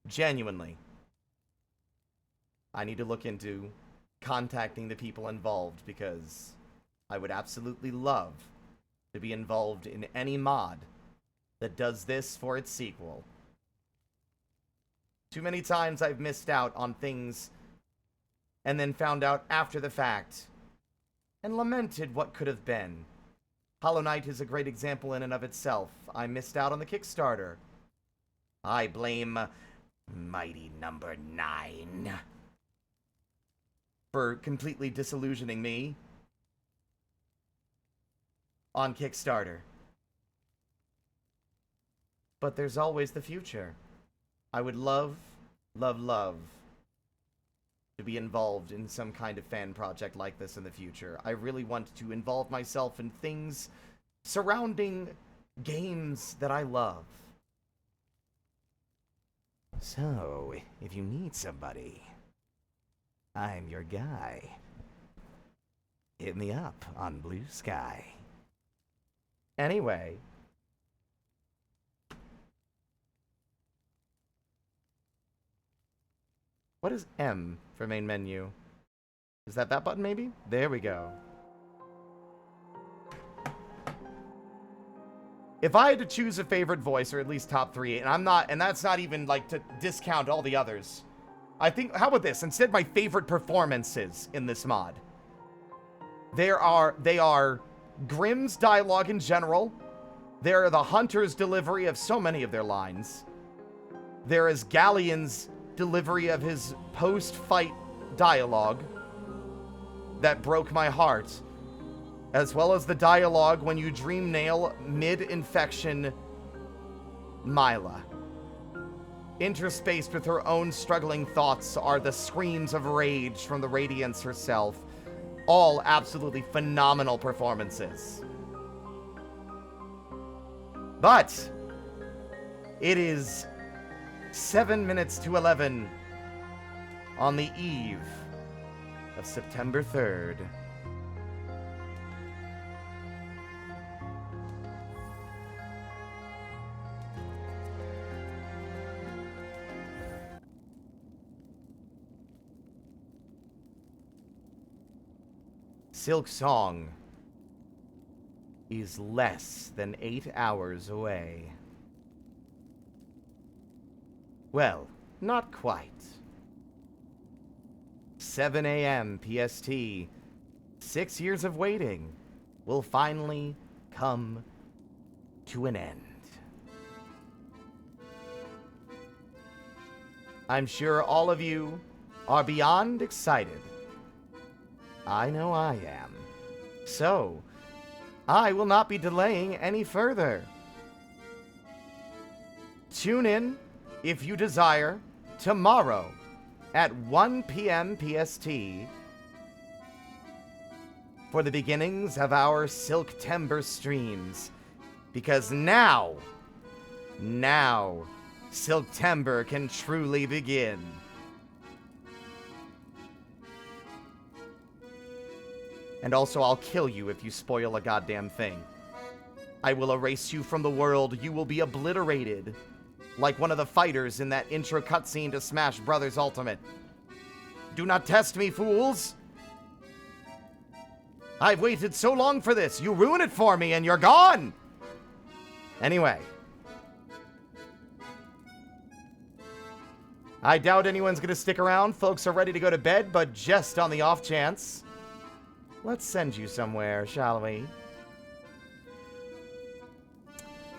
Genuinely. I need to look into contacting the people involved because I would absolutely love to be involved in any mod that does this for its sequel. Too many times I've missed out on things and then found out after the fact and lamented what could have been. Hollow Knight is a great example in and of itself. I missed out on the Kickstarter. I blame Mighty Number 9 for completely disillusioning me on Kickstarter. But there's always the future. I would love, love, love to be involved in some kind of fan project like this in the future. I really want to involve myself in things surrounding games that I love. So, if you need somebody, I'm your guy. Hit me up on Blue Sky. Anyway. What is M for main menu? Is that button maybe? There we go. If I had to choose a favorite voice, or at least top 3, and that's not even, like, to discount all the others. I think, how about this? Instead, my favorite performances in this mod. They are Grimm's dialogue in general. There are the Hunter's delivery of so many of their lines. There is Galleon's delivery of his post-fight dialogue that broke my heart, as well as the dialogue when you dream nail mid-infection Mila. Interspaced with her own struggling thoughts are the screams of rage from the Radiance herself. All absolutely phenomenal performances. But it is 7 minutes to 11 on the eve of September 3rd. Silk Song is less than 8 hours away. Well, not quite. 7 a.m. PST. 6 years of waiting will finally come to an end. I'm sure all of you are beyond excited. I know I am. So, I will not be delaying any further. Tune in, if you desire, tomorrow at 1 p.m. PST for the beginnings of our Silktember streams. Because now, Silktember can truly begin. And also, I'll kill you if you spoil a goddamn thing. I will erase you from the world. You will be obliterated. Like one of the fighters in that intro cutscene to Smash Bros. Ultimate. Do not test me, fools! I've waited so long for this. You ruin it for me and you're gone! Anyway. I doubt anyone's gonna stick around. Folks are ready to go to bed, but just on the off chance, let's send you somewhere, shall we?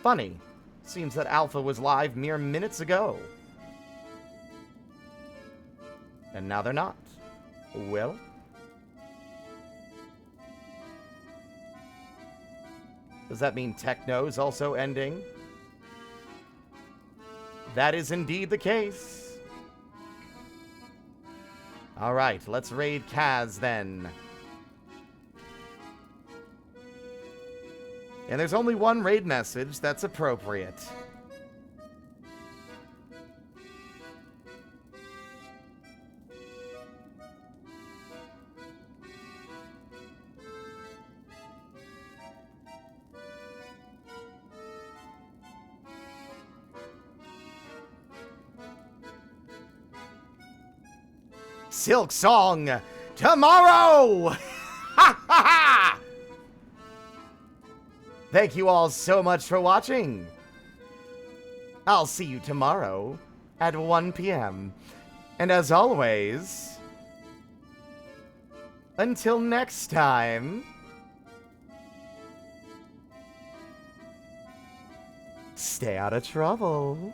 Funny. Seems that Alpha was live mere minutes ago. And now they're not. Well? Does that mean Techno's also ending? That is indeed the case. Alright, let's raid Kaz then. And there's only one raid message that's appropriate. Silk Song tomorrow! Ha ha ha! Thank you all so much for watching. I'll see you tomorrow at 1 p.m. And as always, until next time, stay out of trouble.